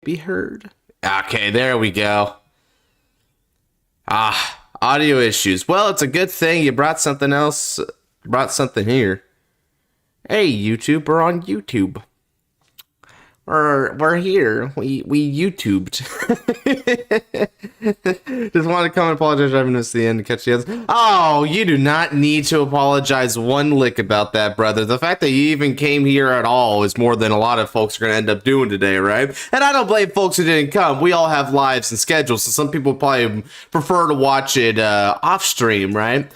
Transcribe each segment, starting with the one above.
be heard? Okay, there we go. Audio issues. Well, it's a good thing you brought something else. Brought something here. Hey, YouTube, we're on YouTube. We're here. We YouTubed. Just want to come and apologize for having us at the end to catch the others. Oh, you do not need to apologize one lick about that, brother. The fact that you even came here at all is more than a lot of folks are going to end up doing today, right? And I don't blame folks who didn't come. We all have lives and schedules, so some people probably prefer to watch it off stream, right?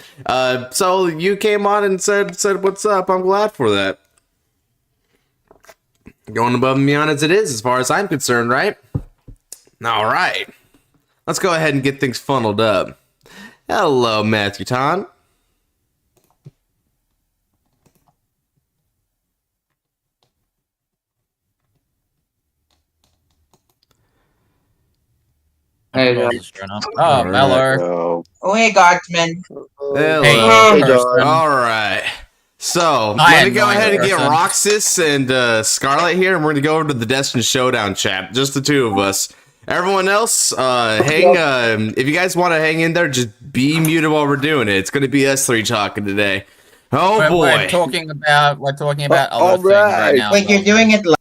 So you came on and said what's up. I'm glad for that. Going above and beyond as it is, as far as I'm concerned, right? All right. Let's go ahead and get things funneled up. Hello, Matthew Ton. Hey, oh, Mellor. Oh, hey, Guardsman. Hello. Hey, All right. So, let me go ahead and get Roxas and Scarlet here, and we're going to go over to the Destin Showdown chat. Just the two of us. Everyone else, if you guys want to hang in there, just be muted while we're doing it. It's going to be us three talking today. Oh, boy. We're talking about other things right now. Wait, you're doing it live?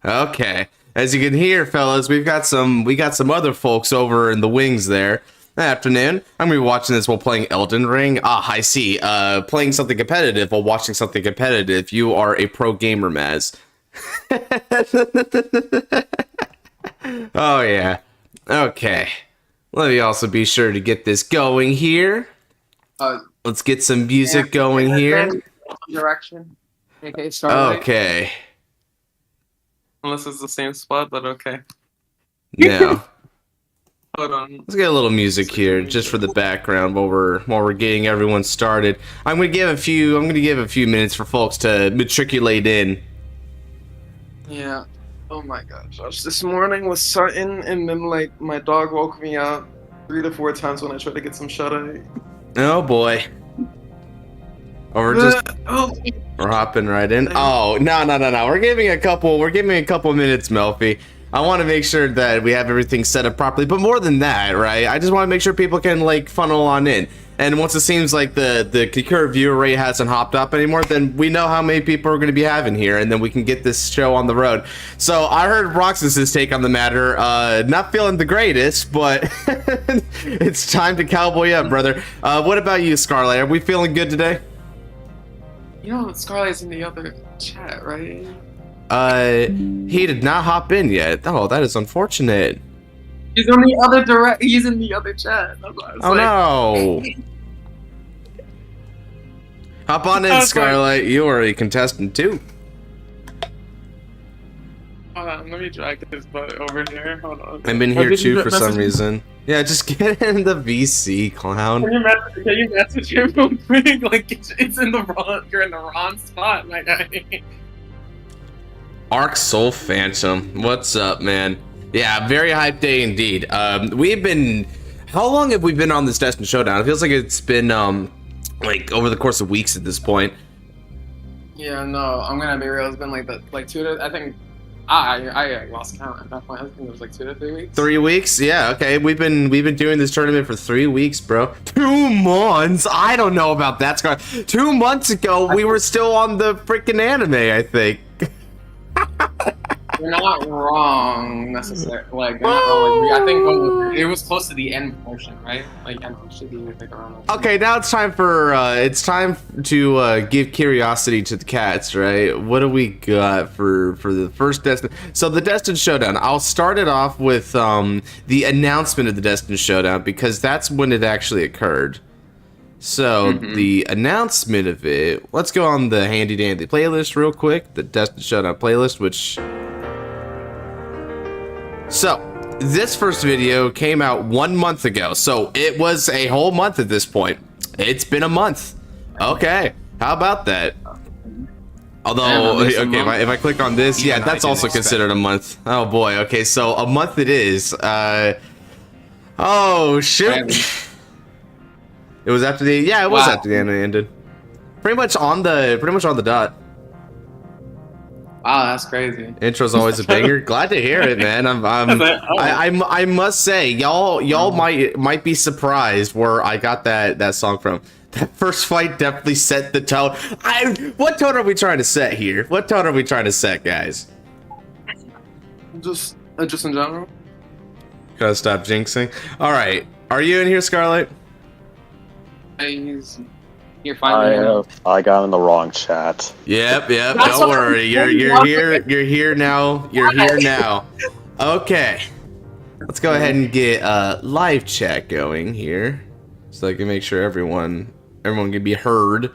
Okay. As you can hear, fellas, we got some other folks over in the wings there. Afternoon. I'm gonna be watching this while playing Elden Ring. I see. Playing something competitive while watching something competitive. You are a pro gamer, Maz. Oh yeah. Okay. Let me also be sure to get this going here. Let's get some music going here. Direction. Okay, start. Okay. Unless it's the same spot, but okay. No. Hold on. Let's get a little music here, just for the background while we're getting everyone started. I'm gonna give a few minutes for folks to matriculate in. Yeah. Oh my gosh. This morning was Sutton, and then like my dog woke me up 3 to 4 times when I tried to get some shut-eye. Oh boy. Or we're hopping right in. Oh no. We're giving a couple minutes, Melfi. I want to make sure that we have everything set up properly, but more than that, right? I just want to make sure people can like funnel on in. And once it seems like the concurrent viewer rate hasn't hopped up anymore, then we know how many people are going to be having here, and then we can get this show on the road. So I heard Roxas's take on the matter. Not feeling the greatest, but it's time to cowboy up, brother. What about you, Scarlet? Are we feeling good today? You know, Scarlet's in the other chat, right? He did not hop in yet. Oh, that is unfortunate. He's on the other He's in the other chat. Oh no! Hop on in, Scarlet. You are a contestant too. Hold on, let me drag this butt over here. Hold on. I've been here too for some reason. Yeah, just get in the VC, clown. Can you message him real quick? Like it's in the wrong. You're in the wrong spot, my guy. Arc Soul Phantom, what's up, man? Yeah, very hyped day indeed. We've been, how long have we been on this Destin Showdown? It feels like it's been like over the course of weeks at this point. Yeah, no, I'm gonna be real. It's been like 2 to, I think I lost count at that point. I think it was like 2 to 3 weeks. 3 weeks? Yeah, okay. We've been doing this tournament for 3 weeks, bro. 2 months? I don't know about that, Scar. 2 months ago, we were still on the freaking anime, I think. You're not wrong necessarily. Like, you're not wrong. Like, I think when it was close to the end portion, right? Like, end should be like around. Okay, now it's time for to give curiosity to the cats, right? What do we got for the first Destin? So the Destin Showdown. I'll start it off with the announcement of the Destin Showdown because that's when it actually occurred. So the announcement of it, let's go on the handy dandy playlist real quick, the Destin Showdown playlist, which... So, this first video came out 1 month ago, so it was a whole month at this point. It's been a month. Okay, how about that? Although, okay, if I click on this, yeah, that's also considered a month. Oh boy, okay, so a month it is. Oh, shoot. It was after the, yeah, it was after the anime ended. Pretty much on the dot. Wow, that's crazy. Intro's always a banger. Glad to hear it, man. I must say, y'all might be surprised where I got that song from. That first fight definitely set the tone. What tone are we trying to set here? What tone are we trying to set, guys? Just in general. Gotta stop jinxing. All right, are you in here, Scarlet? You're fine. I got in the wrong chat. Yep. Don't worry. You're here. You're here now. You're here now. Okay. Let's go ahead and get live chat going here, so I can make sure everyone can be heard.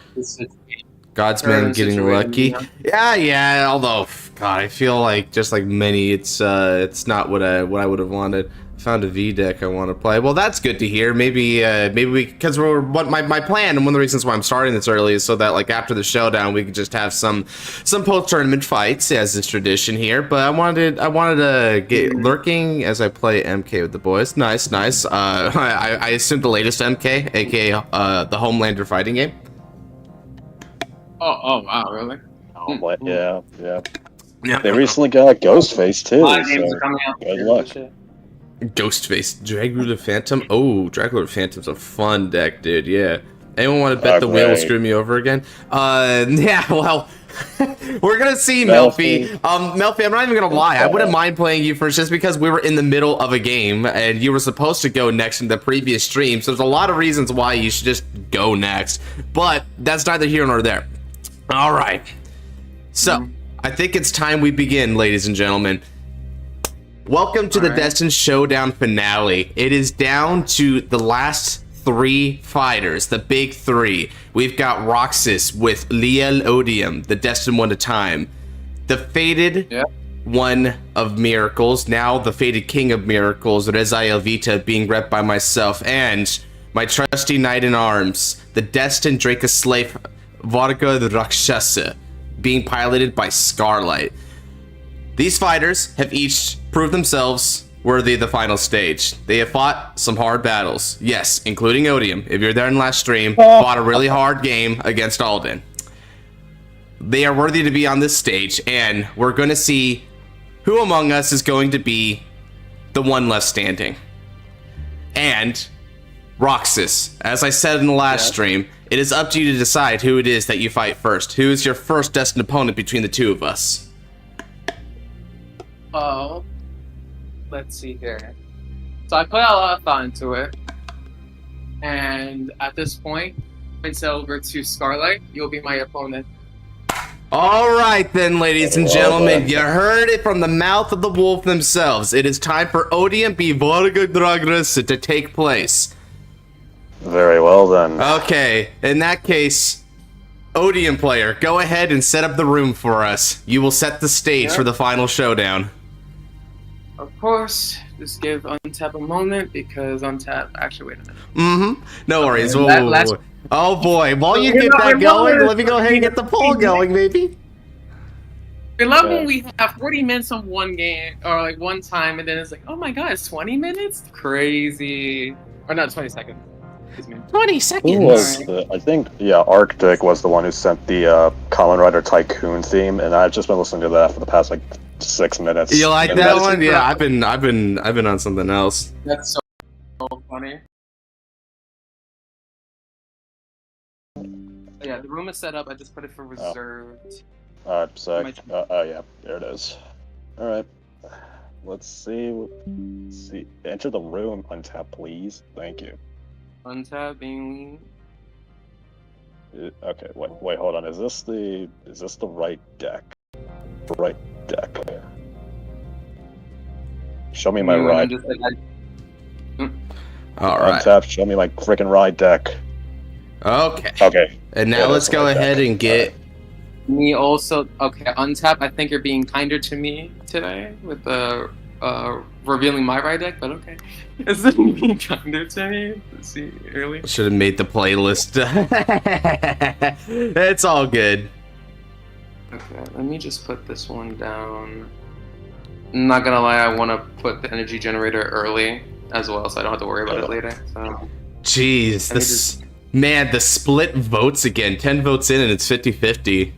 Godsman getting lucky. Yeah. Although, God, I feel like just like many, it's not what I would have wanted. Found a V deck I want to play. Well, that's good to hear. Maybe we, because my plan and one of the reasons why I'm starting this early is so that like after the showdown we could just have some post tournament fights as is tradition here. But I wanted to get lurking as I play MK with the boys. Nice. I assume the latest MK, aka the Homelander fighting game. Oh wow, really? Oh, yeah. They recently got Ghostface too. Games are coming out. Good luck. Ghostface, Dragula Phantom. Oh, Dragula Phantom's a fun deck, dude. Yeah. Anyone want to bet the wheel will screw me over again? Yeah. Well, we're gonna see, Melfi. Melfi, I'm not even gonna lie. I wouldn't mind playing you first, just because we were in the middle of a game and you were supposed to go next in the previous stream. So there's a lot of reasons why you should just go next. But that's neither here nor there. All right. So I think it's time we begin, ladies and gentlemen. Welcome to the Destin Showdown finale. It is down to the last 3 fighters, the big 3. We've got Roxas with Liel Odium, the Destined one to time. The fated one of Miracles, now the fated king of Miracles, Rezael Vita, being repped by myself, and my trusty knight in arms, the Destined Draca Slave Vanguard Rakshasa, being piloted by Scarlight. These fighters have each proved themselves worthy of the final stage. They have fought some hard battles. Yes, including Odium. If you're there in last stream, fought a really hard game against Alden. They are worthy to be on this stage, and we're going to see who among us is going to be the one left standing. And Roxas, as I said in the last stream, it is up to you to decide who it is that you fight first. Who is your first destined opponent between the two of us? Oh, let's see here. So I put a lot of thought into it, and at this point, it's over to Scarlight. You'll be my opponent. All right then, ladies and gentlemen, you heard it from the mouth of the wolf themselves. It is time for Odium v Vanguard to take place. Very well then. Okay, in that case, Odium player, go ahead and set up the room for us. You will set the stage for the final showdown. Of course, just give Untap a moment because Untap. Actually, wait a minute. No worries. Oh boy, while you get that going, let me go ahead and get the poll going, baby. I love when we have 40 minutes on one game or like one time, and then it's like, oh my god, it's 20 minutes? Crazy. Or not 20 seconds. 20 seconds. Who was I think, Arctic was the one who sent the Kamen Rider Tycoon theme, and I've just been listening to that for the past 6 minutes. You like that one? Yeah, I've been on something else. That's so funny. Yeah, the room is set up. I just put it for reserved. Sick. Yeah, there it is. All right. Let's see. Enter the room. Untap, please. Thank you. Untapping. Okay. Wait. Hold on. Is this the right deck? Right deck. Show me my ride. All right. Untap. Show me my freaking ride deck. Okay. And now let's go ahead and get. Me also. Okay, Untap. I think you're being kinder to me today with the revealing my ride deck, but okay. Is it being kinder to me? Let's see early. Should have made the playlist. It's all good. Okay, let me just put this one down. I'm not gonna lie, I want to put the energy generator early as well, so I don't have to worry about it later. So. Jeez, man, the split votes again. 10 votes in and it's 50-50.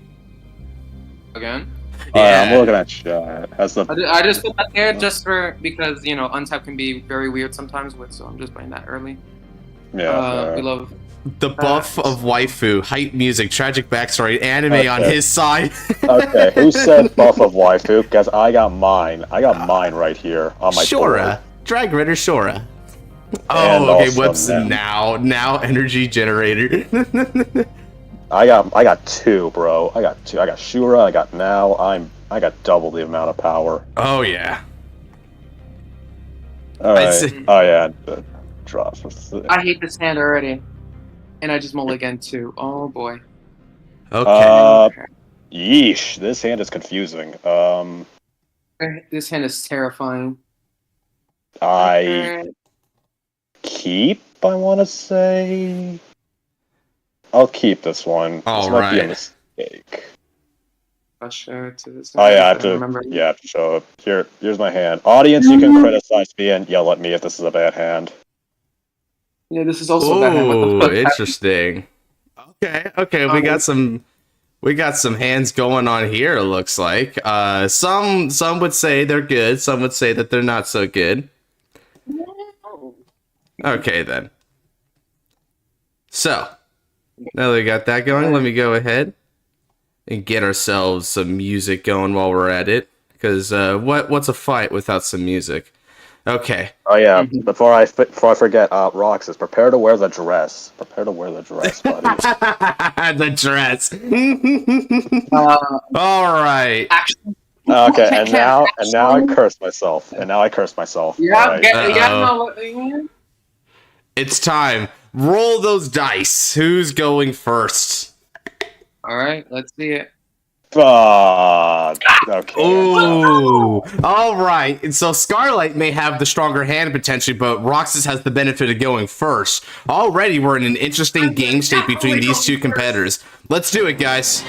Again? I'm looking at chat. I just put that there just because Untap can be very weird sometimes so I'm just playing that early. Yeah. We love the buff of waifu, hype music, tragic backstory, anime on his side. Okay, who said buff of waifu? Because I got mine. I got mine right here on my Shora, Drag Rider Shora. Oh, okay. What's now energy generator? I got 2, bro. I got 2. I got Shura. I got now. I got double the amount of power. Oh yeah. All right. Oh yeah. Drops. I hate this hand already, and I just mulligan too. Oh boy. Okay. Yeesh. This hand is confusing. This hand is terrifying. I want to say. I'll keep this one. All this might be a right. mistake. I'll show it to this. Oh yeah, I have to show it. Here's my hand. Audience, you can criticize me and yell at me if this is a bad hand. Yeah, this is also a bad hand. What the fuck? Interesting. Okay, we got some hands going on here, it looks like. Some would say they're good, some would say that they're not so good. Okay then. So, now that we got that going, let me go ahead and get ourselves some music going while we're at it. Because what's a fight without some music? Okay. Oh yeah. Before I forget, Roxas, prepare to wear the dress. Prepare to wear the dress, buddy. The dress. All right. Okay, and now I curse myself. Yeah. Right. It's time. Roll those dice. Who's going first? All right. Let's see it. Okay. Ooh. All right. And so Scarlight may have the stronger hand potentially, but Roxas has the benefit of going first. Already, we're in an interesting game state between these two competitors. Let's do it, guys.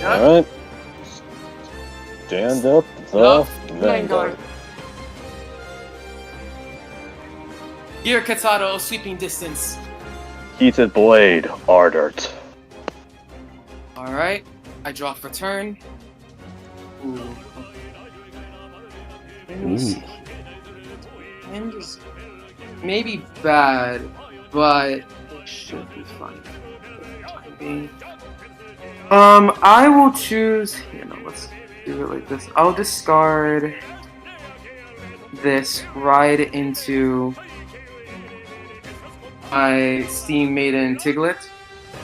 All right. Stand up the Vanguard. Gear Katado, sweeping distance. Heated blade, Ardert. Alright, I draw for turn. Ooh. And is maybe bad, but it should be fine. I will choose. Here, no, let's do it like this. I'll discard this, ride into my Steam Maiden Tiglet,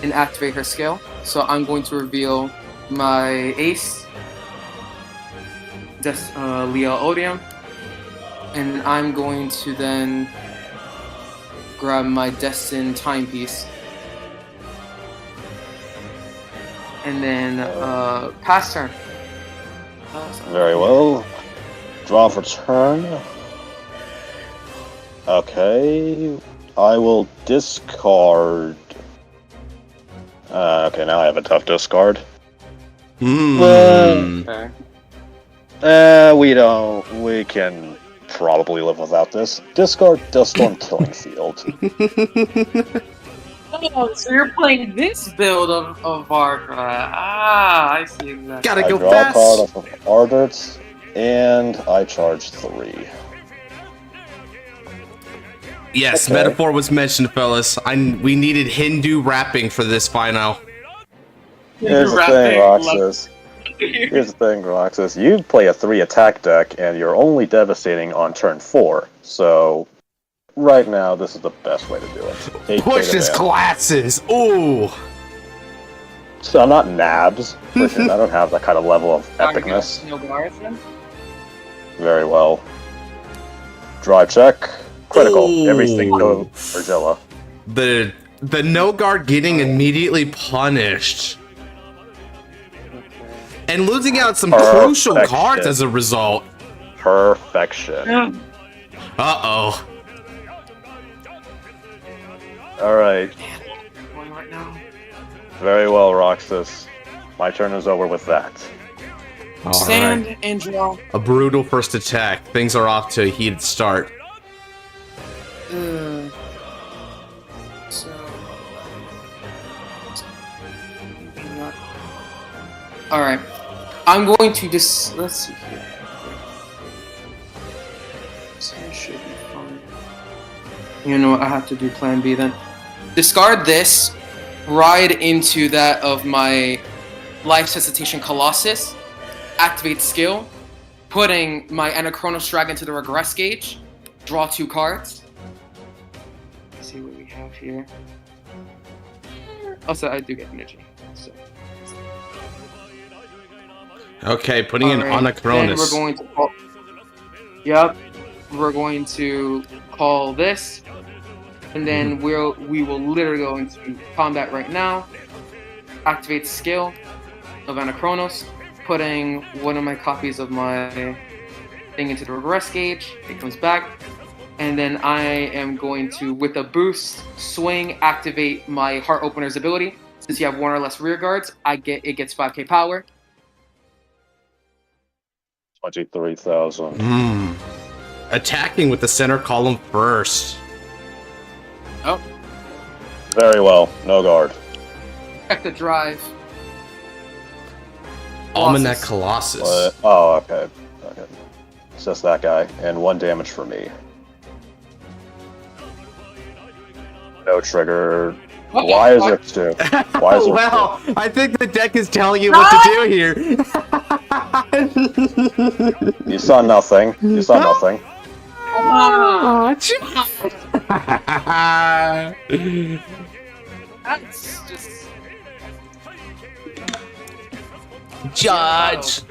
and activate her skill. So I'm going to reveal my ace, Leo Odium, and I'm going to then grab my Destin timepiece, and then pass turn. Very well. Draw for turn. Okay. I will discard. Okay, now I have a tough discard. Okay. We can probably live without this. Discard Duststorm Killing Field. Oh, so you're playing this build of Varkra. I see exactly. Gotta go draw fast. a card off of Ardert, and I charge 3. Yes, Okay. metaphor was mentioned, fellas. We needed Hindu rapping for this final. Here's the thing, Roxas. Here's the thing, Roxas. You play a 3 attack deck, and you're only devastating on turn 4. So, right now, this is the best way to do it. Push his classes. Ooh. So I'm not nabs. Listen, I don't have that kind of level of epicness. Very well. Draw check. Critical. Ooh. Everything to Virgilla. The no guard getting immediately punished. And losing out some crucial cards as a result. Perfection. Uh-oh. Alright. Very well, Roxas. My turn is over with that. All Stand right. and draw. A brutal first attack. Things are off to a heated start. Alright. I'm going to just let's see here. So it should be fine. You know what? I have to do Plan B then. Discard this. Ride into that of my Life Cessation Colossus. Activate skill. Putting my Anachronos Dragon to the regress gauge. Draw 2 cards. Let's see what we have here. Also, I do get energy. So. Okay, putting in Anachronos. Then we're going to call. Yep. We're going to call this. And then we will literally go into combat right now. Activate skill of Anachronos. Putting one of my copies of my thing into the regress gauge. It comes back. And then I am going to, with a boost, swing, activate my Heart Opener's ability. Since you have 1 or less rear guards, it gets 5k power. 23,000. Attacking with the center column first. Oh. Very well. No guard. Check the drive. Almanac Colossus. Oh, okay. Okay. It's just that guy. And 1 damage for me. No trigger. Why is it 2? Why is it well, I think the deck is telling you what to do here. You saw nothing. You saw nothing. That's just... Judge!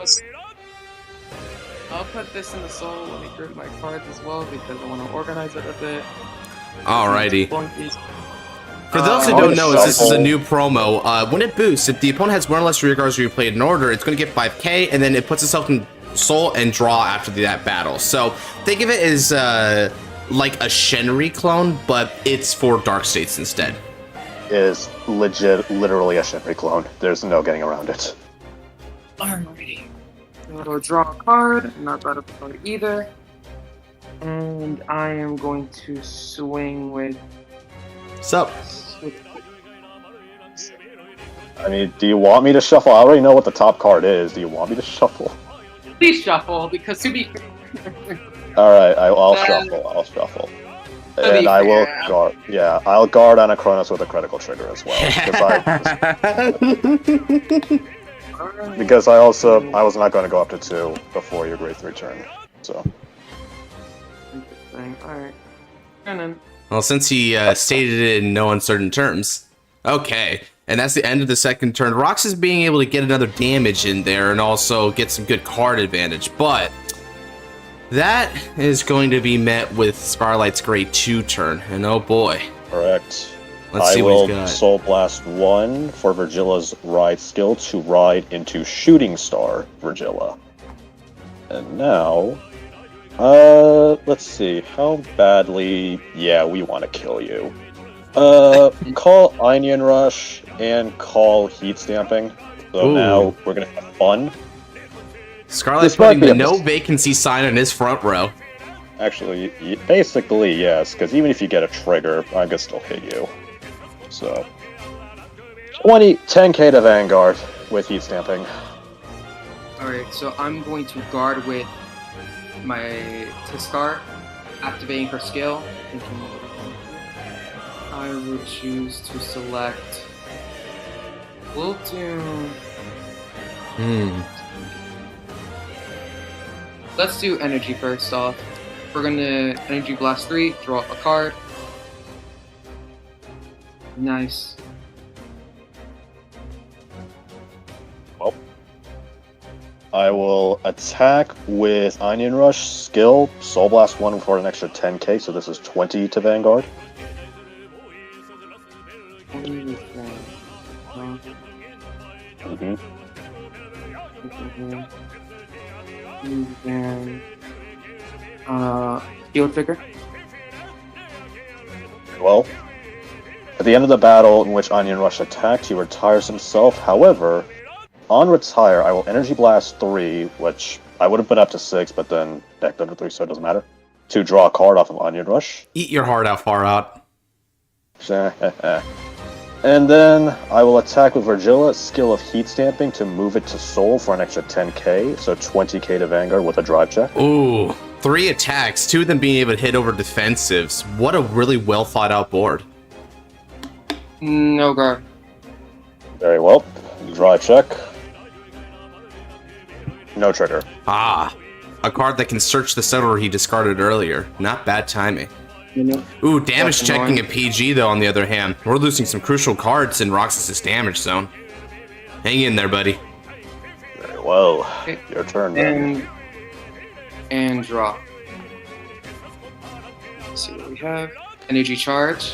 I'll put this in the soul. Let me group my cards as well because I want to organize it a bit. Alrighty. For those who don't know, this is a new promo. When it boosts, if the opponent has 1 or less rear guards replayed in order, it's going to get 5k, and then it puts itself in soul and draw after that battle. So think of it as like a Shenri clone, but it's for Dark States instead. It is literally a Shenri clone. There's no getting around it. Alrighty. So draw a card. Not that a card either. And I am going to swing with... Sup? I mean, do you want me to shuffle? I already know what the top card is. Do you want me to shuffle? Please shuffle, because to be... Alright, I'll shuffle. I'll shuffle. And I will guard. Yeah, I'll guard Anachronos with a critical trigger as well. Because I was not going to go up to 2 before your grade 3 turn. So. Interesting. Alright. And then... Well, since he stated it in no uncertain terms. Okay, and that's the end of the second turn. Rox is being able to get another damage in there and also get some good card advantage, but that is going to be met with Scarlight's grade 2 turn, and oh boy. Correct. Let's see what he's got. I will Soul Blast 1 for Virgilla's ride skill to ride into Shooting Star Virgilla. And now... let's see, how badly... Yeah, we want to kill you. Call Onion Rush and call Heat Stamping. So now we're gonna have fun. Scarlet's putting the no vacancy sign on his front row. Actually, basically, yes, because even if you get a trigger, I can still hit you. So... 10k to Vanguard with Heat Stamping. Alright, so I'm going to guard with my Tiskar, activating her skill. I would choose to select. We'll do. Let's do energy first off. We're gonna Energy Blast 3, draw a card. Nice. Well, I will attack with Onion Rush, skill, Soul Blast 1 for an extra 10k, so this is 20 to Vanguard. Heal trigger. Well, at the end of the battle in which Onion Rush attacks, he retires himself. However, on retire, I will Energy Blast 3, which I would have been up to 6, but then decked under 3, so it doesn't matter, to draw a card off of Onion Rush. Eat your heart out, far out. And then I will attack with Virgilla, skill of Heat Stamping to move it to Soul for an extra 10k, so 20k to Vanguard with a drive check. Ooh, 3 attacks, 2 of them being able to hit over defensives. What a really well thought out board. No guard. Very well. Drive check. No trigger. Ah, a card that can search the settler he discarded earlier. Not bad timing. Ooh, damage checking a PG though, on the other hand. We're losing some crucial cards in Roxas's damage zone. Hang in there, buddy. Very well. Your turn, then. And draw. Let's see what we have. Energy charge.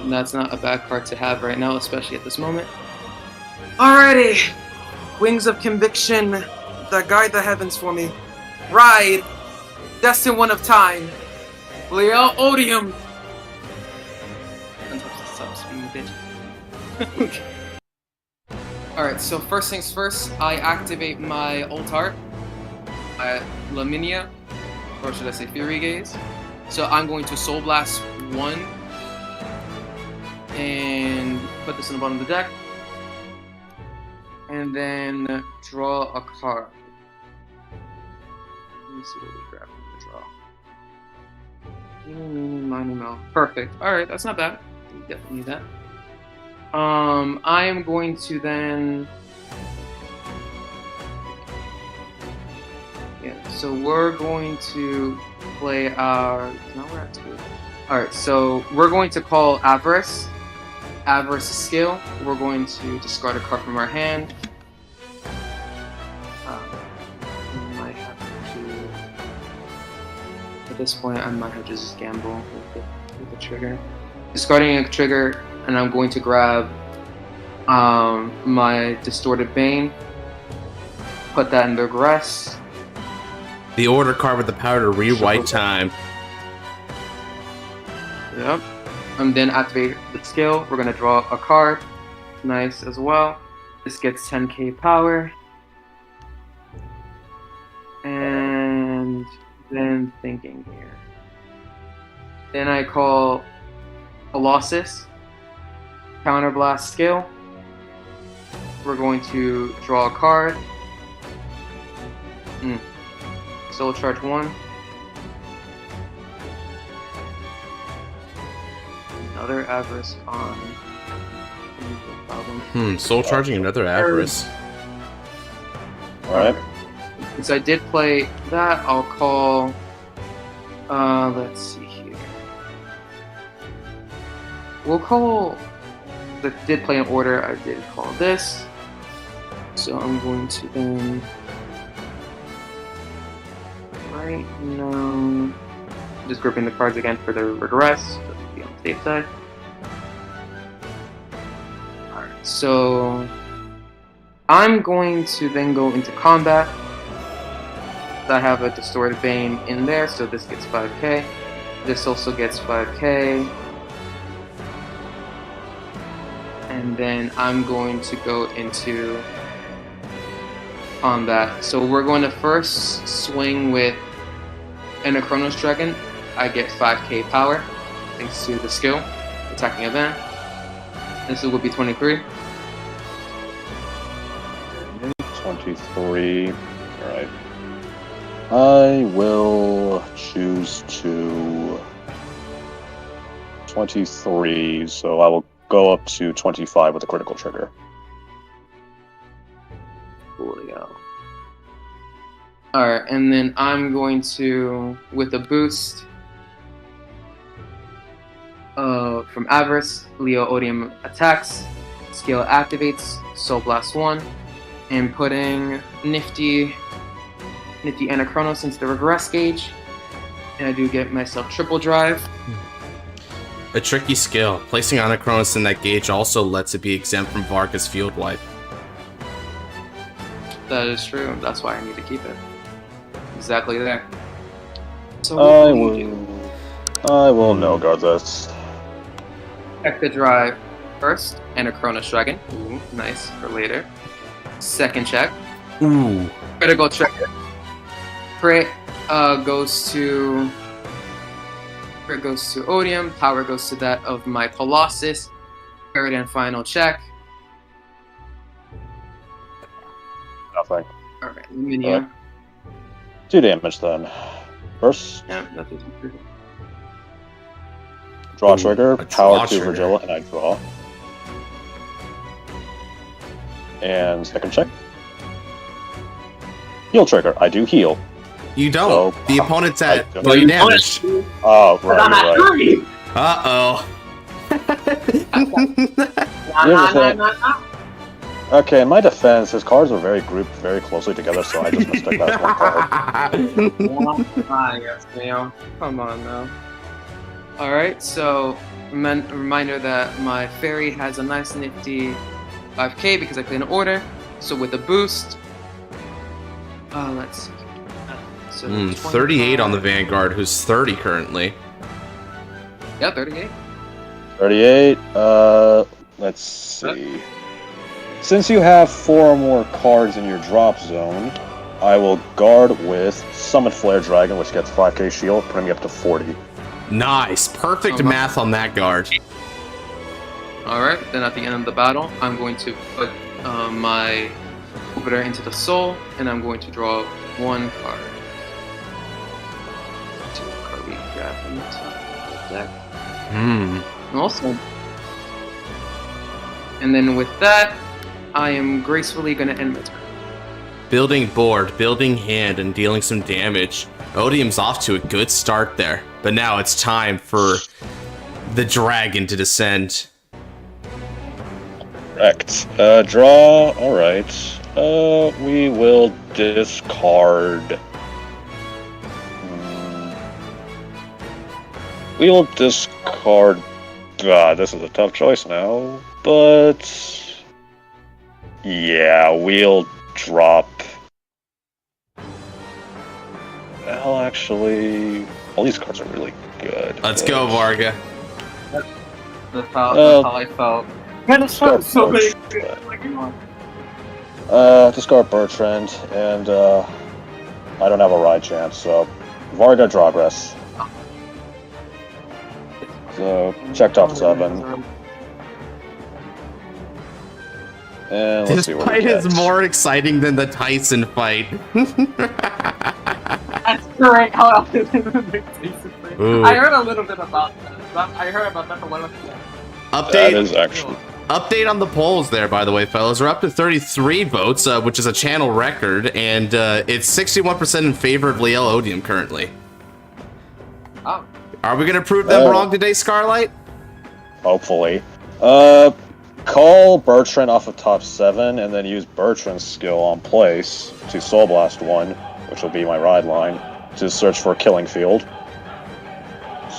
And that's not a bad card to have right now, especially at this moment. Alrighty! Wings of Conviction that guide the heavens for me. Ride! Destin one of time. Leo Odium! Alright, so first things first, I activate my ult art. Laminia, or should I say Fury Gaze. So I'm going to Soul Blast 1 and put this in the bottom of the deck. And then draw a card. Let me see what we grab from the draw. Perfect. Alright, that's not bad. We definitely need that. I am going to then... Yeah, so we're going to play our... Now we're at 2. Alright, so we're going to call Avarice. Avarice is skill. We're going to discard a card from our hand. We might have to... At this point, I might have to just gamble with the trigger. Discarding a trigger, and I'm going to grab my Distorted Bane. Put that in the Regress. The order card with the power to rewrite time. Yep. And then activate the skill. We're gonna draw a card. Nice as well. This gets 10k power. And then thinking here. Then I call Colossus. Counterblast skill. We're going to draw a card. Soul Charge 1. Another Avarice on. No problem. Soul Charging another Avarice. Alright. Since I did play that, I'll call. Let's see here. We'll call. That did play in order. I did call this. So I'm going to then. Right now, just grouping the cards again for the Regress, just to be on the safe side. Alright, so I'm going to then go into combat. I have a Distorted Bane in there, so this gets 5k. This also gets 5k. And then I'm going to go into combat. So we're going to first swing with Chronos Dragon. I get 5k power thanks to the skill, attacking event. This will be 23. 23. Alright. I will choose to 23, so I will go up to 25 with a critical trigger. Coolio. Alright, and then I'm going to, with a boost from Avarice, Leo Odium attacks, skill activates, Soul Blast 1, and putting Nifty Anachronos into the Regress gauge. And I do get myself triple drive. A tricky skill. Placing Anachronos in that gauge also lets it be exempt from Varga's field wipe. That is true. That's why I need to keep it. Exactly there. So I will no guard this. Check the drive first, and a Chronos Dragon. Ooh, nice for later. Second check. Ooh. Critical check. Crit goes to Odium. Power goes to that of my Colossus. Third and final check. Nothing. Alright, Luminia. 2 damage then. First, Yeah, nothing. draw Ooh, trigger, a power draw 2 trigger. Virgilla, and I draw. And second check. Heal trigger. I do heal. You don't. So, the opponent's at I don't. 3 damage. Oh, right, you're right. Uh-oh. Here's the thing. Okay, in my defense, his cards were very grouped very closely together, so I just mistook that as one card. Yes, ma'am. Come on now. Alright, so reminder that my fairy has a nice nifty 5k because I play in order. So with a boost, let's see. So 38 on the Vanguard, who's 30 currently. Yeah, 38. 38, let's see. Since you have 4 or more cards in your drop zone, I will guard with Summon Flare Dragon, which gets 5k shield, putting me up to 40. Nice. Perfect math on that guard. Alright, then at the end of the battle, I'm going to put my Overdress into the soul, and I'm going to draw 1 card. 2 card we grab from the top of the deck. Awesome. And then with that, I am gracefully going to end my turn. Building board, building hand, and dealing some damage. Odium's off to a good start there. But now it's time for the dragon to descend. Correct. Draw, alright. We will discard. We will discard. This is a tough choice now, but yeah, we'll drop. Well, actually, all these cards are really good. Let's go, Varga. That's how I felt. Man, it's so big. Discard Bertrand, and I don't have a ride chance, so Varga Drawgress. So, check top 7. And let's This see what fight we get. is more exciting than the Tyson fight. That's great. Hold on. Ooh. I heard a little bit about that. I heard about that for one of the That is actually... Update on the polls there, by the way, fellas. We're up to 33 votes, which is a channel record, and it's 61% in favor of Liel Odium currently. Oh. Are we gonna prove them wrong today, Scarlight? Hopefully. Call Bertrand off of top 7, and then use Bertrand's skill on place to Soul Blast 1, which will be my ride line, to search for Killing Field.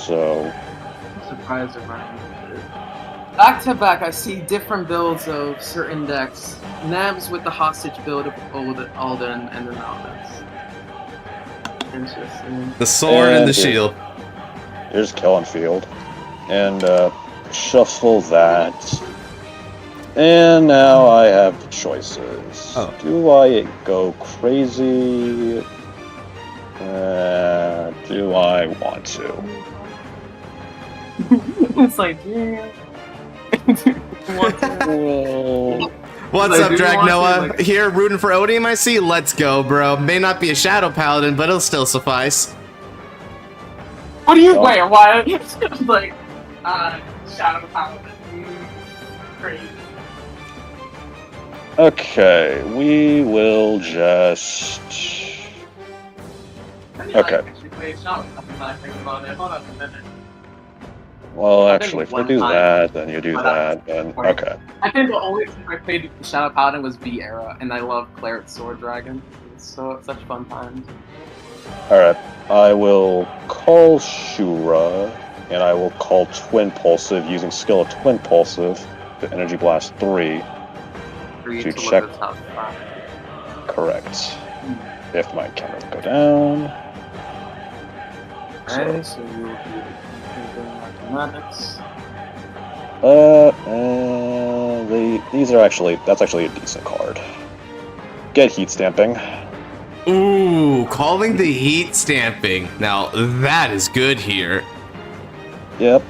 So... I'm surprised around. Back to back, I see different builds of certain decks. Nabs with the hostage build of Alden and then Aldens. Interesting. The sword and the here- shield. Here's Killing Field. And, shuffle that. And now I have choices. Oh. Do I go crazy? Do I want to? It's like, yeah. Well, What's Like, up, do you Drag want to, Noah? like- Here, rooting for Odium, I see. Let's go, bro. May not be a Shadow Paladin, but it'll still suffice. What do you Oh. wait? What? Like, Shadow Paladin. Great. okay, we will just... Okay. Well, I think actually, if we one do time- that, then you do that, then... Okay. I think the only time I played Shadow Paladin was V Era, and I love Claret Sword Dragon. It's such fun times. Alright, I will call Shura, and I will call Twin Pulsive using skill of Twin Pulsive to Energy Blast 3. To check. Correct. If my counter will go down. Okay, so you will be mathematics. These are actually, that's actually a decent card. Get Heat Stamping. Ooh, calling the heat stamping. Now, that is good here. Yep.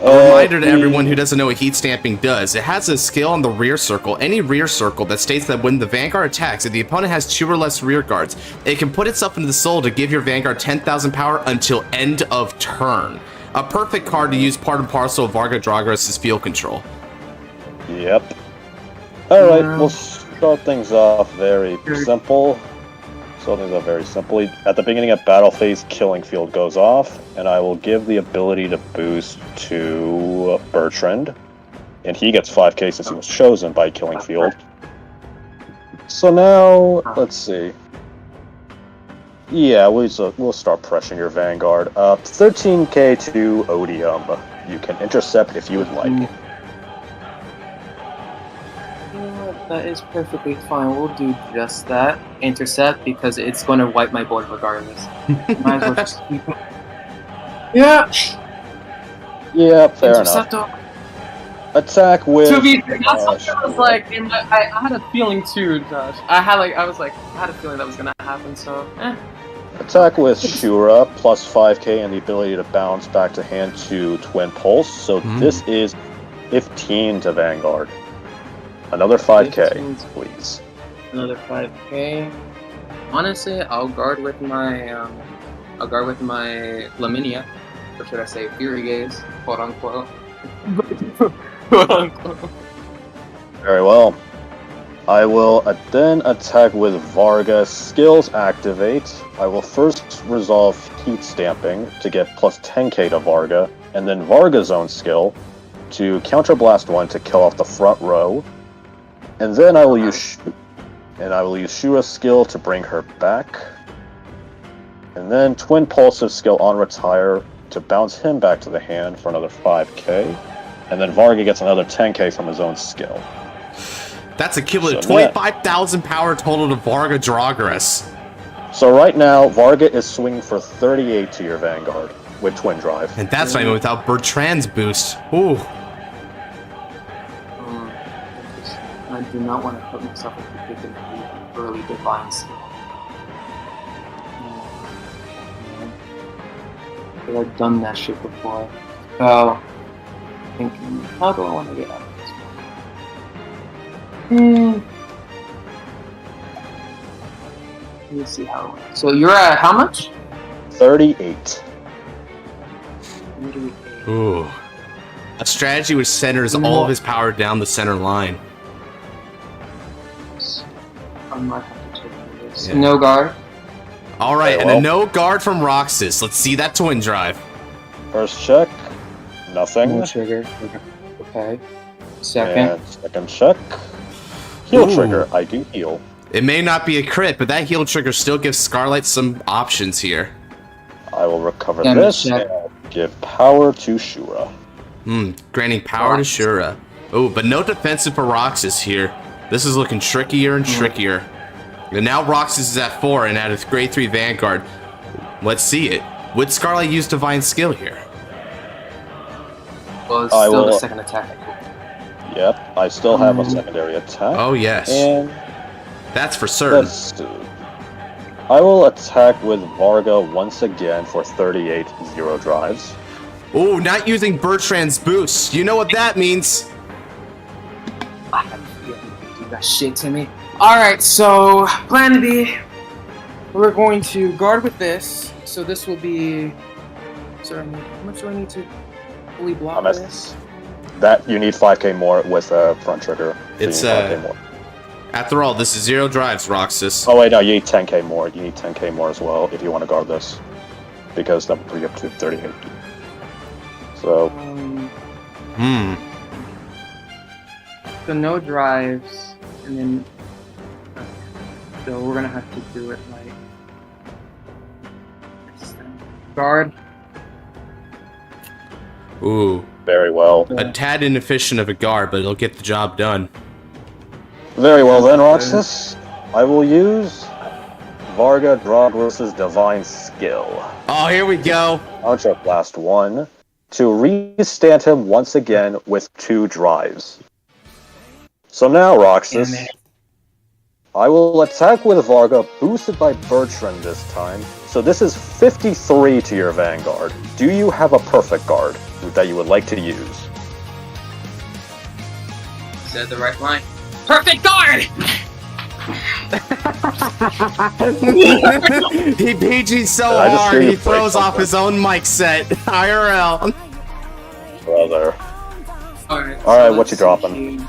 A reminder to everyone who doesn't know what heat stamping does. It has a skill on the rear circle, any rear circle, that states that when the Vanguard attacks, if the opponent has 2 or less rear guards, it can put itself into the soul to give your Vanguard 10,000 power until end of turn. A perfect card to use part and parcel of Varga Dragress's field control. Yep. Alright, we'll start things off very simple. At the beginning of battle phase, Killing Field goes off, and I will give the ability to boost to Bertrand. And he gets 5k since he was chosen by Killing Field. So now, let's see. Yeah, we'll start pressuring your Vanguard. 13k to Odium. You can intercept if you would like. That is perfectly fine. We'll do just that. Intercept, because it's going to wipe my board regardless. Might as well just keep it. Yeah! Yeah, fair Intercept enough. Attack with... To be fair, that's something I was like, I had a feeling too, Josh. I had a feeling that was going to happen, so, Attack with Shura, plus 5k and the ability to bounce back to hand to Twin Pulse. So this is 15 to Vanguard. Another 5k, please. Another 5k. Honestly, I'll guard with my Laminia, or should I say Fury Gaze, quote unquote. Quote unquote. Very well. I will then attack with Varga. Skills activate. I will first resolve Heat Stamping to get plus 10k to Varga, and then Varga's own skill to counterblast 1 to kill off the front row. And then I will use Shura's skill to bring her back. And then Twin Pulse's skill on retire to bounce him back to the hand for another 5k. And then Varga gets another 10k from his own skill. That's equivalent to 25,000 power total to Varga Dragress. So right now, Varga is swinging for 38 to your Vanguard with Twin Drive. And that's not even without Bertrand's boost. Ooh. I do not want to put myself in particularly early divine skill. I've done that shit before. So, thinking, how do I want to get out of this? Let me see how it went. So you're at how much? 38. Ooh. A strategy which centers all of his power down the center line. I might have to check this. Yeah. No guard. Alright, and a no guard from Roxas. Let's see that Twin Drive. First check. Nothing. No trigger. Okay. Second. And second check. Heal trigger. I do heal. It may not be a crit, but that heal trigger still gives Scarlight some options here. I will recover this and give power to Shura. Granting power to Shura. Oh, but no defensive for Roxas here. This is looking trickier and trickier. And now Roxas is at 4 and at his grade 3 Vanguard. Let's see it. Would Scarlight use Divine Skill here? Well, it's still the second attack. Yep, I still have a secondary attack. Oh, yes. And that's for certain. I will attack with Varga once again for 38 0 drives. Oh, not using Bertrand's boost. You know what that means. I have a feeling you do that shit to me. Alright, so plan B. We're going to guard with this. So this will be... Sorry, how much do I need to fully block this? That you need 5k more with a front trigger. So it's 5k more. After all, this is 0 drives, Roxas. Oh wait, no, you need 10k more. You need 10k more as well if you want to guard this, because that will bring you up to 38. So. So no drives, and then. So we're gonna have to do it like. Guard. Ooh. Very well. A tad inefficient of a guard, but it'll get the job done. Very well then, Roxas. I will use Varga Dragress's Divine Skill. Oh, here we go. Ultra Blast 1 to restand him once again with 2 drives. So now, Roxas, I will attack with Varga, boosted by Bertrand this time. So this is 53 to your Vanguard. Do you have a perfect guard? that you would like to use. Said the right line. Perfect guard! He PG'd so Did I just hear hard, you he play throws off something? his own mic set. IRL. Brother. Alright, Alright, what let's you dropping? see.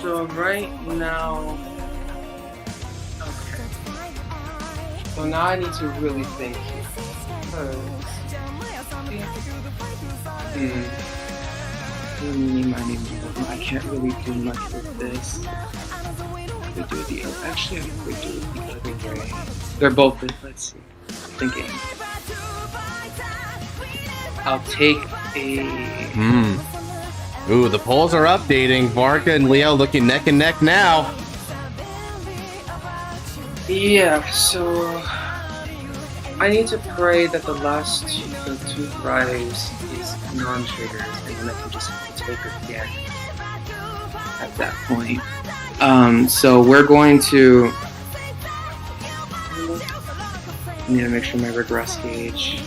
So right now... Okay. So now I need to really think here. I can't really do much with this. I could do the actually I could do it the other way. They're both good. Let's see. Thinking. I'll take a Ooh, the polls are updating. Varka and Leo looking neck and neck now. yeah, so I need to pray that the two Fridays is non-triggers and then I can just take again at that point. So we're going to need to make sure my regress gauge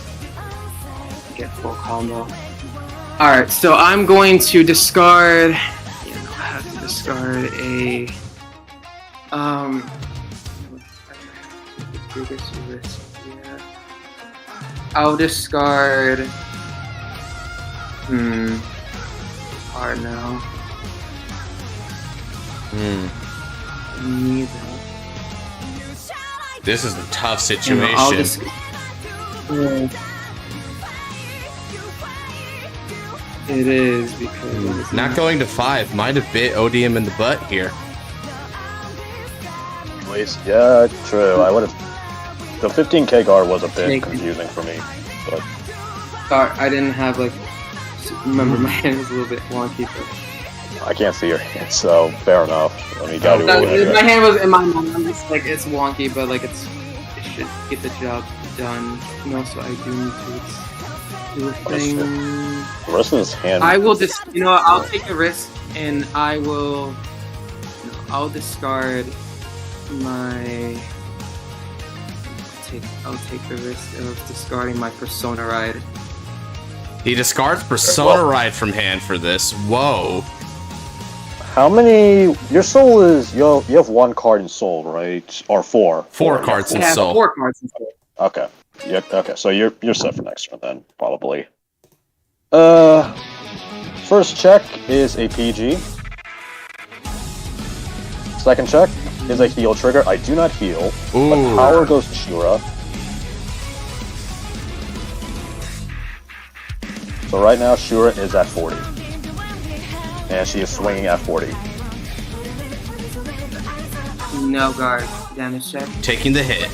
get full combo. Alright, so I'm going to discard I have to discard a biggest risk here. I'll discard hard now. Neither. This is a tough You know, situation. I'll just it is because Not going to 5 might have bit ODM in the butt here. Yeah, true. I would have. The 15k guard was a bit confusing for me, but sorry, I didn't have like. Remember, my hand was a little bit wonky. But I can't see your hand, so fair enough. I mean, you gotta no, do my hand was in my mind. It's like it's wonky, but like it should get the job done. And also, I do need to do a thing. The rest of his hand. I will just, I'll take the risk, and I'll discard my. I'll take the risk of discarding my Persona Ride. He discards Persona Ride from hand for this. Whoa. How many? Your soul is you have 1 card in soul, right? Or 4? 4 cards in Yeah, soul. 4 cards in soul. Okay. Yep. Okay. So you're set for next turn then, probably. First check is a PG. Second check is a heal trigger. I do not heal, but Ooh. power goes to Shura. So right now Shura is at 40, and she is swinging at 40. No guard. Damage check. Taking the hit.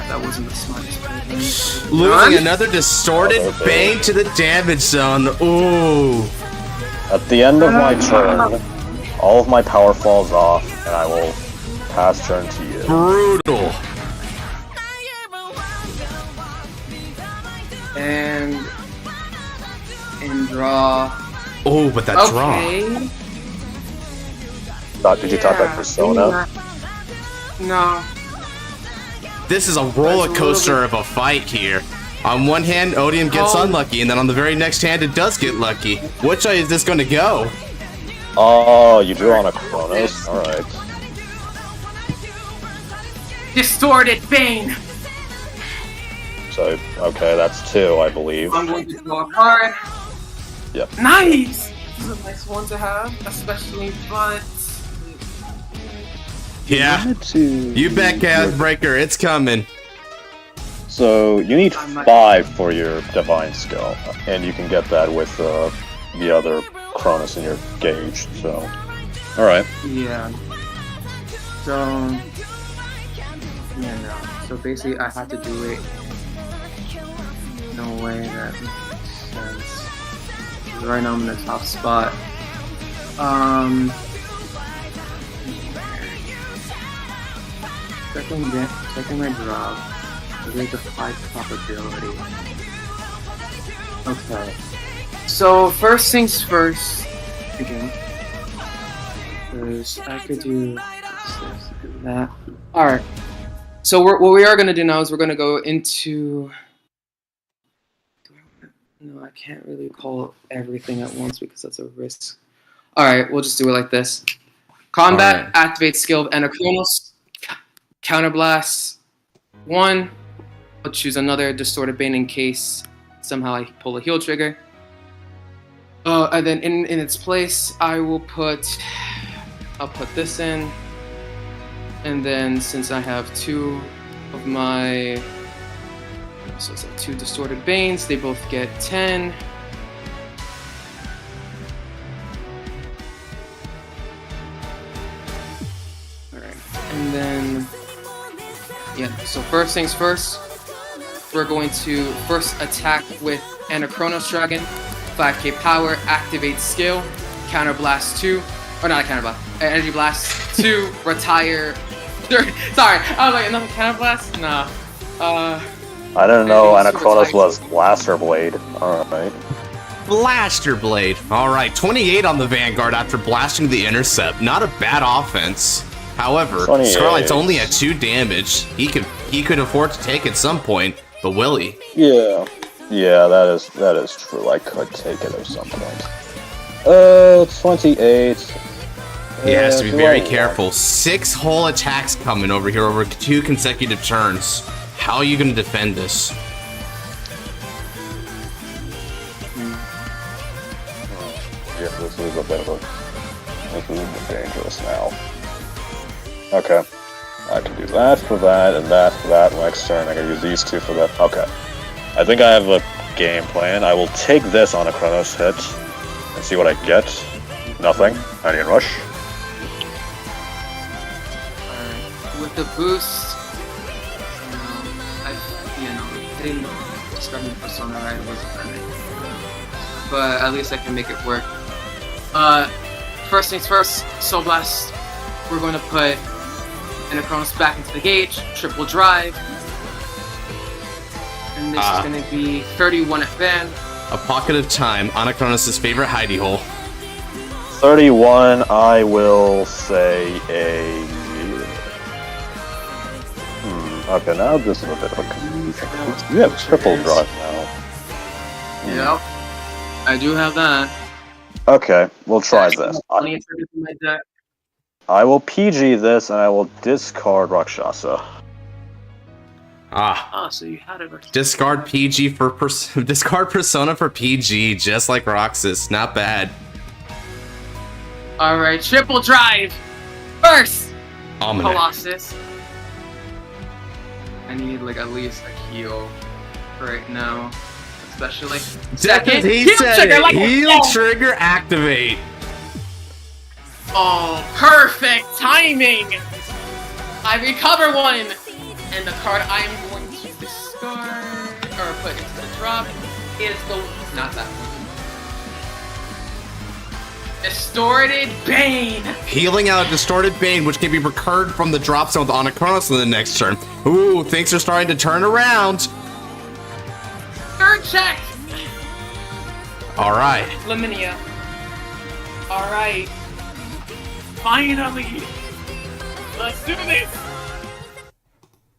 That wasn't the smartest play. Losing another distorted bang to the damage zone. Ooh. At the end of my turn, all of my power falls off, and I will pass turn to you. Brutal. And draw. Oh, but that Okay. Did you talk about Persona? No. This is a roller coaster of a fight here. On one hand, Odium gets unlucky, and then on the very next hand, it does get lucky. Which way is this going to go? Oh, you drew on a Chronos? Alright. Distorted Bane! So, okay, that's 2, I believe. I'm going to draw a card. Yep. Nice! This is a nice one to have, especially, but... Yeah. You bet, Chaos Breaker. It's coming. So, you need 5 for your Divine skill, and you can get that with the other Chronos in your gauge, so... Alright. Yeah. So... Yeah, no. So basically, I have to do it in a way that makes sense. Right now, I'm in the top spot. Second my drop. There's a 5 probability. Okay. So first things first. Again. Because I could do this, do that. Alright. So what we are going to do now is we're going to go into No, I can't really call everything at once because that's a risk. Alright, we'll just do it like this. Combat, activate skill of Anachronos. Counterblast 1. I'll choose another Distorted Bane in case somehow I pull a heal trigger. And then in its place, I'll put this in. And then since I have 2 of my... So it's like 2 Distorted Banes, they both get 10. Alright, and then... Yeah, so first things first, we're going to first attack with Anachronos Dragon, 5k power, activate skill, Counterblast 2, or not a Counterblast, Energy Blast 2, retire... Sorry, I was like, another Counterblast? Nah. I didn't know Anachronos was Blaster Blade. Alright. Blaster Blade. Alright, 28 on the Vanguard after blasting the Intercept. Not a bad offense. However, 28. Scarlet's only at 2 damage. He could afford to take at some point, but will he? Yeah. Yeah, that is true. I could take it at some point. 28. He has to be very careful. 6 whole attacks coming over here over 2 consecutive turns. How are you going to defend this? Yeah, this is a bit dangerous now. Okay. I can do that for that, and that for that. Next turn, I can use these 2 for that. Okay. I think I have a game plan. I will take this on a Chronos hit and see what I get. Nothing. I need rush. With the boost, hitting describing the persona right wasn't perfect. But at least I can make it work. First things first, Soul Blast. We're going to put Anachronos back into the gauge, triple drive. And this is going to be 31 at Van. A pocket of time, Anachronos' favorite hidey hole. 31, I will say a... Okay, now this is a bit of a confusing. You have triple drive now. Yep. I do have that. Okay, we'll try this. I will PG this and I will discard Rakshasa. So you had it. Discard PG for discard Persona for PG, just like Roxas. Not bad. Alright, triple drive! First! Almanac. Colossus. I need like at least a heal right now, especially. Second, he said it. Heal trigger activate. Oh, perfect timing! I recover 1, and the card I am going to discard or put into the drop is the not that one. Distorted Bane! Healing out a Distorted Bane, which can be recurred from the drop zone with Anachronos in the next turn. Ooh, things are starting to turn around. Third check! Alright. Laminia. Alright. Finally! Let's do this!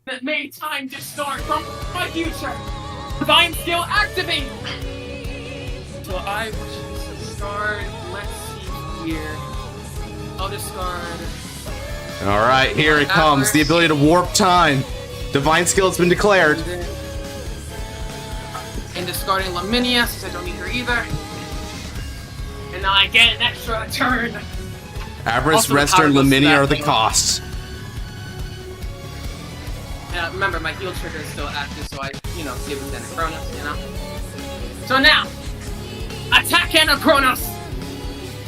That made time to start from my future! Divine Skill activate! So I will choose to discard. Let's see here. I'll discard. Alright, here it comes. The ability to warp time. Divine Skill has been declared. And discarding Laminia since I don't need her either. And now I get an extra turn. Avarice, Rester, and Laminia are the costs. Yeah, remember my heal trigger is still active, so I, give him Anachronos, So now, attack Anachronos!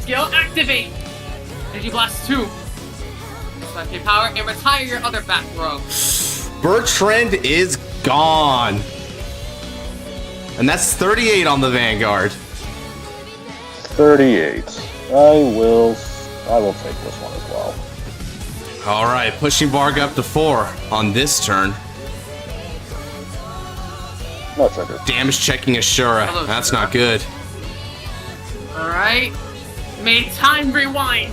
Skill activate! Energy Blast 2. 5k power, and retire your other back row. Bertrand is gone. And that's 38 on the Vanguard. 38. I will take this one as well. Alright, pushing Varg up to 4 on this turn. No trigger. Damage checking Ashura. Hello, That's Ashura. not good. Alright. May time rewind.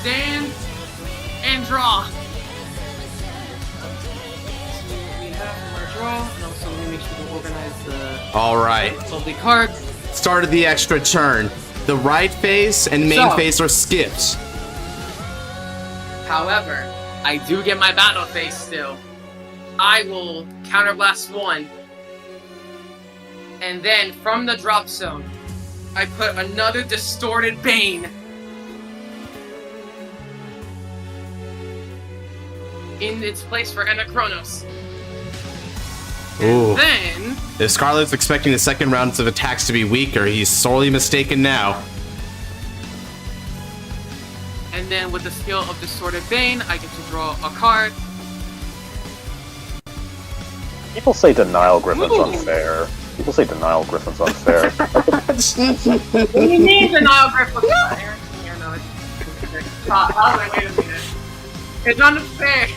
Stand and draw. We have our draw and also so let me make sure to organize the Alright. lovely cards. Start of the extra turn. The right phase and main So- phase are skipped. However, I do get my battle phase still. I will counterblast 1. And then from the drop zone, I put another distorted Bane in its place for Anachronos. Ooh. Then, If Scarlet's expecting the second rounds of attacks to be weaker, he's sorely mistaken now. and then with the skill of Distorted Bane, I get to draw a card. People say Denial Griffin's Ooh. unfair. People say Denial Griffin's unfair. What do you mean Denial Griffin? Here, no, it's... wait a minute. It's unfair.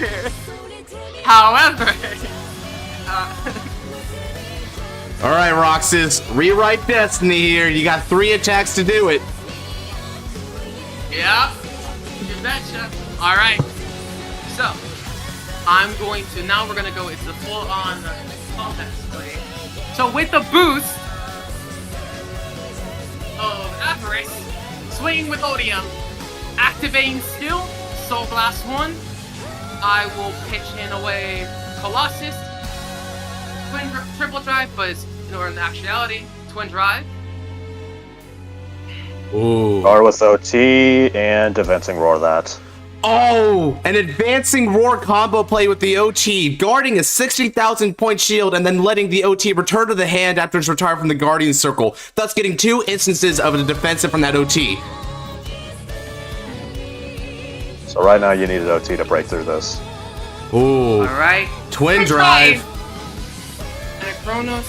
However... Alright, Roxas, rewrite Destiny here. You got 3 attacks to do it. Yeah, you betcha. Alright, so I'm going to, now we're gonna go, it's the full on combat play. So with the boost of Avarice, swinging with Odium, activating skill, Soul Blast 1, I will pitch in away Colossus, Triple Drive, but it's in actuality, Twin Drive. Ooh. Or with OT and Advancing Roar that. Oh, an advancing roar combo play with the OT, guarding a 60,000 point shield and then letting the OT return to the hand after it's retired from the Guardian Circle, thus getting 2 instances of a defensive from that OT. So right now you need an OT to break through this. Ooh. Alright. Twin Drive. Chronos.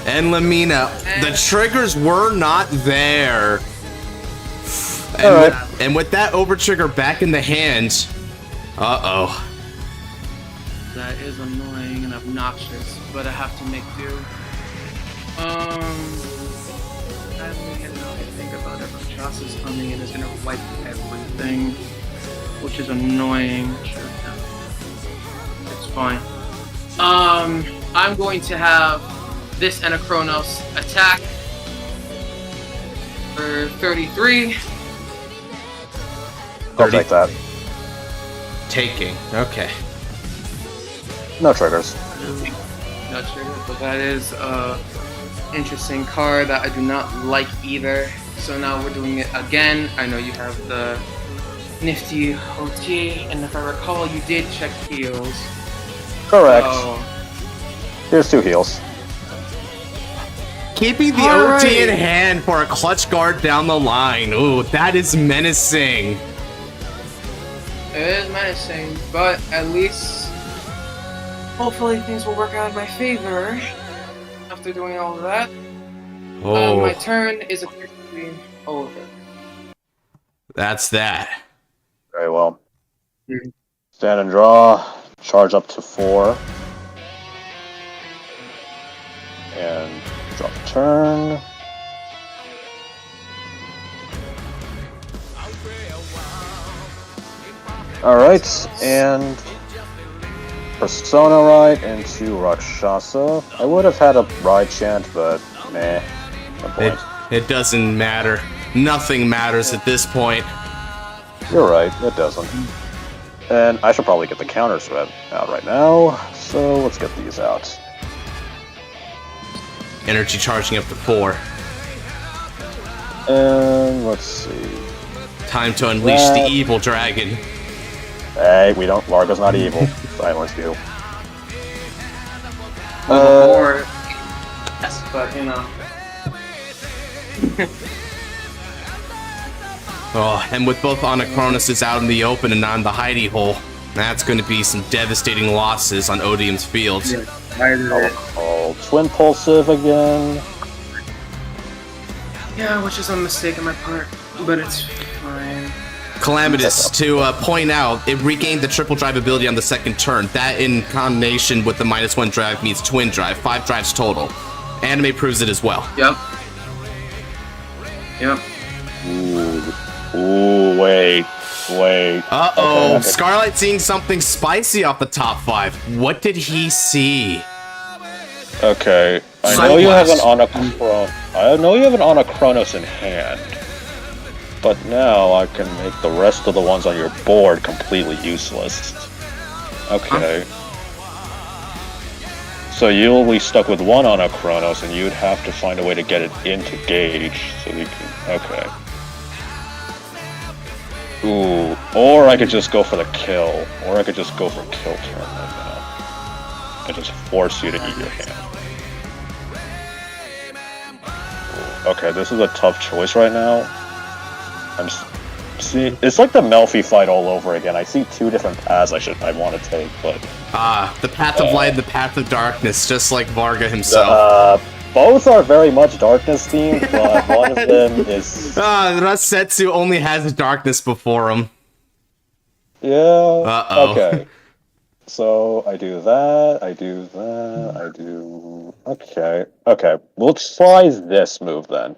And Lamina. The triggers were not there. And, Alright. and with that over trigger back in the hand. Uh-oh. That is annoying and obnoxious, but I have to make do. I think about it, but Joss is coming and is gonna wipe everything, which is annoying. It's fine. I'm going to have this Anachronos attack for 33. I'll take that. Taking. Okay. No triggers. No trigger, but that is a interesting card that I do not like either. So now we're doing it again. I know you have the nifty OT, and if I recall, you did check heals. Correct. So, Here's 2 heals. Keeping the Alright. OT in hand for a clutch guard down the line. Ooh, that is menacing. it is menacing, but at least hopefully things will work out in my favor after doing all of that. Oh, My turn is officially over. that's that. Very well. Mhm. Stand and draw. Charge up to 4. And drop the turn. Alright, and Persona Ride into Rakshasa. I would have had a Ride chant, but meh. No point. It doesn't matter. Nothing matters at this point. You're right, it doesn't. And I should probably get the counters out right now, so let's get these out. Energy charging up to 4. And let's see. Time to unleash the evil dragon. Hey, we don't. Largo's not evil. Silence you. Or yes, but you know. Oh, and with both Anachronos out in the open and not in the hidey hole, that's going to be some devastating losses on Odium's field. Oh, Twin Pulsive again. Yeah, which is a mistake on my part, but it's fine. Calamitous, to point out, it regained the triple drive ability on the second turn. That in combination with the -1 drive means twin drive, 5 drives total. Anime proves it as well. Yep. Yep. Ooh, wait. Wait. Uh-oh. Okay. Scarlet seeing something spicy off the top 5. What did he see? Okay. I know you have an Chronos in hand. But now I can make the rest of the ones on your board completely useless. Okay. So you'll be stuck with one on a Chronos, and you'd have to find a way to get it into Gauge, so we can... Okay. Ooh, or I could just go for the kill. Or I could just go for kill turn right now. And just force you to eat your hand. Ooh, okay, this is a tough choice right now. See, it's like the Melfi fight all over again. I see 2 different paths I want to take, but... the path of light and the path of darkness, just like Varga himself. Both are very much darkness themed, but one of them is... Rasetsu only has darkness before him. Yeah, Uh-oh. Okay. So, I do that, Okay, we'll try this move then.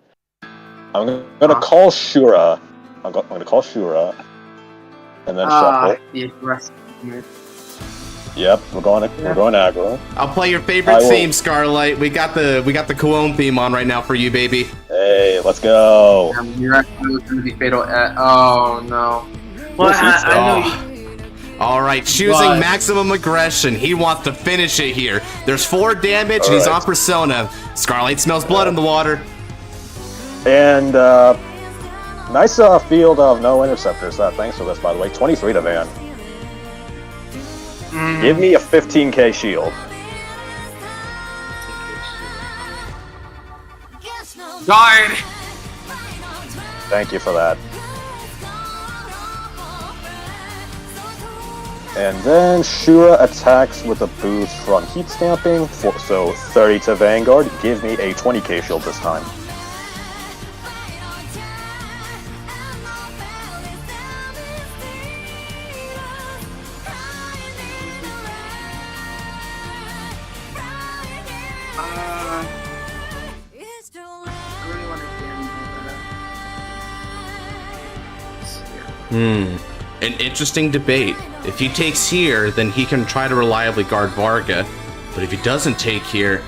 I'm gonna call Shura. I'm gonna call Shura. And then shuffle. The aggressive move. Yep, we're going aggro. I'll play your favorite theme, Scarlight. We got the Kuon theme on right now for you, baby. Hey, let's go. You're actually going to be fatal at... Oh, no. Well, I know you... Alright, choosing maximum aggression. He wants to finish it here. There's 4 damage, and he's on Persona. Scarlight smells blood in the water. And, nice field of no interceptors. Thanks for this, by the way. 23 to Van. Give me a 15k shield. Guard! Thank you for that. And then Shura attacks with a boost from heat stamping, so 30 to Vanguard. Give me a 20k shield this time. An interesting debate. If he takes here, then he can try to reliably guard Varga. But if he doesn't take here,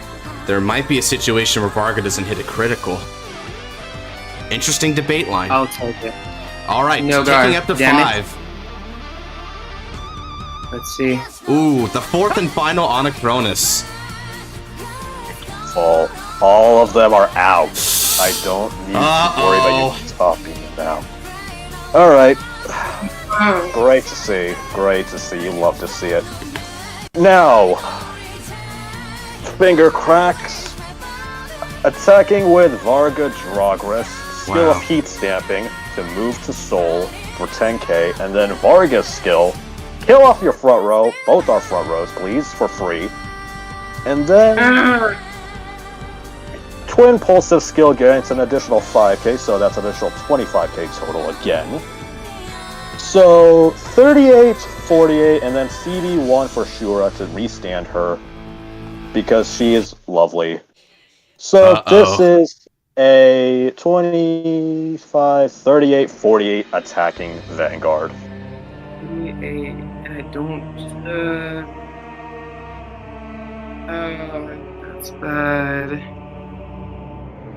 there might be a situation where Varga doesn't hit a critical. Interesting debate line. I'll take it. Alright, No taking guard. up to Damn 5. Let's see. Ooh, the 4th and final Onachronis. All of them are out. I don't need to worry about you stopping me now. Alright. Great to see. Great to see. You love to see it. Now, Finger Cracks. Attacking with Varga Drogress. Skill of Heat Stamping to move to Soul for 10k. And then Varga's skill. Kill off your front row. Both our front rows, please, for free. And then... Twin Pulsive skill gains an additional 5k, so that's an additional 25k total again. So, 38, 48, and then CD1 for Shura to restand her, because she is lovely. So, this is a 25, 38, 48 attacking Vanguard. 28, and I don't... that's bad.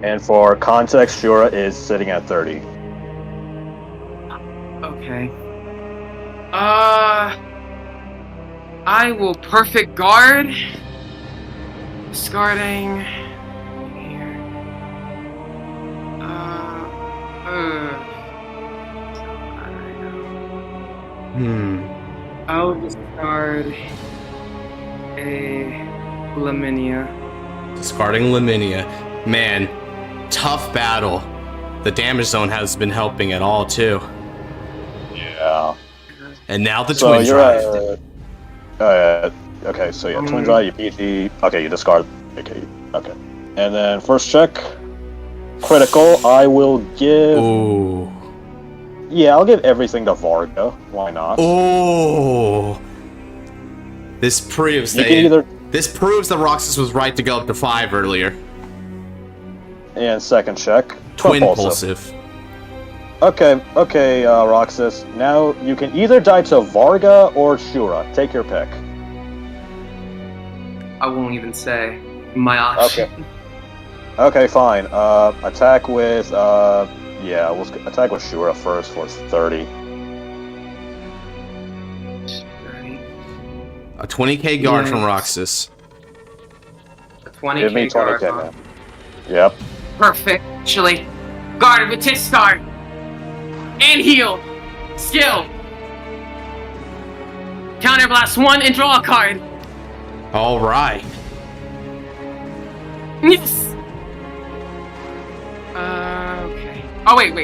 And for context, Shura is sitting at 30. Okay. I will perfect guard. Discarding here. I'll discard a Laminia. Discarding Laminia. Man, tough battle. The damage zone has been helping at all, too. Yeah. And now the Twin Drive. Okay, so yeah, Twin Drive, you PG. Okay, you discard. Okay. And then first check. Critical, I will give... Ooh. Yeah, I'll give everything to Varga. Why not? Oh. This proves that... This proves that Roxas was right to go up to 5 earlier. And second check. Twin Pulsive. Okay, Roxas. Now you can either die to Varga or Shura. Take your pick. I won't even say my option. Okay, fine. Attack with yeah, we'll attack with Shura first for 30. A 20k guard from Roxas. A 20k Give me 20k guard. now. Yep. Perfect. Actually, guarded with Tistar. And heal. Skill. Counterblast 1 and draw a card. All right. Yes. Okay. Oh wait.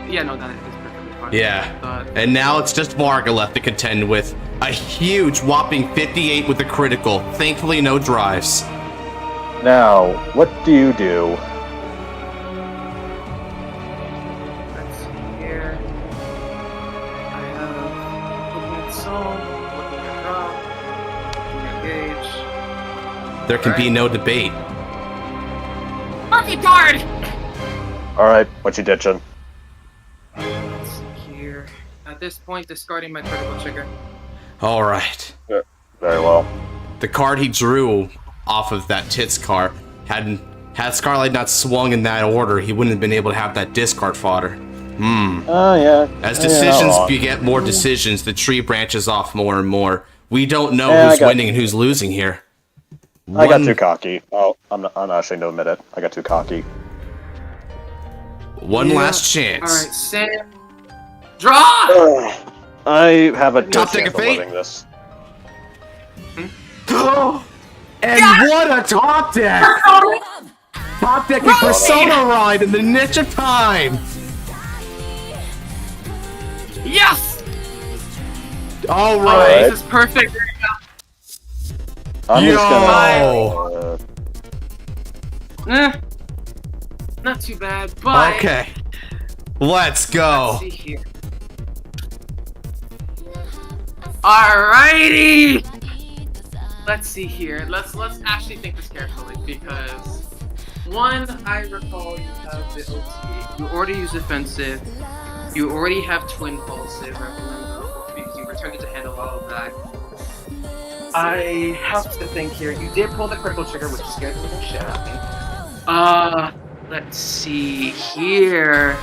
Yeah, no, that is perfectly fine. Yeah. And now it's just Varga left to contend with. A huge whopping 58 with a critical. Thankfully, no drives. Now, what do you do? Let's see here. I have looking at soul, looking at draw, looking at gauge. There can be no debate. Perfect guard! Alright, what you ditching? Let's see here. At this point, discarding my critical trigger. All right. Very well. The card he drew off of that Tits card had Scarlet not swung in that order, he wouldn't have been able to have that discard fodder. Yeah. As decisions beget more decisions, the tree branches off more and more. We don't know who's winning and who's losing here. I got too cocky. Oh, I'm not ashamed to admit it. I got too cocky. One last chance. Alright, Sam. Draw! I have a good Top chance deck of of fate. winning this. And what a top deck! Top deck and Persona Ride in the niche of time! Yes! Alright. This is perfect. There you go. I'm just gonna. Not too bad, but Okay. Let's go. let's see here. Alrighty! Let's see here. Let's actually think this carefully because one, I recall you have the OT. You already use defensive. You already have twin pulsive because you returned it to handle all of that. I have to think here. You did pull the critical trigger, which scared the little shit out of me. Let's see here.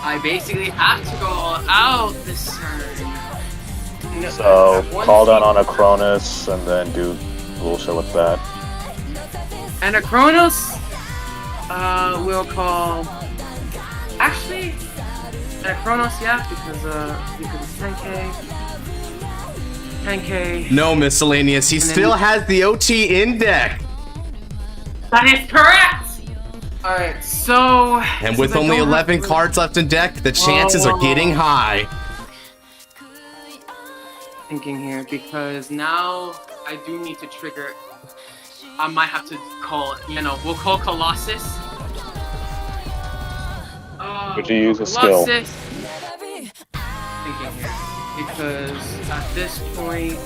I basically have to go all out this turn. No, So, one call down thing- on a Cronus and then do bullshit with that. And a Kronos, we'll call. Actually, and a Kronos, yeah, because it's 10k. 10k. No miscellaneous. He And then still you- has the OT in deck. That is correct! Alright, so. And with only 11 cards left in deck, the chances are getting high. Thinking here, because now I do need to trigger. I might have to call, we'll call Colossus. Would you use a skill? Colossus. Thinking here, because at this point,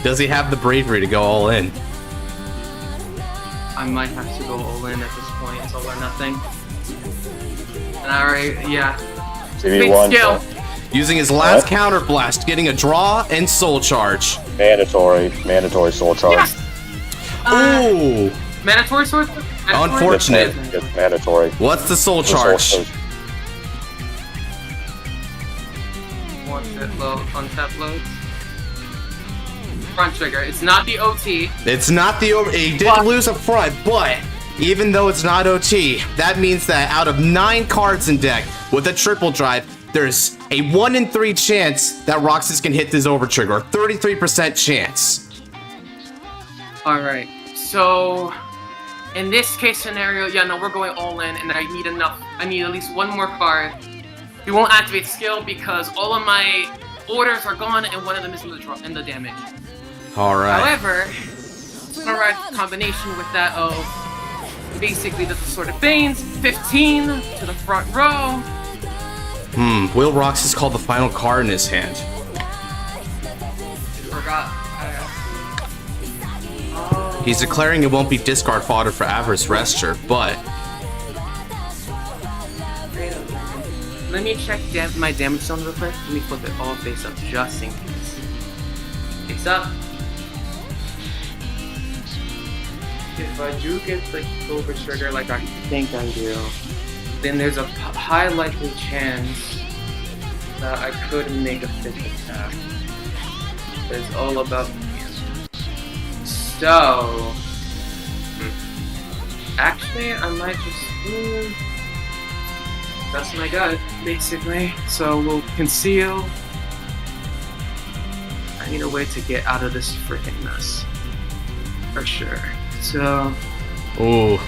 Does he have the bravery to go all in? I might have to go all in at this point. It's all or nothing. And alright, yeah. Big TV1. skill. Using his last counter blast, getting a draw and soul charge. Mandatory soul charge. Yes! Ooh! Mandatory sword? Unfortunate. It's mandatory. What's the soul The soul charge? Once it load, untap loads. Front trigger. It's not the OT. It's not the over. He did lose up front, but even though it's not OT, that means that out of 9 cards in deck with a triple drive, there's a 1 in 3 chance that Roxas can hit this over trigger. 33% chance. Alright, so in this case scenario, we're going all in, and I need enough. I need at least one more card. We won't activate skill because all of my orders are gone, and one of them is in the damage. All right. However, alright, combination with that of basically the Sword of Banes, 15 to the front row. Will Roxas call the final card in his hand? Forgot. He's declaring it won't be discard fodder for Avarice Resture, but Let me check my damage zone real quick. Let me flip it all face up just in case. Face up. If I do get the over trigger like I think I do, then there's a high likely chance that I could make a 5th attack. But it's all about me. So, actually, I might just. That's my gut, basically. So we'll conceal. I need a way to get out of this freaking mess, for sure. So. Ooh.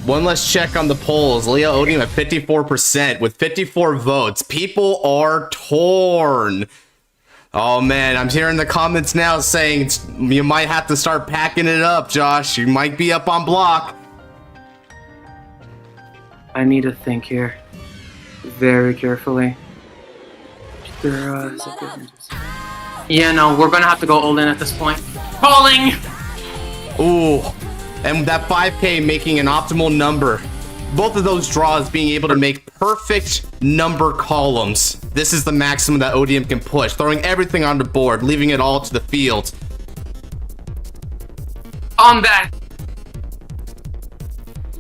One less check on the polls. Leah Odium at 54% with 54 votes. People are torn. Oh man, I'm hearing the comments now saying you might have to start packing it up, Josh. You might be up on block. I need to think here very carefully. Yeah, no, we're gonna have to go all in at this point. Calling! Ooh. And that 5K making an optimal number. Both of those draws being able to make perfect number columns. This is the maximum that Odium can push, throwing everything on the board, leaving it all to the field. On back!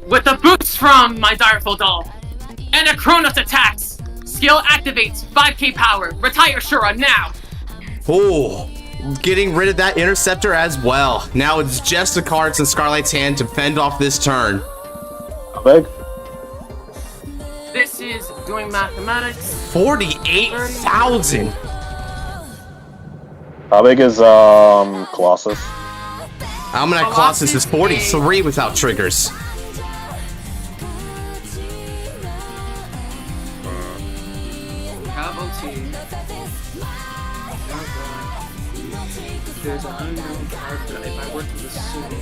With the boost from my Direful Doll. And a Kronos attacks! Skill activates 5k power. Retire Shura now! Ooh. Getting rid of that interceptor as well. Now it's just the cards in Scarlight's hand to fend off this turn. How big? This is doing mathematics. 48,000. How big is Colossus? Almanac Colossus is 43 without triggers. There's an unknown card that if I were to assume.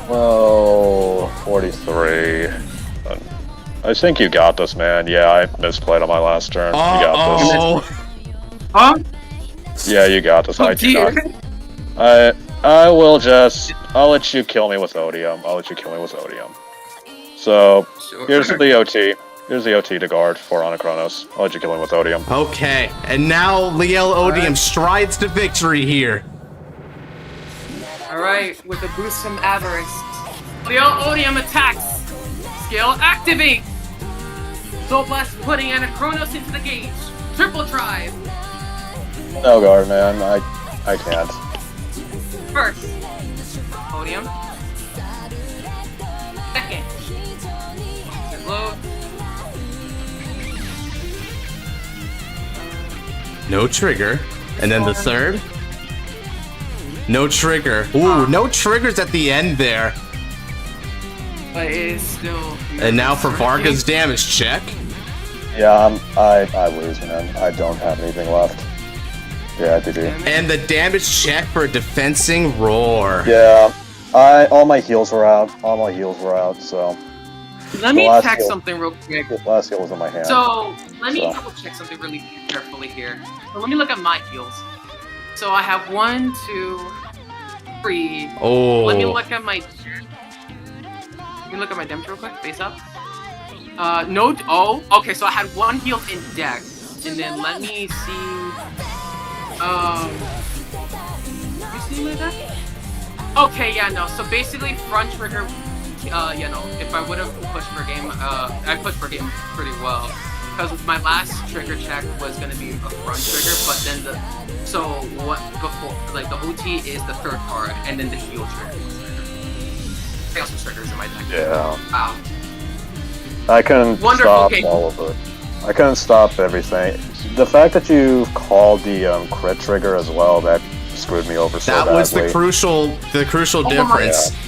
Well, 43. I think you got this, man. Yeah, I misplayed on my last turn. You got this. Huh? Yeah, you got this. I do dear. not. I will just. I'll let you kill me with Odium. So, Sure. here's the OT. Here's the OT to guard for Anachronos. I'll let you kill him with Odium. Okay, and now Liel Odium strides to victory here. Alright, with a boost from Avarice. Leo Odium attacks! Skill activate! Soul Blast putting Anachronos into the gauge. Triple drive! No guard, man. I can't. First, Odium. Second, load. No trigger. And then the third. No trigger. Ooh, no triggers at the end there. But it is still... And now for Varga's damage check. Yeah, I lose, man. I don't have anything left. Yeah, GG. And the damage check for a defensing roar. Yeah, all my heals were out. So Let me check something real quick. the last heal was in my hand. So, let me double check something really carefully here. So let me look at my heals. So I have 1, 2, 3. Oh. Let me look at my damage real quick, face up. No, oh, okay, so I had 1 heal in deck. And then let me see, let me see my deck? Okay, yeah, no, so basically front trigger, you know, if I would have pushed for game, I pushed for game pretty well. Because my last trigger check was going to be a front trigger, but then so what before, like the OT is the third card, and then the heal trigger. I got some triggers in my deck. Yeah. Wow. I couldn't stop all of it. I couldn't stop everything. The fact that you called the crit trigger as well, that screwed me over so badly. That was the crucial difference. Yeah.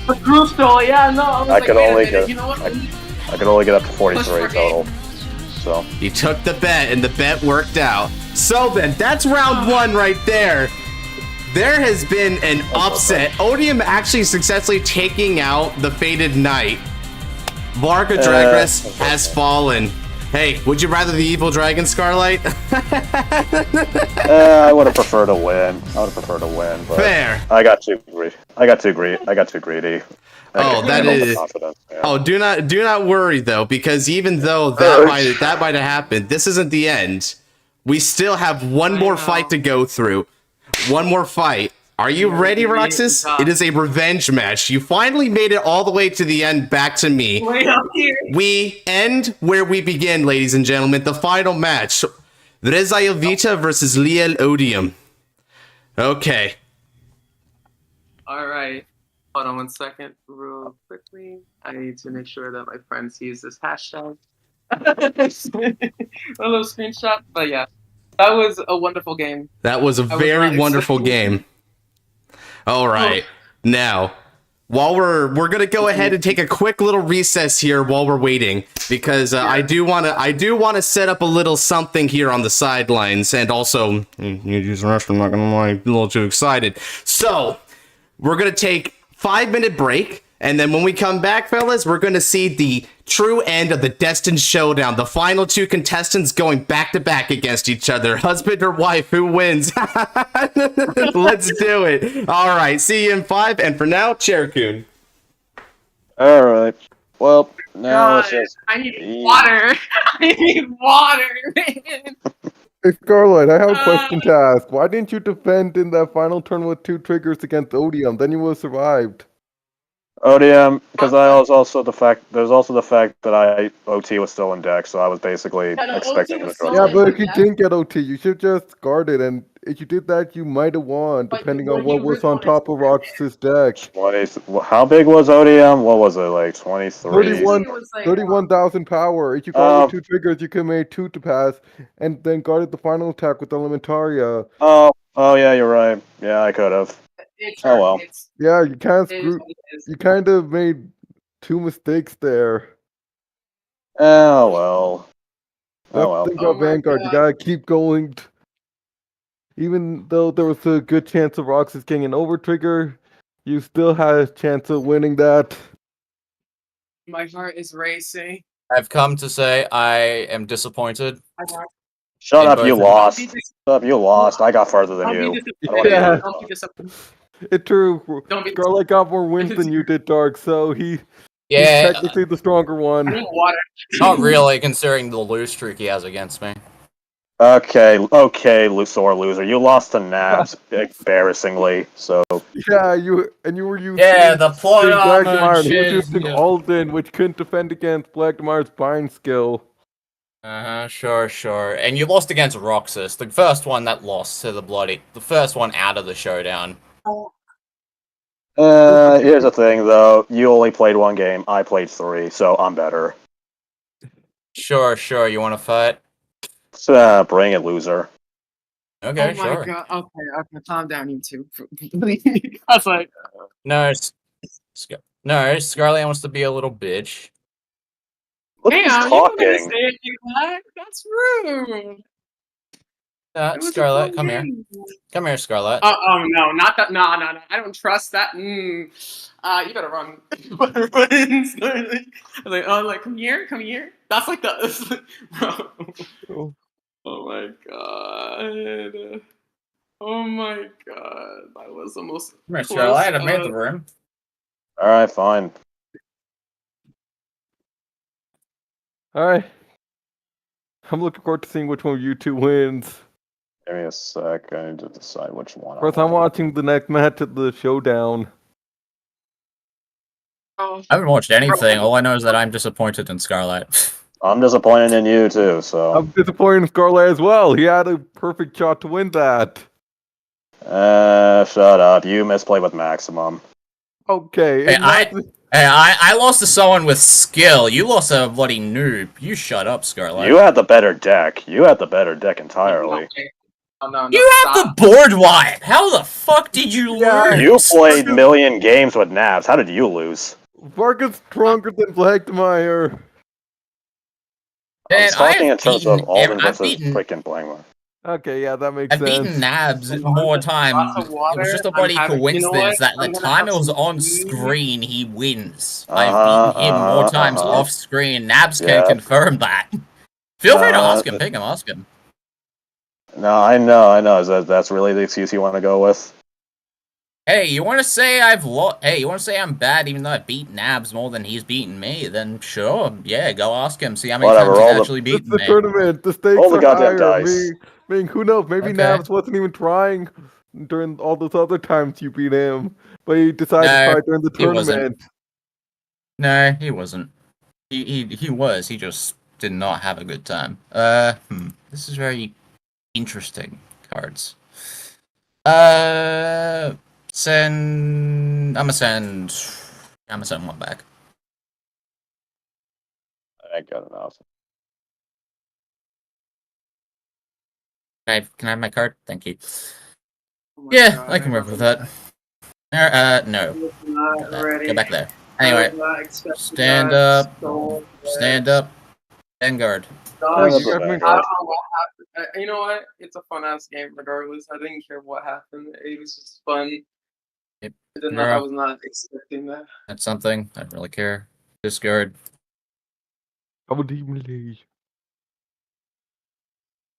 The crucial, yeah, no. I could only get, you know what? I could only get up to 43 total. So You took the bet, and the bet worked out. So then, that's round 1 right there. There has been an upset. Odium actually successfully taking out the Fated Knight. Varga Dragris has fallen. Hey, would you rather the evil dragon, Scarlight? I would have preferred to win. But Fair. I got too greedy. Oh, that is. Yeah. Oh, do not worry though, because even though that might have happened, this isn't the end. We still have one more fight to go through. One more fight. Are you ready, Roxas? It is a revenge match. You finally made it all the way to the end, back to me. Way up here. We end where we begin, ladies and gentlemen. The final match. Rezayovita versus Liel Odium. Okay. Alright. Hold on 1 second, real quickly. I need to make sure that my friend sees this hashtag. A little screenshot, but yeah. That was a wonderful game. That was a very wonderful game. All right. Now, while we're gonna go ahead and take a quick little recess here while we're waiting, because I do wanna set up a little something here on the sidelines, and also you use the restroom. I'm not gonna lie, a little too excited. So we're gonna take 5-minute break. And then when we come back, fellas, we're going to see the true end of the Destin Showdown. The final 2 contestants going back-to-back against each other. Husband or wife, who wins? Let's do it. All right, see you in 5. And for now, Cherkun. All right. Well, now let's just... I need water. I need water, man. Hey, Scarlet, I have a question to ask. Why didn't you defend in that final turn with 2 triggers against Odium? Then you would have survived. Odium, because there's also the fact that OT was still in deck, so I was basically expecting him to draw. Yeah, but if you didn't get OT, you should just guard it, and if you did that, you might have won, depending on what was on top of Roxas' deck. How big was Odium? What was it, like 23? 31,000 power. If you guarded 2 triggers, you could make 2 to pass, and then guarded the final attack with Elementaria. Oh yeah, you're right. Yeah, I could have. Oh well. Yeah, you kind of made 2 mistakes there. Oh well. Oh well. Think about Vanguard. You gotta keep going. Even though there was a good chance of Roxas getting an overtrigger, you still had a chance of winning that. My heart is racing. I've come to say I am disappointed. Shut up, you lost. Shut up, you lost. I got farther than you. Don't be disappointed. It's true. Scarlet got more wins than you did, Dark, so he's technically the stronger one. I need water. Not really, considering the lose streak he has against me. Okay, sore loser. You lost to Nabs embarrassingly, so... Yeah, you were using... Yeah, the plot armor. He was using Alden, which couldn't defend against Blackmar's bind skill. Sure. And you lost against Roxas, the first one that lost to the first one out of the showdown. Here's the thing, though. You only played 1 game, I played 3, so I'm better. Sure, you wanna fight? Bring it, loser. Okay, sure. Oh my god, okay, calm down, you two. I was like... No, Scarlet wants to be a little bitch. Look who's talking. That's rude. Scarlet, come here. Come here, Scarlet. Oh no, not that. No. I don't trust that. You better run. You better run. I was like, come here. That's like the. Bro. Oh my god. That was the most. Come here, Scarlet. I made the room. All right, fine. Alright. I'm looking forward to seeing which one of you 2 wins. Give me a sec. I need to decide which one. Of course, I'm watching the next match at the Showdown. I haven't watched anything. All I know is that I'm disappointed in Scarlet. I'm disappointed in you, too, so... I'm disappointed in Scarlet as well. He had a perfect shot to win that. Shut up. You misplayed with Maximum. Okay. Hey, I lost to someone with skill. You lost to a bloody noob. You shut up, Scarlet. You had the better deck. Entirely. No, you have the board wipe. How the fuck did you lose? You played million games with Nabs. How did you lose? Varga's stronger than Blackmire. I was talking in terms of Alden versus freaking Blackmire. Okay, yeah, that makes I've sense. beaten Nabs more times. It was just a bloody coincidence that the time it was on screen, he wins. I've beaten him more times off screen. Nabs can confirm that. Feel free to ask him. Pick him. Ask him. No, I know. That's really the excuse you want to go with? Hey, you want to say Hey, you want to say I'm bad, even though I beat Nabs more than he's beaten me? Then sure, yeah, go ask him. See how many times he's actually It's beaten the me. tournament. The stakes Roll the are goddamn higher. dice. I mean, who knows? Maybe Okay. Nabs wasn't even trying during all those other times you beat him, but he decided to try during the he wasn't. tournament. No, he wasn't. He was. He just did not have a good time. This is very interesting cards. Send. I'm gonna send one back. I ain't got enough. Can I have my card? Thank you. Oh my Yeah, God, I can work with that. No. Go back there. Anyway, stand up. Stand up. Vanguard. Dog, you I got don't know Vanguard. what happened. You know what? It's a fun ass game regardless. I didn't care what happened. It was just fun. Yep. I was not expecting that. That's something. I don't really care. Discard. But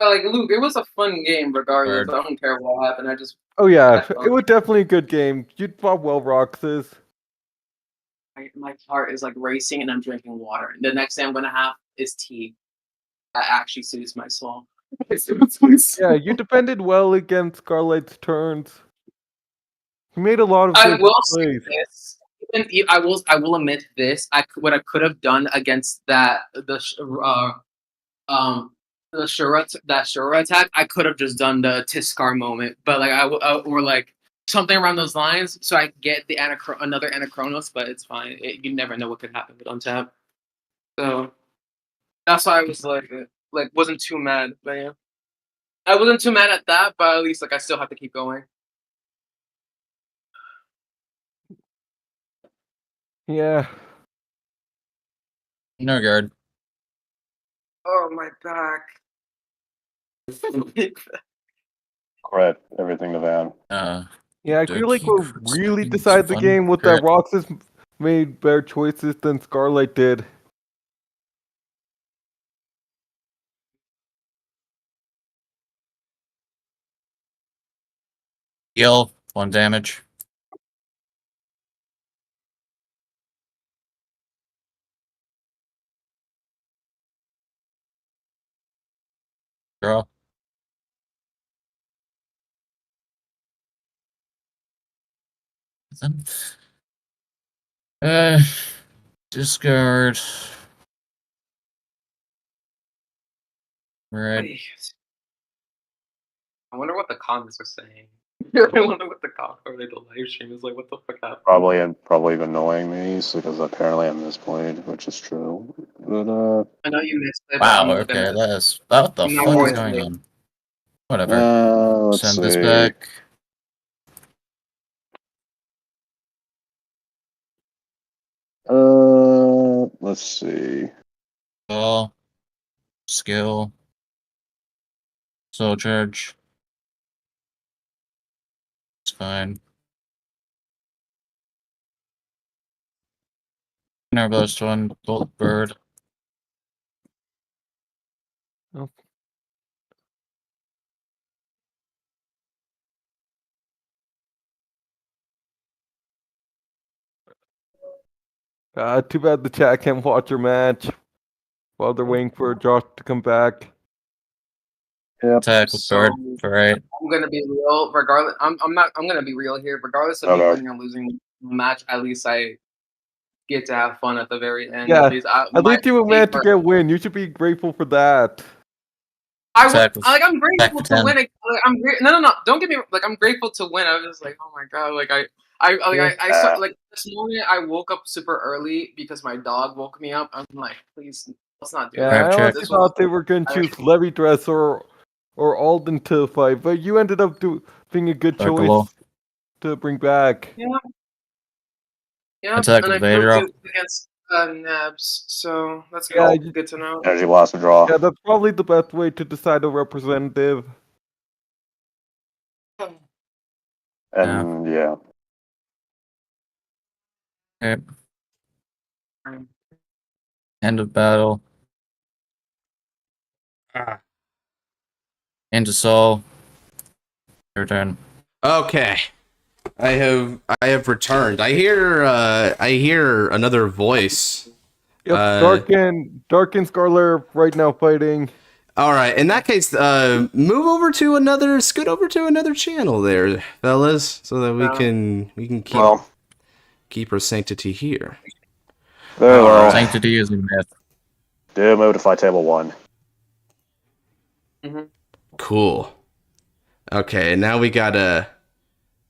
like Luke, it was a fun game regardless. Word. I don't care what happened. I just Oh yeah, had fun. it was definitely a good game. You fought well, Roxas. My heart is like racing and I'm drinking water. The next thing I'm gonna have is tea. That actually suits my soul. Yeah, you defended well against Scarlet's turns. You made a lot of I good will say plays. this. I will admit this. What I could have done against the Shura attack, I could have just done the Tiskar moment, but like or like something around those lines, so I get the another Anachronos, but it's fine. You never know what could happen with Untap. So that's why I was like wasn't too mad, but yeah, I wasn't too mad at that, but at least like I still have to keep going. Yeah. No guard. Oh my back. Credit everything to Van. Yeah, I feel like what really decided the game was that Roxas made better choices than Scarlet did. Heal. 1 damage. Draw. Discard. Right. I wonder what the comments are saying. I wonder what the comment or the live stream is like. What the fuck happened? Probably annoying me because apparently I misplayed, which is true. But I know you missed it. Wow. Okay. What the fuck is going on? Whatever. let's Send see. this back. Let's see. Ball. Skill. Soul charge. It's fine. Nervous one. Bolt bird. Oh. Too bad the chat can't watch your match while they're waiting for Josh to come back. Yep. Attack with bird. Alright. I'm gonna be real. Regardless, I'm gonna be real here. Regardless of me winning or losing the match, at least I get to have fun at the very end. Yeah, at least you were meant to get a win. You should be grateful for that. I'm grateful to win. No. Don't get me I'm grateful to win. I was just like, oh my god, I saw this morning. I woke up super early because my dog woke me up. I'm like, please, let's not do that. I honestly thought they were going to choose Overdress or Alden to fight, but you ended up being a good choice to bring back. Yeah, Attack and I proved it against Nabs, so that's good to know. Energy blast to draw. Yeah, that's probably the best way to decide a representative. And yeah. Okay. End of battle. Into Soul. Your turn. Okay. I have returned. I hear another voice. Yep, Dark and Scarlet right now fighting. All right. In that case, scoot over to another channel there, fellas, so that we can keep our sanctity here. Very well. Sanctity is a myth. Do move to fight table 1. Cool. Okay, now we got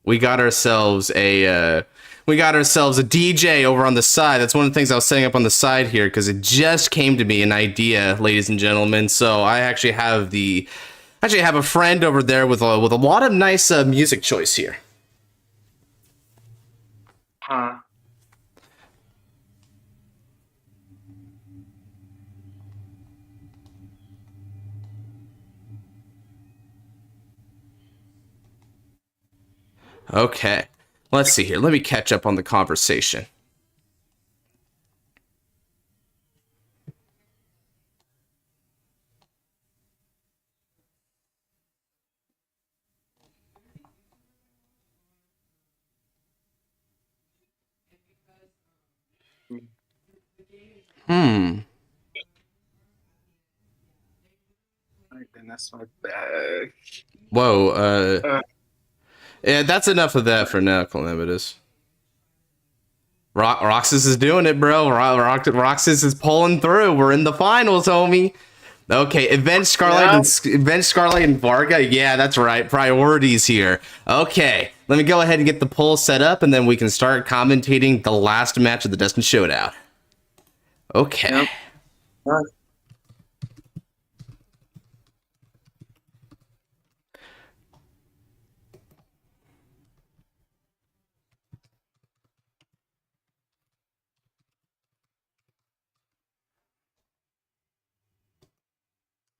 ourselves a DJ over on the side. That's one of the things I was setting up on the side here because it just came to me an idea, ladies and gentlemen. So I actually have a friend over there with a lot of nice music choice here. Huh. Okay, let's see here. Let me catch up on the conversation. My goodness, my bag. Whoa, yeah, that's enough of that for now, Calamitous. Roxas is doing it, bro. Roxas is pulling through. We're in the finals, homie. Okay, Avenged Scarlet and Varga. Yeah, that's right. Priorities here. Okay, let me go ahead and get the poll set up, and then we can start commentating the last match of the Destined Showdown. Okay. Yep.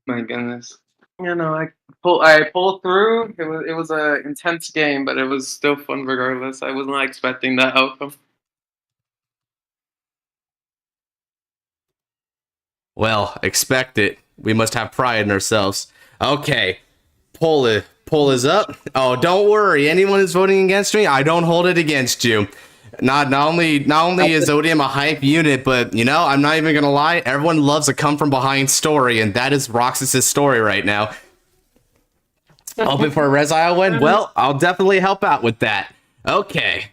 My goodness. I pulled through. It was a intense game, but it was still fun regardless. I was not expecting that outcome. Well, expect it. We must have pride in ourselves. Okay. Poll is up. Oh, don't worry. Anyone who's voting against me, I don't hold it against you. Not only is Odium a hype unit, but I'm not even gonna lie, everyone loves a come from behind story, and that is Roxas's story right now. Hoping for a Res Isle win? Well, I'll definitely help out with that. Okay.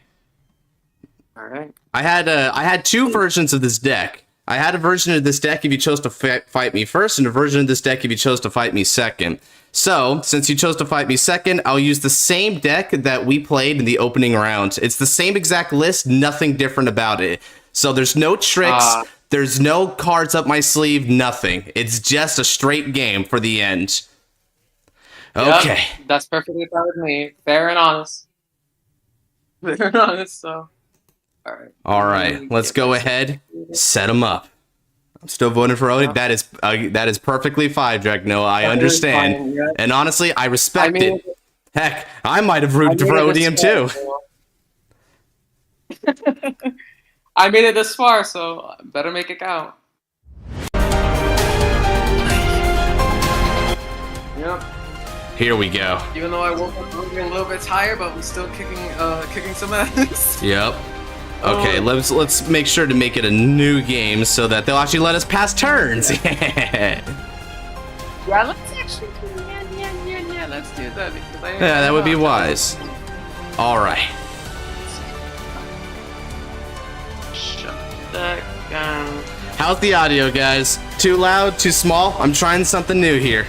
Alright. I had two versions of this deck. I had a version of this deck if you chose to fight me first, and a version of this deck if you chose to fight me second. So, since you chose to fight me second, I'll use the same deck that we played in the opening round. It's the same exact list, nothing different about it. So there's no tricks, there's no cards up my sleeve, nothing. It's just a straight game for the end. Okay. Yep, that's perfectly fine with me. Fair and honest. Fair and honest, so. Alright, let's go ahead, set them up. I'm still voting for Odium. That is perfectly fine, Dragnoa. I understand. Fine, yeah. And honestly, I respect it. Heck, I might have rooted for Odium too. I made it this far, so better make it count. Yep. Here we go. Even though I woke up a little bit tired, but we're still kicking some ass. Yep. Okay, let's make sure to make it a new game so that they'll actually let us pass turns. Yeah, let's actually do yeah, let's do that. Yeah, that would be wise. All right. Shut that down. How's the audio, guys? Too loud? Too small? I'm trying something new here.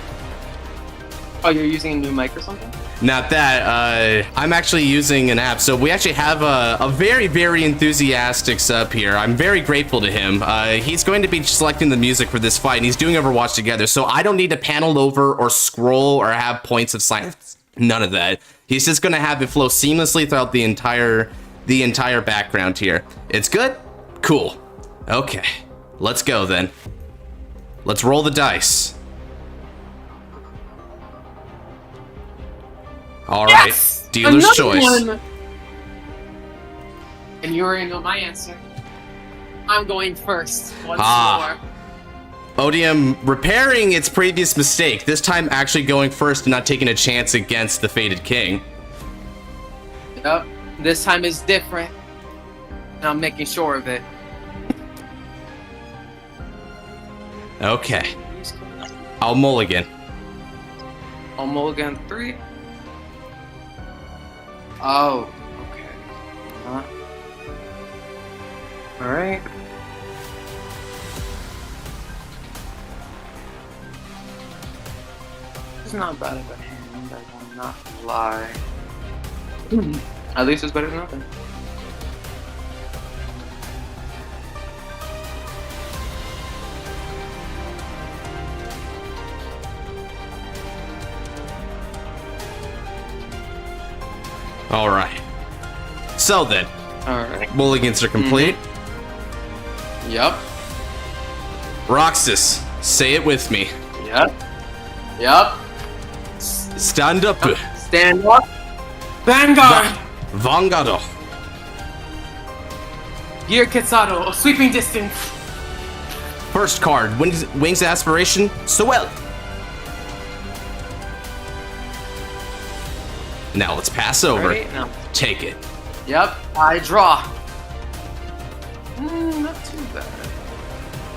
Oh, you're using a new mic or something? Not that. I'm actually using an app. So we actually have a very, very enthusiastic sub here. I'm very grateful to him. He's going to be selecting the music for this fight, and he's doing Overwatch together. So I don't need to panel over or scroll or have points of silence. None of that. He's just going to have it flow seamlessly throughout the entire background here. It's good? Cool. Okay. Let's go then. Let's roll the dice. All right, yes! Dealer's choice. One. And you already know my answer. I'm going first. Once more. Odium repairing its previous mistake, this time actually going first and not taking a chance against the Fated King. Yep. This time is different. And I'm making sure of it. Okay. I'll mulligan. I'll mulligan 3. Oh, okay. Alright. It's not bad of a hand, I will not lie. At least it's better than nothing. Alright. So then, Alright. mulligans are complete. Yep. Roxas, say it with me. Yep. Yep. Stand up. Stand up. Vanguard! Vanguard. Gear Quetzado, sweeping distance. First card, Wings Aspiration, so well. Now let's pass over. Ready? No. Take it. Yep, I draw. Not too bad.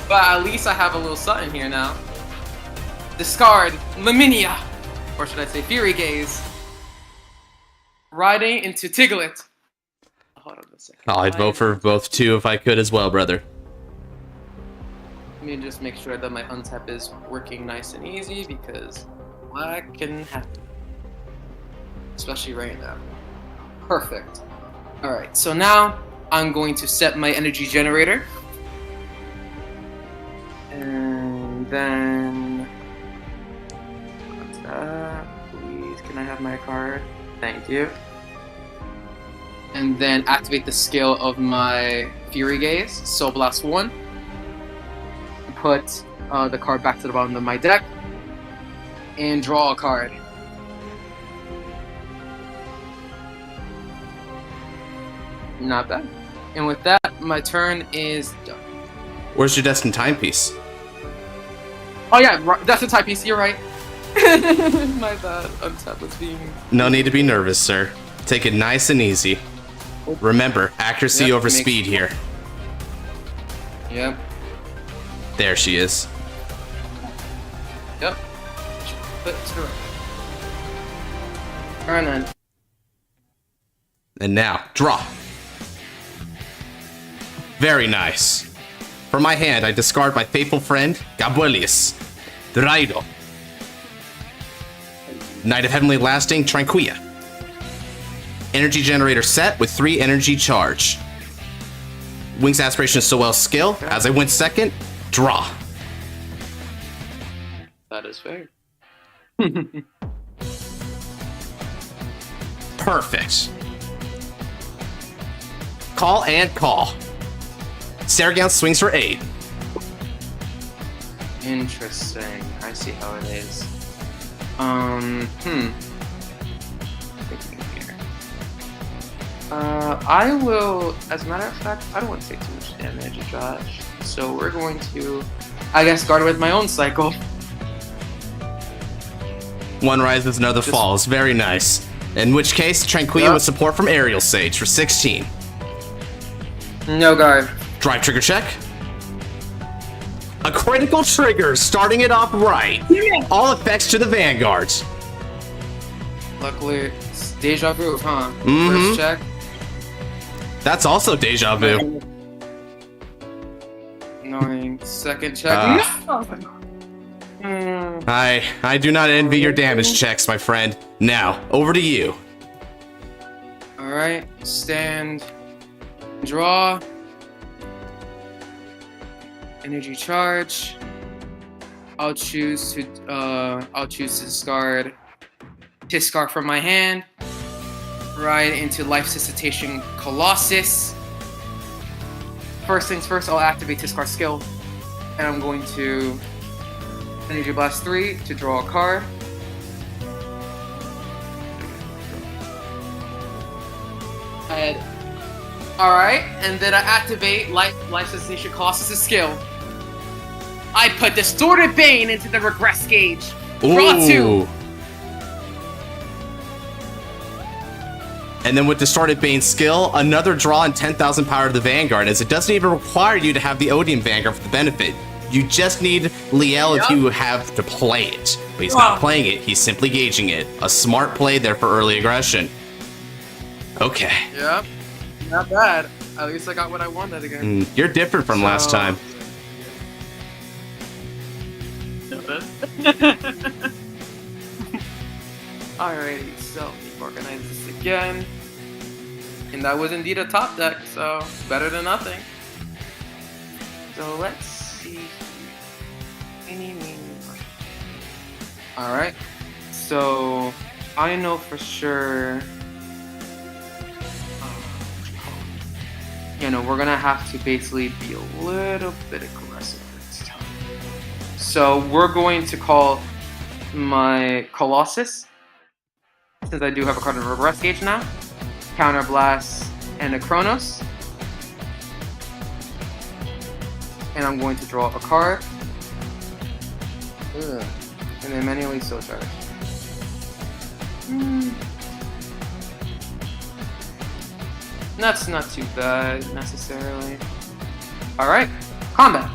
But at least I have a little something here now. Discard Laminia. Or should I say Fury Gaze. Riding into Tiglet. Hold on a second. I'd vote for both two if I could as well, brother. Let me just make sure that my untap is working nice and easy because what can happen? Especially right now. Perfect. Alright, so now I'm going to set my energy generator. And then... What's that? Please, can I have my card? Thank you. And then activate the skill of my Fury Gaze, Soul Blast 1. Put the card back to the bottom of my deck. And draw a card. Not bad. And with that, my turn is done. Where's your Destined timepiece? Oh yeah, that's a type piece, you're right. My bad, Untap was being... No need to be nervous, sir. Take it nice and easy. Remember, accuracy over speed here. Yep. There she is. Yep. Alright then. And now, draw. Very nice. From my hand, I discard my faithful friend, Gabuelius. Draido. Knight of Heavenly Lasting, Tranquilla. Energy generator set with 3 energy charge. Wings Aspiration Sowell skill. As I went second, draw. That is fair. Perfect. Call and call. Saragon swings for 8. Interesting. I see how it is. I will, as a matter of fact, I don't want to take too much damage, Josh. So we're going to, I guess, guard with my own cycle. One rises, another falls. Very nice. In which case, Tranquilla with support from Aerial Sage for 16. No guard. Drive trigger check. A critical trigger, starting it off right. All effects to the Vanguards. Luckily, it's deja vu, huh? Mm-hmm. First check. That's also deja vu. Annoying. Second check. I do not envy your damage checks, my friend. Now, over to you. Alright, stand. Draw. Energy charge. I'll choose to discard Tiscar from my hand. Right into Life Cessation Colossus. First things first, I'll activate Tiscar's skill. And I'm going to Energy Blast 3 to draw a card. Alright, and then I activate Life Cessation Colossus' skill. I put Distorted Bane into the Regress gauge. Draw 2. Ooh. And then with Distorted Bane's skill, another draw and 10,000 power to the Vanguard, as it doesn't even require you to have the Odium Vanguard for the benefit. You just need Liel if you have to play it. But he's not playing it, he's simply gauging it. A smart play there for early aggression. Okay. Yep. Not bad. At least I got what I wanted again. You're different from last time. Alrighty, so let me organize this again. And that was indeed a top deck, so better than nothing. So let's see. Alright, so I know for sure. You know, we're gonna have to basically be a little bit aggressive this time. So we're going to call my Colossus, since I do have a card in the Regress gauge now, Counter Blast, and a Chronos. And I'm going to draw a card. Ugh. And then manually Soul Charge. That's not too bad, necessarily. Alright, combat.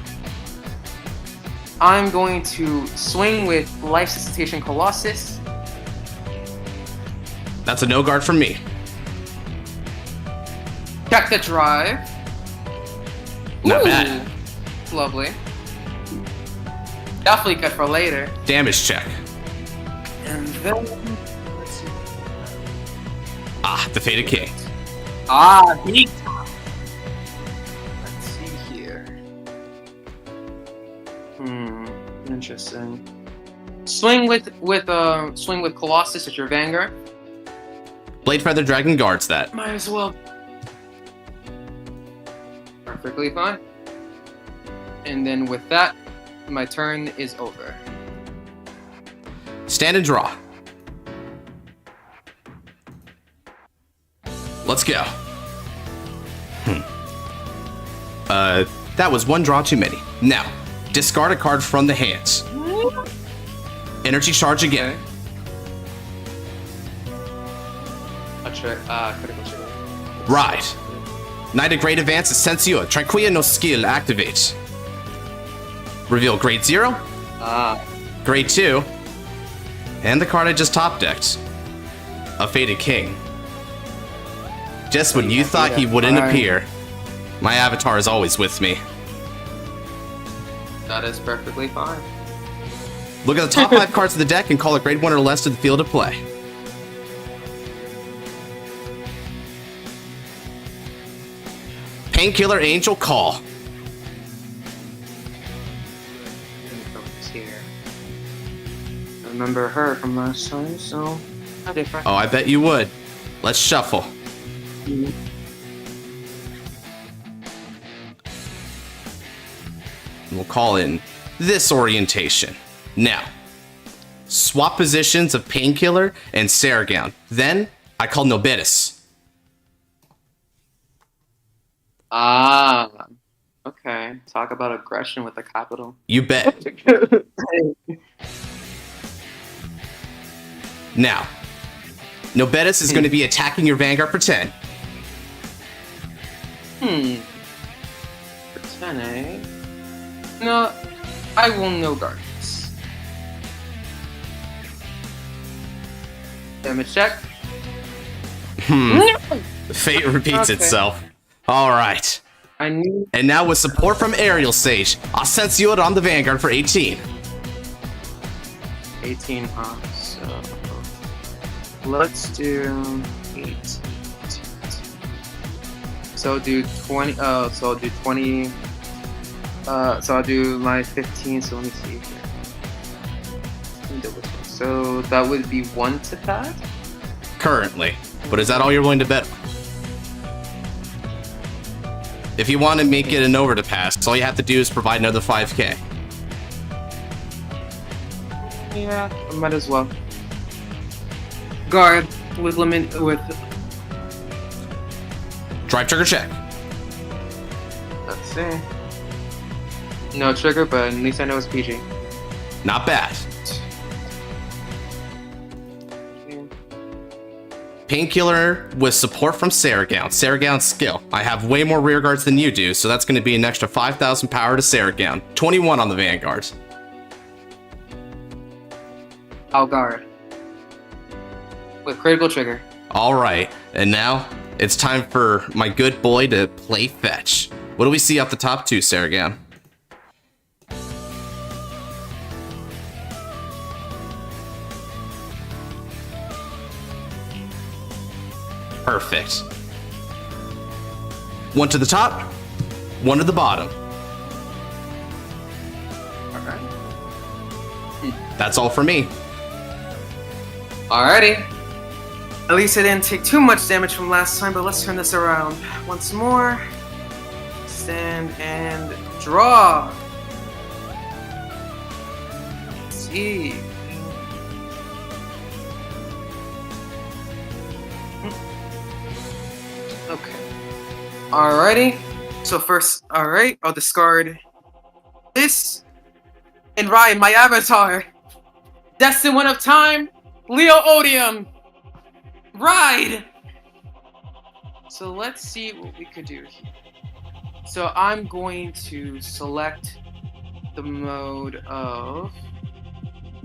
I'm going to swing with Life Suscitation Colossus. That's a no guard from me. Check the drive. Not bad. It's lovely. Definitely good for later. Damage check. And then, let's see. Ah, the Fated King. Ah, big time. Let's see here. Interesting. Swing with Colossus at your Vanguard. Blade Feather Dragon guards that. Might as well. Perfectly fine. And then with that, my turn is over. Stand and draw. Let's go. That was one draw too many. Now, discard a card from the hands. Energy charge again. Critical trigger. Right. Knight of Great Advance Ascensio. Tranquilla no skill activates. Reveal Grade 0. Grade 2. And the card I just top decked. A Fated King. Just when you thought he wouldn't appear, my avatar is always with me. That is perfectly fine. Look at the top 5 cards of the deck and call it grade 1 or less to the field of play. Painkiller Angel Call. Here. I remember her from last time, so not different. Oh, I bet you would. Let's shuffle. And we'll call in this orientation. Now, swap positions of Painkiller and Saragown. Then, I call Nobitis. Okay. Talk about aggression with a capital. You bet. Now, Nobitis is going to be attacking your Vanguard for 10. For 10, eh? No, I will no guard this. Damage check. Fate repeats itself. Alright. I knew. And now with support from Aerial Sage, Ascensio on the Vanguard for 18. 18, huh? So let's do 8. So do 20. So I'll do 20. So I'll do my 15. So let me see here. So that would be 1 to pad. Currently, but is that all you're willing to bet? If you want to make it an over to pass, all you have to do is provide another 5k. Yeah, I might as well. Guard with limit with. Drive trigger check. Let's see. No trigger, but at least I know it's PG. Not bad. Painkiller with support from Saragown. Saragown's skill. I have way more rear guards than you do, so that's going to be an extra 5,000 power to Saragown. 21 on the Vanguard. I'll guard. With critical trigger. Alright, and now it's time for my good boy to play fetch. What do we see off the top two, Saragown? Perfect. One to the top, one to the bottom. Alright. That's all for me. Alrighty. At least I didn't take too much damage from last time, but let's turn this around once more. Stand and draw. Let's see. Okay. Alrighty. So first, alright, I'll discard this. And Ryan, my avatar. Destin One of Time. Leo Odium. Ride! So let's see what we could do here. So I'm going to select the mode of...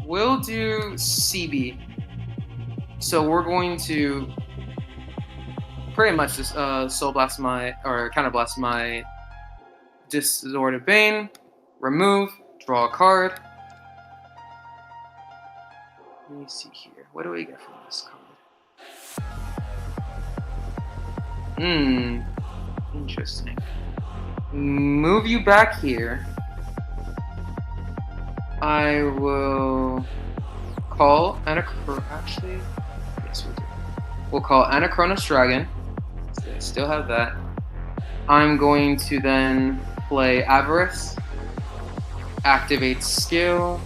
We'll do CB. So we're going to pretty much just soul blast my, or counter blast my Disordered Bane, remove, draw a card. Let me see here. What do we get from this card? Interesting. Move you back here. I will call actually, yes we do. We'll call Anachronos Dragon. So I still have that. I'm going to then play Avarice. Activate skill.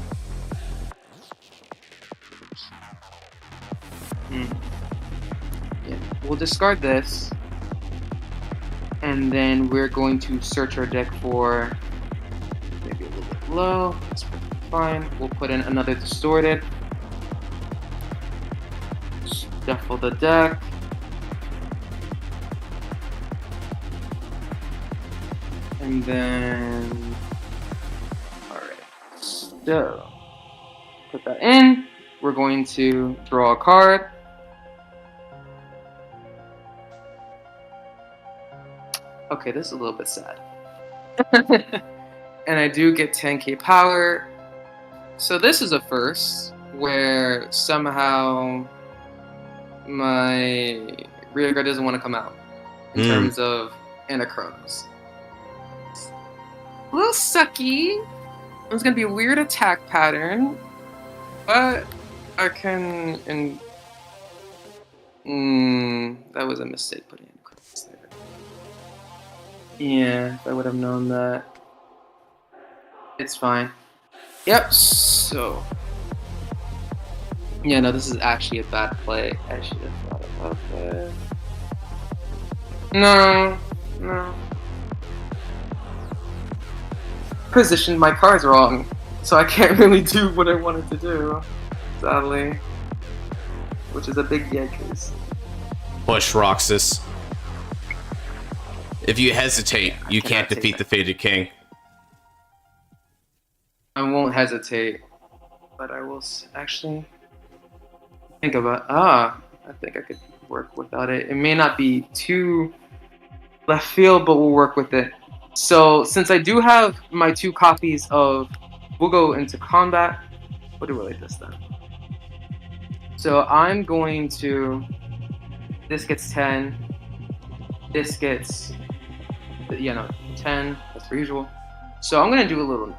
Yeah, we'll discard this. And then we're going to search our deck for maybe a little bit low. That's fine. We'll put in another distorted. Shuffle the deck. And then, alright. So, put that in. We're going to draw a card. Okay, this is a little bit sad. And I do get 10k power. So this is a first, where somehow my rear guard doesn't want to come out. In terms of Anachronos. A little sucky. It's going to be a weird attack pattern. But I can... that was a mistake putting Anachronos there. Yeah, if I would have known that. It's fine. Yep, so... Yeah, no, this is actually a bad play. I should have thought about that. No. Positioned my cards wrong, so I can't really do what I wanted to do, sadly. Which is a big yikes. Push, Roxas. If you hesitate, you can't defeat the Fated King. I won't hesitate, but I will actually think about. I think I could work without it. It may not be too left field, but we'll work with it. So since I do have my 2 copies of, we'll go into combat. What do we like this then? So I'm going to. This gets 10. This gets 10. That's per usual. So I'm gonna do a little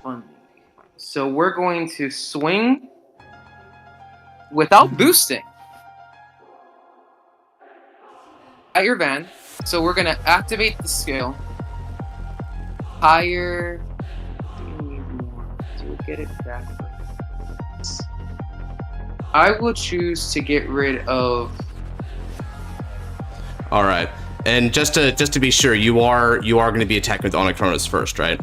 fun. So we're going to swing without boosting at your van. So we're gonna activate the skill. Higher. Do we need more to get it back? I will choose to get rid of. All right, and just to be sure, you are going to be attacking with Anachronos first, right?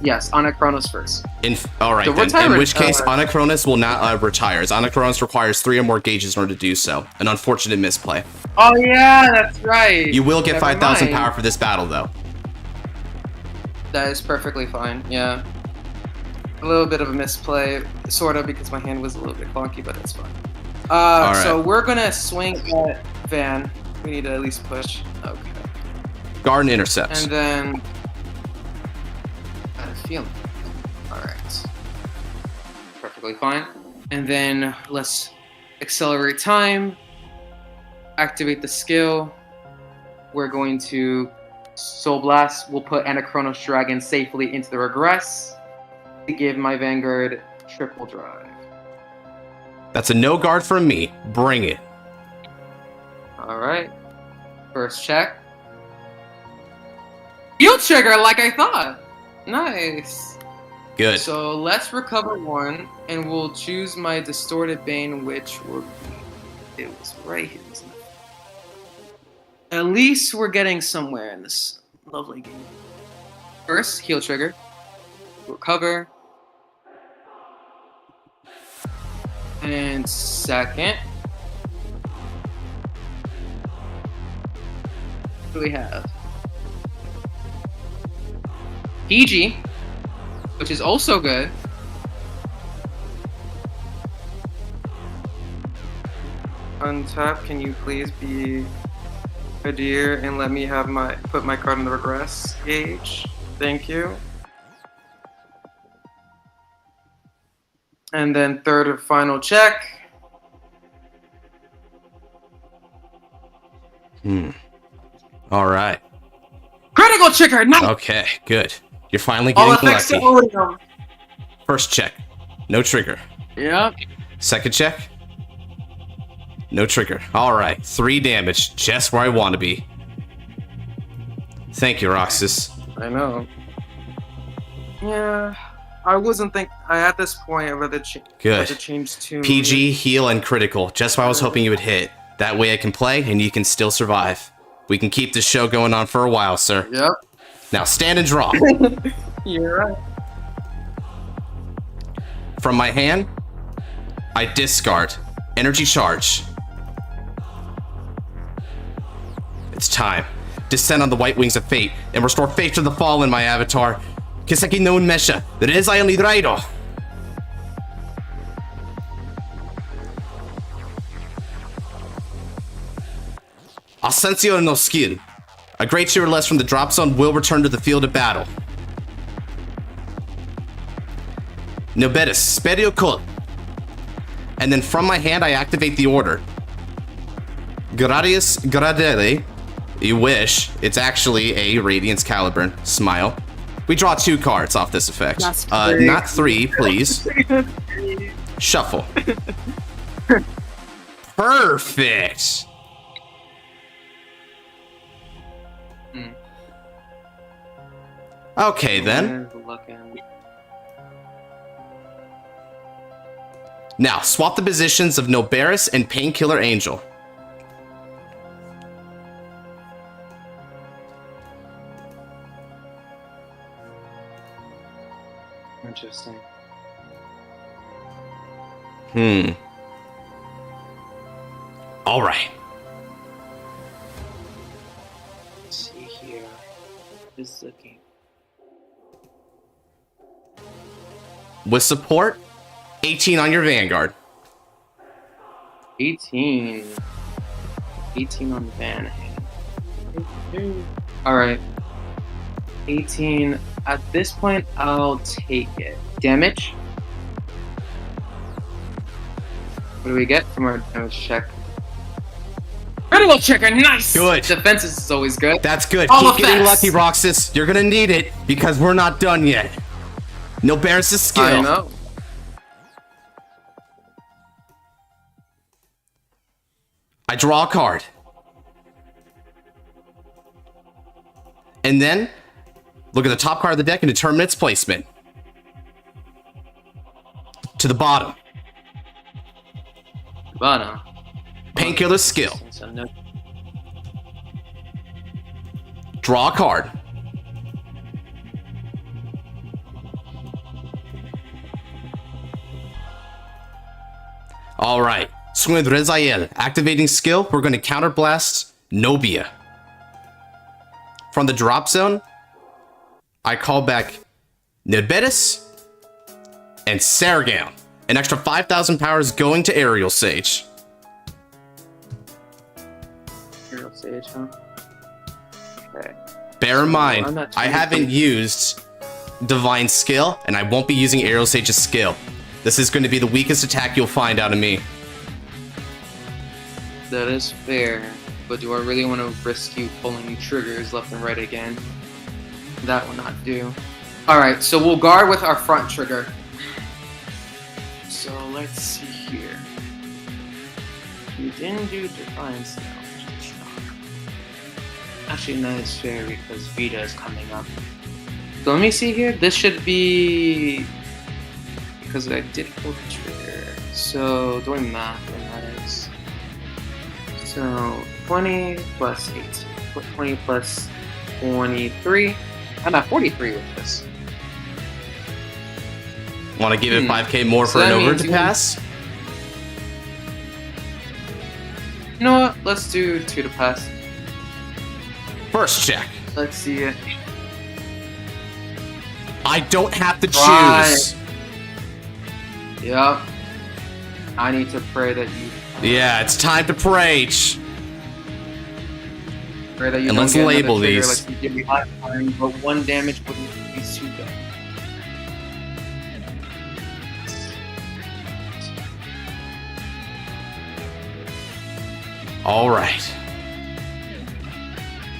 Yes, Anachronos first. All right, So then. retirement, In which case, Anachronos will not retire. As Anachronos requires 3 or more gauges in order to do so. An unfortunate misplay. Oh yeah, that's right. You will get Never 5,000 mind. power for this battle, though. That is perfectly fine. Yeah. A little bit of a misplay, sort of, because my hand was a little bit clunky, but it's fine. right. So we're gonna swing at Van. We need to at least push. Okay. Garden intercepts. And then I had a feeling. Alright. Perfectly fine. And then let's accelerate time. Activate the skill. We're going to Soul Blast. We'll put Anachronos Dragon safely into the regress to give my Vanguard triple drive. That's a no guard from me. Bring it. Alright. First check. Field trigger like I thought. Nice. Good. So let's recover 1, and we'll choose my Distorted Bane, which will be... It was right here, wasn't it? At least we're getting somewhere in this lovely game. First, heal trigger. Recover. And second... What do we have? PG, which is also good. Untap, can you please be a dear and let me have put my card in the regress gauge? Thank you. And then third and final check. All right. Critical trigger, nice! Okay, good. You're finally All getting effects lucky. are over. First check. No trigger. Yep. Second check. No trigger. All right. 3 damage. Just where I want to be. Thank you, Roxas. I know. Yeah, I wasn't at this point, I'd rather Good. change to PG, heal, and critical. Just what I was hoping you would hit. That way I can play and you can still survive. We can keep this show going on for a while, sir. Yep. Now stand and draw. You're right. From my hand, I discard. Energy charge. It's time. Descend on the white wings of fate and restore faith to the fallen, my avatar. Kiseki no Mesha, Rezai on Lidraido. Ascensio no skill. A great tier less from the drop zone will return to the field of battle. Nobetis, Sperio Kul. And then from my hand, I activate the order. Gradius Gradele. You wish. It's actually a Radiance Caliburn. Smile. We draw 2 cards off this effect. That's Not 3, please. Shuffle. Perfect. Okay, then. Now, swap the positions of Noberis and Painkiller Angel. Interesting. All right. Let's see here. This is looking. With support, 18 on your Vanguard. 18. 18 on the Van. Alright. 18. At this point, I'll take it. Damage. What do we get from our damage check? Critical checker, nice! Good. Defense is always good. That's good. All Keep getting effects. lucky, Roxas. You're gonna need it because we're not done yet. Noberis' skill. I know. I draw a card. And then, look at the top card of the deck and determine its placement. To the bottom. Bottom. Painkiller skill. So no. Draw a card. All right. Swing with Rezael. Activating skill, we're going to counterblast Nobia. From the drop zone, I call back Niberis and Saragon. An extra 5,000 power is going to Aerial Sage. Aerial Sage, huh? Okay. Bear in mind, I'm not I haven't used Divine Skill, and I won't be using Aerial Sage's skill. This is going to be the weakest attack you'll find out of me. That is fair, but do I really want to risk you pulling triggers left and right again? That will not do. Alright, so we'll guard with our front trigger. So let's see here. You didn't do Divine Skill. Actually, that is fair because Vita is coming up. So let me see here. This should be because I did pull the trigger. So doing math, and that is so 20 plus 8. 20 plus 23. I'm at 43 with this. Want to give it 5k more for So an that over means to you- pass? You know what? Let's do 2 to pass. First check. Let's see it. I don't have to Right. choose. Yup. I need to pray that you. Yeah, it's time to pray. Pray that you And don't let's get another label trigger these. Like you give me hot time, but 1 damage wouldn't be too bad. All right.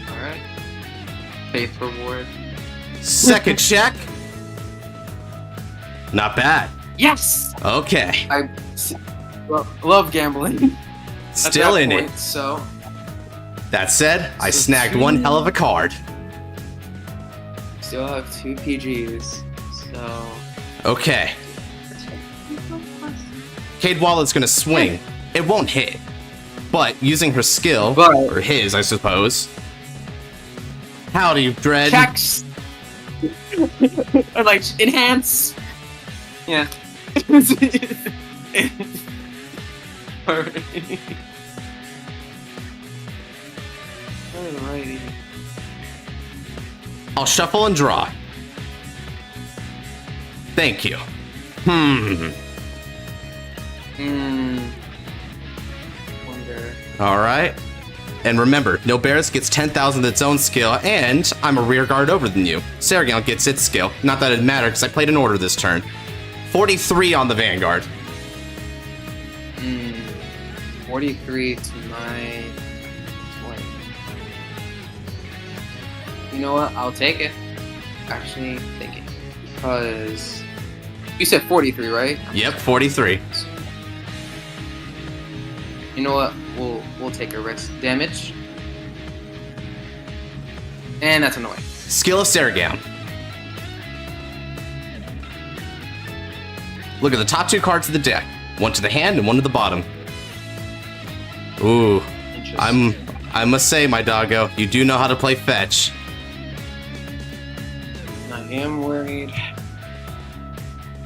Alright. Faith reward. Second check. Not bad. Yes! Okay. I love gambling. at Still that in point, it. So, That said, I So snagged two- one hell of a card. still have 2 PGs. So. Okay. Cade Wallet's gonna swing. It won't hit. But using her skill, But- or his, I suppose. Howdy, Dread. Checks! Or like, enhance! Yeah. Alrighty. I'll shuffle and draw. Thank you. Wonder. Alright. And remember, No Barris gets 10,000 of its own skill, and I'm a rear guard over than you. Saragon gets its skill. Not that it mattered, because I played an order this turn. 43 on the Vanguard. 43 to my 20. You know what? I'll take it. Actually, take it. Because you said 43, right? Yep, 43. You know what? We'll take a risk. Damage. And that's annoying. Skill of Saragon. Look at the top 2 cards of the deck. One to the hand and one to the bottom. Ooh. Interesting. I must say, my doggo, you do know how to play fetch. I am worried.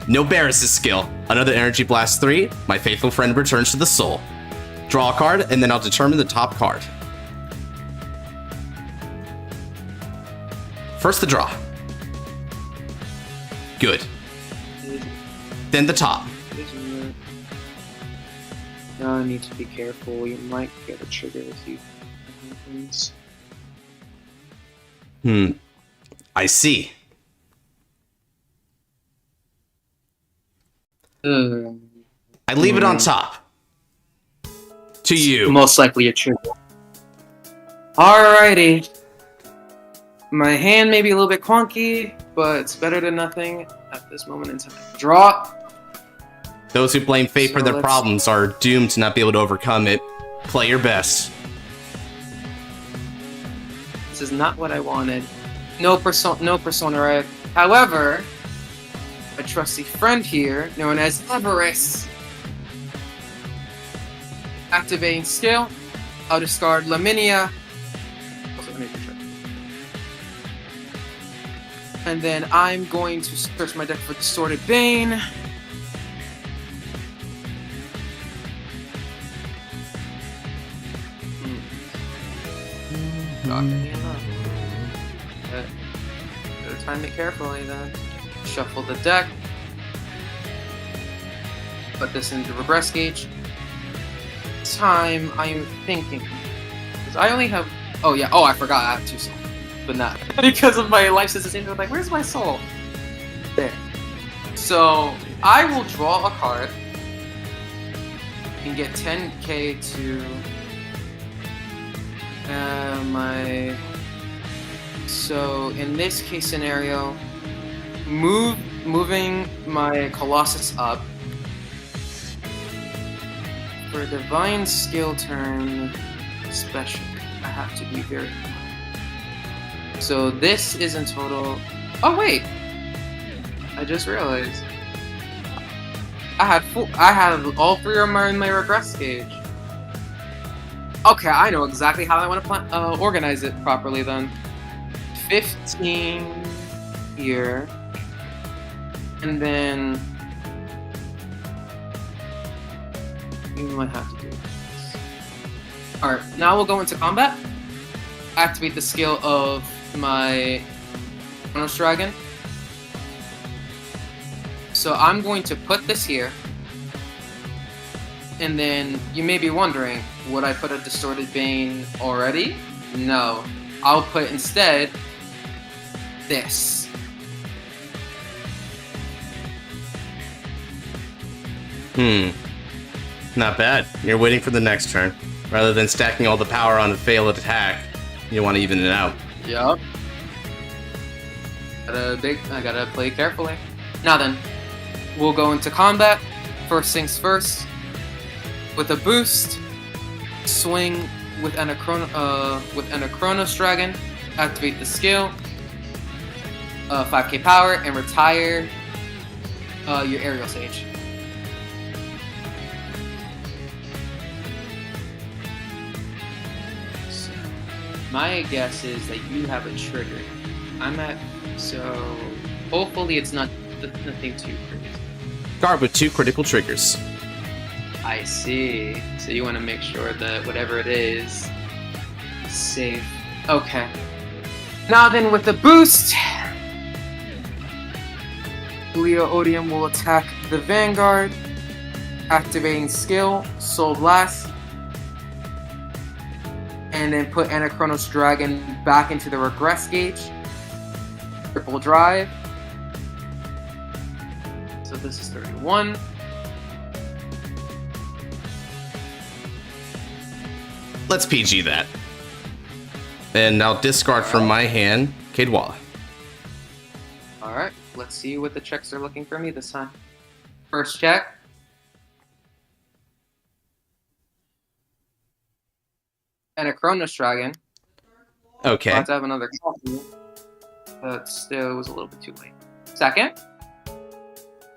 No Barris' skill. Another Energy Blast 3. My faithful friend returns to the soul. Draw a card, and then I'll determine the top card. First the draw. Good. Then the top. Now I need to be careful. You might get a trigger if you. I see. I leave it on top. To you. Most likely a trigger. Alrighty. My hand may be a little bit clunky, but it's better than nothing at this moment in time. Draw. Those who blame fate for So their let's- problems are doomed to not be able to overcome it. Play your best. This is not what I wanted. No persona, right? However, a trusty friend here, known as Avarice. Activating skill. I'll discard Laminia. Also, let me check. And then I'm going to search my deck for Distorted Bane. Shocking enough. But gotta time it carefully then. Shuffle the deck. Put this into regress gauge. Time I'm thinking. Because I only have. Oh yeah, I forgot I have 2 souls. But not. Because of my life sensitivity, I'm like, where's my soul? There. So I will draw a card and get 10k to So in this case scenario, moving my Colossus up for divine skill turn special. I have to be very. So this is in total. Oh wait, I just realized I had all 3 of them in my regress gauge. Okay, I know exactly how I want to organize it properly then. 15 here, and then we might have to do this. Alright, now we'll go into combat. Activate the skill of my Chronos Dragon. So I'm going to put this here. And then you may be wondering, would I put a Distorted Bane already? No. I'll put instead this. Not bad. You're waiting for the next turn. Rather than stacking all the power on a failed attack, you want to even it out. Yup. I gotta play carefully. Now then, we'll go into combat. First things first. With a boost, swing with Chronos Dragon. Activate the skill. 5k power and retire your Aerial Sage. So, my guess is that you have a trigger. So hopefully it's nothing too crazy. Guard with 2 critical triggers. I see. So you want to make sure that whatever it is safe. Okay. Now then, with the boost, Leo Odium will attack the Vanguard, activating skill, Soul Blast, and then put Anachronos Dragon back into the regress gauge. Triple drive. So this is 31. Let's PG that. And I'll discard from my hand, Kadewala. Alright, let's see what the checks are looking for me this time. First check. And a Chronos Dragon. Okay. About to have another copy, but still it was a little bit too late. Second.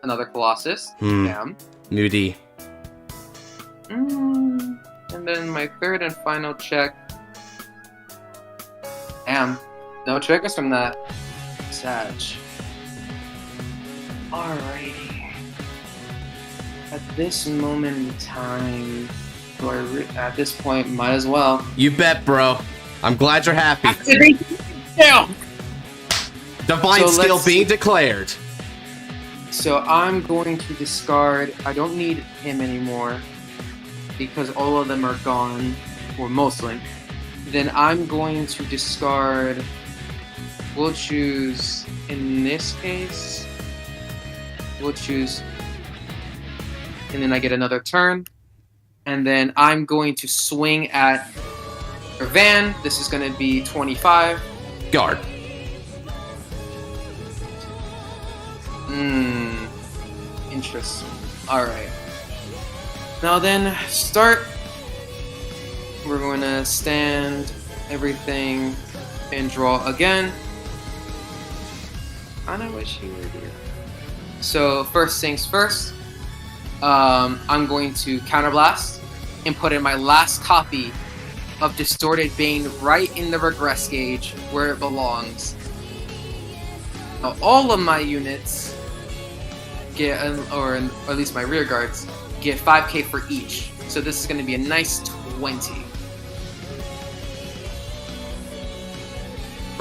Another Colossus. Damn. Moody. And then my third and final check. Damn. No triggers from that. Sag. Alrighty. At this moment in time, at this point, might as well. You bet, bro. I'm glad you're happy. Damn. Divine skill being declared. So I'm going to discard. I don't need him anymore because all of them are gone, or mostly. Then I'm going to discard. We'll choose, in this case, we'll choose, and then I get another turn. And then I'm going to swing at Van. This is going to be 25. Guard. Interesting. Alright. Now then, start. We're going to stand everything and draw again. I kinda wish you were here. So, first things first. I'm going to counterblast and put in my last copy of Distorted Bane right in the regress gauge where it belongs. Now, all of my units get, or at least my rear guards, get 5k for each. So this is going to be a nice 20.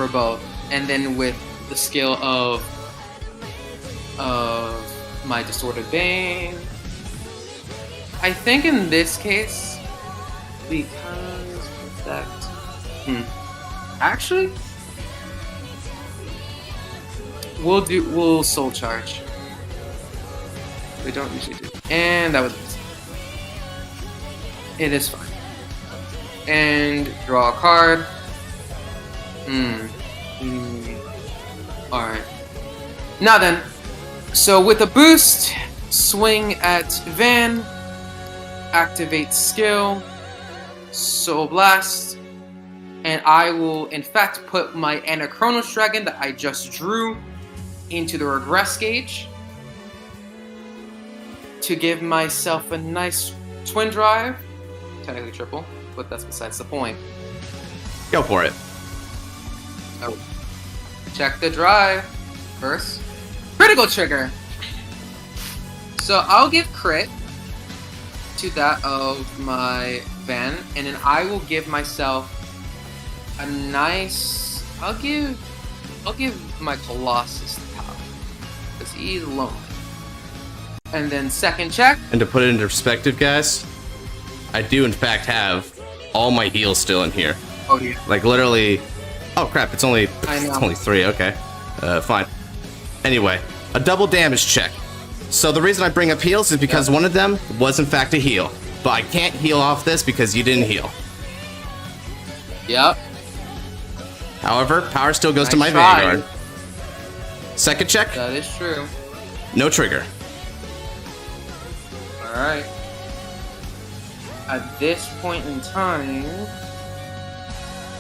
for both, and then with the skill of my Distorted Bane. I think in this case, because that, actually, we'll Soul Charge. We don't usually do, and that was it is fine. And draw a card. Alright. Now then, so with a boost, swing at Van, activate skill, Soul Blast, and I will in fact put my Anachronos Dragon that I just drew into the regress gauge to give myself a nice twin drive. Technically triple, but that's besides the point. Go for it. Oh. Check the drive first. Critical trigger. So I'll give crit to that of my Van, and then I will give myself a nice. I'll give my Colossus the power because he's alone. And then second check. And to put it into perspective, guys, I do in fact have all my heals still in here. Oh yeah. Like literally. Oh crap! It's only 3. Okay, fine. Anyway, a double damage check. So the reason I bring up heals is because one of them was in fact a heal, but I can't heal off this because you didn't heal. Yep. However, power still goes to my tried. Vanguard. Second check. That is true. No trigger. Alright. At this point in time...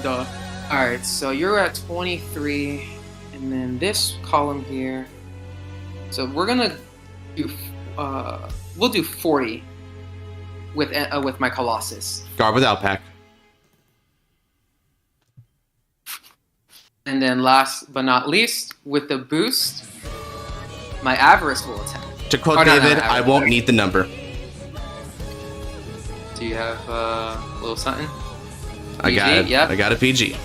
Alright, so you're at 23, and then this column here... So we're gonna do... we'll do 40 with my Colossus. Guard without pack. And then last but not least, with the boost, my Avarice will attack. To quote David, I won't need the number. Do you have a little something? I got it. Yep. I got a PG.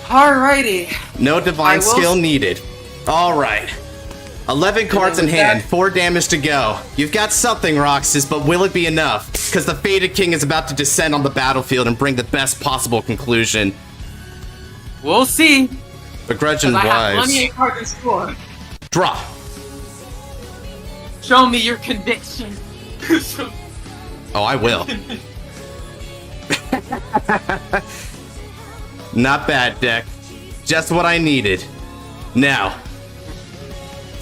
Alrighty. No divine skill needed. Alright. 11 cards in hand, 4 damage to go. You've got something, Roxas, but will it be enough? Because the Fated King is about to descend on the battlefield and bring the best possible conclusion. We'll see. Begrudging-wise. I have plenty of cards to score. Draw. Show me your conviction. Oh, I will. Not bad, deck. Just what I needed. Now,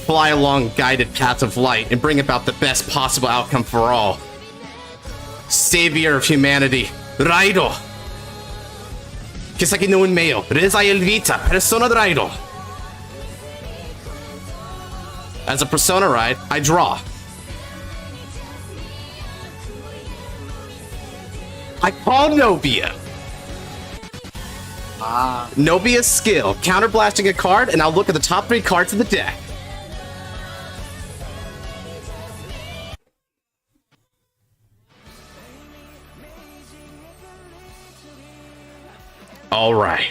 fly along guided paths of light and bring about the best possible outcome for all. Savior of humanity, Raido. Kisaki no Unmeo, Reza Elvita, Persona Raido. As a Persona ride, I draw. I call Novia. Novia's skill, counterblasting a card, and I'll look at the top 3 cards of the deck. All right.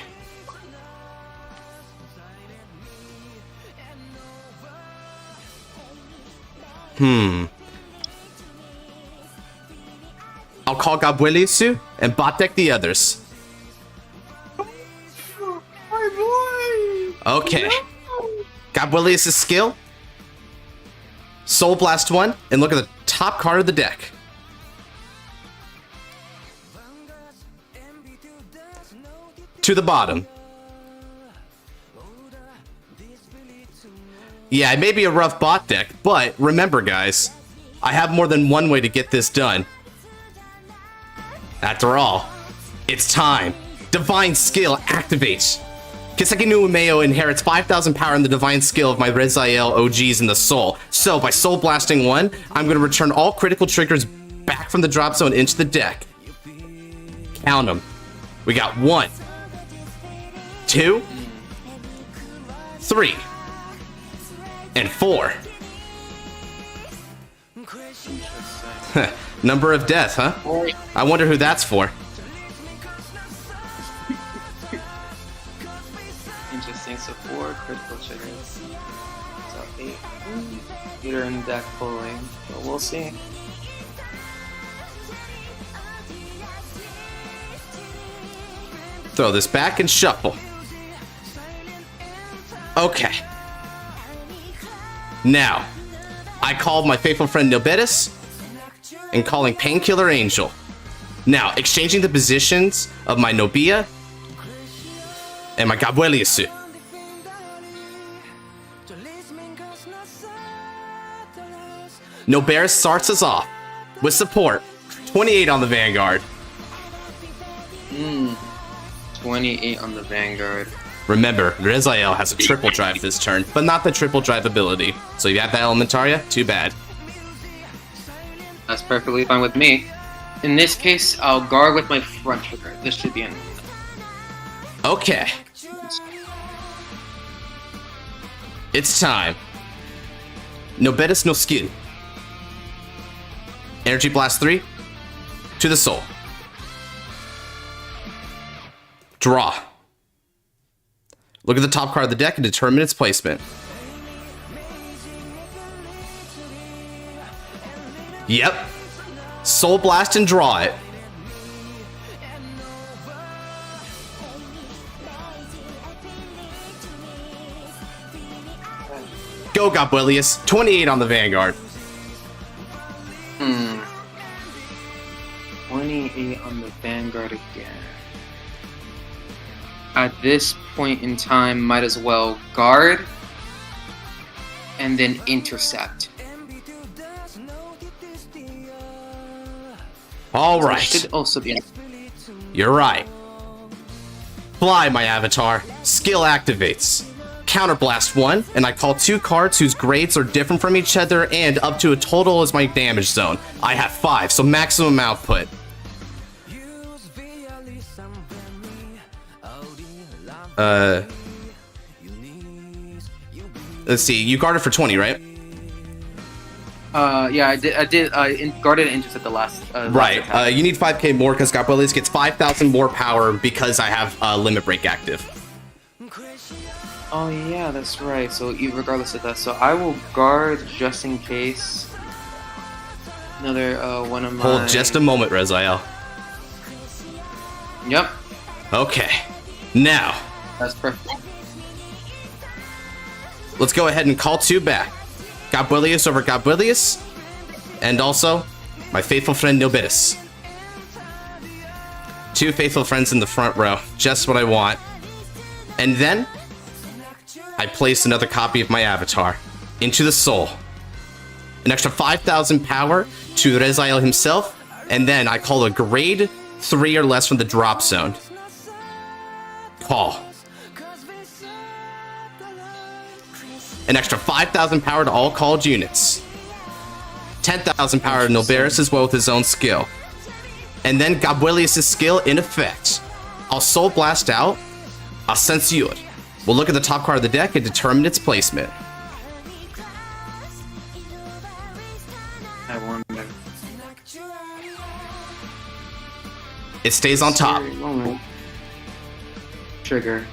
I'll call Gabuelisu and bot deck the others. Okay. Gabuelius' skill. Soul Blast 1, and look at the top card of the deck. To the bottom. Yeah, it may be a rough bot deck, but remember guys, I have more than one way to get this done. After all, it's time. Divine Skill activates. Kiseki no Umeo inherits 5,000 power in the Divine Skill of my Rezael OGs in the Soul. So, by Soul Blasting 1, I'm going to return all critical triggers back from the drop zone into the deck. Count them. We got 1, 2, 3, and 4. Number of death, huh? I wonder who that's for. Interesting. So 4 critical triggers. So 8. Peter and deck pulling. So we'll see. Throw this back and shuffle. Okay. Now, I called my faithful friend Nobetis and calling Painkiller Angel. Now, exchanging the positions of my Nobia and my Gabueliasu. Noberis starts us off with support. 28 on the Vanguard. 28 on the Vanguard. Remember, Rezael has a triple drive this turn, but not the triple drive ability. So you have that Elementaria? Too bad. That's perfectly fine with me. In this case, I'll guard with my front trigger. This should be enough. Okay. It's time. Nobetis no skill. Energy Blast 3 to the soul. Draw. Look at the top card of the deck and determine its placement. Yep. Soul Blast and draw it. Go, Gabuelius. 28 on the Vanguard. 28 on the Vanguard again. At this point in time, might as well guard and then intercept. All right. Should also be. You're right. Fly, my avatar. Skill activates. Counterblast 1, and I call 2 cards whose grades are different from each other and up to a total is my damage zone. I have 5, so maximum output. Let's see, you guarded for 20, right? Yeah, I did guarded and intercept the last. Right. You need 5k more because Gabuelius gets 5,000 more power because I have Limit Break active. Oh yeah, that's right. So regardless of that, so I will guard just in case. Another one of my. Hold just a moment, Rezael. Yep. Okay. Now. That's perfect. Let's go ahead and call 2 back. Gabuelius over Gabuelius, and also my faithful friend Nobitis. 2 faithful friends in the front row, just what I want. And then I place another copy of my avatar into the soul. An extra 5,000 power to Rezael himself, and then I call a grade 3 or less from the drop zone. Call. An extra 5,000 power to all called units. 10,000 power to Noberis as well with his own skill. And then Gabuelius' skill in effect. I'll Soul Blast out. I'll Censure. We'll look at the top card of the deck and determine its placement. I wonder. It stays on top. Trigger,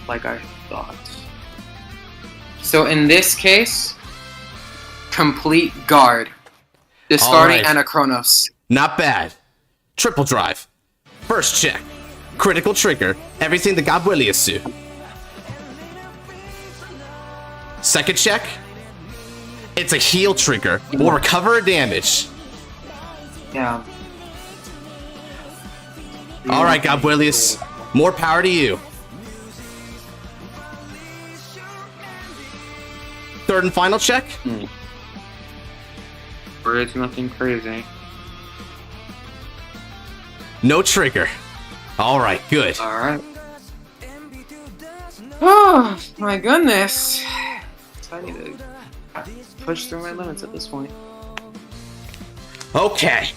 like I thought. So in this case, complete guard. Discarding All right. Anachronos. Not bad. Triple drive. First check. Critical trigger. Everything the Gabuelius do. Second check. It's a heal trigger. We'll recover damage. Yeah. Alright, Gabuelius. More power to you. Third and final check. Or it's nothing crazy. No trigger. Alright, good. Alright. Oh, my goodness. I need to push through my limits at this point. Okay.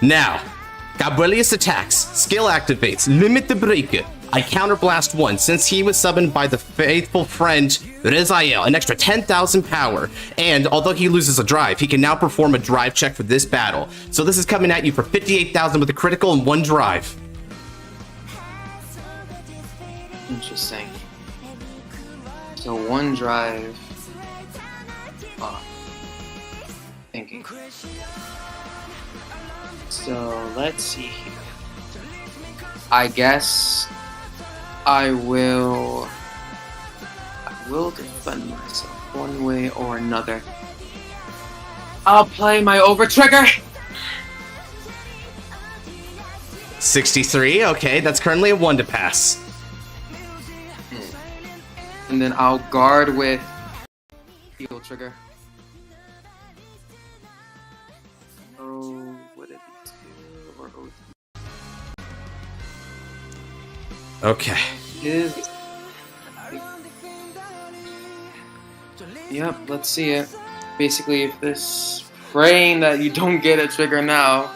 Now, Gabuelius attacks. Skill activates. Limit the breaker. I counterblast 1 since he was summoned by the faithful friend Rezael, an extra 10,000 power. And although he loses a drive, he can now perform a drive check for this battle. So this is coming at you for 58,000 with a critical and 1 drive. Interesting. So one drive. Thinking. So let's see here. I guess I will defend myself one way or another. I'll play my over trigger. 63. Okay, that's currently a 1 to pass. And then I'll guard with heal trigger. Oh, would it be 2 or OT? Okay. Yep, let's see it. Basically, if this praying that you don't get a trigger now,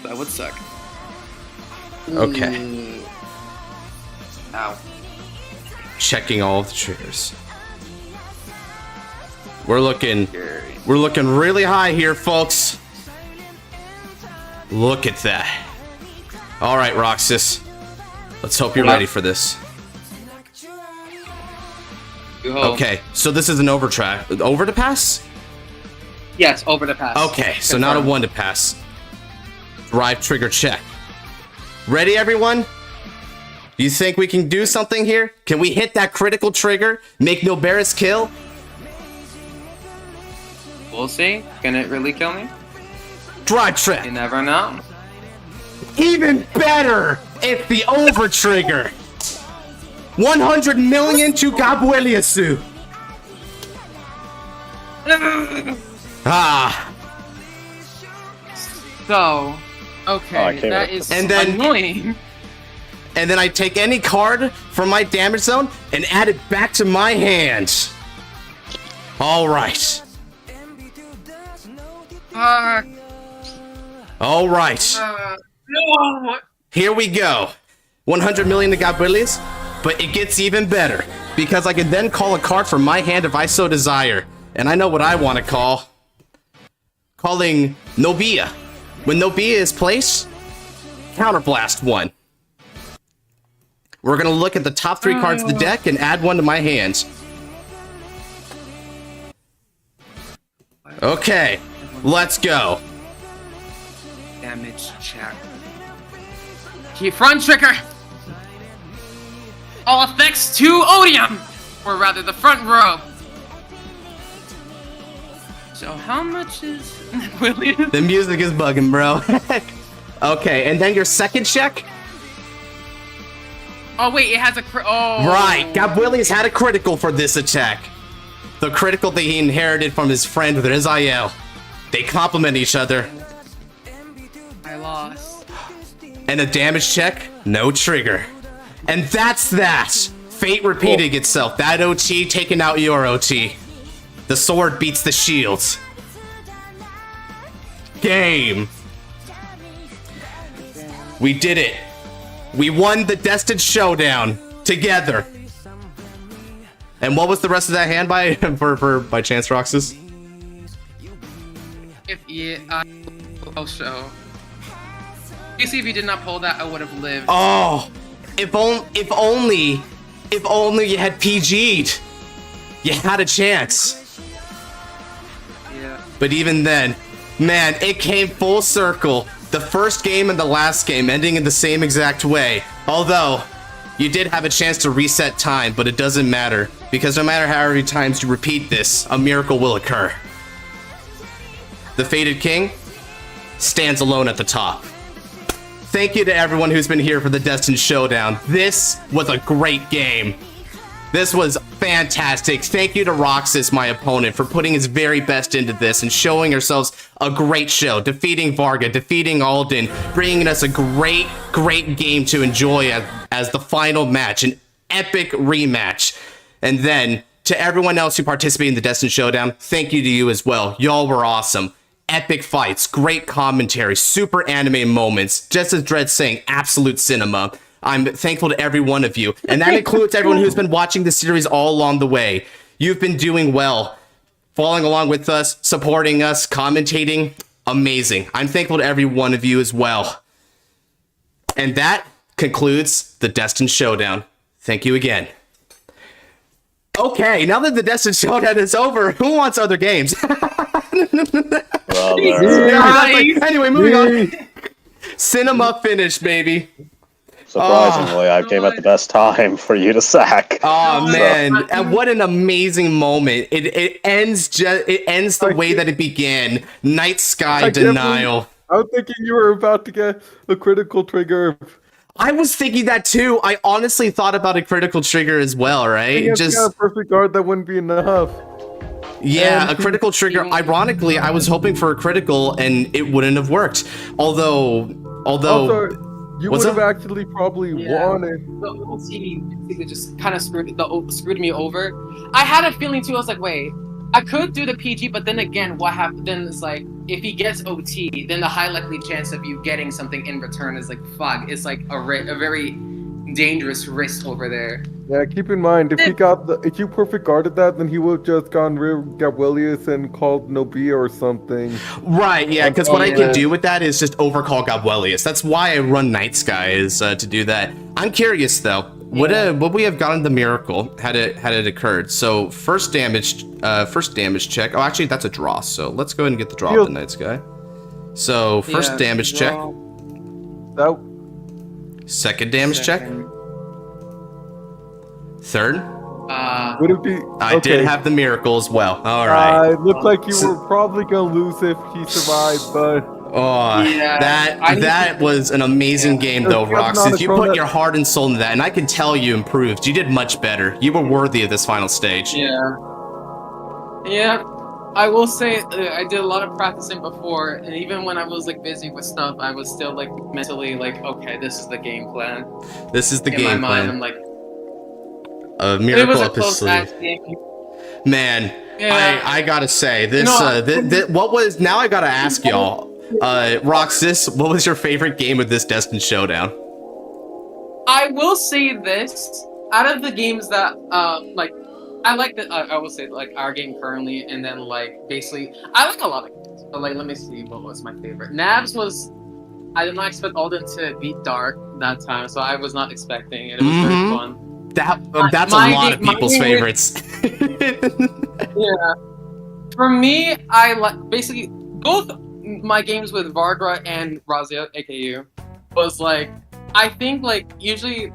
that would suck. Okay. Ow. Checking all of the triggers. We're looking really high here, folks. Look at that. All right, Roxas. Let's hope you're ready for this. Okay, so this is an over to pass? Yes, over the pass. Okay, so not a 1 to pass. Drive trigger check. Ready, everyone? You think we can do something here? Can we hit that critical trigger? Make Noberis kill? We'll see. Can it really kill me? Drive trigger. You never know. Even better! It's the over trigger. 100 million to Gabueliasu. Ah. So, okay, that is annoying. And then I take any card from my damage zone and add it back to my hand. All right. All right. No. Here we go. 100 million to Gabrielius, but it gets even better because I can then call a card from my hand if I so desire. And I know what I want to call. Calling Nobia. When Nobia is placed, counterblast 1. We're going to look at the top 3 cards of the deck and add 1 to my hands. Okay, let's go. Damage check. Key front trigger. All effects to Odium, or rather the front row. So how much is William? The music is bugging, bro. Okay, and then your second check. Oh wait, it has a Right, Gabrielius had a critical for this attack. The critical that he inherited from his friend Rizael. They complement each other. I lost. And a damage check, no trigger. And that's that. Fate repeating itself. That OT taking out your OT. The sword beats the shield. Game. We did it. We won the Destin Showdown together. And what was the rest of that hand by by chance, Roxas? I'll show. You see, if you did not pull that, I would have lived. Oh, if only you had PG'd. You had a chance. Yeah. But even then, man, it came full circle. The first game and the last game ending in the same exact way. Although, you did have a chance to reset time, but it doesn't matter. Because no matter how many times you repeat this, a miracle will occur. The Fated King stands alone at the top. Thank you to everyone who's been here for the Destin Showdown. This was a great game. This was fantastic. Thank you to Roxas, my opponent, for putting his very best into this and showing ourselves a great show, defeating Varga, defeating Alden, bringing us a great game to enjoy as the final match, an epic rematch. And then, to everyone else who participated in the Destin Showdown, thank you to you as well. Y'all were awesome. Epic fights, great commentary, super anime moments, just as Dread's saying, absolute cinema. I'm thankful to every one of you, and that includes everyone who's been watching the series all along the way. You've been doing well, following along with us, supporting us, commentating. Amazing. I'm thankful to every one of you as well. And that concludes the Destin Showdown. Thank you again. Okay, now that the Destin Showdown is over, who wants other games? Anyway, moving on. Cinema finish, baby. Surprisingly, I came at the best time for you to sack. Oh man, and what an amazing moment! It ends the way that it began. Night Sky denial. I was thinking you were about to get a critical trigger. I was thinking that too. I honestly thought about a critical trigger as well, right? Just a perfect guard that wouldn't be enough. Yeah, a critical trigger. Ironically, I was hoping for a critical, and it wouldn't have worked. Although. You would have actually probably won it. The OT just kind of screwed me over. I had a feeling too. I was like, wait, I could do the PG, but then again, what happened? Then it's like, if he gets OT, then the high likely chance of you getting something in return is like, fuck. It's like a very dangerous risk over there. Yeah, keep in mind, if you perfect guarded that, then he would have just gone real Gabwillius and called Nobia or something. Right, yeah, because what I can do with that is just overcall Gabwillius. That's why I run Night Sky, is to do that. I'm curious though, would we have gotten the miracle had it occurred? So first damage check. Oh, actually that's a draw. So let's go ahead and get the draw of the Night Sky. So first damage check. Second damage check. Third? Would it be? I did have the miracle as well. All right. It looked like you were probably gonna lose if he survived, but. That was an amazing game though, Roxas. You put your heart and soul into that, and I can tell you improved. You did much better. You were worthy of this final stage. Yeah. I will say I did a lot of practicing before, and even when I was like busy with stuff, I was still like mentally like, okay, this is the game plan. This is the in game my plan. mind, I'm like, a miracle it up his was a sleeve. close game. Man, I gotta say this. What was? Now I gotta ask y'all. Roxas, what was your favorite game of this Destin Showdown? I will say this: out of the games that like. I like that. I will say like our game currently, and then like basically, I like a lot of games. But like, let me see what was my favorite. Nabs was. I did not expect Alden to beat Dark that time, so I was not expecting it. It was very fun. That's a lot of people's favorites. Yeah, for me, I like basically both my games with Vargra and Razia, aka, was like I think like usually.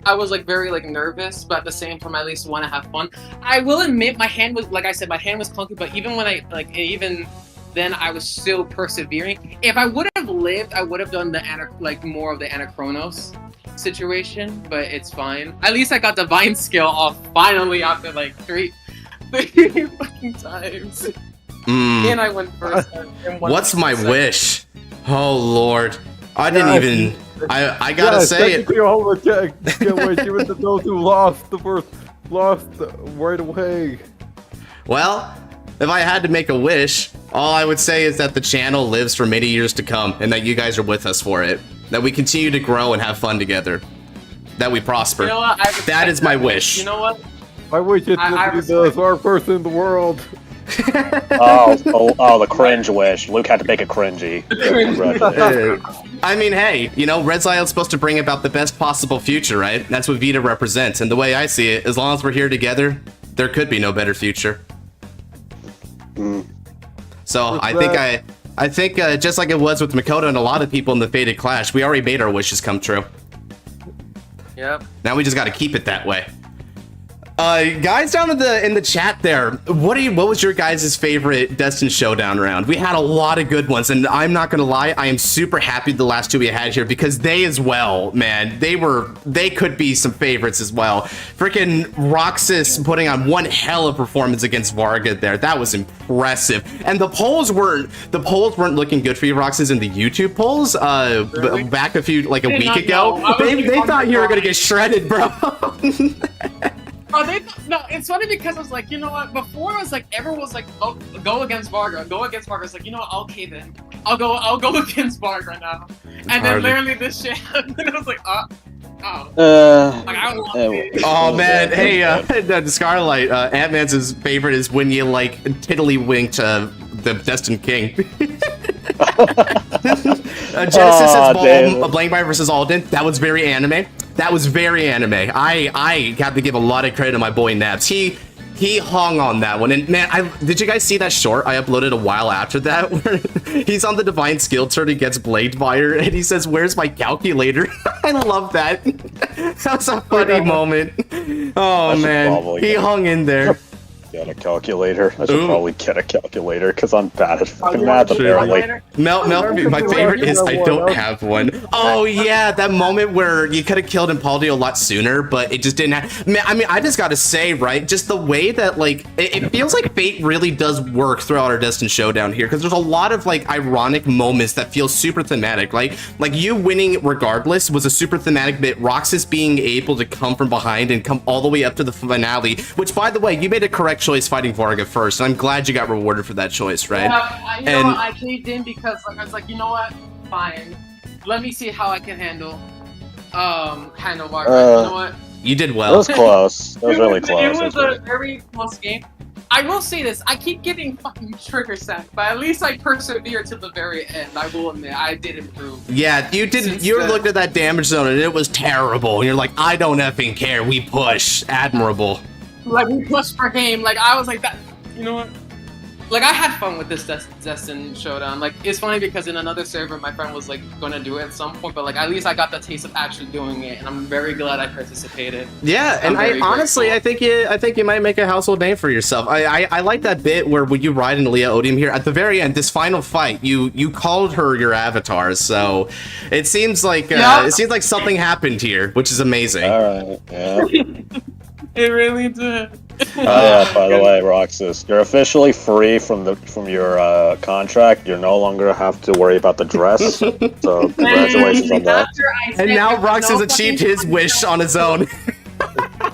I was like very like nervous, but at the same time, I at least want to have fun. I will admit, my hand was, like I said, my hand was clunky. But even when even then, I was still persevering. If I would have lived, I would have done the more of the Anachronos situation. But it's fine. At least I got Divine Skill off finally after like three fucking times. And I went first. What's my wish? Oh Lord, I didn't even. I gotta say it. Even to those who lost right away. Well, if I had to make a wish, all I would say is that the channel lives for many years to come, and that you guys are with us for it. That we continue to grow and have fun together. That we prosper. You know what? That is my wish. You know what? I wish it was the smart person in the world. the cringe wish. Luke had to make it cringy. I mean, hey, you know, Red Zion's supposed to bring about the best possible future, right? That's what Vita represents, and the way I see it, as long as we're here together, there could be no better future. So I think just like it was with Makoto and a lot of people in the Fated Clash, we already made our wishes come true. Yep. Now we just got to keep it that way. Guys down in the chat there, what was your guys' favorite Destin Showdown round? We had a lot of good ones, and I'm not gonna lie, I am super happy the last two we had here because they as well, man, they could be some favorites as well. Freaking Roxas putting on one hell of a performance against Varga there. That was impressive. And the polls weren't looking good for you, Roxas, in the YouTube polls. Really? Back a week ago. They thought you were gonna get shredded, bro. No, it's funny because I was like, you know what? Before it was like everyone was like, oh, go against Varga, go against Varga. It's like, you know what? I'll cave in. I'll go against Varga now. And then literally this shit happened. And I was like, oh man, hey, the Scarlight, Ant-Man's favorite is when you like tiddly-winked the Destined King. Genesis says Blank versus Alden. That was very anime. That was very anime. I got to give a lot of credit to my boy Nabs. He hung on that one. And man, did you guys see that short I uploaded a while after that? Where he's on the divine skill turn, he gets blade fire, and he says, "Where's my calculator?" I love that. That was a funny moment. Oh man, he hung in there. Get a calculator. I should probably get a calculator because I'm bad at fucking math apparently. Mel, my favorite is I don't have one. Oh yeah, that moment where you could have killed Impaldi a lot sooner, but it just didn't happen. Man, I mean, I just gotta say, right, just the way that like it feels like fate really does work throughout our Destin Showdown here, because there's a lot of like ironic moments that feel super thematic. Like you winning regardless was a super thematic bit. Roxas being able to come from behind and come all the way up to the finale, which by the way, you made a correct choice fighting Varga first, and I'm glad you got rewarded for that choice, right? Yeah, you know what, I caved in because like, I was like, you know what, fine. Let me see how I can handle Varga. You know what? You did It well. was close. It was really close. It was a very close game. I will say this, I keep getting fucking trigger sacked, but at least I persevered to the very end. I will admit, I did improve. Yeah, you did. You looked at that damage zone and it was terrible. And you're like, I don't effing care. We push. Admirable. Like, we pushed for game. Like, I was like, that. You know what? Like, I had fun with this Destin Showdown. Like, it's funny because in another server, my friend was like gonna do it at some point, but like at least I got the taste of actually doing it, and I'm very glad I participated. Yeah, and I honestly, I think you might make a household name for yourself. I like that bit where when you ride into Leah Odium here at the very end, this final fight, you called her your avatar, so it seems like something happened here, which is amazing. All right. Yeah. It really did. Yeah, by the way, Roxas, you're officially free from your contract. You no longer have to worry about the dress. So congratulations on that. And now Roxas achieved his wish on his own.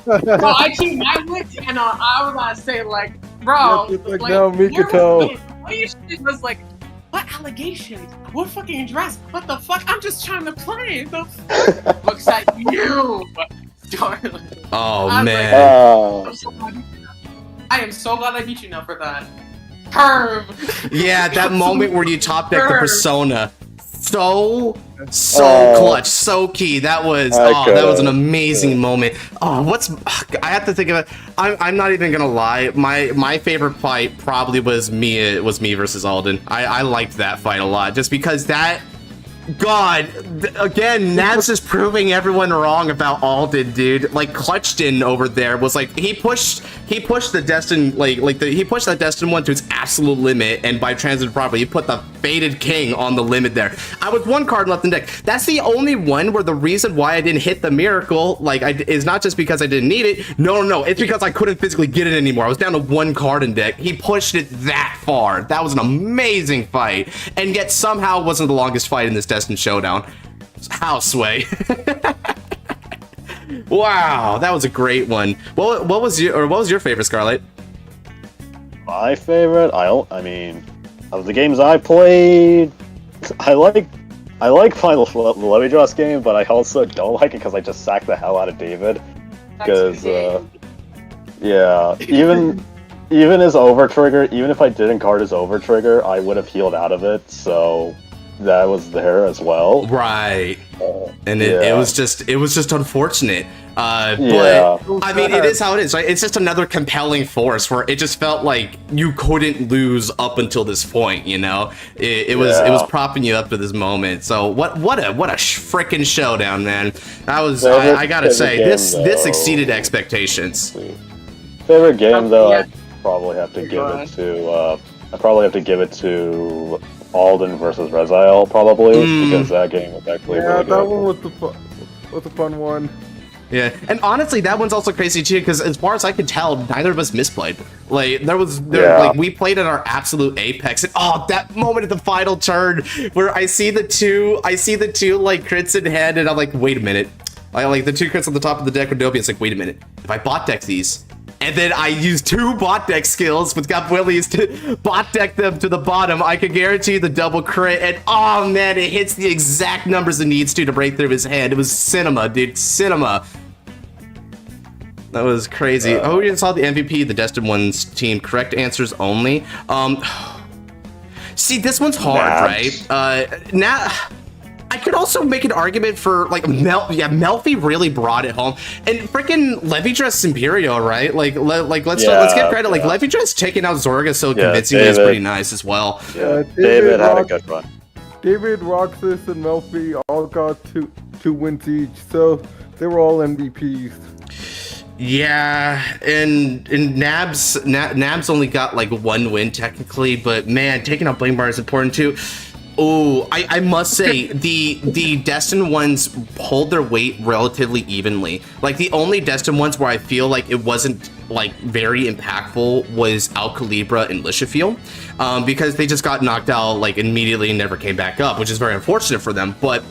Well, I achieved my wish, and I was gonna say like, bro, like now Mikoto. What you shit was like, what allegations? What fucking dress? What the fuck? I'm just trying to play. The fuck? Looks at you. Darling. Oh man. I am so glad I beat you now for that. Curve. Yeah, that moment where you top deck the persona. So clutch, so key. That was an amazing moment. I have to think of it. I'm not even gonna lie. My favorite fight probably was me versus Alden. I liked that fight a lot just because that. God, again, Nabs is proving everyone wrong about Alden, dude. Like Clutchton over there was like he pushed the Destin he pushed that Destin one to its absolute limit, and by transit properly, he put the Fated King on the limit there. I was one card left in deck. That's the only one where the reason why I didn't hit the miracle is not just because I didn't need it. No, it's because I couldn't physically get it anymore. I was down to one card in deck. He pushed it that far. That was an amazing fight, and yet somehow wasn't the longest fight in this Destin Showdown. How sway. Wow, that was a great one. What was your favorite, Scarlet? My favorite, I mean, of the games I played, I like my Levy game, but I also don't like it because I just sacked the hell out of David. Because yeah, even his over trigger, even if I didn't guard his over trigger, I would have healed out of it. So that was there as well. Right. And it was just unfortunate. But I mean, it is how it is, right? It's just another compelling force where it just felt like you couldn't lose up until this point, you know? It was propping you up to this moment. So what a freaking showdown, man. I gotta say, this exceeded expectations. Favorite game though, I'd probably have to give it to Alden versus Rezael, probably, because that game was actually really good. That one was a fun one. Yeah, and honestly, that one's also crazy too, because as far as I could tell, neither of us misplayed. Like we played at our absolute apex, and that moment at the final turn where I see the two like crits in hand, and I'm like, wait a minute, like the two crits on the top of the deck with Dobby. It's like, wait a minute, if I bot deck these. And then I used 2 bot deck skills with Got Willies to bot deck them to the bottom. I can guarantee the double crit, and oh man, it hits the exact numbers it needs to break through his hand. It was cinema, dude, cinema. That was crazy. You saw the MVP, the Destined one's team. Correct answers only. See, this one's hard, right? Now, I could also make an argument for like Melfi really brought it home, and freaking Overdress Imperio, right? Like let's give credit. Like Overdress taking out Zorga so convincingly is pretty nice as well. Yeah, David had a good run. David, Roxas, and Melfi all got two wins each, so they were all MVPs. Yeah, and Nabs only got like 1 win technically, but man, taking out Blame Bar is important too. Oh, I must say the Destin ones hold their weight relatively evenly. Like the only Destin ones where I feel like it wasn't like very impactful was Alcalibra and Lishafield, because they just got knocked out like immediately and never came back up, which is very unfortunate for them. But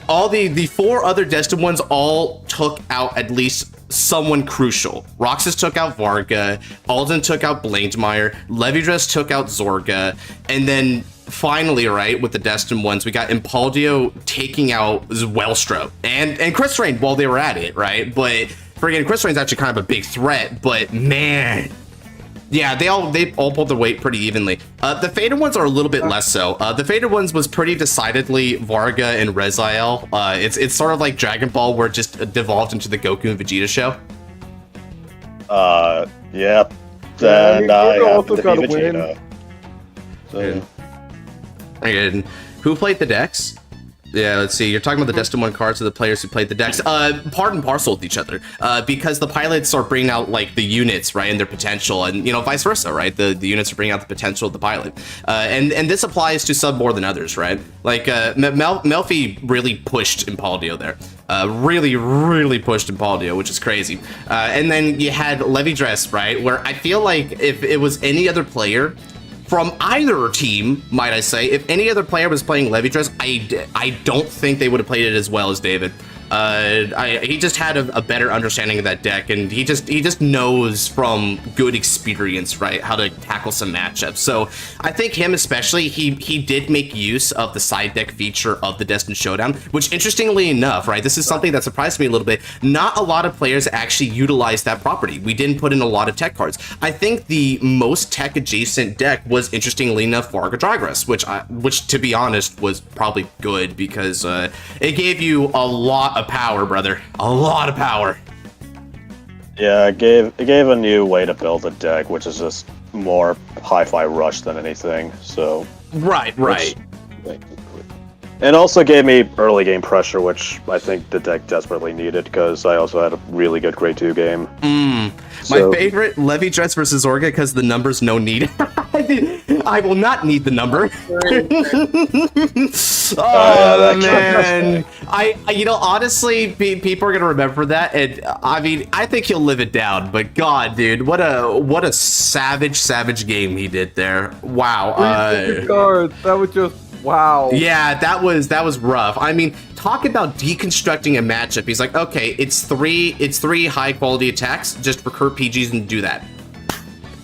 all the 4 other Destin ones all took out at least someone crucial. Roxas took out Varga, Alden took out Blademeyer, Overdress took out Zorga, and then finally, right, with the Destin ones, we got Impaldio taking out Wellstro and Chris Rain while they were at it, right? But friggin' Chris Rain's actually kind of a big threat, but man, yeah, they all pulled their weight pretty evenly. The Fated ones are a little bit less so. The Fated ones was pretty decidedly Varga and Rezael. It's sort of like Dragon Ball where it just devolved into the Goku and Vegeta show. Yeah. Then I also have got to a be win. Vegeta. So, And who played the decks? Yeah, let's see. You're talking about the Destin 1 cards of the players who played the decks. Part and parcel with each other. Because the pilots are bringing out like the units, right, and their potential, and vice versa, right? The units are bringing out the potential of the pilot. And this applies to some more than others, right? Like Melfi really pushed Impaldio there. Really pushed Impaldio, which is crazy. And then you had Overdress, right? Where I feel like if it was any other player from either team, might I say, if any other player was playing Overdress, I don't think they would have played it as well as David. He just had a better understanding of that deck, and he just knows from good experience, right, how to tackle some matchups. So I think him especially, he did make use of the side deck feature of the Destin Showdown, which interestingly enough, right, this is something that surprised me a little bit. Not a lot of players actually utilized that property. We didn't put in a lot of tech cards. I think the most tech adjacent deck was, interestingly enough, Varga Digress, which to be honest was probably good because it gave you a lot of power, brother. A lot of power. Yeah, it gave a new way to build a deck, which is just more hi-fi rush than anything. So right. And also gave me early game pressure, which I think the deck desperately needed because I also had a really good grade 2 game. My favorite, Overdress versus Zorga, because the numbers no need. I will not need the number. Oh man, I honestly, people are gonna remember that, and I mean, I think he'll live it down. But God, dude, what a savage game he did there. Wow. Cards. That was just wow. Yeah, that was rough. I mean, talk about deconstructing a matchup. He's like, okay, it's three high quality attacks. Just recur PGs and do that.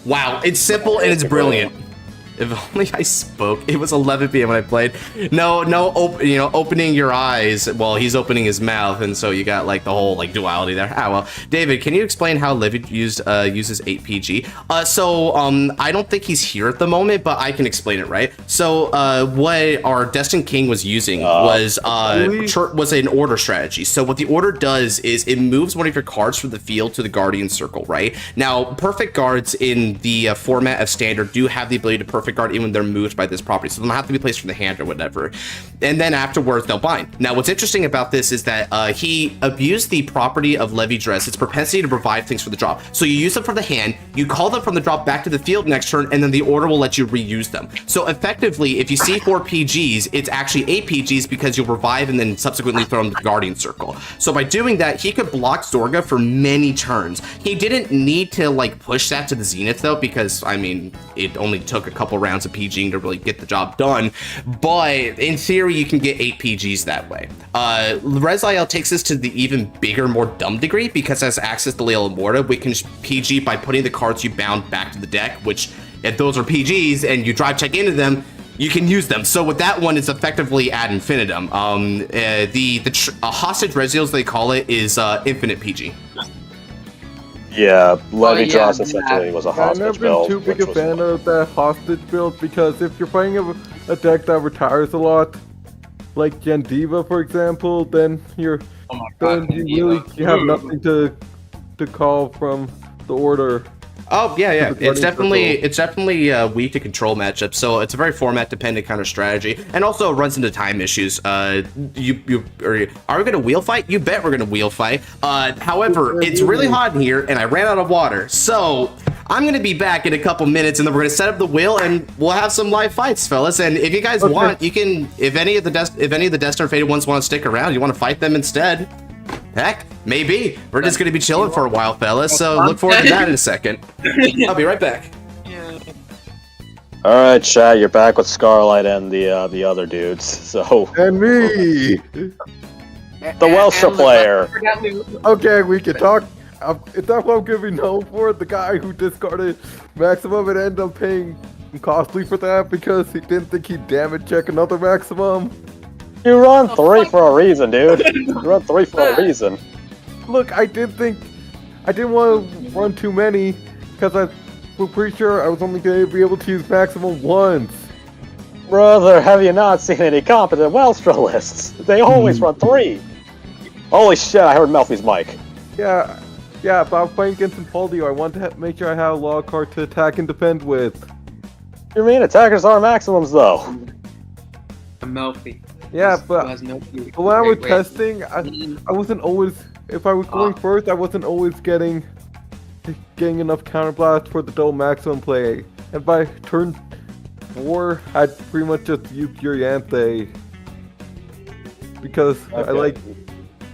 Wow, it's simple and it's brilliant. If only I spoke. It was 11 p.m. when I played. No, opening your eyes while he's opening his mouth, and so you got like the whole like duality there. Ah, well, David, can you explain how Livy uses 8PG? So I don't think he's here at the moment, but I can explain it, right? So what our Destin King was using was an order strategy. So what the order does is it moves one of your cards from the field to the Guardian Circle, right? Now, perfect guards in the format of Standard do have the ability to perfect guard even when they're moved by this property, so they'll have to be placed from the hand or whatever, and then afterwards they'll bind. Now what's interesting about this is that he abused the property of Overdress, its propensity to provide things for the drop. So you use them from the hand, you call them from the drop back to the field next turn, and then the order will let you reuse them. So effectively, if you see 4 PGs, it's actually 8 PGs because you'll revive and then subsequently throw them to the Guardian Circle. So by doing that, he could block Zorga for many turns. He didn't need to like push that to the zenith though, because I mean, it only took a couple rounds of PGing to really get the job done, but in theory you can get 8 PGs that way. Rezael takes this to the even bigger, more dumb degree because it has access to Leal Immorta. We can PG by putting the cards you bound back to the deck, which if those are PGs and you drive check into them, you can use them. So with that one, it's effectively ad infinitum. The hostage Reziels, they call it, is infinite PG. Yeah, Overdress essentially was a hostage build. I've never been too big a fan of that hostage build because if you're playing a deck that retires a lot, like Gendiva, for example, then you're Oh my god. then you have nothing to call from the order. Oh yeah. The It's guardian definitely weak to control matchups. So it's a very format dependent kind of strategy, and also it runs into time issues. Are we gonna wheel fight? You bet we're gonna wheel fight. However, it's really hot in here, and I ran out of water, so I'm gonna be back in a couple minutes, and then we're gonna set up the wheel, and we'll have some live fights, fellas. And if you guys want, you can. If any of the Destined Faded ones want to stick around, you want to fight them instead. Heck, maybe. We're just gonna be chilling for a while, fellas, so look forward to that in a second. I'll be right back. Yeah. Alright, Chad, you're back with Scarlight and the other dudes, so... And me! The Welshire player! Okay, we can talk. Is that what I'm gonna be known for? The guy who discarded maximum and ended up paying costly for that because he didn't think he'd damage check another maximum? You run 3 for a reason, dude. You run 3 for a reason. Look, I didn't want to run too many because I was pretty sure I was only going to be able to use maximum once. Brother, have you not seen any competent Welstra lists? They always run 3. Holy shit, I heard Melfi's mic. Yeah, but I was playing against Impuldio. I wanted to make sure I had a log card to attack and defend with. You mean attackers are maximums, though? Melfi. Yeah, but when I was testing, I wasn't always. If I was going first, I wasn't always getting enough counterblast for the double maximum play. And by turn 4, I'd pretty much just used Yurianthe because I like.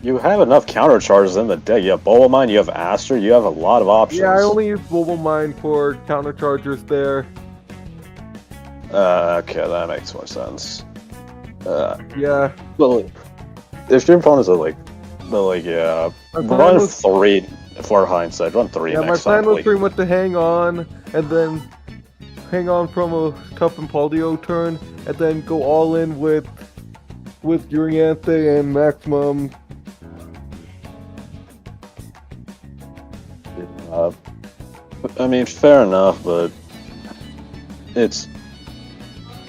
You have enough counter charges in the deck. You have Bulba Mine, you have Aster, you have a lot of options. Yeah, I only use Bulba Mine for counter chargers there. Okay, that makes more sense. Yeah. But if your opponents are yeah, run 3 for hindsight. Run 3 Yeah, next my time, plan was please. pretty much to hang on and then hang on from a tough Impuldio turn and then go all in with Yurianthe and maximum. I mean, fair enough, but it's.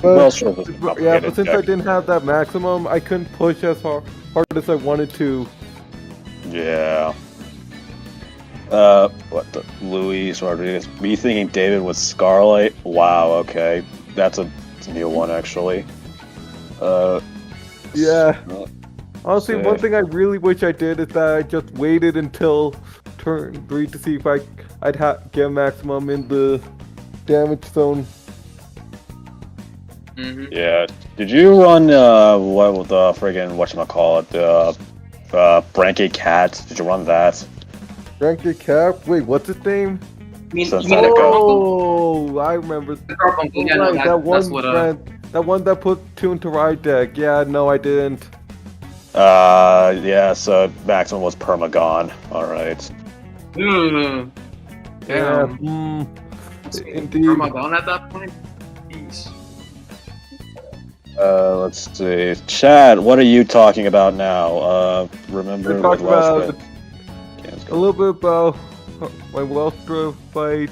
But since I didn't have that maximum, I couldn't push as hard as I wanted to. Yeah. What the Luis Rodriguez? Me thinking David was Scarlight? Wow, okay. That's a new one, actually. Yeah. Honestly, one thing I really wish I did is that I just waited until turn 3 to see if I'd get maximum in the damage zone. Mm-hmm. Yeah. Did you run what the friggin' whatchamacallit, Branky Cat? Did you run that? Branky Cat? Wait, what's his name? Oh, I remember. That one that put 2 into ride deck. Yeah, no, I didn't. Yeah, so maximum was Permagon. Alright. Yeah. Indeed. Permagon at that point? Jeez. Let's see. Chad, what are you talking about now? Remember talk about a little bit about my Welstra fight.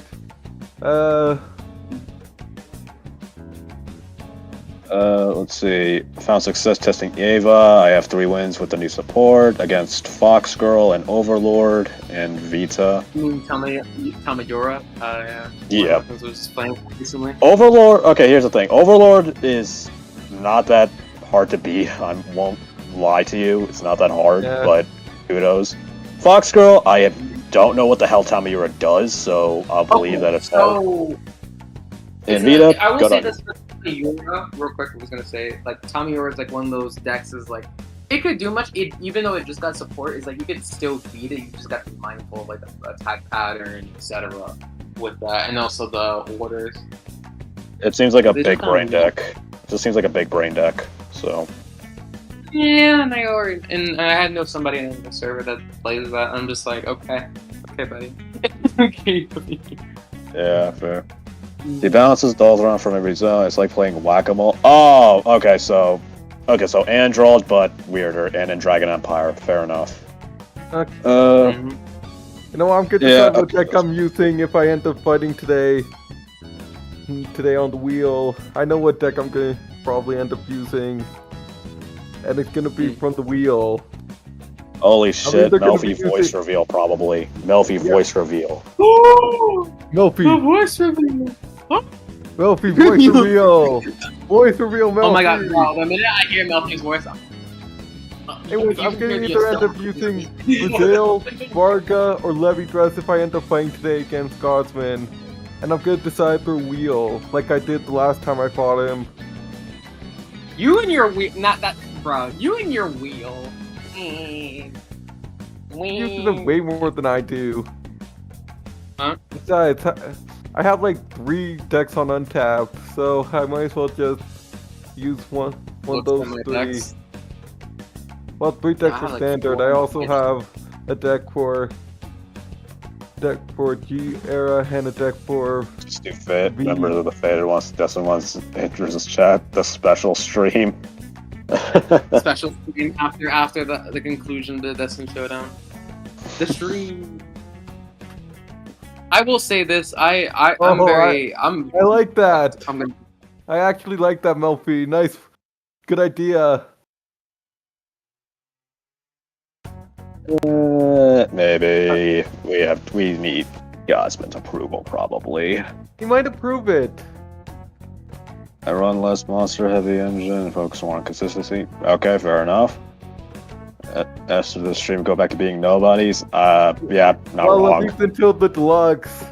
Let's see. Found success testing Eva. I have 3 wins with the new support against Fox Girl and Overlord and Vita. You mean Tamayora? Yeah. Was playing recently. Overlord. Okay, here's the thing. Overlord is not that hard to beat. I won't lie to you. It's not that hard, but kudos. Fox Girl, I don't know what the hell Tamayura does, so I'll believe that it's hard. And Vita, I will say this for Tamayura, real quick. I was gonna say, like, Tamayura is like one of those decks is like it could do much. Even though it just got support, is like you could still beat it. You just got to be mindful of like the attack pattern, etc. With that, and also the orders. It seems like a big brain deck. It just seems like a big brain deck. So. Yeah, and I had know somebody on the server that plays that. I'm just like, okay, buddy. Okay, buddy. Yeah, fair. He balances dolls around from every zone. It's like playing whack-a-mole. Oh, okay, so Android, but weirder, and in Dragon Empire. Fair enough. You know, I'm good to tell what deck I'm using if I end up fighting today on the wheel. I know what deck I'm gonna probably end up using. and it's gonna be from the wheel. Holy shit, they're gonna Melfi be voice using- reveal probably. Melfi voice reveal. Melfi, voice reveal. Melfi, voice reveal. Voice reveal, Melfi. Oh my god, bro, the minute I hear Melfi's voice, Anyways, I'm gonna either end up using Brazil, Varga, or Levy Dress if I end up playing today against Guardsman. And I'm gonna decide through wheel, like I did the last time I fought him. You and your wheel, not that, bro. You and your wheel. He uses it way more than I do. Huh? Besides, I have like 3 decks on Untap, so I might as well just use one of those 3. Decks. Well, 3 decks I are have, like, standard. 4. I also have a deck for G era and a deck for Just do Fate. Members of the Fated wants Destin wants enters his chat. The special stream. Special stream after the conclusion of the Destin Showdown. The stream. I will say this. I'm I like that. I actually like that, Melfi. Nice, good idea. Maybe we need Gosman's approval probably. He might approve it. I run less monster heavy engine and focus more on consistency. Okay, fair enough. After the stream go back to being nobodies. Yeah, not Well, wrong. at least until the deluxe.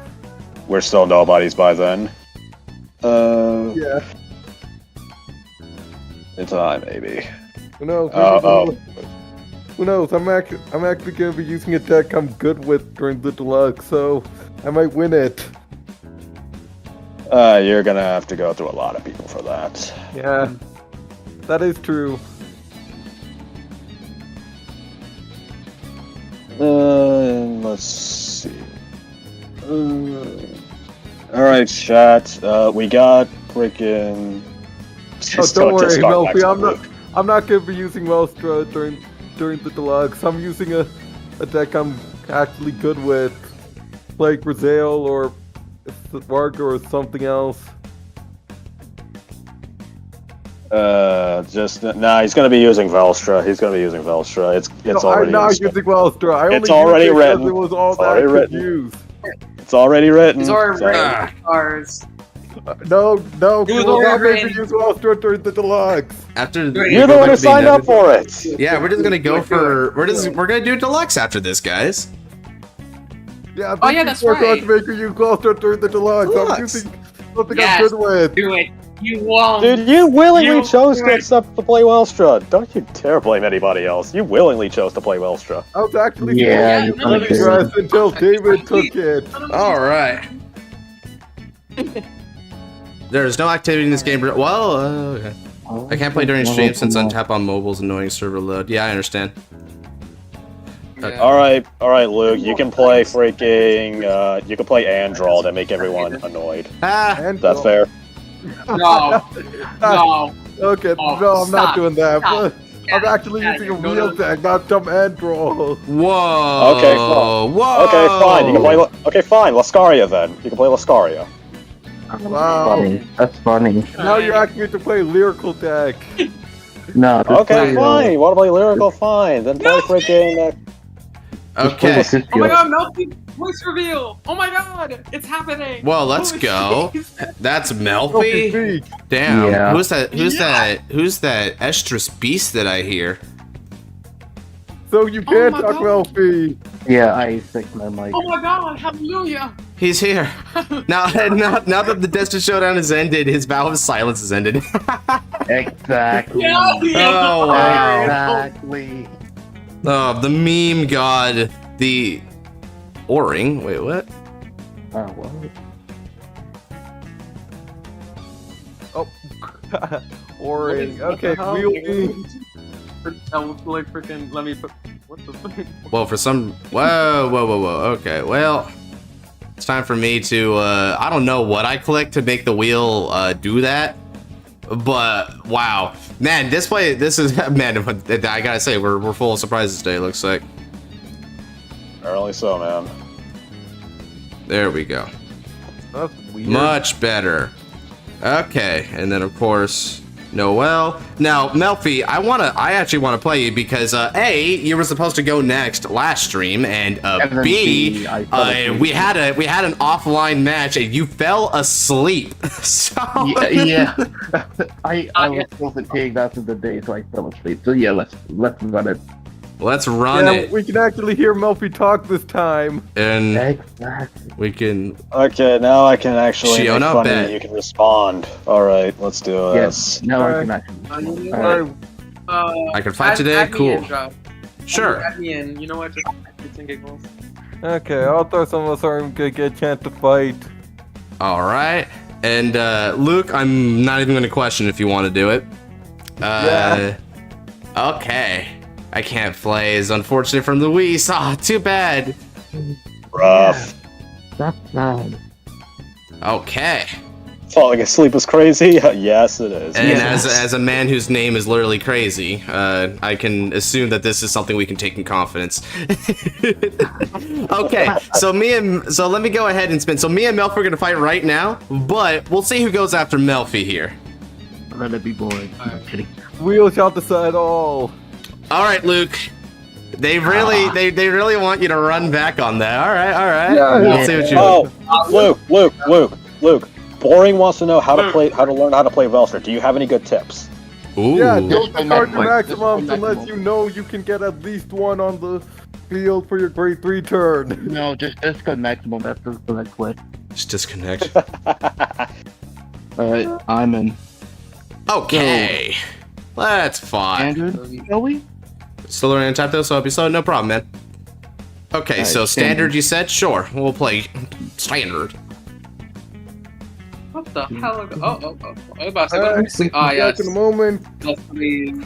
We're still nobodies by then. Yeah. It's I maybe. Who knows? Oh. Who knows? I'm actually gonna be using a deck I'm good with during the deluxe, so I might win it. You're gonna have to go through a lot of people for that. Yeah, that is true. Let's see. Alright, chat. We got freaking. Oh, don't worry, Melfi. I'm not gonna be using Welstra during the deluxe. I'm using a deck I'm actually good with, like Brazil or Varga or something else. He's gonna be using Velstra. It's already. I'm not using Welstra. I only It's already used it written. because it was all It's that already I could written. use. It's already written. It's already so- written. Ours. No, It was we're not already going to written. use Welstra during the deluxe. After You're the one who signed up for it. Yeah, we're just gonna go for we're gonna do deluxe after this, guys. Yeah, Oh, yeah, that's right. To make you use Welstra during the deluxe. I'm Deluxe. using something Yes. I'm good with. Do it. You won't. Dude, you willingly You- chose to accept to play Welstra. Don't you dare blame anybody else. You willingly chose to play Welstra. I was actually Yeah, you playing kinda Overdress until David took it. All right. There's no activity in this game. Well, okay. I can't play during stream since Untap on mobile's annoying server load. Yeah, I understand. Yeah. All right, Luke. You can play freaking. You can play Android and make everyone annoyed. Ah, And That's fair. No. No. Okay, Oh, no, I'm not stop, doing that. stop. I'm actually using a real deck, not some Android. whoa. Okay, fine. Whoa. Okay, fine. You can play. Okay, fine. Lascaria then. You can play Lascaria. Wow. That's funny. Now you're asking me to play lyrical deck. No. just Okay, play, fine. You want to play lyrical? Fine. Then play freaking. just play Okay. Assistio. Oh my god, Melfi voice reveal! Oh my god, it's happening! Well, let's Holy go. shit. That's Melfi. Speak. Damn. Yeah. Who's that? Who's that estrus beast that I hear? So you can't my talk God. Melfi. Yeah, I fixed my mic. Oh my god, hallelujah! He's here. Now that the Destined Showdown has ended, his vow of silence has ended. Exactly. Oh, wow. Exactly. Oh, the meme god, the O-ring. Wait, what? Oh, what? Oh. Oring. What Okay, the hell? we'll be. Like freaking, let me put. What the fuck? Well, for some. Whoa. Okay, well, it's time for me to. I don't know what I clicked to make the wheel do that, but wow, man, this is man. I gotta say, we're full of surprises today. Looks like. Apparently so, man. There we go. That's weird. Much better. Okay, and then of course, Noel. Now, Melfi, I actually want to play you because A, you were supposed to go next last stream, and then B, B, I fell asleep. we had an offline match and you fell asleep. So Yeah. I was so fatigued after the day, so I fell asleep. So yeah, let's run it. let's run it, we can actually hear Melfi talk this time. and Exactly. we can. Okay, now I can actually make Shiona, fun bet. of you. You can respond. All right, let's do Yes. this. Now I Alright. can actually. Alright, I can fight today. Add me in, Cool. Joe. Sure. Add me in. You know what? Just shits and giggles. okay, I'll throw some of us aren't gonna get a chance to fight. All right. And Luke, I'm not even going to question if you want to do it. Yeah. Okay. I can't play. It's unfortunate from Luis. Ah, too bad. Rough. That's bad. Okay. Falling asleep is crazy? Yes, it is. And Yes. as a man whose name is literally crazy, I can assume that this is something we can take in confidence. Okay, so let me go ahead and spin. So me and Melfi are gonna fight right now, but we'll see who goes after Melfi here. Let it be boring. I'm kidding. Wheel shall decide all. All right, Luke. They really, they really want you to run back on that. All right. Yeah, Let's see what you. Oh, Luke. Boring wants to know how to learn how to play Velster. Do you have any good tips? Ooh. Yeah, don't Just start your maximum. maximums Just unless maximum. you know you can get at least one on the field for your grade 3 turn. No, just go maximum. That's the correct way. Just disconnect. Alright, I'm in. Okay. That's fine. Andrew, shall we? Still learning Untap though, so I'll be slow. No problem, man. Okay, Alright, so standard standard. you said? Sure. We'll play standard. What the hell? Oh. I was about to say, let me see. Ah, yes. In a moment. Yes, please.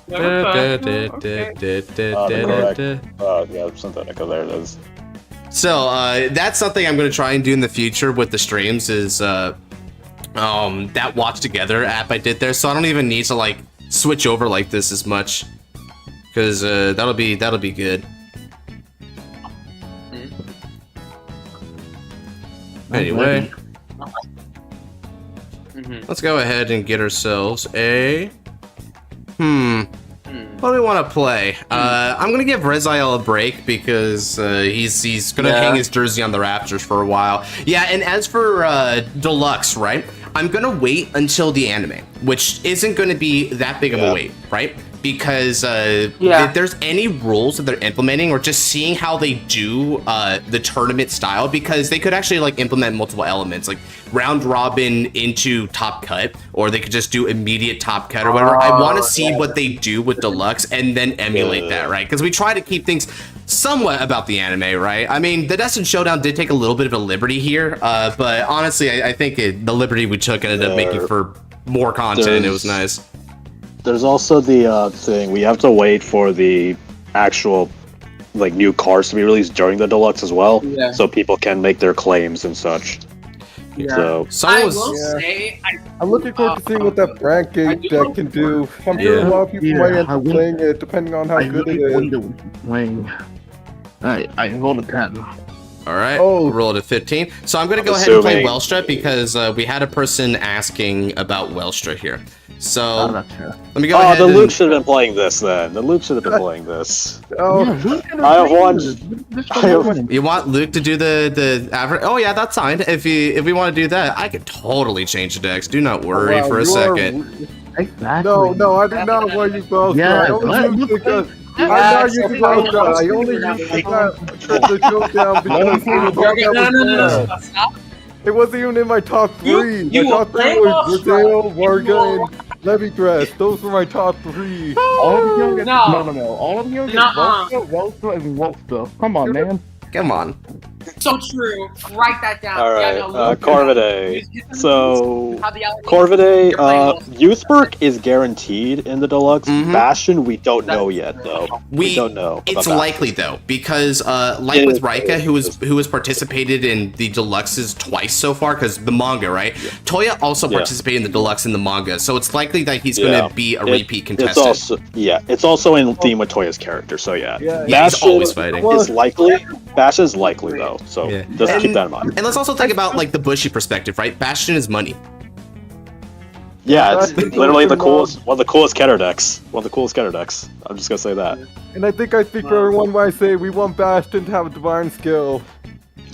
Yeah, Synthetica, there it is. So that's something I'm going to try and do in the future with the streams is that watch together app I did there. So I don't even need to like switch over like this as much because that'll be good. Anyway, let's go ahead and get ourselves a. What do we want to play? I'm gonna give Rezael a break because he's gonna hang his jersey on the Raptors for a while. Yeah, and as for Deluxe, right? I'm gonna wait until the anime, which isn't gonna be that big of a wait, right? Because if there's any rules that they're implementing or just seeing how they do the tournament style, because they could actually like implement multiple elements like round robin into top cut, or they could just do immediate top cut or whatever. I want to see what they do with Deluxe and then emulate that, right? Because we try to keep things somewhat about the anime, right? I mean, the Destin Showdown did take a little bit of a liberty here, but honestly, I think the liberty we took ended up making for more content, and it was nice. There's also the thing, we have to wait for the actual like new cards to be released during the Deluxe as well, so people can make their claims and such. So I will say, I'm looking forward to seeing what that bracket deck can do. I'm sure a lot of people might end up playing it depending on how good it is. Playing. Alright, I rolled a 10. All right, Oh. rolled a 15. So I'm going to go ahead and play Welstra because we had a person asking about Welstra here. So that's fair. let me go ahead the and... Luke should have been playing this then. The Luke should have been playing this. Oh, I have one. You want Luke to do the average? Oh yeah, that's fine. If we want to do that, I could totally change the decks. Do not worry for a second. Exactly. No, I do not want you both. Yeah, I only use because I'm not using both. I only use the Showdown because it wasn't even in my top 3. My top 3 was Brazil, Varga, and Overdress. Those were my top 3. All of you get No. All of you get Nuh-uh. Welster and Welster. Come on, man. Come on. so true. Write that down. All right, Luke, Corvidae. So how the alligator- Corvidae, You're playing Youthberg is guaranteed in the Deluxe. Mhm. Bastion, we don't know yet though. We don't know. It's about likely though, because like with Raika, who has participated in the Deluxes twice so far, because the manga, right? Toya also participated in the Deluxe in the manga, so it's likely that he's going to be a repeat contestant. It's also in theme with Toya's character. So yeah, he's always fighting. Is likely. Bastion is likely though, so just keep that in mind. And let's also think about like the Bushy perspective, right? Bastion is money. Yeah, it's literally the coolest, one of the coolest counter decks. One of the coolest counter decks. I'm just gonna say that. And I think I speak for everyone when I say we want Bastion to have a divine skill.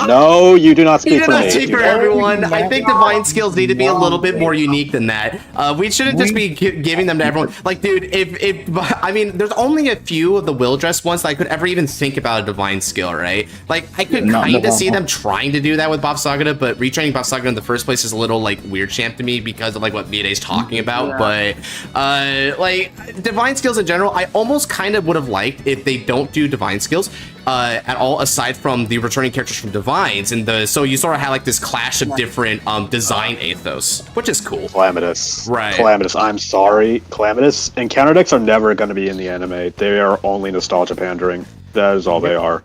No, you do not He speak did for not me. speak for everyone. I think divine skills need to be a little bit more unique than that. We shouldn't just be giving them to everyone. Like, dude, I mean, there's only a few of the will dress ones that I could ever even think about a divine skill, right? Like, I could kind of see them trying to do that with Bob Sagata, but retraining Bob Sagata in the first place is a little like weird champ to me because of like what Mide's talking about. But like divine skills in general, I almost kind of would have liked if they don't do divine skills at all, aside from the returning characters from divines, and so you sort of had like this clash of different design ethos, which is cool. Calamitous. Right. Calamitous, I'm sorry. Calamitous and counter decks are never going to be in the anime. They are only nostalgia pandering. That is all they are.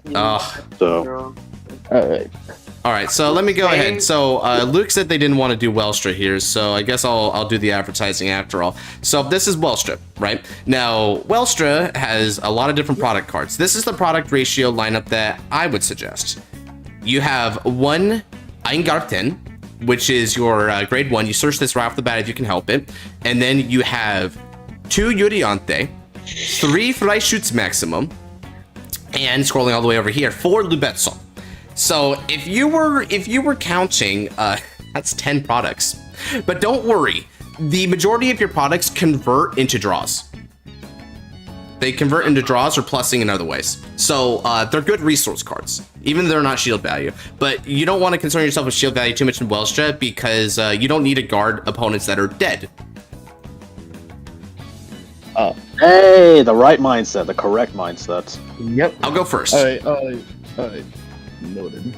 So. All right, so let me go ahead. So Luke said they didn't want to do Welstra here, so I guess I'll do the advertising after all. So this is Welstra, right? Now, Welstra has a lot of different product cards. This is the product ratio lineup that I would suggest. You have one Eingarten, which is your grade 1. You search this right off the bat if you can help it. And then you have 2 Yuriante, 3 Freischütz Maximum, and scrolling all the way over here, 4 Lubetson. So if you were counting, that's 10 products. But don't worry, the majority of your products convert into draws. They convert into draws or plussing in other ways. So they're good resource cards, even though they're not shield value. But you don't want to concern yourself with shield value too much in Welstra because you don't need to guard opponents that are dead. Hey, the right mindset, the correct mindset. Yep. I'll go first. Alright. Noted.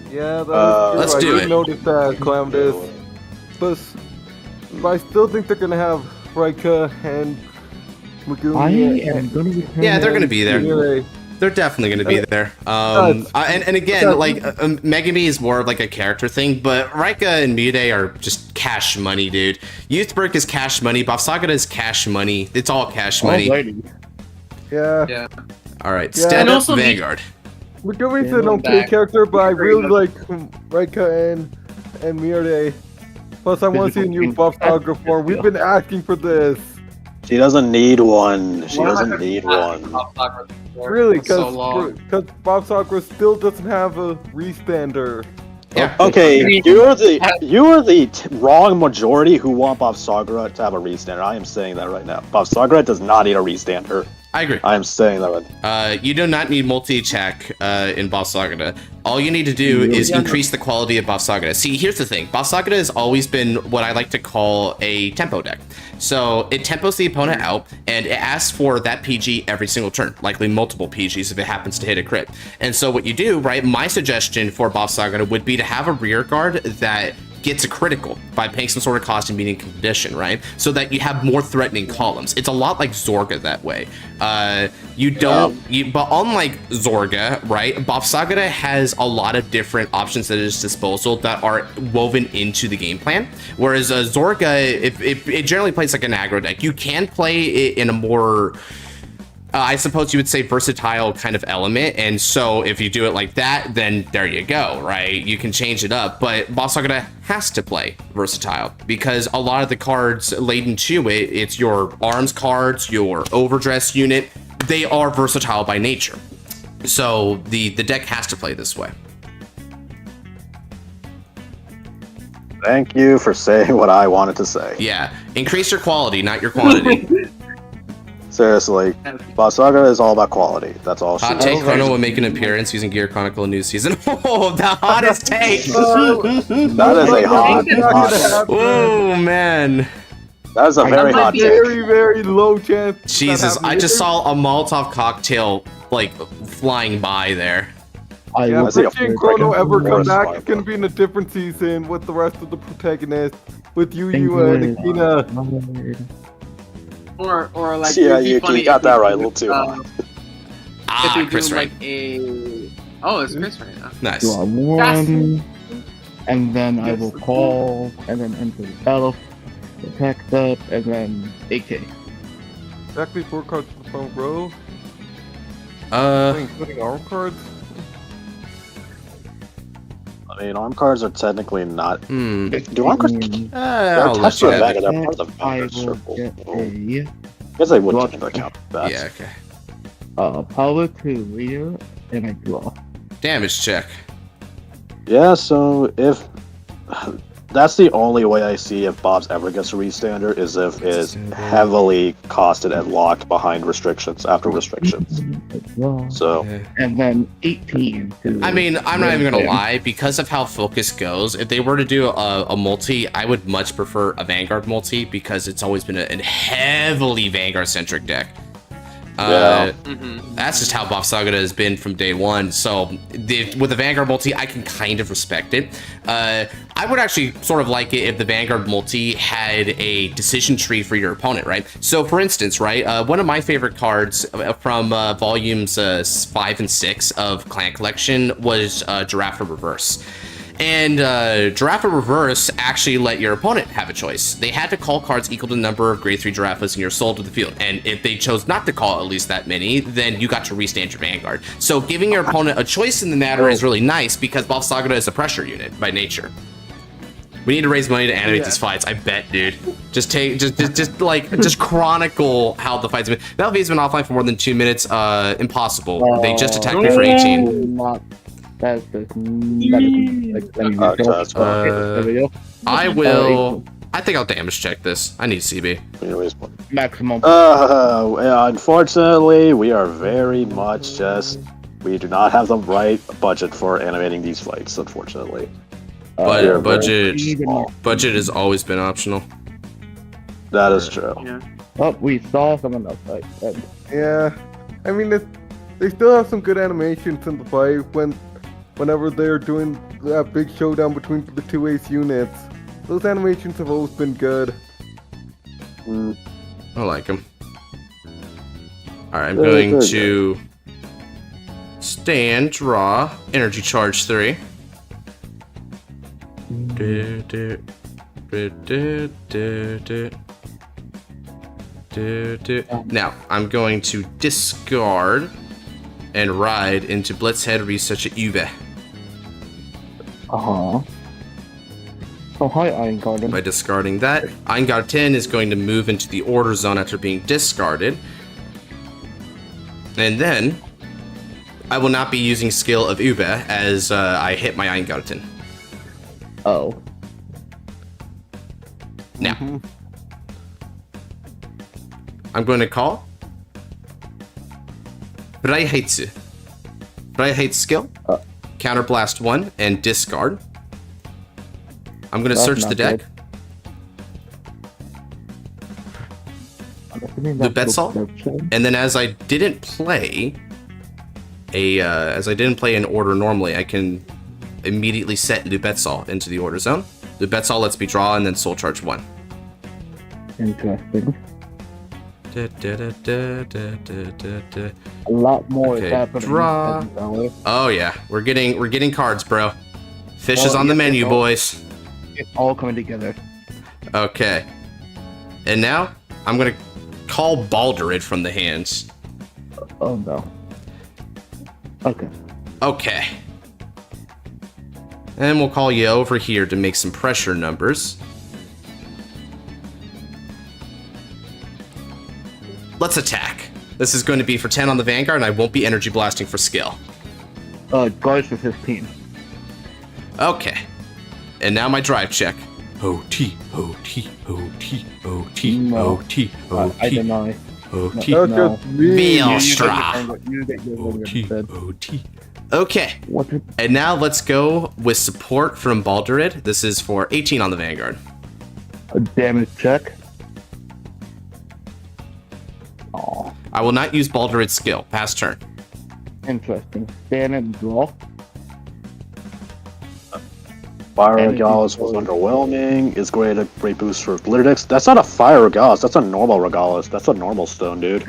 Yeah, let's do it. Notice that, Calamitous. But I still think they're gonna have Rika and Megumi. Yeah, they're gonna be there. They're definitely going to be there. And again, like Megami is more of like a character thing, but Rika and Mide are just cash money, dude. Youthberg is cash money. Bafsagata is cash money. It's all cash money. Yeah. All right, stand up, Vanguard. Megumi's an okay character, but I really like Rika and Mide. Plus, I want to see a new Bafsaga form. We've been asking for this. She doesn't need one. She doesn't need one. Really, because Bob Sakura still doesn't have a restander. Yeah. Okay, you are the wrong majority who want Bob Sagura to have a restander. I am saying that right now. Bob Sagura does not need a restander. I agree. I am saying that right. You do not need multi-attack in Bob Sagata. All you need to do is increase the quality of Bob Sagata. See, here's the thing. Bob Sagata has always been what I like to call a tempo deck. So it tempos the opponent out, and it asks for that PG every single turn, likely multiple PGs if it happens to hit a crit. And so what you do, right, my suggestion for Bob Sagata would be to have a rear guard that gets a critical by paying some sort of cost and meeting condition, right? So that you have more threatening columns. It's a lot like Zorga that way. But unlike Zorga, right, Bob Sagata has a lot of different options at his disposal that are woven into the game plan. Whereas Zorga, it generally plays like an aggro deck. You can play it in a more I suppose you would say versatile kind of element, and so if you do it like that, then there you go, right? You can change it up, but Bob Sagata has to play versatile because a lot of the cards laden to it, it's your arms cards, your overdress unit, they are versatile by nature. So the deck has to play this way. Thank you for saying what I wanted to say. Yeah, increase your quality, not your quantity. Seriously, Bob Saga is all about quality. That's all she Hot take, Chrono will make an appearance using Gear Chronicle new season. Oh, the hottest take! That is a hot. Oh, man. That is a very hot take. Very low chance. Jesus, I just saw a Molotov cocktail, like, flying by there. Yeah, if Richie and Chrono ever come back, it's gonna be in a different season with the rest of the protagonists, with Yu and Akina. Or like, yeah, you got that right a little too high. If we do like a it's Chris right now. Nice. Do one, and then I will call, and then enter the battle, attack that, and then AK. Exactly 4 cards to the front row. Including arm cards. I mean, arm cards are technically not. Hmm. Do arm cards? They're I'll let attached to you a have bag, it. and they're part of the I Vanguard will circle. get I guess I would take into account that. Yeah, okay. power to rear, and I draw. Damage check. Yeah, so if that's the only way I see if Bob's ever gets a restander is if it's heavily costed and locked behind restrictions after restrictions. Draw. So And then 18 to. I mean, I'm not even gonna lie, because of how focus goes, if they were to do a multi, I would much prefer a Vanguard multi because it's always been a heavily Vanguard-centric deck. That's just how Bob Sagada has been from day one. So with the Vanguard multi, I can kind of respect it. I would actually sort of like it if the Vanguard multi had a decision tree for your opponent, right? So for instance, right, one of my favorite cards from volumes 5 and 6 of Clan Collection was Giraffe Reverse. And Giraffe Reverse actually let your opponent have a choice. They had to call cards equal to the number of grade 3 Giraffes in your soul to the field. And if they chose not to call at least that many, then you got to restand your Vanguard. So giving your opponent a choice in the matter is really nice because Bob Sagada is a pressure unit by nature. We need to raise money to animate these fights. I bet, dude. Just chronicle how the fights have been. Melvy's been offline for more than 2 minutes. Impossible. They just attacked me for 18. That's I will. I think I'll damage check this. I need CB. maximum. Unfortunately, we are very much we do not have the right budget for animating these fights. Unfortunately, but budget has always been optional. That is true. Yeah. Oh, we saw someone else fight. Yeah, I mean, they still have some good animations in the fight whenever they're doing that big showdown between the two ace units. Those animations have always been good. I like them. Alright, I'm going to stand, draw, energy charge 3. Now, I'm going to discard and ride into Blitzhead Research at Yugioh. Oh, hi, Iron Garden. By discarding that, Vanguard 10 is going to move into the order zone after being discarded. And then, I will not be using skill of Yugioh as I hit my Vanguard 10. Oh. Now, I'm going to call Braiheitsu. Braiheit skill, Counterblast 1, and discard. I'm going to search the deck. Lubetsol. And then as I didn't play an order normally, I can immediately set Lubetsol into the order zone. Lubetsol lets me draw and then soul charge 1. Interesting. A lot more is happening. Draw. Oh yeah, we're getting cards, bro. Fish is on the menu, boys. It's all coming together. Okay. And now I'm gonna call Baldurid from the hands. Oh no. Okay. Okay. And we'll call you over here to make some pressure numbers. Let's attack. This is going to be for 10 on the Vanguard, and I won't be energy blasting for skill. Guards for 15. Okay. And now my drive check. O-T, O-T, O-T, O-T, No. O-T, O-T. I deny. O-T. No. Veilstra. O-T. O-T. Okay. And now let's go with support from Baldurid. This is for 18 on the Vanguard. A damage check. Oh, I will not use Baldurid's skill. Pass turn. interesting. Stand and draw. Fire Regalis was underwhelming. It's great boost for glitter decks. That's not a fire Regalis. That's a normal Regalis. That's a normal stone, dude.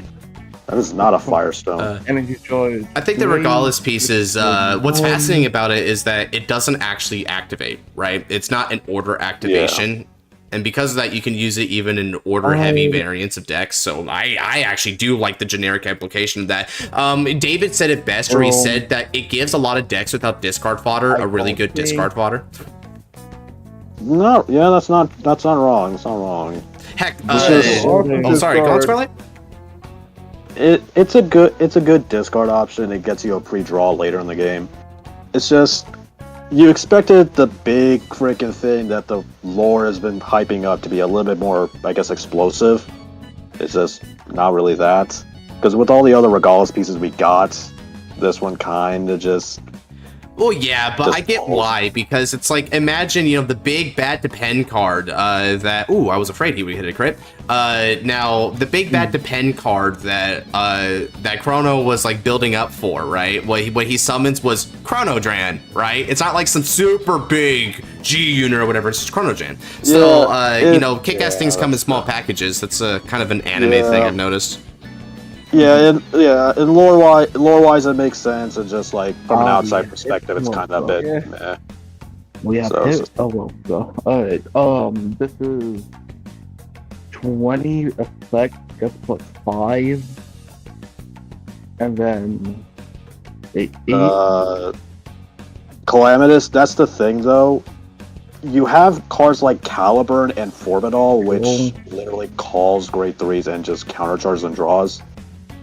That is not a firestone. Energy joy. I think the Regalis piece is, what's fascinating about it is that it doesn't actually activate, right? It's not an order activation. And because of that, you can use it even in order-heavy variants of decks. So I actually do like the generic application of that. David said it best, where he said that it gives a lot of decks without discard fodder a really good discard fodder. No, yeah, that's not wrong. It's not wrong. Heck, sorry, go on, Scarlet. It's a good discard option. It gets you a pre-draw later in the game. It's just you expected the big freaking thing that the lore has been hyping up to be a little bit more, I guess, explosive. It's just not really that. Because with all the other Regalis pieces we got, this one kind of just... Well, yeah, but I get why, because it's like, imagine, the big bad depend card that... Ooh, I was afraid he would hit a crit. Now, the big bad depend card that that Chrono was, like, building up for, right? What he summons was Chronodran, right? It's not like some super big G unit or whatever, it's just Chronodran. So, kick-ass things come in small packages. That's kind of an anime thing I've noticed. And lore-wise, it makes sense. And just like from an outside perspective, it's kind of a bit meh. We have alright. This is 20 effect gets plus 5, and then 8. Calamitous. That's the thing, though. You have cards like Caliburn and Forbital, which literally calls grade 3s and just countercharges and draws.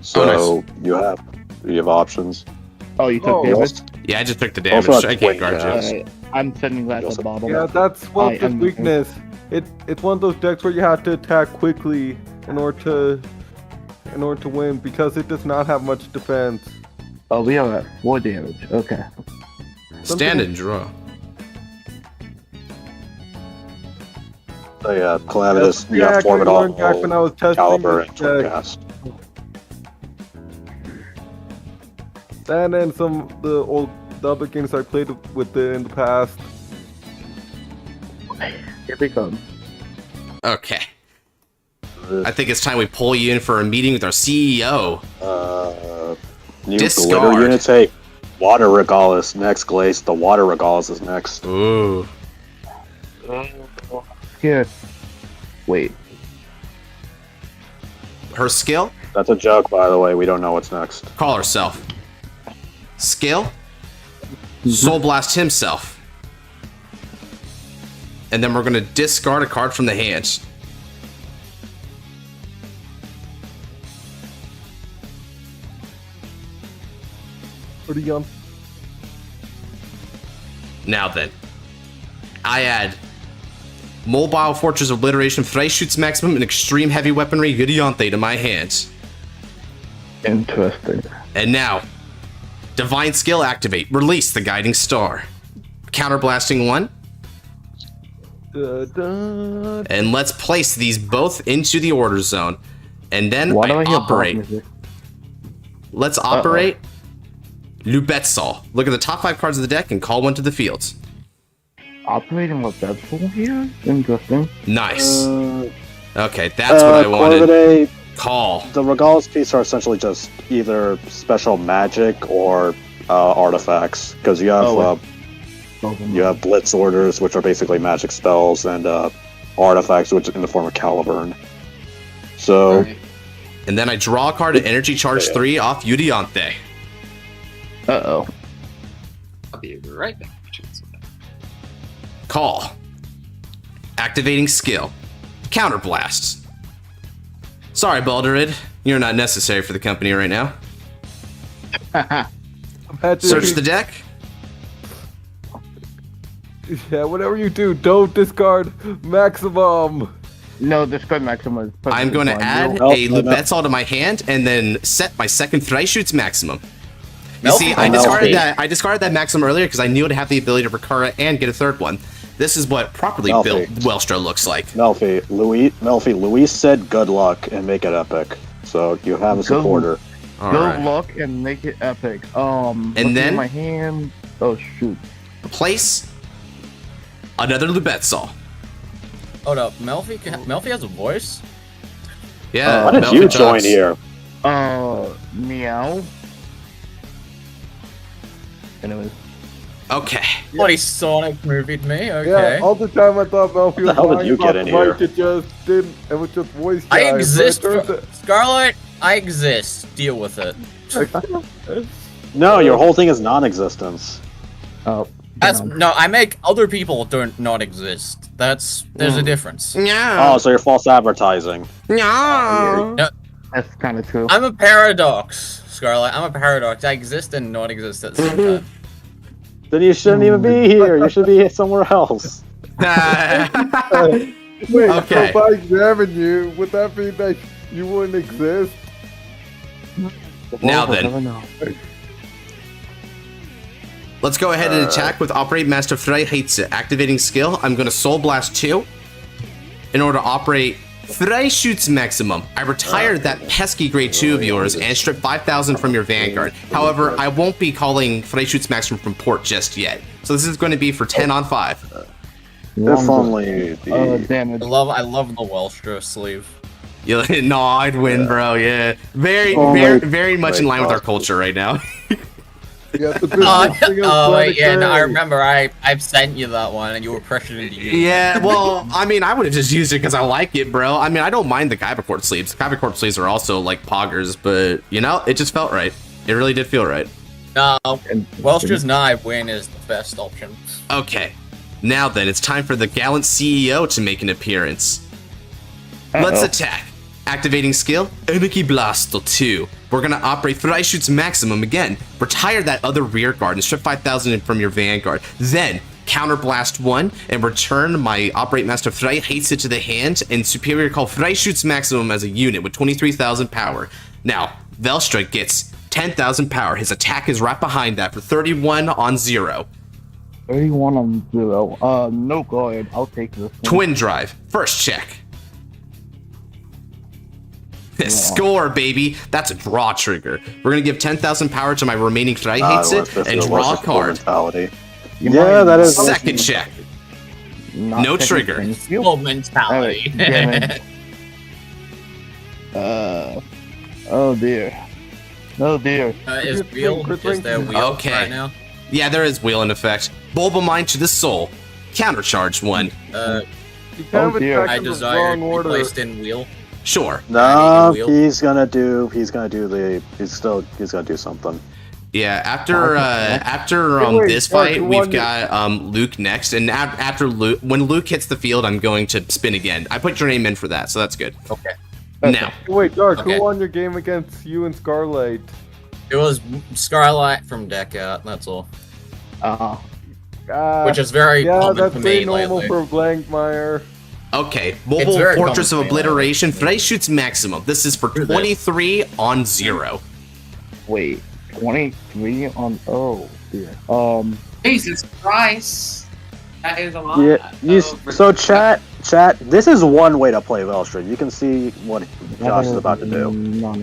So nice. you have options. Oh, you took damage? Yeah, I just took the damage. I can't guard you. I'm sending that to the bottom. Yeah, that's Welch's weakness. It's one of those decks where you have to attack quickly in order to win, because it does not have much defense. Oh, we are at 4 damage. Okay. Stand and draw. So yeah, Calamitous. You have Forbital, Caliber, and Torcast. And then the other games I played with it in the past. Here we come. Okay. I think it's time we pull you in for a meeting with our CEO. New Discard. Glitter units. Hey, Water Regalis next, Glaze. The Water Regalis is next. Ooh. Here. Wait. Her skill? That's a joke, by the way. We don't know what's next. Call herself. Skill? Soul Blast himself. And then we're gonna discard a card from the hand. Pretty young. Now then, I add Mobile Fortress Obliteration, Freischütz Maximum, and Extreme Heavy Weaponry Yugioh to my hands. Interesting. And now, Divine Skill activate. Release the Guiding Star. Counterblasting 1. And let's place these both into the order zone. And then I operate. Let's operate Lubetzal. Look at the top 5 cards of the deck and call one to the field. Operating Lubetzal here? Interesting. Nice. Okay, that's what I wanted. Call. The Regalis piece are essentially just either special magic or artifacts, because you have you have Blitz orders, which are basically magic spells, and artifacts, which in the form of Caliburn. So, and then I draw a card at Energy Charge 3 off Yugioh. Uh-oh. I'll be right back. Call. Activating skill. Counterblast. Sorry, Balderid. You're not necessary for the company right now. Search the deck. Yeah, whatever you do, don't discard Maximum. No, discard Maximum. I'm going to add a Lubetzal to my hand and then set my second Freischütz Maximum. You see, I discarded that Maximum earlier because I knew it'd have the ability to recur it and get a third one. This is what properly built Welstra looks like. Melfi, Luis said good luck and make it epic. So you have a supporter. Good luck and make it epic. And then my hand. Oh shoot. Place another Lubetzal. Hold up, Melfi has a voice? Yeah. Why did you join here? Meow. Anyways. Okay. Bloody Sonic movied me. Okay. Yeah, all the time I thought Melfi was the hell did lying you about get in the here? mic, it just didn't. It was just voice. I guys, but it exist, turns out- Scarlet. I exist. Deal with it. No, your whole thing is non-existence. Oh. No, I make other people don't not exist. There's a difference. Yeah. Oh, so you're false advertising. Yeah. That's kind of true. I'm a paradox, Scarlet. I'm a paradox. I exist and not exist at the same time. Then you shouldn't even be here. You should be somewhere else. Wait, Okay. so if I examine you, would that mean that you wouldn't exist? Now We'll then. never know. Let's go ahead and attack with Operate Master Freiheitze. Activating skill, I'm going to Soul Blast 2 in order to operate Freischütz Maximum. I retired that pesky grade 2 of yours and stripped 5,000 from your Vanguard. However, I won't be calling Freischütz Maximum from port just yet. So this is going to be for 10 on 5. If only the... Damn it. I love the Welstra sleeve. No, I'd win, bro. Yeah, very much in line with our culture right now. Yeah, the business thing Oh is wait, yeah, no, I great. remember I've sent you that one and you were pressured into using it. Yeah, well, I mean, I would have just used it because I like it, bro. I mean, I don't mind the Kybercorp sleeves. Kybercorp sleeves are also like poggers, but you know, it just felt right. It really did feel right. No, Welstra's Knife win is the best option. Okay, now then, it's time for the gallant CEO to make an appearance. Let's attack. Activating skill, Energy Blasto 2. We're gonna operate Freischütz Maximum again. Retire that other rear guard and strip 5,000 from your Vanguard. Then, Counter Blast 1 and return my Operate Master Freiheitze to the hand and Superior Call Freischütz Maximum as a unit with 23,000 power. Now, Velstra gets 10,000 power. His attack is right behind that for 31 on 0. 31 on 0. No, go ahead. I'll take this one. Twin Drive. First check. Score, baby. That's a draw trigger. We're gonna give 10,000 power to my remaining Freiheitze and draw a card. Yeah, that is... Second check. No trigger. Full mentality. Alright, damn it. Oh dear. Oh dear. Is there wheel Okay. right now? Yeah, there is wheel in effect. Bulba Mine to the soul. Countercharge 1. You kind Oh, of dear. attacked I in the desire wrong to be order. placed in wheel. Sure. No, Wheel. he's gonna do something. Yeah, after Wait, this Mark, fight, you we've won got Luke next, and after Luke, when Luke hits the field, I'm going to spin again. I put your name in for that, so that's good. Okay. Now, Wait, Dark, Okay. who won your game against you and Scarlet? It was Scarlet from Deck Out, that's all. Which is very yeah, common that's for pretty me normal lately. for Blankmeyer. okay, It's Mobile very Fortress of common for me Obliteration, Freischütz Maximum. This is for Screw this. 23 on 0. Wait. 23 on. Oh dear. Jesus Christ. That is a lot. Yeah, so chat, this is one way to play Velstra. You can see what Josh is about to do. No.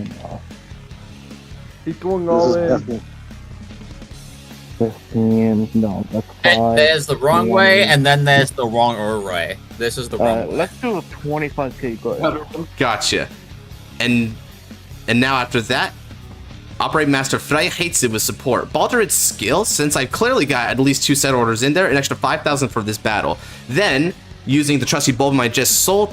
He's going This all is in. definitely- 15. No, that's And 5. there's the wrong way, and then there's the wrong way. This is the wrong way. Let's do a 25k. Go ahead. Gotcha. And now after that, Operate Master Freiheitze with support. Balder its skill, since I've clearly got at least 2 set orders in there, an extra 5,000 for this battle. Then, using the trusty bulb of my Just Soul,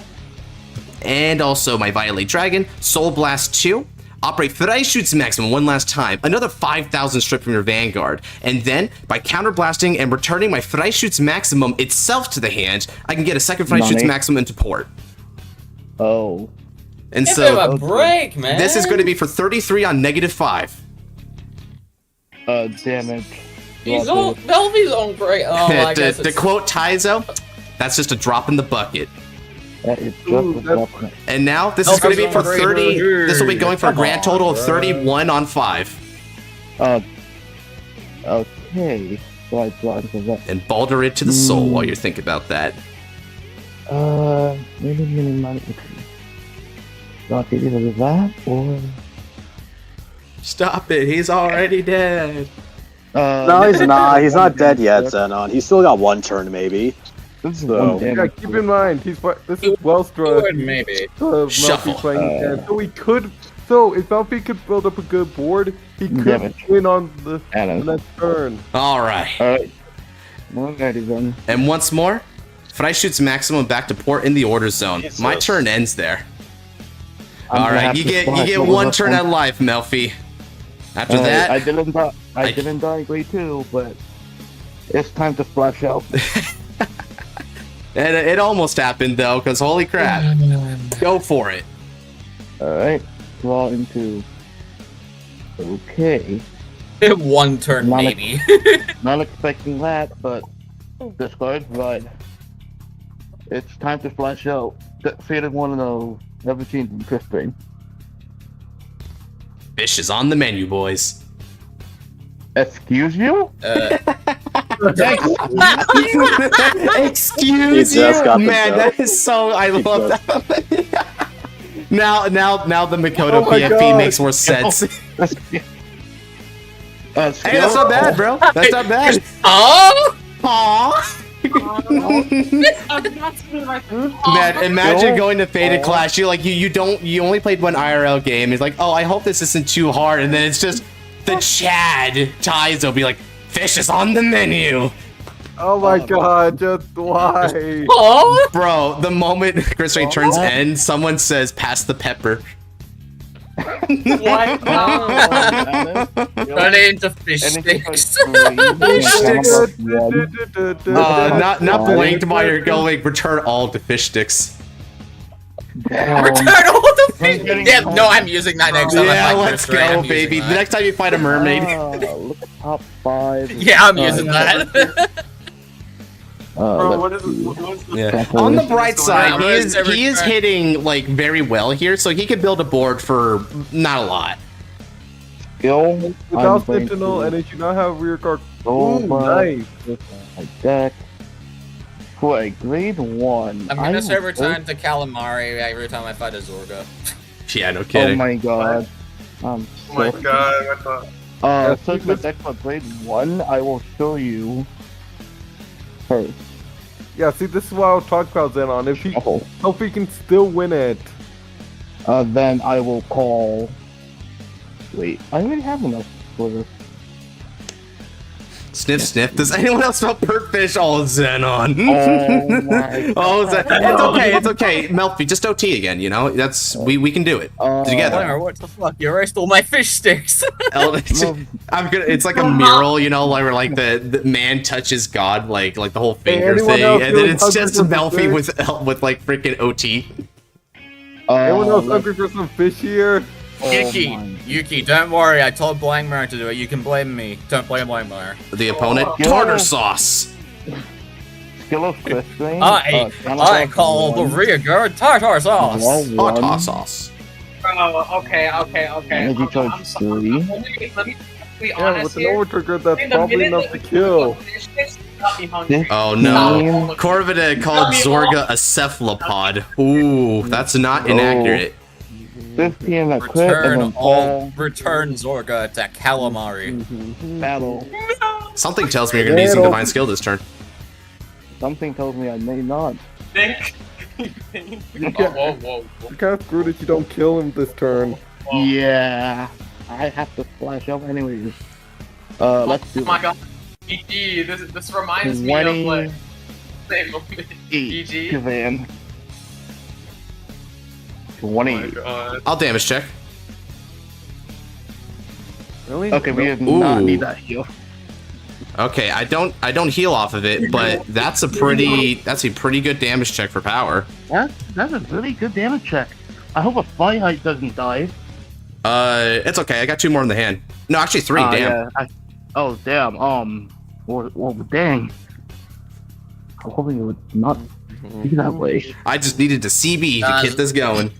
and also my Violate Dragon, Soul Blast 2, operate Freischütz Maximum one last time, another 5,000 strip from your Vanguard, and then, by counterblasting and returning my Freischütz Maximum itself to the hand, I can get a second Freischütz Money. Maximum into port. Oh. And Give so, him a break, man. this is going to be for 33 on -5. Damn it. He's on Velvy's on break. Oh, I guess to quote Taizo, that's just a drop in the bucket. That is Ooh, just that's- a And now this is going to be for 30. This will be going for a grand total of Come on, 31 on 5. Okay. Right, for that. And Balder it to the soul while you think about that. Maybe. Not either that or. Stop it! He's already dead. No, he's not. He's not dead yet, Zenon. He's still got one turn, maybe. This is So- one Yeah, damage. keep in mind, this is Good, Welstra. maybe. Shuffle. Melfi playing again. So he could. So if Melfi could build up a good board, he could Damage. win on the Adam. next turn. All right. Alright. Alrighty then. And once more, Frey shoots maximum back to port in the order zone. Jesus. My turn ends there. I'm All gonna right, have you to get splash over one this turn one. at life, Melfi. After Alright, that, I didn't die. I I- didn't die great too, but it's time to splash out. and it almost happened though, because holy crap. Go for it. Alright, draw into. Okay. One turn, Not a- maybe. Not expecting that, but discard, right. It's time to flash out. Faded one of those. Never seen in Christine. Fish is on the menu, boys. Excuse you? Excuse He just you, got the man. joke. That is so. I He love just- that. now the Makoto Oh my PFP God. makes more sense. Skill? Hey, that's not bad, bro. That's not bad. Oh! Aww. Man, imagine going to Faded Clash. You only played one IRL game. It's like, oh, I hope this isn't too hard, and then it's just the Chad ties will be like, fish is on the menu. Oh my god, just why? Oh! Bro, the moment Chris Ray turns end, someone says, pass the pepper. What? Turn it into fish sticks. Not blanked by your going, return all to fish sticks. Return all the fish. Yeah, no, I'm using that next time. Yeah, I fight let's Chris Ray, go, I'm using baby. that. The next time you fight a mermaid. Look at top 5. Yeah, I'm using that. Bro, Let's what's the Yeah. Definitely. On the bright side, Yeah, he is hitting like very well here, so he could build a board for not a lot. skill. Without Sentinel, and it should not have rear guard. Ooh, nice. My deck. For a grade 1. I'm gonna serve return to Calamari every time I fight a Zorga. Yeah, no Oh kidding. my god. Oh my god, what the... Since my deck for grade 1, I will show you first. Yeah, see, this is what I was talking about, Zenon. If he, Oh. hope he can still win it. Then I will call. Wait, I already have enough for this. Sniff, sniff. Does anyone else smell pert fish? Oh, Zenon. Oh my Oh, it's okay. It's okay. Melfi, just OT again. You know, we can do it together. Blamer, what the fuck? You erased all my fish sticks. I'm gonna. It's like a mural, you know, where like the man touches God, like the whole finger anyone thing, else and then feeling it's just hungry for Melfi with like freaking OT. Anyone else let's- hungry for some fish here? Yuki, my- Yuki, don't worry. I told Blamer to do it. You can blame me. Don't blame Blamer. The opponent, Yeah. tartar sauce. Skill of Christine. I call the rear guard tartar sauce. Tartar sauce. Oh, okay. Energy charge I'm sorry. 3. Let me be Yeah, honest with an here. overtrigger, that's In the probably minute enough that to you kill. put fish sticks, you got me hungry. Oh no. Name. Corvida called Zorga a cephalopod. Ooh, that's not inaccurate. 15 at crit, and Return then all. Return Zorga to Calamari. battle. Something tells me you're gonna be using Divine Skill this turn. Something tells me I may not. Think. Whoa. You're kind of screwed if you don't kill him this turn. Yeah, I have to flash up anyways. Let's do Oh my god. EG, this reminds me of like same moment. 28 EG. Kavan. Oh my 28. god. I'll damage check. Really? Okay, we did Ooh. not need that heal. Okay, I don't heal off of it, but that's a pretty good damage check for power. That's a really good damage check. I hope a fly height doesn't die. It's okay. I got 2 more in the hand. No, actually 3. Damn. Yeah, oh damn. Well, dang. I'm hoping it would not be that way. I just needed to CB to get this going.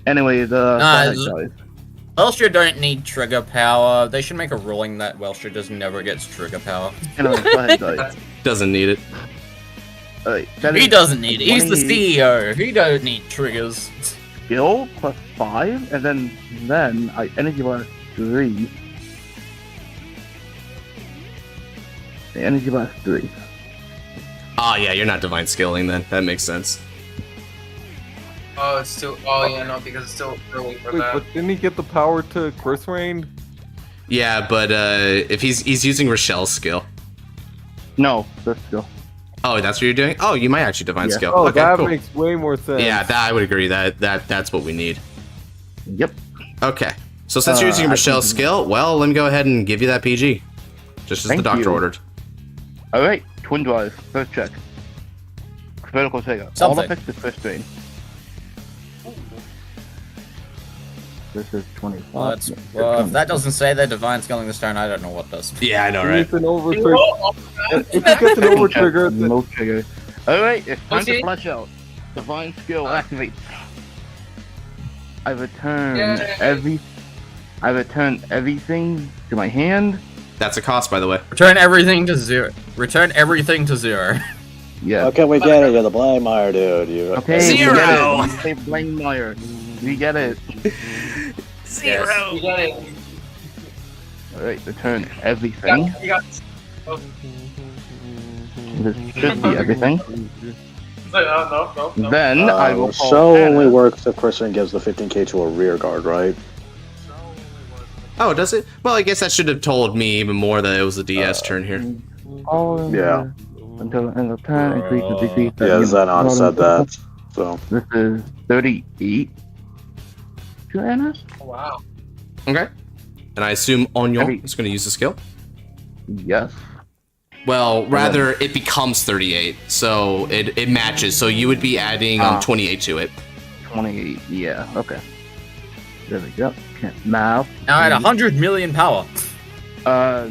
Anyway, the fly height dies. Welshire don't need trigger power. They should make a ruling that Welshire just never gets trigger power. Anyway, fly height dies. Doesn't need it. Alright, that He is doesn't need it. He's the 28 CEO. He don't need triggers. skill plus 5, and then I energy blast 3. The energy blast 3. Oh yeah, you're not divine skilling then. That makes sense. Oh, it's still. Oh yeah, no, because it's still early for Wait, that. but didn't he get the power to Chris Rain? Yeah, but if he's using Rochelle's skill. No, let's go. Oh, that's what you're doing? Oh, you might actually divine Yeah. skill. Oh, Okay, that cool. makes way more sense. Yeah, I would agree that's what we need. Yep. Okay. So since you're using Michelle's skill, well, let me go ahead and give you that PG. Just as Thank the doctor you. ordered. Alright, Twin Drive, first check. Critical trigger. All Something. effects is first drain. This is 25. Well, if that doesn't say they're divine skilling this turn, I don't know what does. Yeah, I know, If right? it's an over trigger, if it gets an over trigger, No trigger. Alright, it's time Okay. to flash out. Divine skill activates. I return everything to my hand. That's a cost, by the way. Return everything to 0. Return everything to 0. Yeah. Okay, we get it. You're the blind Meyer dude. You Okay. Zero. We get it. Say Blame Meyer. We get it. Zero. You got it. Alright, return everything. You got This should be everything. no. Then I will call show Anna. only works if Christian gives the 15k to a rear guard, right? Oh, does it? Well, I guess that should have told me even more that it was the DS turn here. Oh, Yeah. Until the end of turn, increase the decrease. Yeah, Zenon said that. So This is 38. To Anna? Wow. Okay. And I assume Onyo Every- is going to use the skill? Yes. Well, rather, it becomes 38, so it matches. So you would be adding 28 to it. 28. Yeah. Okay. There we go. Can't math. Now at 100 million power. No.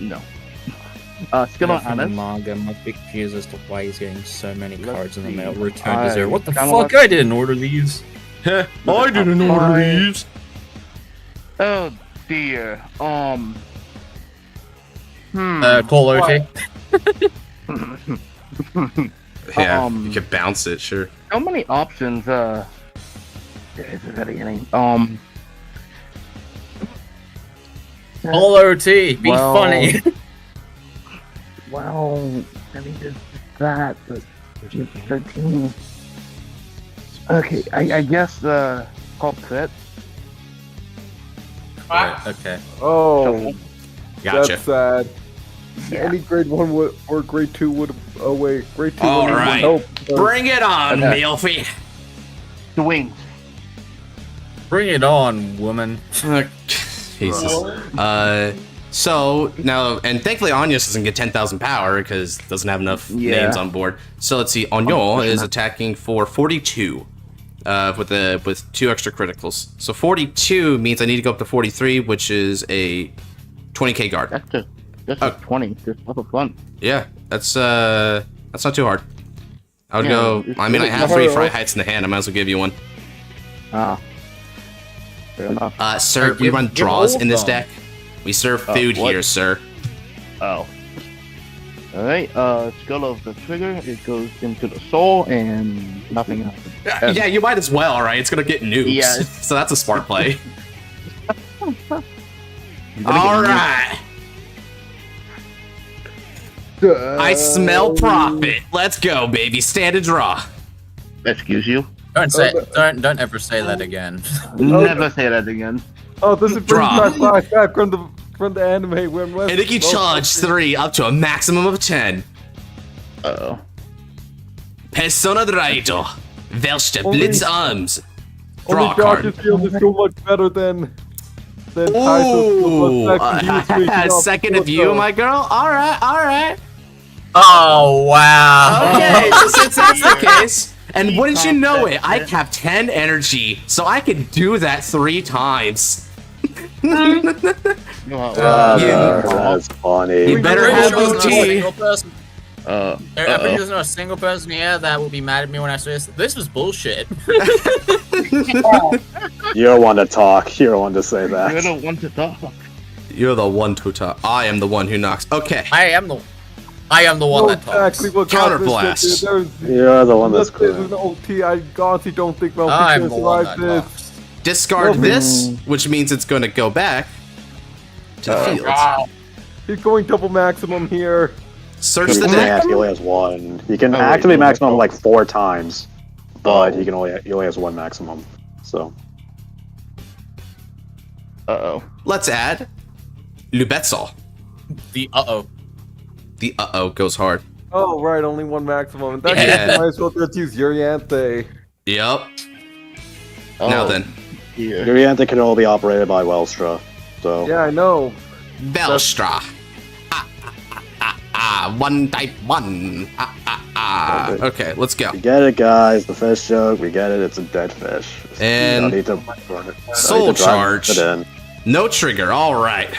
No. Skill on From the Anna. manga must be confused as to why he's getting so many Let's cards in the see. mail. Return to I 0. What the kinda fuck? like- I didn't order these. I didn't order these. Oh dear. Call OT. Yeah, you could bounce it, sure. How many options? Is it at the beginning? Call OT. Be Well- funny. Well, I mean, there's that, but 13. Okay, I guess call crit. Right, okay. oh, Gotcha. that's sad. Yeah. Any grade 1 would, or grade 2 would. Oh wait, grade 2 All would right. help. Bring it on, Okay. Milfy. The wings. Bring it on, woman. Jesus. So now, and thankfully Anyos doesn't get 10,000 power because it doesn't have enough Yeah. names on board. So let's see, Onyo is attacking for 42 with 2 extra criticals. So 42 means I need to go up to 43, which is a 20k guard. That's just 20. Just up front. Yeah, that's not too hard. I would Yeah, go. it's I mean, I really have not 3 hard. Fright Heights in the hand. I might as well give you one. Ah. Fair enough. Sir, we give- run give draws all in this of them. deck. We serve food what? here, sir. Oh. Alright, skill of the trigger, it goes into the soul and nothing happens. Yeah, you might as well, right? It's gonna get nukes. Yeah. So that's a smart play. You're gonna get All nuked. right. I smell profit. Let's go, baby. Stand and draw. Excuse you. Don't say. Don't ever say that again. Never say that again. Oh, this is Draw. back from the anime when West. And it can charge 3 up to a maximum of 10. Uh-oh. Persona Draito. Welche Only- Blitzarms. Draw a Only card. Josh's field is so much better than Ooh, Tyson's second of you, my girl. All right. Oh wow. Okay, so since that's the case, and wouldn't you know it, I have 10 energy, so I can do that 3 times. That's funny. You better have OT. I'm pretty sure there's not a single person here that will be mad at me when I say this. This was bullshit. You're one to talk. You're one to say You're that. the one to talk. You're the one to talk. I am the one who knocks. Okay. I am the one that talks. Exactly what Counterblast. You're the one that's There's correct. an OT. I honestly don't think Melfi I'm can the one survive that this. talks. Discard Lovely. this, which means it's going to go back to the field. Wow. He's going double maximum here. Search He the deck. can't. He only has 1. He can Oh, wait, activate no, maximum no. like 4 times, but he only has 1 maximum. So Uh-oh. Let's add Lubetsol. The uh-oh. The uh-oh goes hard. Oh, right, only one maximum. That Yeah. might as well just use Yurianthe. Yep. Oh, Now then. yeah. Yurianthe can all be operated by Wellstra. So Yeah, I know. Velstra. One type one. Okay, let's go. we get it, guys. The fish joke. We get it. It's a dead fish. And You don't need to run it. You soul don't need to drive charge. it in. No trigger. All right.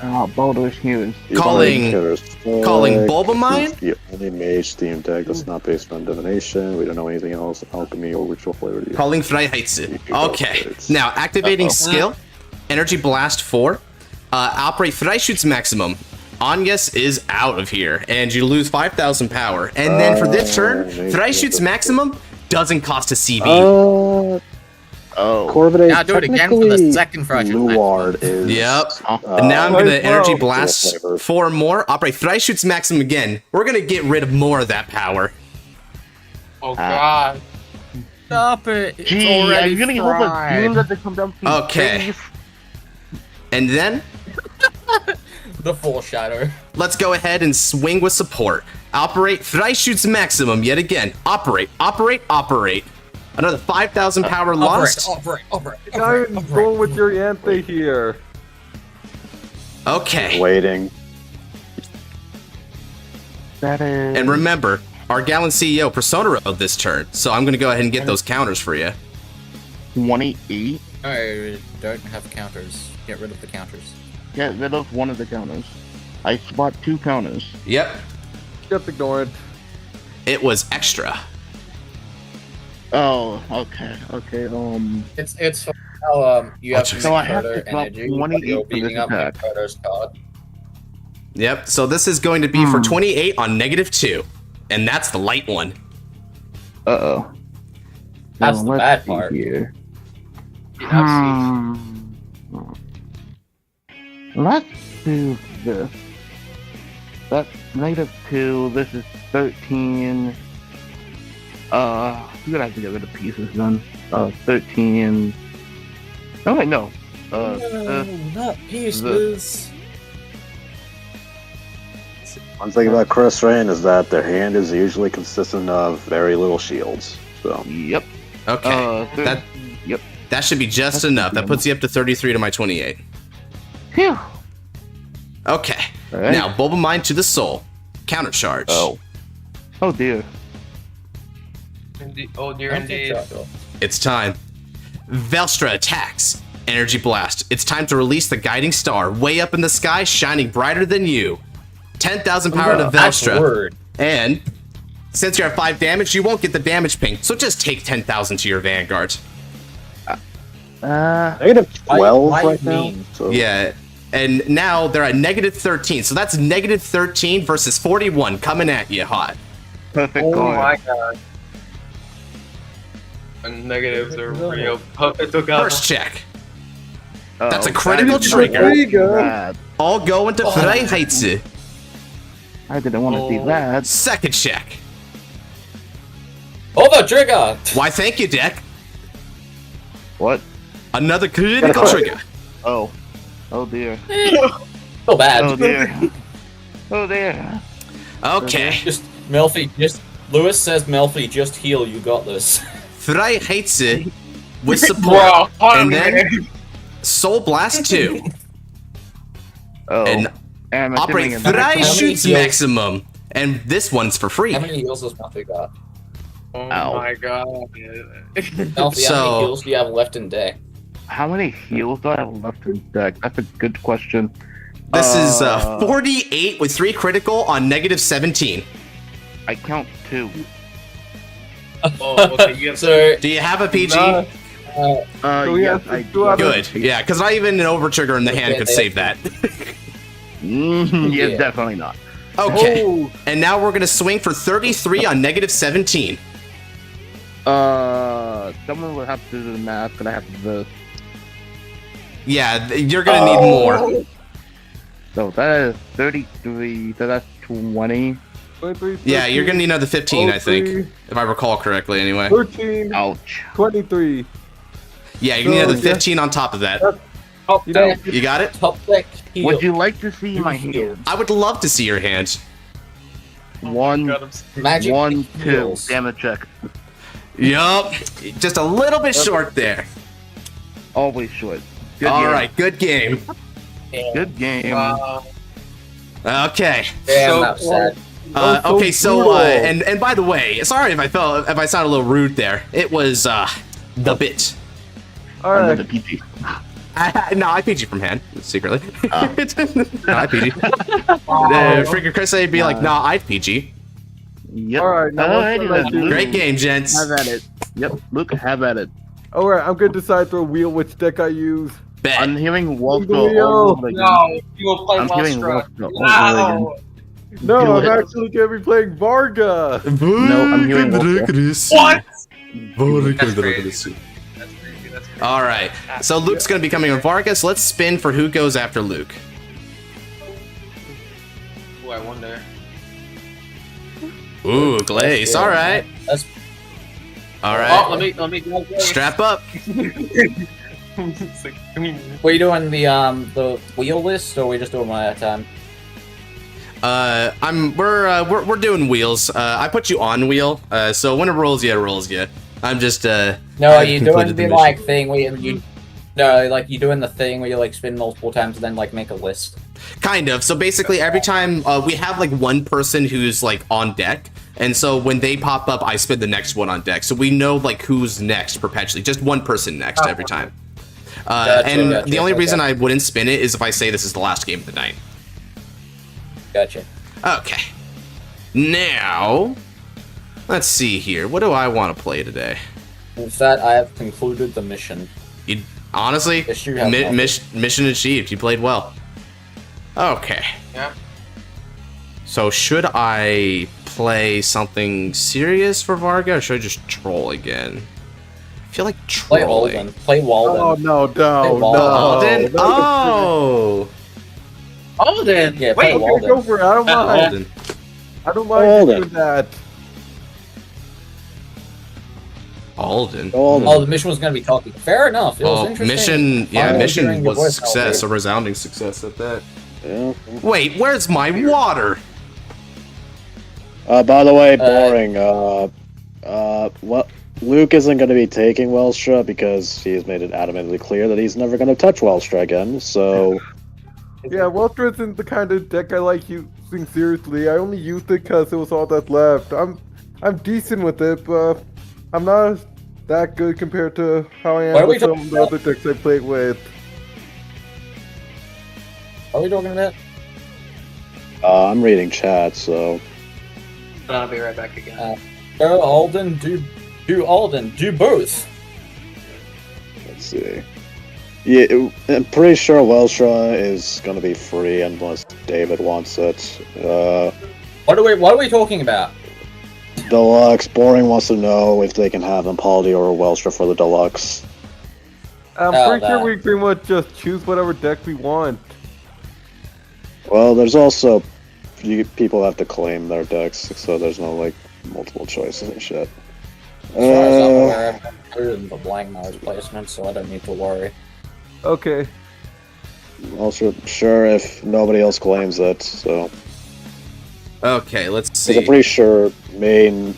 Oh, Baldur's Hughes. Calling Bulbamine. Bulbamine? The only mage themed deck that's not based on divination. We don't know anything else. Alchemy or ritual flavor. Calling Freiheitze. Okay. Now, activating skill. Energy Blast 4. Operate Freischütz maximum. Anyas is out of here, and you lose 5,000 power. And then for this turn, Freischütz maximum doesn't cost a CB. Corvidae. Now do it again for the second Freischütz. Luard is. Yep. And now I'm gonna energy Well, blast flavor. 4 more. Operate Freischütz maximum again. We're gonna get rid of more of that power. Oh god. Stop it. It's Gee, already I'm gonna hope a duel that they come down to Okay. face. And then the foreshadow. let's go ahead and swing with support. Operate Freischütz maximum yet again. Operate. Another 5,000 power lost. I'm going with Yurianthe here. Okay. Waiting. That is. And remember, our Gallant CEO Persona of this turn. So I'm gonna go ahead and get those counters for you. 28. I don't have counters. Get rid of the counters. Get rid of one of the counters. I spot 2 counters. Yep. Just ignore it. It was extra. Oh, okay. It's how you have So So I have counter to drop energy. 28 You're for this beating up attack. Carter's card. Yep. So this is going to be for 28 on -2. And that's the light one. Uh-oh. That's Now, the let's bad see part. Here. Yeah, Let's do this. That's -2. This is 13. We're gonna have to get rid of pieces then. 13. Oh wait, no. Not pieces. One thing about Chris Rain is that their hand is usually consistent of very little shields. So Yep. Okay. That. That should be just enough. That puts you up to 33 to my 28. Phew. Okay. Alright. Now, Bulbamine to the soul. Counter charge. Oh dear. Oh dear indeed. It's time. Velstra attacks. Energy blast. It's time to release the guiding star way up in the sky, shining brighter than you. 10,000 power to That's Velstra. word. And since you're at 5 damage, you won't get the damage ping. So just take 10,000 to your Vanguard. -12 Why right now. mean? So Yeah. And now they're at -13. So that's -13 versus 41 coming at you hot. Perfect Oh card. my god. And negatives are real. It took out. First check. Uh-oh. That's a critical That is trigger. There you go. bad. All going to Freiheitze. I didn't want to see that. Second check. Over trigger. Why, thank you, deck. What? Another critical trigger. Oh. Oh dear. So bad. Oh dear. Oh dear. Okay. Just Melfi. Just Lewis says Melfi. Just heal. You got this. Freiheitze with support. Bro, And then Soul Blast 2. Oh. And I'm operate assuming another Freischütz heals? maximum. And this one's for free. How many heals does Melfi got? Oh Ow. my god. Melfi, how So- many heals do you have left in deck? How many heals do I have left in deck? That's a good question. This is 48 with 3 critical on -17. I count 2. Oh, okay, you have So Do you have a PG? No. So we yes, have I to do. have Good. Yeah, because not even an overtrigger in the hand could save that. Yes, Yeah. definitely not. Okay. Oh, And now we're going to swing for 33 on -17. Someone would have to do the math, but I have to do this. Yeah, you're going to need more. So that is 33, so that's 20. 23, Yeah, you're going to need another 15, I 03, think. If I recall correctly, anyway. 13, Ouch. 23. Yeah, you're going to need So, another 15 on top of that. Top deck. You got it? Top deck. Heal. Would you like to see my hands? I would love to see your hand. Magic 1, 2. heals. Damage check. Yup. Just a little bit short there. Always should. All right, good game. Good game. Okay. Damn, that's sad. Okay, so and by the way, sorry if I sounded a little rude there. It was the bit. All right. Another PG. No, I PG from hand secretly. No, I PG. Freaking Chris, I'd be like, nah, I'd PG. Yep. All right. Now what's the Great game, gents. Have at it. Yep. Luke, have at it. All right. I'm gonna decide through a wheel which deck I use. Bet. I'm hearing Wallstra Wheel. all over again. No, you will play I'm hearing Wallstra. Wallstra all over again. No, Do I'm it. actually gonna be playing Varga. No, I'm hearing What? That's crazy. All right. So Luke's gonna be coming on Vargas. Let's spin for who goes after Luke. Ooh, I wonder. Ooh, Glaze. All right. That's All Oh, right. let me go. Strap up. It's like, come here. Were you doing the wheel list, or are we just doing one at a time? We're doing wheels. I put you on wheel. So when it rolls you, it rolls you. I'm just No, I've are you doing concluded the mission. like thing where you no, like you doing the thing where you like spin multiple times and then like make a list. Kind of. So basically, every time we have like one person who's like on deck, and so when they pop up, I spin the next one on deck. So we know like who's next perpetually. Just one person next every time. Gotcha, the only okay. reason I wouldn't spin it is if I say this is the last game of the night. Gotcha. Okay. Now, let's see here. What do I want to play today? With that, I have concluded the mission. You honestly, Yes, you have nothing. mission achieved. You played well. Okay. Yeah. So should I play something serious for Varga, or should I just troll again? I feel like Play trolling. Walden. Play Walden. Oh no, no, Walden. no. Alden? No, Oh! Alden! Yeah, play Wait, Walden. Go for it. I don't mind. Alden. I don't mind Alden. doing that. Alden. Oh, the mission was gonna be talking. Fair enough. It was Oh, interesting. mission Finally mission hearing your was a voice out success, a there. resounding success at that. Yeah. Wait, where's my water? By the way, boring. Well, Luke isn't going to be taking Wellstra because he's made it adamantly clear that he's never going to touch Wellstra again. So Yeah, Welter isn't the kind of deck I like using seriously. I only used it because it was all that's left. I'm decent with it, but I'm not that good compared to how I What are am we with some talking of the other decks I played with. Are we talking about? I'm reading chat. So I'll be right back again. Go Alden. Do Alden. Do both. let's see. Yeah, I'm pretty sure Wellstra is going to be free unless David wants it. What are we talking about? Deluxe. Boring wants to know if they can have Impaldi or Wellstra for the Deluxe. I'm Oh, pretty sure that. we pretty much just choose whatever deck we want. Well, there's also people have to claim their decks, so there's no like multiple choices and shit. As far as I'm aware, I've included in the blank Mars placement, so I don't need to worry. Okay. Also, sure if nobody else claims it, so. Okay, let's 'Cause I'm see. pretty sure main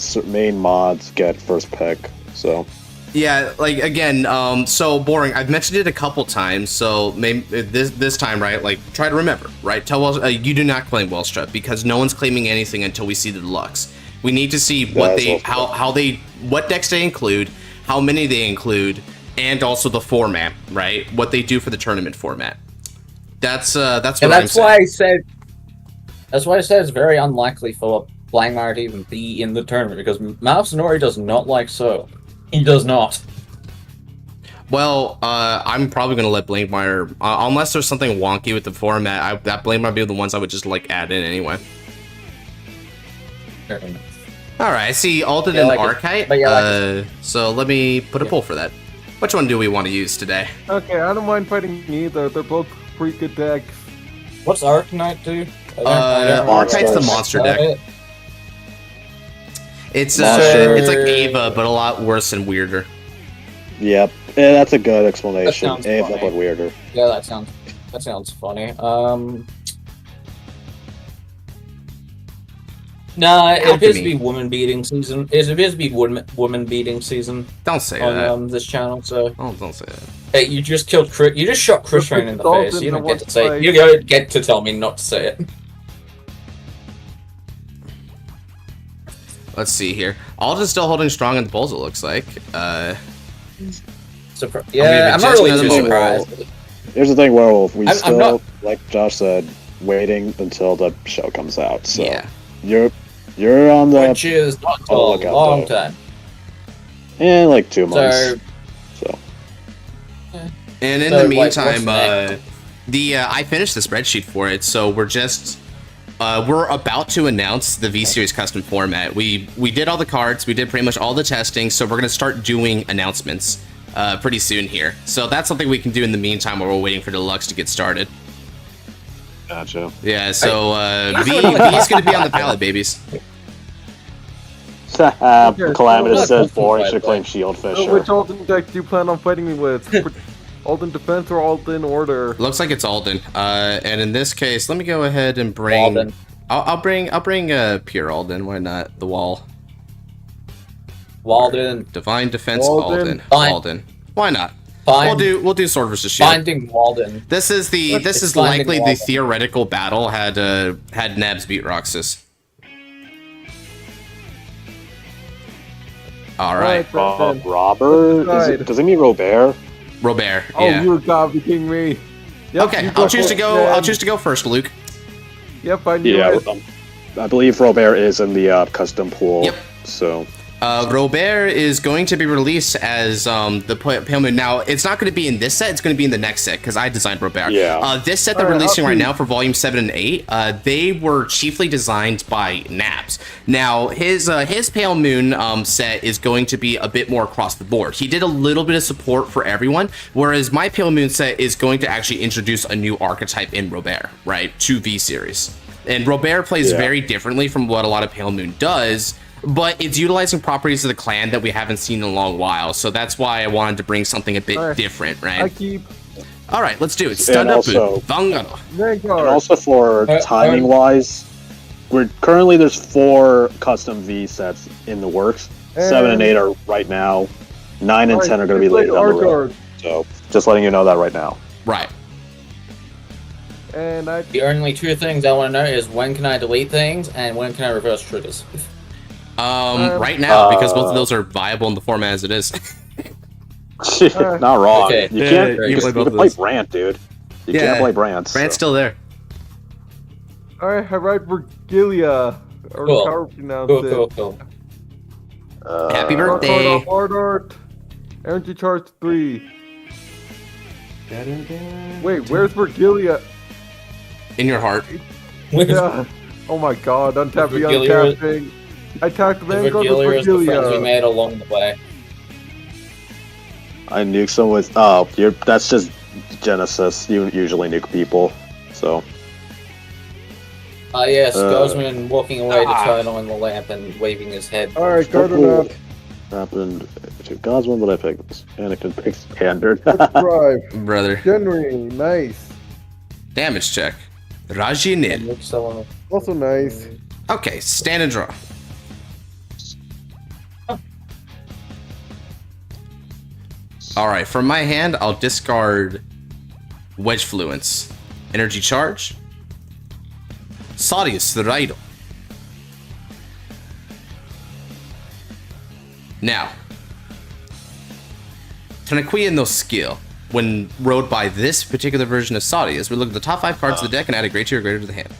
mods get first pick, so. Yeah, like again, so boring. I've mentioned it a couple times, so maybe this time, right? Like, try to remember, right? Tell us you do not claim Wellstra because no one's claiming anything until we see the deluxe. We need to see what what decks they include, how many they include, and also the format, right? What they do for the tournament format. That's what I'm saying. That's why I said it's very unlikely for Blankmire to even be in the tournament because Mousenori does not like so. He does not. Well, I'm probably gonna let Blankmire, unless there's something wonky with the format. That Blankmire be the ones I would just like add in anyway. All right, I see Alden and Archite. So let me put a poll for that. Which one do we want to use today? Okay, I don't mind fighting either. They're both pretty good decks. What's Arcanite do? Archite's the monster deck. It's like Ava, but a lot worse and weirder. Yep, Yeah, that's a good explanation. sounds If that funny. looked weirder. Yeah, that sounds funny. Nah, it appears to be woman beating season. It appears to be woman beating season Don't say on that. This channel. So Oh, don't say that. hey, you just killed Chris. You just shot Chris Rain in the face. You don't get to say. You don't get to tell me not to say it. Let's see here. Alden's still holding strong in the polls, it looks like. Yeah, I'm not really too surprised. Here's the thing, Werewolf. We I'm still, not- like Josh said, waiting until the show comes out. So Yeah. you're on the Which is not on the a lookout, long though. time. in like 2 months. So, So And in So, the like, what's meantime, next? I finished the spreadsheet for it, so we're just we're about to announce the V Series custom format. We did all the cards, we did pretty much all the testing, so we're gonna start doing announcements pretty soon here. So that's something we can do in the meantime while we're waiting for Deluxe to get started. gotcha. Yeah, so V is gonna be on the palette, babies. Calamitous says Not boring. confused Should by claim that. Shield So Fisher. which Alden deck do you plan on fighting me with? Alden Defense or Alden Order? Looks like it's Alden. And in this case, let me go ahead and bring. Alden. I'll bring pure Alden. Why not the wall? Walden. Divine Defense Walden. Alden. Fine. Alden. Why not? Fine. We'll do Sword versus Shield. Finding Walden. This is It's likely finding the Walden. theoretical battle had Nabs beat Roxas. All right, Alright, Robert? Decide. Does it mean Robert? Robert. Oh, Yeah. you gotta be kidding me. Yep, Okay, you I'll choose to first, go. man. I'll choose to go first, Luke. Yep, I knew Yeah, it. I believe Robert is in the custom pool. Yep. So Robert is going to be released as the Pale Moon. Now, it's not going to be in this set. It's going to be in the next set because I designed Robert. Yeah. This set they're Alright, releasing I'll right see. now for Volume 7 and 8, they were chiefly designed by Nabs. Now, his Pale Moon set is going to be a bit more across the board. He did a little bit of support for everyone, whereas my Pale Moon set is going to actually introduce a new archetype in Robert, right, to V-Series. And Robert plays Yeah. very differently from what a lot of Pale Moon does, but it's utilizing properties of the clan that we haven't seen in a long while, so that's why I wanted to bring something a bit Alright. different, I right? keep All right, let's do it. Stand up, also- Vanguard. Vanguard. and also for timing wise, there's 4 custom V sets in the works. 7 and 8 are right now. 9 and Alright, 10 are going to be just later like down the road. Argard. So just letting you know that right now. Right. And I The only two things I want to know is when can I delete things and when can I reverse triggers. Right now, because both of those are viable in the format as it is. Not wrong. Okay. You Yeah, can't. you You, can play can both of play those. Brant, dude. You Yeah, can't play Brant. Brant's so. still there. Alright, I ride Virgilia. Or Cool. how to pronounce Cool, it. cool. Happy Draw card birthday. off hard art. Energy charge 3. Wait, where's Virgilia? In your heart. Yeah. Oh my god, untap the Virgilia- untapping. I attacked The Vanguard Virgilia with is the friends we Virgilia. made along the way. I nuke someone with. Oh, that's just Genesis. You usually nuke people. So. Yes, Uh, Gosman walking away to turn on the lamp and waving his head. Alright, card on up. Happened to Gosman, but I picked Anakin picked Standard. Drive. Brother. January, nice. Damage check. Rajinil. Look someone. Also nice. Okay, stand and draw. Alright, from my hand, I'll discard Wedge Fluence. Energy Charge. Sadius the Idol. Now, Tanaquia no skill. When rode by this particular version of Sadius, we look at the top 5 cards of the deck and add a great tier greater to the hand.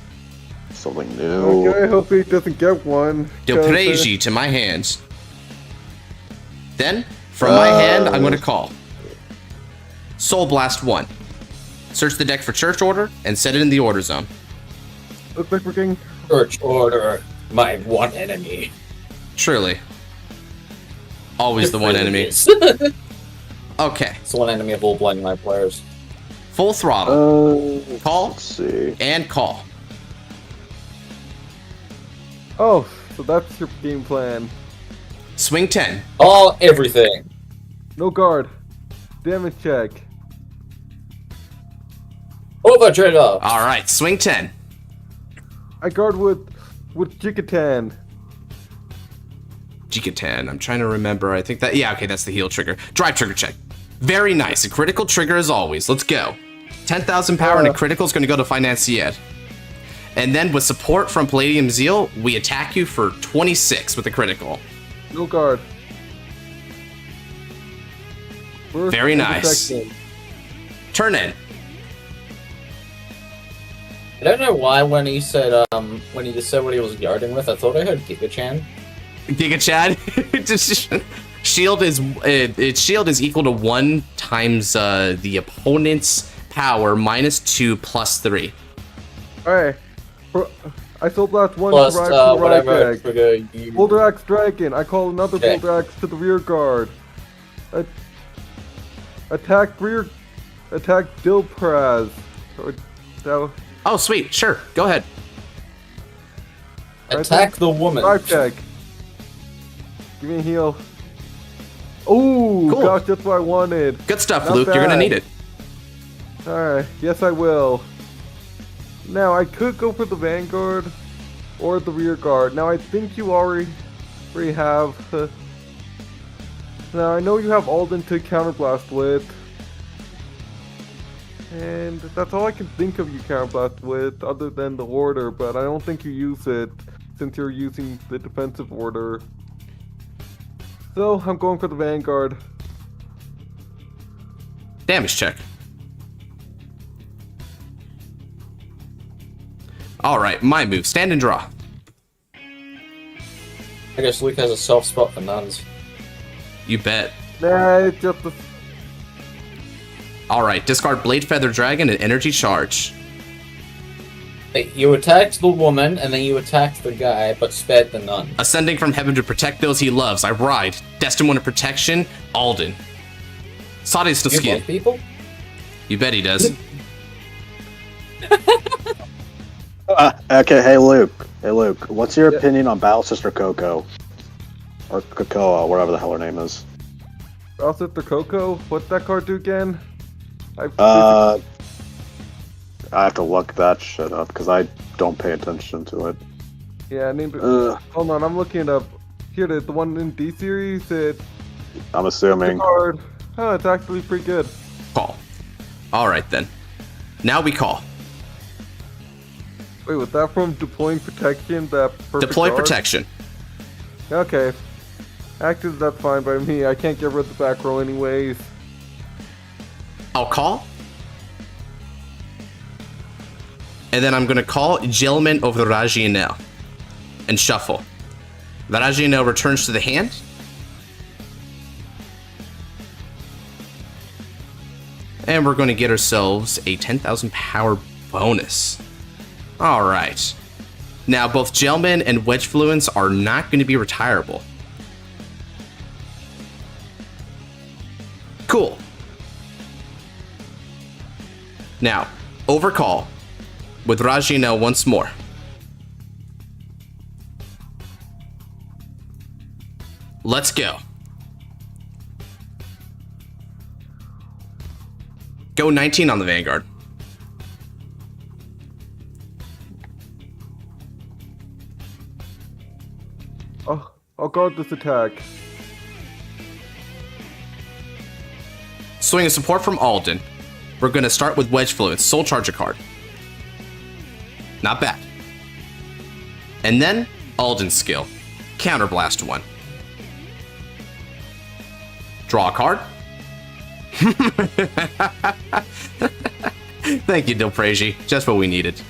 Something new. Okay, I hope he doesn't get one. Del Pregi to my hands. Then, from my hand, I'm going to call Soul Blast 1. Search the deck for Church Order and set it in the order zone. Looks like we're getting. Church Order, my one enemy. Surely. Always the one enemy. it's Okay, the one enemy of all Blind Light players. full throttle. Call Let's see. and call. Oh, so that's your game plan. Swing 10. Oh, everything. No guard. Damage check. Over trigger. All right, swing 10. I guard with Jikatan. Jikatan. I'm trying to remember. I think that, yeah, okay, that's the heal trigger. Drive trigger check. Very nice. A critical trigger as always. Let's go. 10,000 power and a critical is going to go to Financier. And then with support from Palladium Zeal, we attack you for 26 with a critical. No guard. Very nice. Turn in. I don't know why when he said when he just said what he was guarding with, I thought I heard Giga-chan. Giga-chan? Shield is its shield is equal to 1 times the opponent's power minus 2 plus 3. Alright. I soul blast 1 Plus to the whatever right trigger you... Boulder Axe Dragon. I call another Boulder Axe to the rear guard. Attack Dilpraz. Oh, sweet. Sure. Go ahead. Attack the woman. Drive check. Give me a heal. Oh, cool. Gosh, that's what I wanted. Good stuff, Not Luke. bad. You're gonna need it. Alright, yes I will. Now, I could go for the Vanguard or the rear guard. Now, I think you already have... Now, I know you have Alden to counterblast with. And that's all I can think of you counterblast with, other than the order, but I don't think you use it, since you're using the defensive order. So, I'm going for the Vanguard. Damage check. Alright, my move. Stand and draw. I guess Luke has a soft spot for nuns. You bet. Nah, it's just the... Alright, discard Blade Feather Dragon and Energy Charge. You attacked the woman, and then you attacked the guy, but spared the nun. Ascending from heaven to protect those he loves, I ride. Destined one of protection, Alden. Sade's the You skin. love people? You bet he does. Okay, hey Luke. What's your opinion on Battle Sister Coco? Or Cocoa, whatever the hell her name is. Battle Sister Coco? What's that card do again? I have to look that shit up because I don't pay attention to it. Yeah, I need to... Hold on, I'm looking it up. Here it is, the one in D series. I'm assuming. Card. Oh, it's actually pretty good. Call. Alright then. Now we call. Wait, was that from deploying protection? That Deploy guard? protection. Okay. Active, that's fine by me. I can't get rid of the back row anyways. I'll call. And then I'm going to call Gentleman of the Rajianel. And shuffle. The Rajianel returns to the hand. And we're going to get ourselves a 10,000 power bonus. Alright. Now, both Gelman and Wedge Fluence are not going to be retirable. Cool. Now, overcall with Rajino once more. Let's go. Go 19 on the Vanguard. Oh, I'll guard this attack. Swing a support from Alden. We're going to start with Wedge Fluence. Soul Charge a card. Not bad. And then Alden's skill. Counterblast 1. Draw a card. Thank you, Dilpraji. Just what we needed.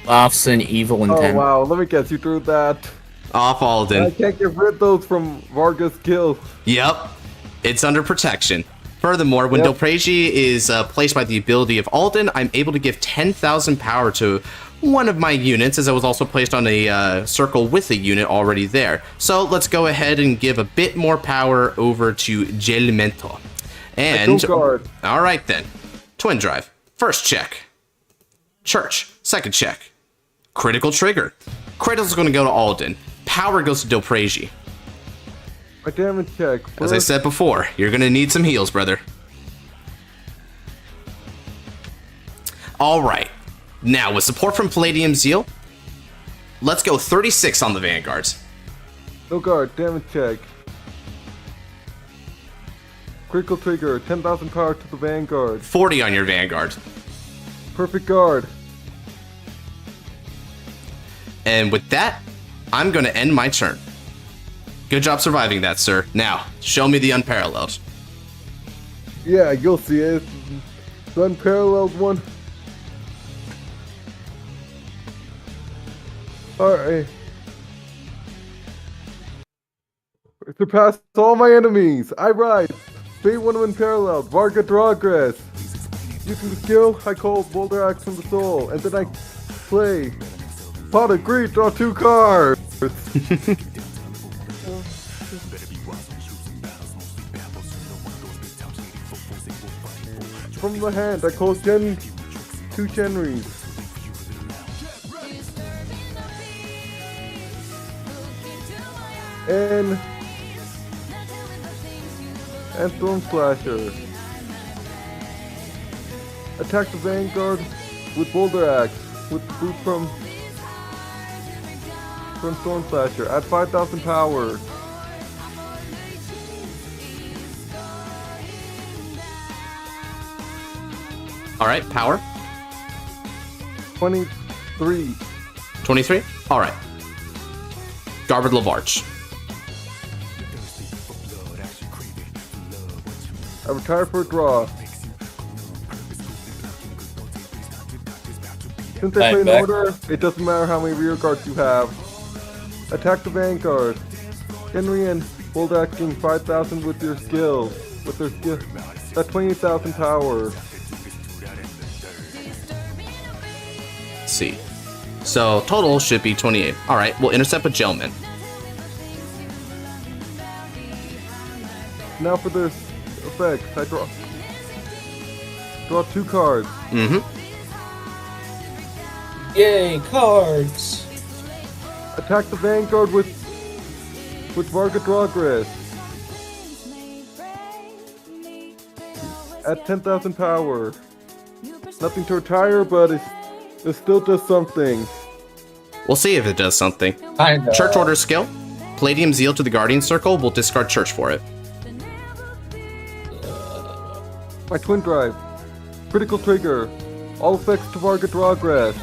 Laughs an evil Oh intent. wow, let me guess, you threw that. Off Alden. I can't get rid of those from Varga's kill. Yep. It's under protection. Furthermore, when Dilpraji is placed by the ability of Alden, I'm able to give 10,000 power to one of my units, as I was also placed on a circle with a unit already there. So let's go ahead and give a bit more power over to Gelmento. And all right then, Twin Drive. First check. Church. Second check. Critical trigger. Critical is going to go to Alden. Power goes to Dilpraji. My damage check. As I said before, you're gonna need some heals, brother. Alright. Now, with support from Palladium Zeal, let's go 36 on the Vanguards. No guard, damage check. Critical trigger, 10,000 power to the Vanguard. 40 on your Vanguard. Perfect guard. And with that, I'm gonna end my turn. Good job surviving that, sir. Now, show me the unparalleled. Yeah, you'll see it. The unparalleled one. Alright. Surpassed all my enemies. I rise. Fate 1 unparalleled. Varga Drawgrass. Using the skill, I call Boulder Axe from the Soul. And then I play Pot of Greed, draw 2 cards. From the hand, I call 2 Genries. And Storm Slasher. Attack the Vanguard with Boulder Axe with the boot from Storm Slasher at 5,000 power. Alright, power. 23. 23? Alright. Garbled Lavarch. I retire for a draw. Since I play in order, it doesn't matter how many rear guards you have. Attack the Vanguard. Henry and Boulder Axe gain 5,000 with your skill. With their skill. That's 28,000 power. Let's see. So, total should be 28. Alright, we'll intercept with Gelman. Now for this effect, I draw 2 cards. Mm-hmm. Yay, cards! Attack the Vanguard with Varga Drawgrass. At 10,000 power. Nothing to retire, but it still does something. We'll see if it does something. Church Order skill. Palladium Zeal to the Guardian Circle. We'll discard Church for it. My Twin Drive. Critical trigger. All effects to Varga Drawgrass.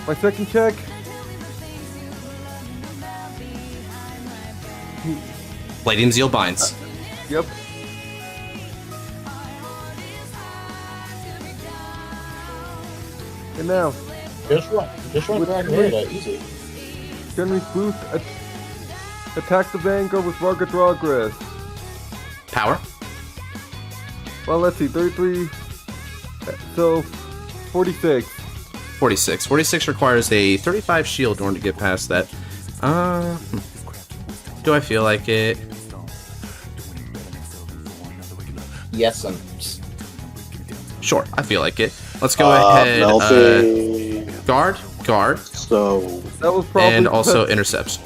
My second check. Palladium Zeal binds. Yep. And now. Just run back later, easy. Henry's boost. Attack the Vanguard with Varga Drawgrass. Power. Well, let's see. 33. So, 46. 46. 46 requires a 35 shield in order to get past that. Do I feel like it? Yes, Sure, I feel like it. Let's go ahead. Guard. So that was probably and also intercepts.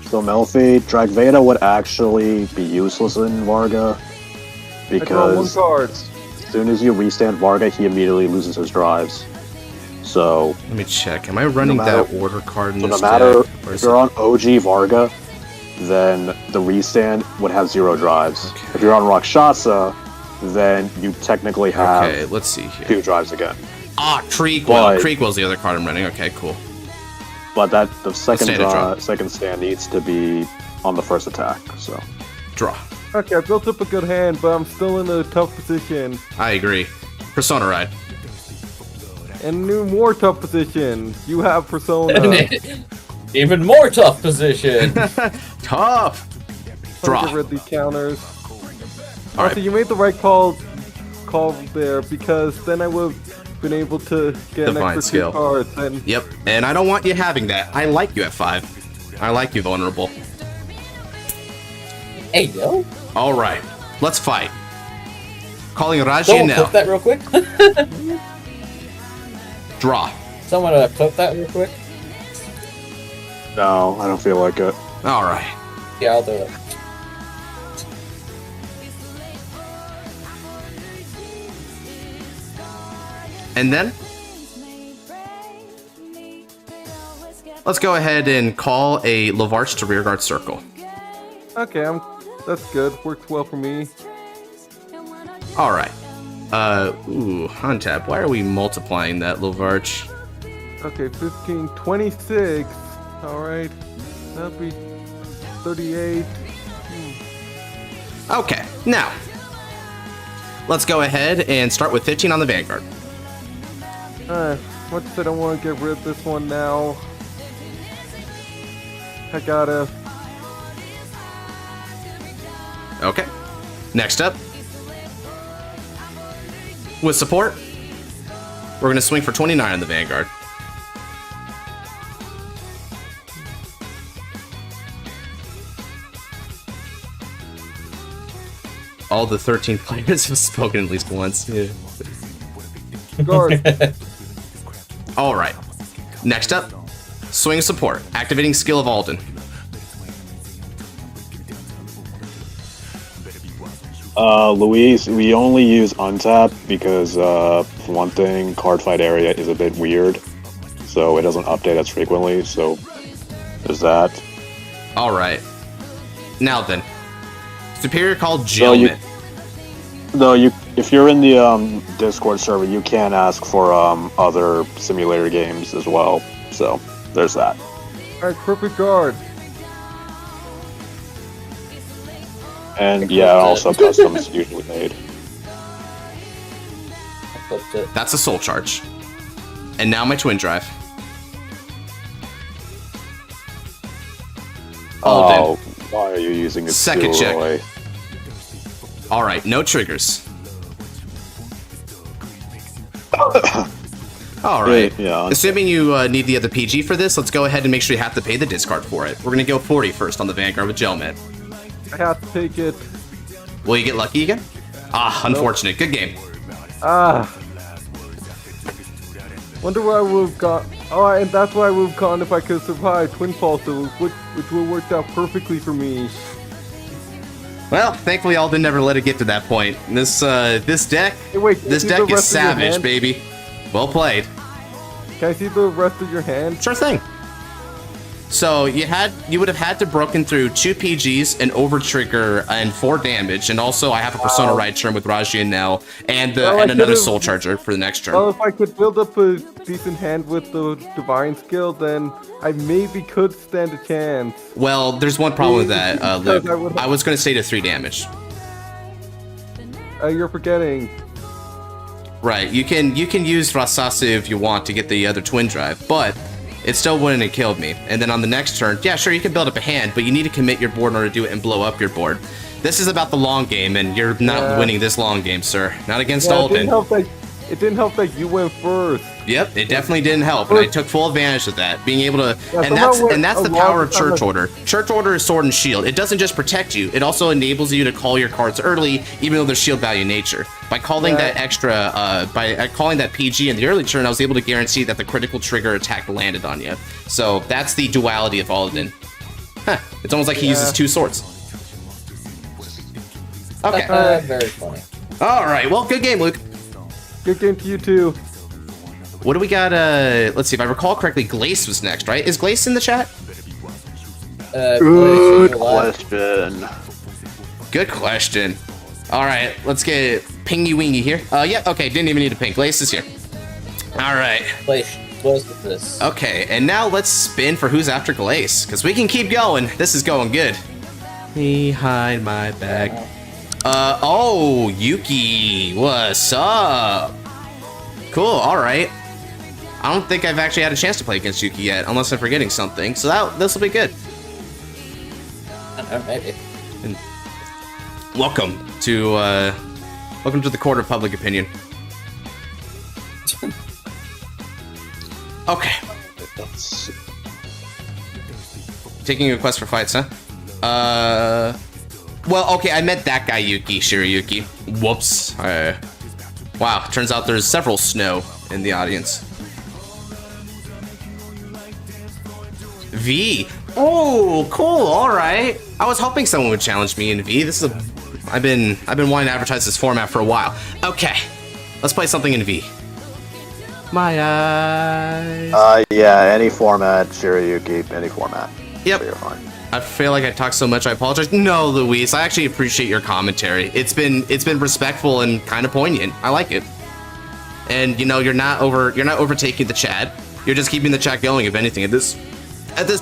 So Melfi, Dragveda would actually be useless in Varga because as soon as you restand Varga, he immediately loses his drives. So let me check. Am I running that order card in this no matter deck? if you're on OG Varga, then the restand would have 0 drives. Okay. If you're on Rakshasa, then you technically have okay, let's see here. 2 drives again. Ah, Creekwell. Creekwell's the other card I'm running. Okay, cool. But that the second stand needs to be on the first attack. So draw. Okay, I built up a good hand, but I'm still in a tough position. I agree. Persona ride. And new more tough position. You have Persona. Even more tough position. Tough. Draw. Get rid of these counters. All right. So you made the right call there, because then I would have been able to get an extra skill. 2 cards. And Yep. And I don't want you having that. I like you at 5. I like you vulnerable. Hey, yo. All right. Let's fight. Calling Raji Someone now. clip that real quick. Draw. Someone clip that real quick. No, I don't feel like it. All right. Yeah, I'll do it. And then let's go ahead and call a Lavarch to rearguard circle. Okay, that's good. Works well for me. All right. Untap. Why are we multiplying that, Lavarch? Okay, 15, 26. All right, that'd be 38. Okay, now let's go ahead and start with 15 on the Vanguard. Much as I don't want to get rid of this one now, I gotta. Okay. Next up, with support, we're gonna swing for 29 on the Vanguard. All the 13 players have spoken at least once. Yeah. Guard. All right. Next up, swing support, activating skill of Alden. Louise, we only use Untap because, for one thing, Cardfight area is a bit weird, so it doesn't update as frequently, so there's that. Alright. Now then. Superior called Jailment. If you're in the Discord server, you can ask for other simulator games as well, so there's that. Alright, perfect guard. And yeah, also customs usually made. That's a soul charge. And now my twin drive. Oh, why are you using a second check? Roy? Alright, no triggers. Alright. Yeah. Assuming you need the other PG for this, let's go ahead and make sure you have to pay the discard for it. We're gonna go 40 first on the Vanguard with Gelmet. I have to take it. Will you get lucky again? Ah, unfortunate. Good game. Wonder where I would have gone. Oh, and that's why I would have gone if I could survive Twin Pulsar, which would have worked out perfectly for me. Well, thankfully Alden never let it get to that point. This deck, Hey, wait, this can I see deck the is rest of your savage, hand? baby. Well played. Can I see the rest of your hand? Sure thing. So you would have had to broken through 2 PGs, an over trigger, and 4 damage, and also I have a Persona Ride turn with Raji and Nell, and another Soul Charger for the next turn. Well, if I could build up a decent hand with the Divine skill, then I maybe could stand a chance. Well, there's one problem with that, Luke. I was going to stay to 3 damage. You're forgetting. Right, you can use Rasasu if you want to get the other twin drive, but it still wouldn't have killed me. And then on the next turn, yeah, sure, you can build up a hand, but you need to commit your board in order to do it and blow up your board. This is about the long game, and you're not winning this long game, sir. Not against Alden. It didn't help that you went first. Yep, it definitely didn't help, and I took full advantage of that. Being able to, and that's the power of Church Order. Church Order is Sword and Shield. It doesn't just protect you; it also enables you to call your cards early, even though they're shield value in nature. By calling that extra, by calling that PG in the early turn, I was able to guarantee that the critical trigger attack landed on you. So that's the duality of Alden. Huh? It's almost like he uses 2 swords. Okay. Very funny. All right. Well, good game, Luke. Good game to you too. What do we got? Let's see. If I recall correctly, Glace was next, right? Is Glace in the chat? Good question. Good question. All right, let's get Pingy Wingy here. Yeah, okay, didn't even need to ping. Glace is here. All right. Glace, close with this. Okay, and now let's spin for who's after Glace, because we can keep going. This is going good. Behind my back. Oh, Yuki, what's up? Cool, all right. I don't think I've actually had a chance to play against Yuki yet, unless I'm forgetting something. So this will be good. Maybe. And welcome to the court of public opinion. Okay. Taking a request for fights, huh? Well, okay, I met that guy, Yuki, Shirayuki. Whoops. Wow, turns out there's several snow in the audience. V. Oh, cool. All right. I was hoping someone would challenge me in V. I've been wanting to advertise this format for a while. Okay, let's play something in V. My eyes. Yeah, any format, Shirayuki, any format. Yep. So you're fine. I feel like I talk so much. I apologize. No, Luis. I actually appreciate your commentary. It's been respectful and kind of poignant. I like it. And you know, you're not overtaking the chat. You're just keeping the chat going. If anything, at this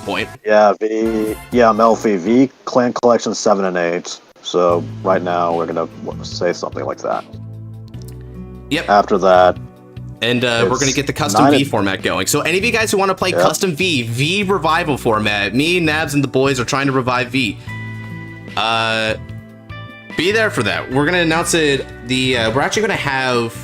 point. Yeah, Melfi, V Clan Collection 7 and 8. So right now we're gonna say something like that. Yep. After that. And we're gonna get the custom V format going. So any of you guys who want to play custom V revival format, me, Nabs, and the boys are trying to revive V. Be there for that. We're gonna announce it. We're actually gonna have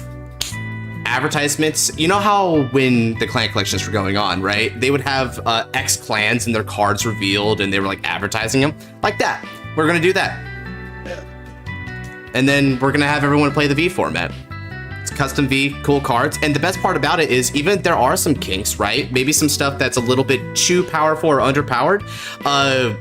advertisements. You know how when the clan collections were going on, right? They would have X clans and their cards revealed, and they were like advertising them like that. We're gonna do that. And then we're gonna have everyone play the V format. It's custom V, cool cards. And the best part about it is, even if there are some kinks, right? Maybe some stuff that's a little bit too powerful or underpowered,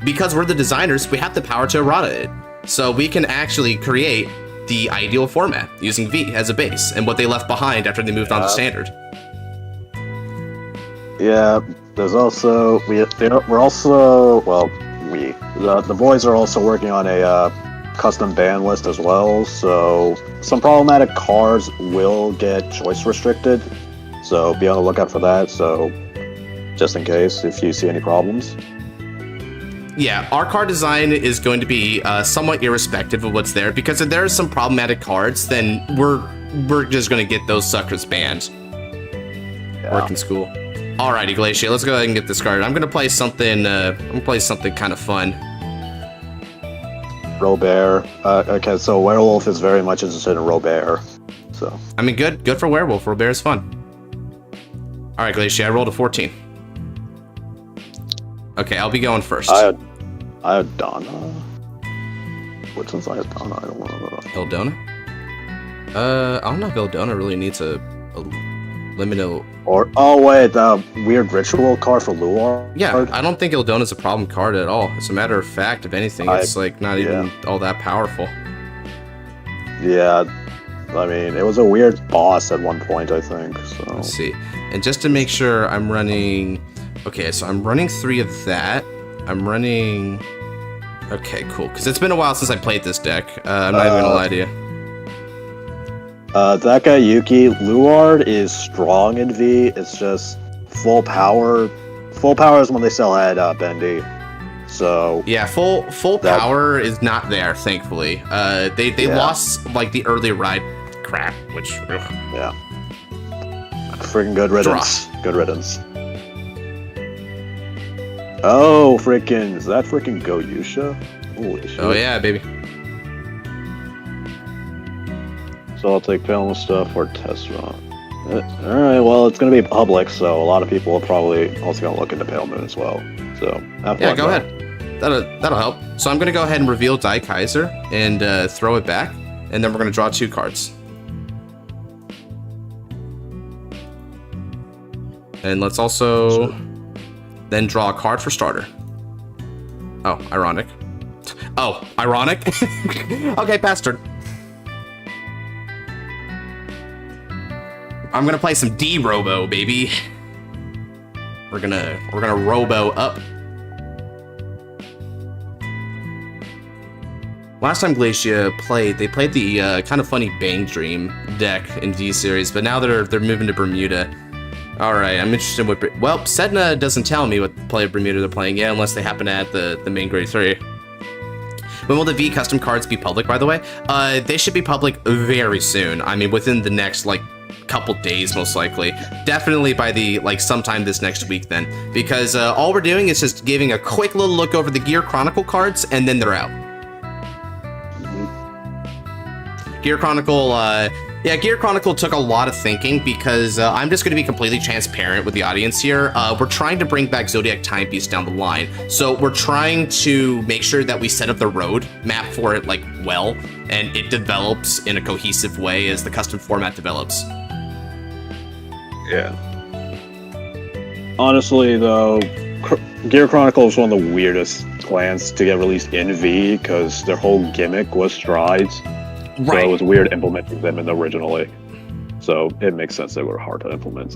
because we're the designers, we have the power to errata it. So we can actually create the ideal format using V as a base and what they left behind after they moved on to standard. Yeah, there's also the boys are also working on a custom ban list as well, so some problematic cards will get choice restricted, so be on the lookout for that, so just in case if you see any problems. Yeah, our card design is going to be somewhat irrespective of what's there, because if there are some problematic cards, then we're just going to get those suckers banned. Yeah. Working school. Alrighty, Glacier, let's go ahead and get this card. I'm going to play something. Kind of fun. Robert. Okay, so Werewolf is very much interested in Robert. So I mean, good for Werewolf. Robert is fun. All right, Glacier, I rolled a 14. Okay, I'll be going first. I had Donna. Which one's I had Donna? I don't know. Eldona? I don't know if Eldona really needs a liminal. Or weird ritual card for Luar. Yeah, card? I don't think Eldona's a problem card at all. As a matter of fact, if anything, it's like not even all that powerful. Yeah, I mean, it was a weird boss at one point, I think. So let's see. And just to make sure, I'm running. Okay, so I'm running 3 of that. I'm running. Okay, cool. Because it's been a while since I played this deck. I'm not even gonna lie to you. That guy Yuki, Luard is strong in V. It's just full power. Full power is when they sell at Bendy. So yeah, full power is not there, thankfully. They lost like the early ride crap, which yeah, freaking good riddance. Good riddance. Oh, freaking! Is that freaking Goyusha? Holy shit! Oh yeah, baby. So I'll take Pale stuff or test run. Alright, well, it's going to be public, so a lot of people are probably also going to look into Pale Moon as well. So, yeah, go ahead. That'll help. So I'm going to go ahead and reveal Die Kaiser and throw it back, and then we're going to draw 2 cards. And let's also then draw a card for starter. Oh, ironic. Oh, ironic? Okay, pass turn. I'm gonna play some D-Robo, baby. We're gonna Robo up. Last time Glacia played, they played the kind of funny Bang Dream deck in V Series, but now they're moving to Bermuda. All right, I'm interested in what. Well, Sedna doesn't tell me what play of Bermuda they're playing yet, unless they happen to add the main grade 3. When will the V custom cards be public? By the way, they should be public very soon. I mean, within the next couple days, most likely. Definitely by the sometime this next week then, because all we're doing is just giving a quick little look over the Gear Chronicle cards, and then they're out. Gear Chronicle. Yeah, Gear Chronicle took a lot of thinking, because I'm just going to be completely transparent with the audience here. We're trying to bring back Zodiac Timepiece down the line. So we're trying to make sure that we set up the road map for it well, and it develops in a cohesive way as the custom format develops. Yeah. Honestly, though, Gear Chronicle was one of the weirdest clans to get released in V because their whole gimmick was strides. Right. So it was weird implementing them in originally. So it makes sense they were hard to implement.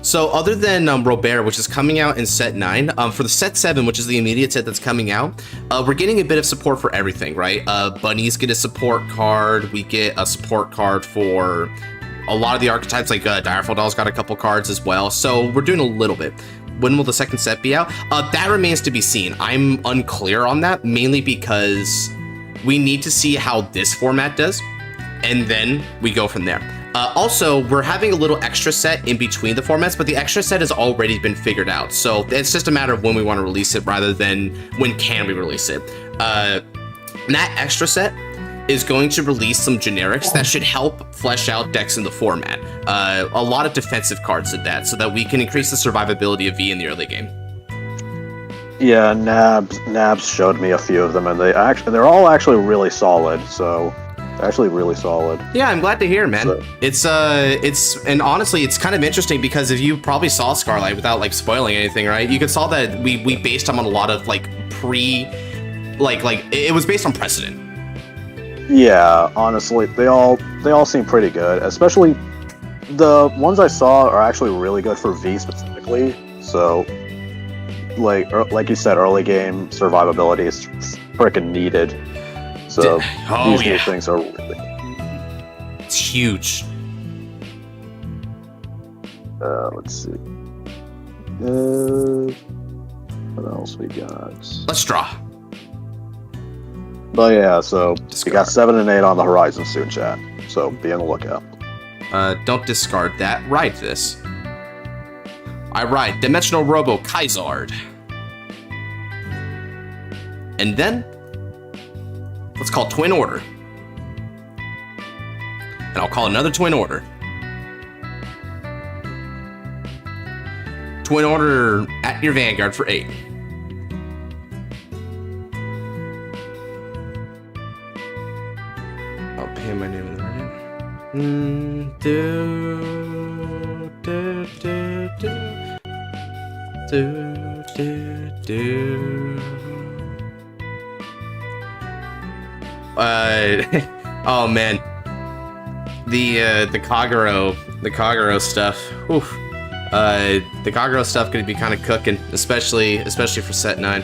So other than Robert, which is coming out in set 9, for the set 7, which is the immediate set that's coming out, we're getting a bit of support for everything, right? Bunnies get a support card. We get a support card for a lot of the archetypes, like Direful Doll's got a couple cards as well. So we're doing a little bit. When will the second set be out? That remains to be seen. I'm unclear on that, mainly because we need to see how this format does, and then we go from there. Also, we're having a little extra set in between the formats, but the extra set has already been figured out. So it's just a matter of when we want to release it rather than when can we release it. That extra set is going to release some generics that should help flesh out decks in the format. A lot of defensive cards at that, so that we can increase the survivability of V in the early game. Yeah, Nabs showed me a few of them, and they're all actually really solid. So. Actually really solid. Yeah, I'm glad to hear, man. So. And honestly, it's kind of interesting because if you probably saw Scarlight without like spoiling anything, right? You could saw that we based them on a lot of like it was based on precedent. Yeah, honestly, they all seem pretty good. Especially the ones I saw are actually really good for V specifically. So, like you said, early game survivability is freaking needed. So these new things are really... It's huge. Let's see. What else we got? Let's draw. But yeah, so we got 7 and 8 on the horizon soon, chat. So be on the lookout. Don't discard that. Ride this. I ride Dimensional Robo Kaizard. And then let's call Twin Order. And I'll call another Twin Order. Twin Order at your Vanguard for 8. I'll pay my name in the right. Oh man, the Kagero stuff. Oof. The Kagero stuff gonna be kind of cooking, especially for set 9.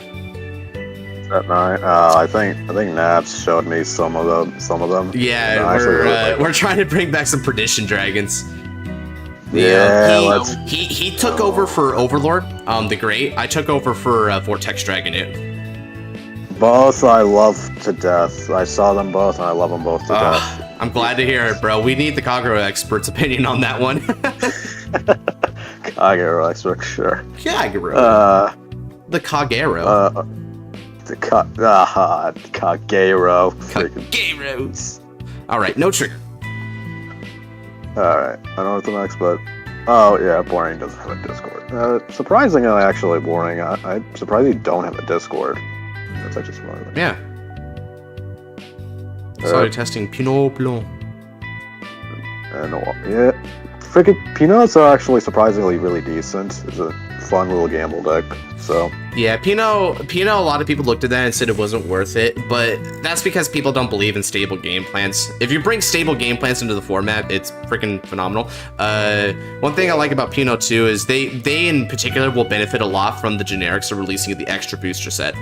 Set 9. I think Nabs showed me some of them. Yeah, we're trying to bring back some Perdition Dragons. He took over for Overlord, the Great. I took over for Vortex Dragonoot. Both I love to death. I saw them both and I love them both to death. I'm glad to hear it, bro. We need the Kagero expert's opinion on that one. Kagero expert, sure. Kagero. The Kagero. Kagero. Kageros. Alright, no trigger. Alright, I don't know what the next, but... Oh, yeah, Boring doesn't have a Discord. Surprisingly, actually, Boring, I'm surprised you don't have a Discord. That's actually smart. Yeah. Started testing Pinot Blanc. And, yeah, freaking Peanuts are actually surprisingly really decent. It's a fun little gamble deck, so... Yeah, Pinot, a lot of people looked at that and said it wasn't worth it, but that's because people don't believe in stable game plans. If you bring stable game plans into the format, it's freaking phenomenal. One thing I like about Pinot too is they in particular will benefit a lot from the generics of releasing the extra booster set.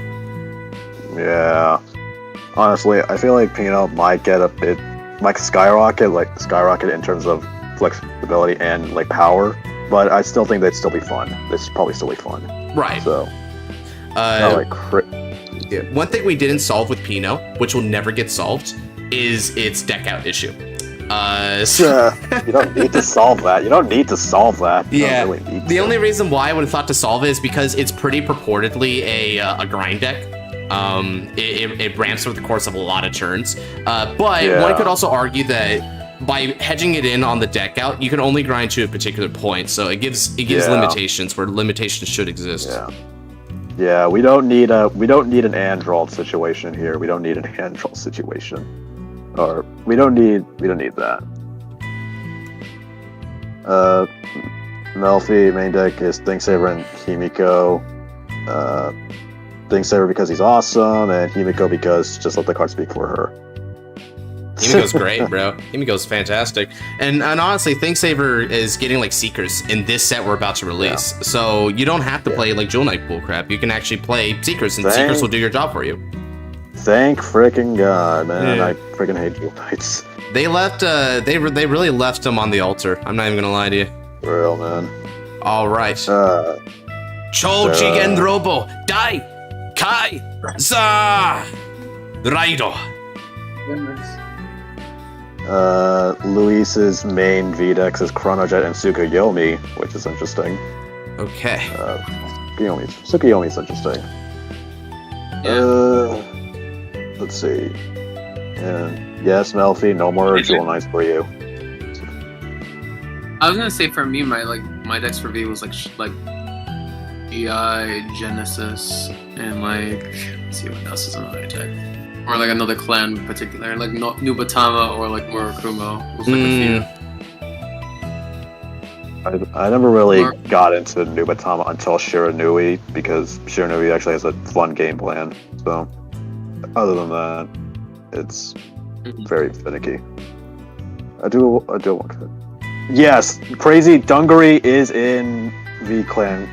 Yeah. Honestly, I feel like Pinot might get a bit... skyrocket in terms of flexibility and, power, but I still think they'd still be fun. They'd probably still be fun. Right. So... yeah. One thing we didn't solve with Pinot, which will never get solved, is its deck out issue. You don't need to solve that. You don't need to solve that. The only reason why I would have thought to solve it is because it's pretty purportedly a grind deck. It ramps over the course of a lot of turns. But one could also argue that by hedging it in on the deck out, you can only grind to a particular point. So it gives limitations where limitations should exist. Yeah, we don't need an Android situation here. We don't need an Android situation. Or we don't need that. Melfi main deck is Thinksaver and Himiko. Thinksaver because he's awesome, and Himiko because just let the card speak for her. Himiko's great, bro. Himiko's fantastic. And honestly, Thinksaver is getting like Seekers in this set we're about to release. Yeah. So you don't have to play like Jewel Knight bullcrap. You can actually play Seekers, and Seekers will do your job for you. Thank freaking God, man. Yeah. I freaking hate Jewel Knights. They left, they really left them on the altar. I'm not even gonna lie to you. For real, man. Alright. Chojigen Robo, Dai, Kai, Za, Raido. Luis's main VDEX is Chronojet and Tsukuyomi, which is interesting. Okay. Tsukuyomi's interesting. Yeah. Let's see. Yes, Melfi, no more Jewel Knights for you. I was gonna say for me, my decks for V was like EI, Genesis, and let's see what else is another deck. Or like another clan in particular, like Nubatama or like Murakumo. Was like a few. I never really got into Nubatama until Shiranui, because Shiranui actually has a fun game plan. So, other than that, it's very finicky. I do want to. Yes, crazy. Dungaree is in V Clan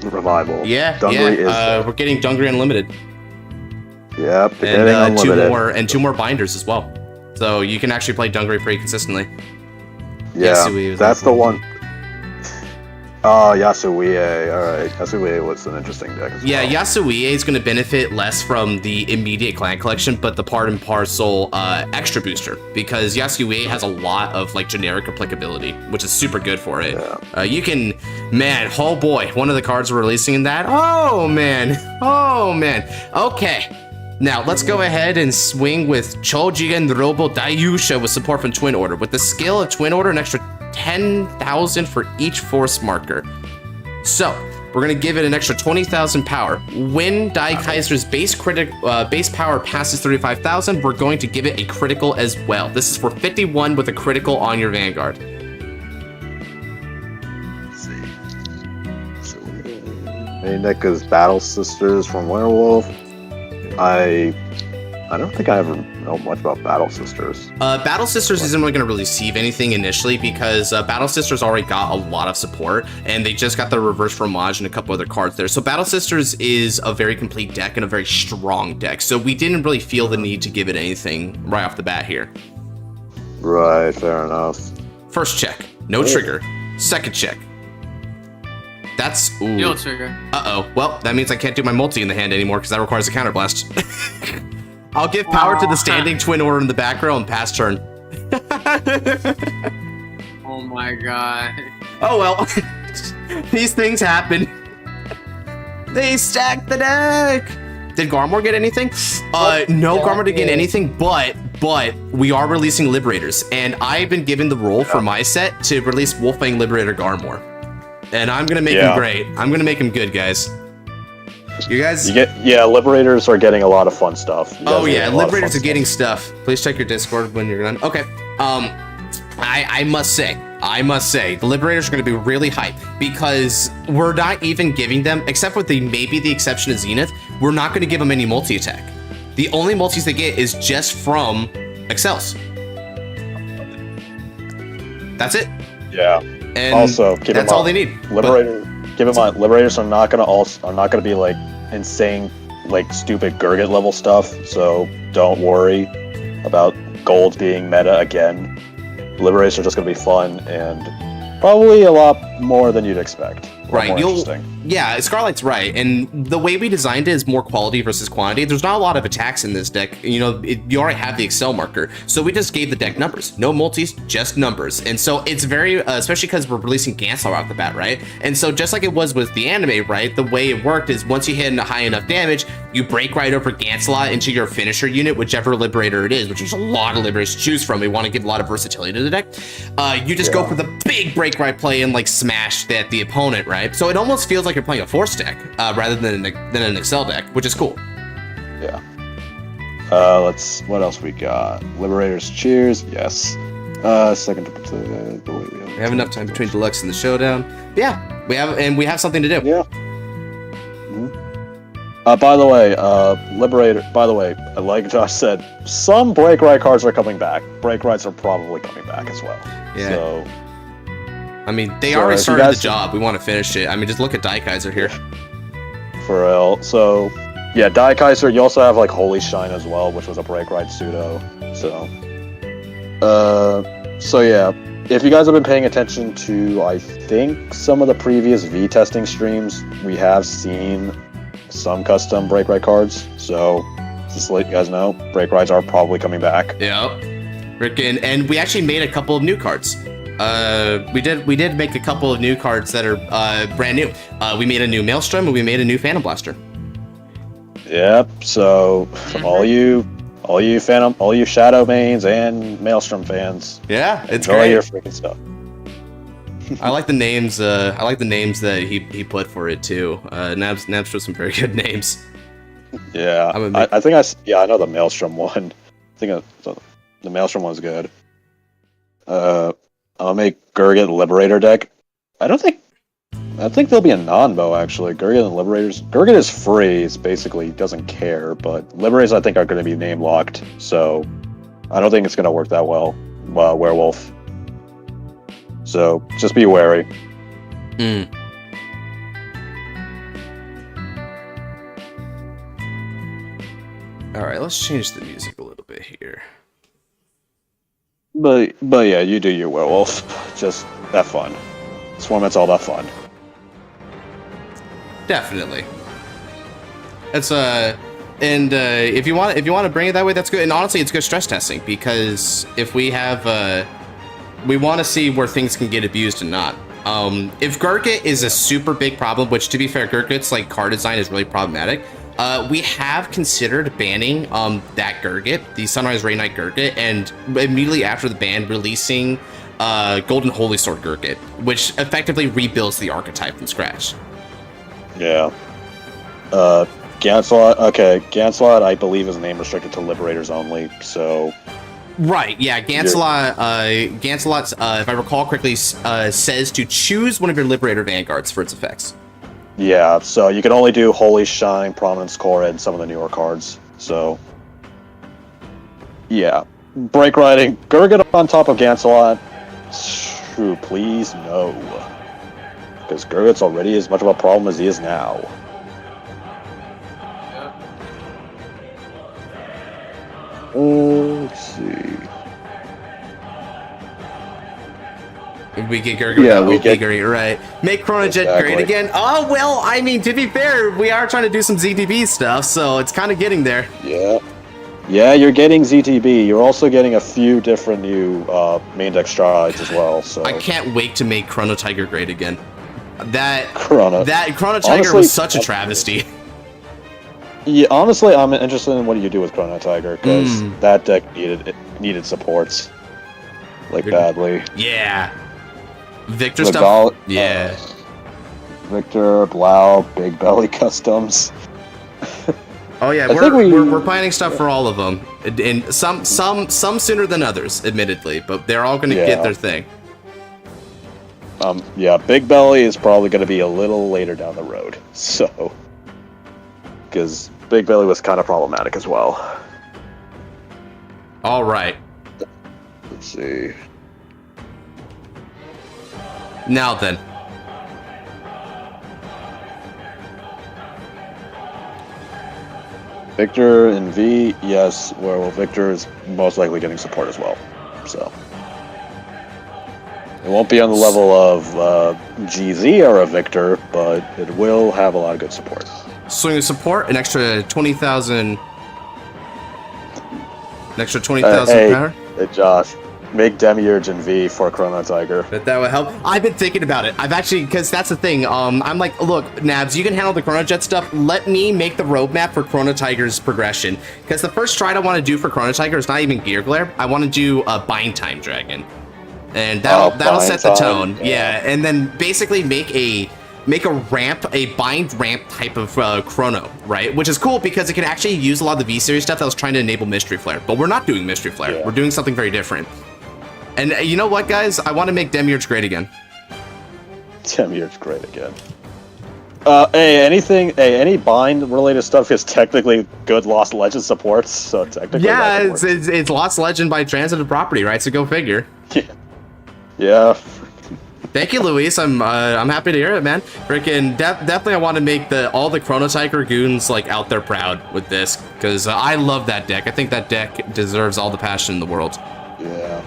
Revival. Yeah, Dungaree is we're getting Dungaree Unlimited. Yep, and two more binders as well. So you can actually play Dungaree pretty consistently. Yeah, that's the one. Oh, Yasuie. Alright, Yasuie was an interesting deck as well. Yeah, Yasuie is going to benefit less from the immediate clan collection, but the part and parcel extra booster, because Yasuie has a lot of like generic applicability, which is super good for it. Yeah. You can, man, oh boy, one of the cards we're releasing in that. Oh man. Okay. Now, let's go ahead and swing with Chojigen Robo Daiyusha with support from Twin Order. With the skill of Twin Order, an extra 10,000 for each force marker. So, we're going to give it an extra 20,000 power. When Dai Kaiser's base power passes 35,000, we're going to give it a critical as well. This is for 51 with a critical on your Vanguard. Let's see. Main deck is Battle Sisters from Werewolf. I don't think I ever know much about Battle Sisters. Battle Sisters isn't really going to receive anything initially, because Battle Sisters already got a lot of support, and they just got the reverse fromage and a couple other cards there. So Battle Sisters is a very complete deck and a very strong deck. So we didn't really feel the need to give it anything right off the bat here. Right, fair enough. First check, no trigger. Second check. That's ooh. No trigger. Uh-oh. Well, that means I can't do my multi in the hand anymore, because that requires a counterblast. I'll give power to the standing Twin Order in the back row and pass turn. Oh my god. Oh well. These things happen. They stacked the deck. Did Garmor get anything? No, Garmor didn't get anything, but we are releasing Liberators, and I've been given the role for my set to release Wolfang Liberator Garmor. And I'm gonna make him great. I'm gonna make him good, guys. You guys? Liberators are getting a lot of fun stuff. Oh yeah, Liberators are getting stuff. Please check your Discord when you're done. Okay. I must say, the Liberators are going to be really hype, because we're not even giving them, except with maybe the exception of Zenith, we're not going to give them any multi-attack. The only multis they get is just from Excels. That's it. Yeah. And also, that's all they need. Keep in mind, Liberators are not gonna be like insane, like stupid Gurgit level stuff. So don't worry about gold being meta again. Liberators are just gonna be fun and probably a lot more than you'd expect. Right. Yeah, Scarlet's right. And the way we designed it is more quality versus quantity. There's not a lot of attacks in this deck. You know, you already have the Excel marker. So we just gave the deck numbers. No multis, just numbers. And so it's very, especially because we're releasing Ganslar off the bat, right? And so just like it was with the anime, right? The way it worked is once you hit a high enough damage, you break right over Ganslar into your finisher unit, whichever Liberator it is, which is a lot of Liberators to choose from. We want to give a lot of versatility to the deck. You just go for the big break right play and like smash the opponent, right? So it almost feels like you're playing a Force deck rather than an Excel deck, which is cool. Yeah. What else we got? Liberators cheers, yes. Second we have enough time between Deluxe and the Showdown. Yeah, we have something to do. Yeah. By the way, Liberator. By the way, like Josh said, some Break Right cards are coming back. Break Rights are probably coming back as well. Yeah. So, I mean, they So, already if you started guys- the job. We want to finish it. I mean, just look at Daikaiser here. for real. So, yeah, Daikaiser. You also have like Holy Shine as well, which was a Break Right pseudo. So yeah. If you guys have been paying attention to, I think, some of the previous V testing streams, we have seen some custom Break Right cards. So, just to let you guys know, Break Rights are probably coming back. Yep. Frickin', and we actually made a couple of new cards. We did make a couple of new cards that are brand new. We made a new Maelstrom and we made a new Phantom Blaster. Yep. So, all you Shadow mains and Maelstrom fans, Yeah, it's enjoy great. your freaking stuff. I like the names. I like the names that he put for it too. Nabs chose some very good names. Yeah, I'm a big- I think I know the Maelstrom one. I think the Maelstrom one's good. I'll make Gurgit Liberator deck. I think there'll be a non-bow actually. Gurgit and Liberators. Gurgit is free. It's basically doesn't care, but Liberators I think are going to be name locked. So I don't think it's going to work that well. Werewolf. So just be wary. Mm. All right, let's change the music a little bit here. But yeah, you do your werewolf. Just have fun. This format's all about fun. Definitely. It's and if you want to bring it that way, that's good. And honestly, it's good stress testing because if we have we want to see where things can get abused and not. If Gurgit is a super big problem, which to be fair, Gurgit's like card design is really problematic. We have considered banning that Gurgit, the Sunrise Ray Knight Gurgit, and immediately after the ban, releasing Golden Holy Sword Gurgit, which effectively rebuilds the archetype from scratch. Yeah. Ganslot. Okay, Ganslot. I believe is name restricted to Liberators only. So. Right. Yeah. Ganslot. If I recall correctly, says to choose one of your Liberator Vanguards for its effects. Yeah. So you can only do Holy Shine, Prominence Core, and some of the newer cards. So. Yeah. Break Riding. Gurgit on top of Ganslot. Shoo, please no. Because Gurgit's already as much of a problem as he is now. Let's see. We get Gurgit. Yeah, we get great, right. Make Chronojet Exactly. great again. Oh, well, I mean, to be fair, we are trying to do some ZTB stuff, so it's kind of getting there. Yeah. Yeah, you're getting ZTB. You're also getting a few different new main deck strides as well. So I can't wait to make Chrono Tiger great again. That Chrono Tiger Honestly, was such a travesty. Yeah, honestly, I'm interested in what you do with Chrono Tiger because that deck needed supports like badly. Yeah. Victor Legal- stuff. Yeah. Victor, Blau, Big Belly Customs. Oh yeah, I think we're planning stuff for all of them, and some sooner than others, admittedly, but they're all going to get their thing. Yeah, Big Belly is probably going to be a little later down the road, so because Big Belly was kind of problematic as well. All right. Let's see. Now then. Victor and V, yes, well, Victor is most likely getting support as well, so. It won't be on the level of GZ or a Victor, but it will have a lot of good support. Swing of support, an extra 20,000. An extra 20,000 power. Hey, Josh, make Demiurge and V for Chrono Tiger. That would help. I've been thinking about it. I've actually, because that's the thing. I'm like, look, Nabs, you can handle the Chrono Jet stuff. Let me make the roadmap for Chrono Tiger's progression. Because the first stride I want to do for Chrono Tiger is not even Gear Glare. I want to do a Bind Time Dragon. And that'll set the tone. Yeah, and then basically make a ramp, a bind ramp type of chrono, right? Which is cool because it can actually use a lot of the V-Series stuff that was trying to enable Mystery Flare. But we're not doing Mystery Flare. Yeah. We're doing something very different. And you know what, guys? I want to make Demiurge great again. Demiurge great again. Any bind related stuff is technically good Lost Legend supports, so technically. Yeah, it's Lost Legend by transitive property, right? So go figure. Yeah. Thank you, Luis. I'm happy to hear it, man. Freaking definitely, I want to make all the Chrono Tiger goons like out there proud with this because I love that deck. I think that deck deserves all the passion in the world. Yeah.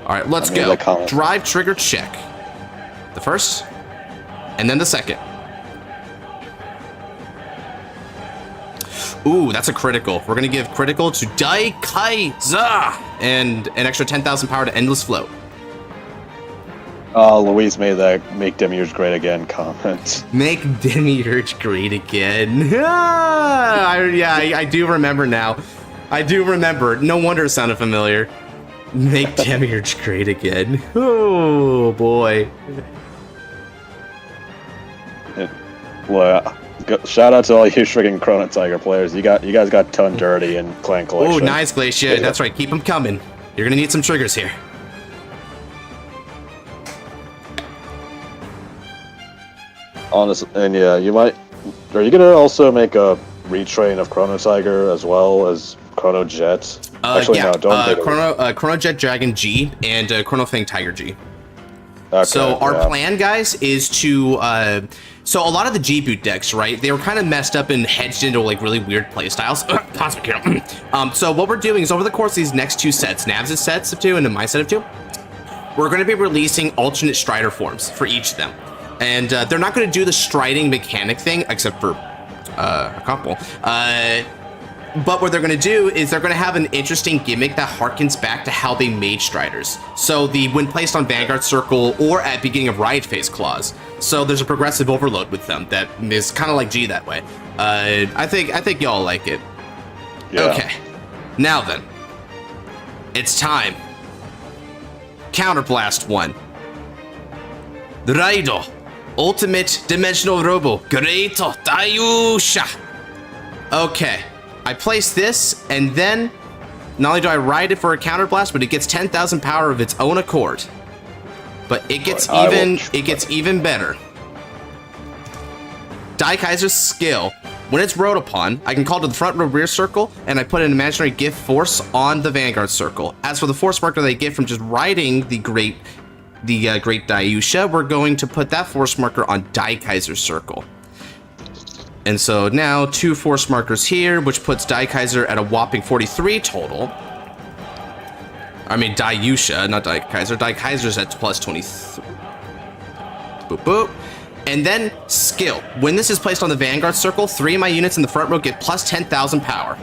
All right, let's go. Drive trigger check. The first, and then the second. Ooh, that's a critical. We're gonna give critical to Daikaiza and an extra 10,000 power to Endless Flow. Louise made that "Make Demiurge Great Again" comment. Make Demiurge great again. I do remember now. I do remember. No wonder it sounded familiar. Make Demiurge great again. Oh boy. Well, shout out to all you freaking Chrono Tiger players. You guys got done dirty in Clan Collection. Oh, nice, Glacier. That's right. Keep them coming. You're gonna need some triggers here. Honestly, and yeah, you might. Are you gonna also make a retrain of Chrono Tiger as well as Chrono Jet? Actually, yeah. no, don't. Chrono Jet Dragon G and Chrono Fang Tiger G. Okay, so our plan, guys, is to so a lot of the G boot decks, right? They were kind of messed up and hedged into like really weird playstyles. So what we're doing is over the course of these next two sets, Navs' sets of two and my set of two, we're going to be releasing alternate Strider forms for each of them. And they're not going to do the striding mechanic thing, except for a couple. But what they're going to do is they're going to have an interesting gimmick that harkens back to how they made Striders. So when placed on Vanguard Circle or at beginning of Riot Phase clause. So there's a progressive overload with them that is kind of like G that way. I think y'all like it. Yeah. Okay. Now then, it's time. Counterblast 1. Raido. Ultimate Dimensional Robo. Great Dayusha. Okay. I place this, and then not only do I ride it for a counterblast, but it gets 10,000 power of its own accord. But it gets even better. Daikaiser's skill. When it's rode upon, I can call to the front row rear circle, and I put an imaginary gift force on the Vanguard circle. As for the force marker they get from just riding the Great Dayusha, we're going to put that force marker on Daikaiser's circle. And so now 2 force markers here, which puts Daikaiser at a whopping 43 total. I mean Dayusha, not Daikaiser. Daikaiser's at plus 23. Boop boop. And then skill. When this is placed on the Vanguard circle, 3 of my units in the front row get plus 10,000 power.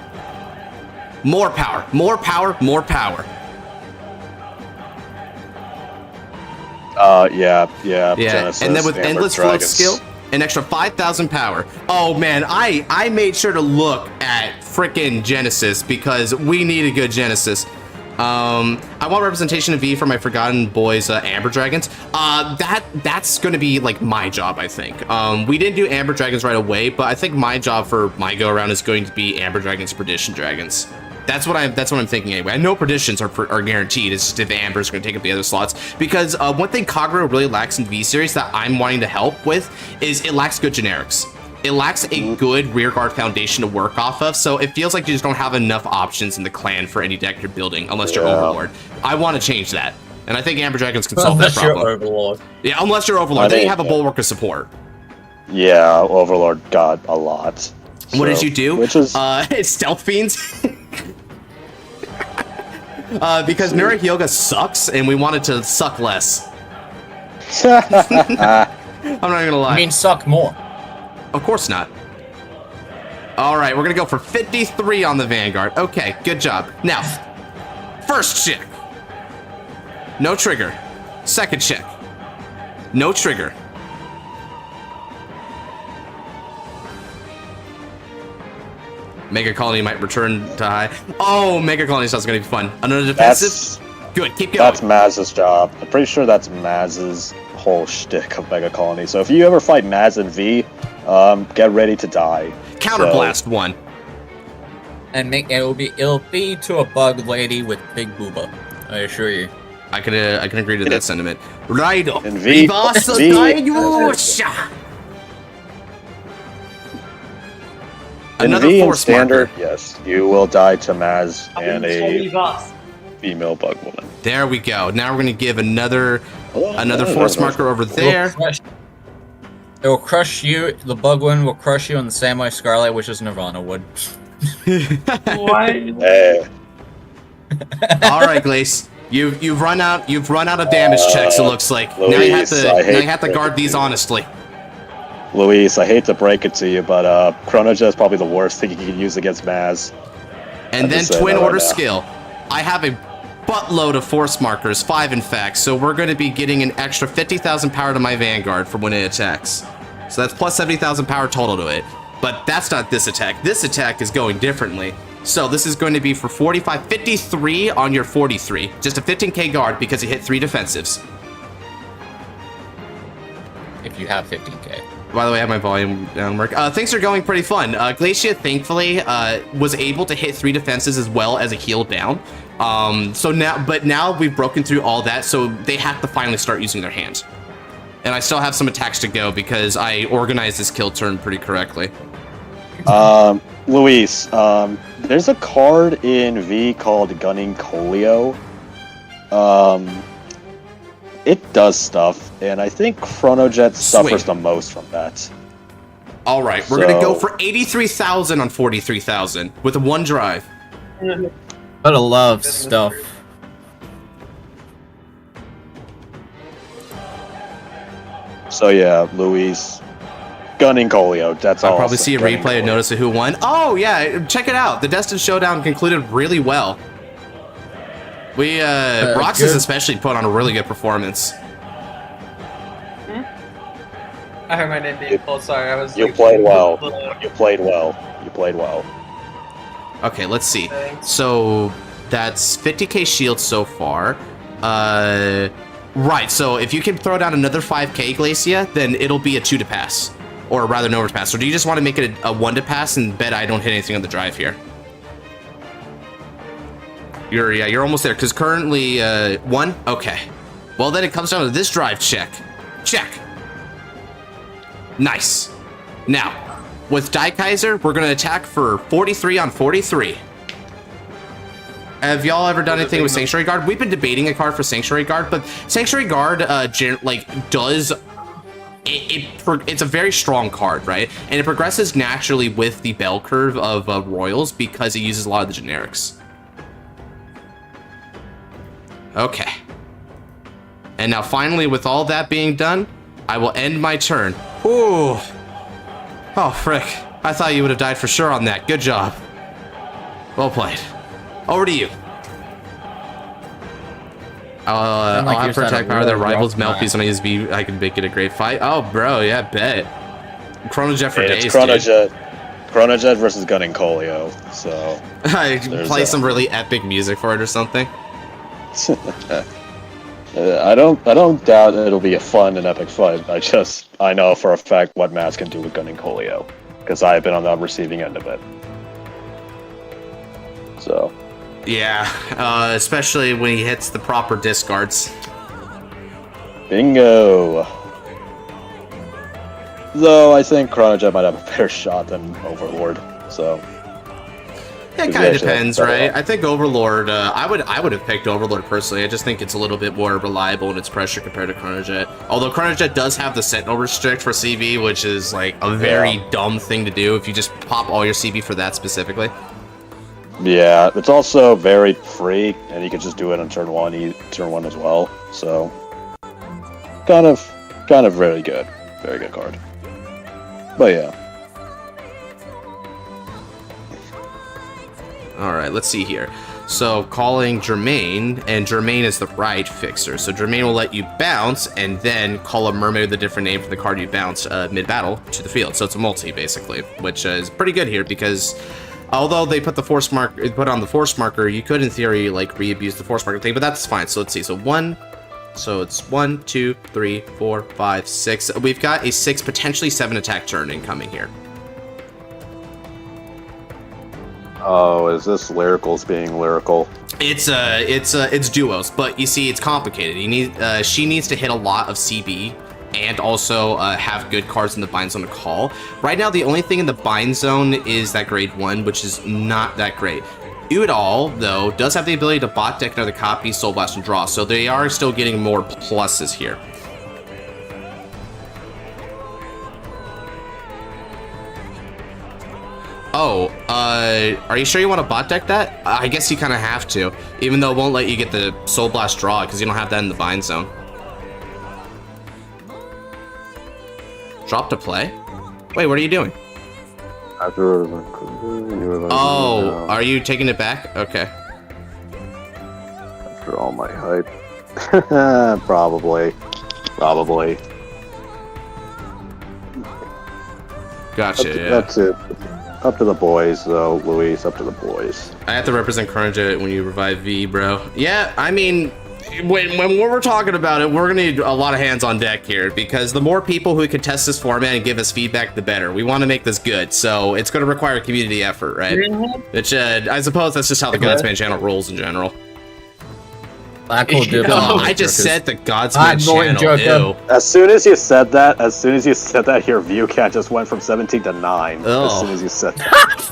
More power, more power, more power. Yeah. Genesis, and then with Endless Flow skill, an extra 5,000 power. Oh man, I made sure to look at frickin' Genesis because we need a good Genesis. I want representation of V for my Forgotten Boys Amber Dragons. That's gonna be like my job, I think. We didn't do Amber Dragons right away, but I think my job for my go around is going to be Amber Dragons, Perdition Dragons. That's what I'm thinking anyway. I know Perditions are guaranteed. It's just if Amber's going to take up the other slots. Because one thing Kagura really lacks in V-Series that I'm wanting to help with is it lacks good generics. It lacks a good rearguard foundation to work off of, so it feels like you just don't have enough options in the clan for any deck you're building, unless you're Overlord. I want to change that. And I think Amber Dragons can solve that problem. Unless you're Overlord. Yeah, unless you're Overlord. Then you have a Bulwark of support. Yeah, Overlord got a lot. So, what did you do? Which is... it's Stealth Fiends. Because Nurihyoga sucks, and we wanted to suck less. I'm not even gonna lie. I mean, suck more. Of course not. Alright, we're gonna go for 53 on the Vanguard. Okay, good job. Now, first check. No trigger. Second check. No trigger. Mega Colony might return to high. Oh, Mega Colony stuff's gonna be fun. Another defensive. Good, keep going. That's Maz's job. I'm pretty sure that's Maz's whole shtick of Mega Colony. So if you ever fight Maz and V, get ready to die. Counterblast 1. And it'll be to a bug lady with big booba. I assure you. I can agree to that sentiment. Raido. And V. Another V and force standard, marker. yes, you will die to Maz and a female bug woman. There we go. Now we're gonna give another force marker over there. It will crush you. The bug one will crush you in the same way Scarlet, which is Nirvana would. What? Hey. All right, Glace. You've run out of damage checks. It looks like Luis, now you have to I guard hate these to- honestly. Luis, I hate to break it to you, but Chronojet is probably the worst thing you can use against Maz. And I'm then just saying twin that right order now. skill. I have a buttload of force markers, 5 in fact. So we're going to be getting an extra 50,000 power to my Vanguard for when it attacks. So that's plus 70,000 power total to it. But that's not this attack. This attack is going differently. So this is going to be for 53 on your 43. Just a 15k guard because you hit 3 defensives. If you have 15k. By the way, I have my volume down. Things are going pretty fun. Glacia, thankfully, was able to hit 3 defenses as well as a heal down. But now we've broken through all that, so they have to finally start using their hand. And I still have some attacks to go because I organized this kill turn pretty correctly. Luis, there's a card in V called Gunning Colio. It does stuff, and I think Chronojet suffers the most from that. All right, we're going to go for 83,000 on 43,000 with a 1 drive. But I love stuff. So yeah, Luis, Gunning Colio, that's all. I'll probably see a replay and notice who won. Oh yeah, check it out. The Destin Showdown concluded really well. We, Roxas especially put on a really good performance. I heard my name being called. Sorry, I was. You played well. You played well. You played well. Okay, let's see. So that's 50k shield so far. Right. So if you can throw down another 5k Glacia, then it'll be a 2 to pass, or rather an over to pass. Or do you just want to make it a 1 to pass and bet I don't hit anything on the drive here? You're almost there because currently 1. Okay. Well, then it comes down to this drive check. Check. Nice. Now, with Daikaiser, we're going to attack for 43 on 43. Have y'all ever done anything with Sanctuary Guard? We've been debating a card for Sanctuary Guard, but Sanctuary Guard does... It's a very strong card, right? And it progresses naturally with the bell curve of Royals because it uses a lot of the generics. Okay. And now finally, with all that being done, I will end my turn. Ooh. Oh, frick. I thought you would have died for sure on that. Good job. Well played. Over to you. I'll have for attack power that rivals Melfi's when I use V. I can make it a great fight. Oh, bro, yeah, bet. Chronojet for days, Chronojet. Chronojet versus Gunning Colio, so... I play some really epic music for it or something. I don't doubt it'll be a fun and epic fight. I know for a fact what Maz can do with Gunning Colio, because I've been on the receiving end of it. So... Yeah, especially when he hits the proper discards. Bingo! Though I think Chronojet might have a better shot than Overlord, so... It kind of depends, right? I think Overlord, I would have picked Overlord personally. I just think it's a little bit more reliable in its pressure compared to Chronojet. Although Chronojet does have the Sentinel restrict for CB, which is like a very dumb thing to do if you just pop all your CB for that specifically. Yeah, it's also very free, and you can just do it on turn one as well. So, kind of very good card. But yeah. All right, let's see here. So calling Germain, and Germain is the right fixer. So Germain will let you bounce, and then call a mermaid with a different name for the card you bounce mid-battle to the field. So it's a multi basically, which is pretty good here because. Although they put on the force marker, you could in theory like re-abuse the force marker thing, but that's fine. So let's see. So it's 1, 2, 3, 4, 5, 6. We've got a 6, potentially 7 attack turn incoming here. Oh, is this Lyrical's being lyrical? It's duos, but you see, it's complicated. She needs to hit a lot of CB, and also have good cards in the bind zone to call. Right now, the only thing in the bind zone is that grade 1, which is not that great. Yugioh, though, does have the ability to bot deck another copy, Soul Blast, and draw, so they are still getting more pluses here. Oh, are you sure you want to bot deck that? I guess you kind of have to, even though it won't let you get the Soul Blast draw, because you don't have that in the bind zone. Drop to play? Wait, what are you doing? Oh, are you taking it back? Okay. After all my hype. Probably. Gotcha, yeah. That's it. Up to the boys, though, Luis. Up to the boys. I have to represent Karanja when you revive V, bro. Yeah, I mean, when we're talking about it, we're gonna need a lot of hands on deck here, because the more people who can test this format and give us feedback, the better. We want to make this good, so it's gonna require community effort, right? Which, I suppose that's just how the Godsman channel rolls in general. I just said the Godsman channel. Ew. As soon as you said that, your view count just went from 17 to 9. As soon as you said that.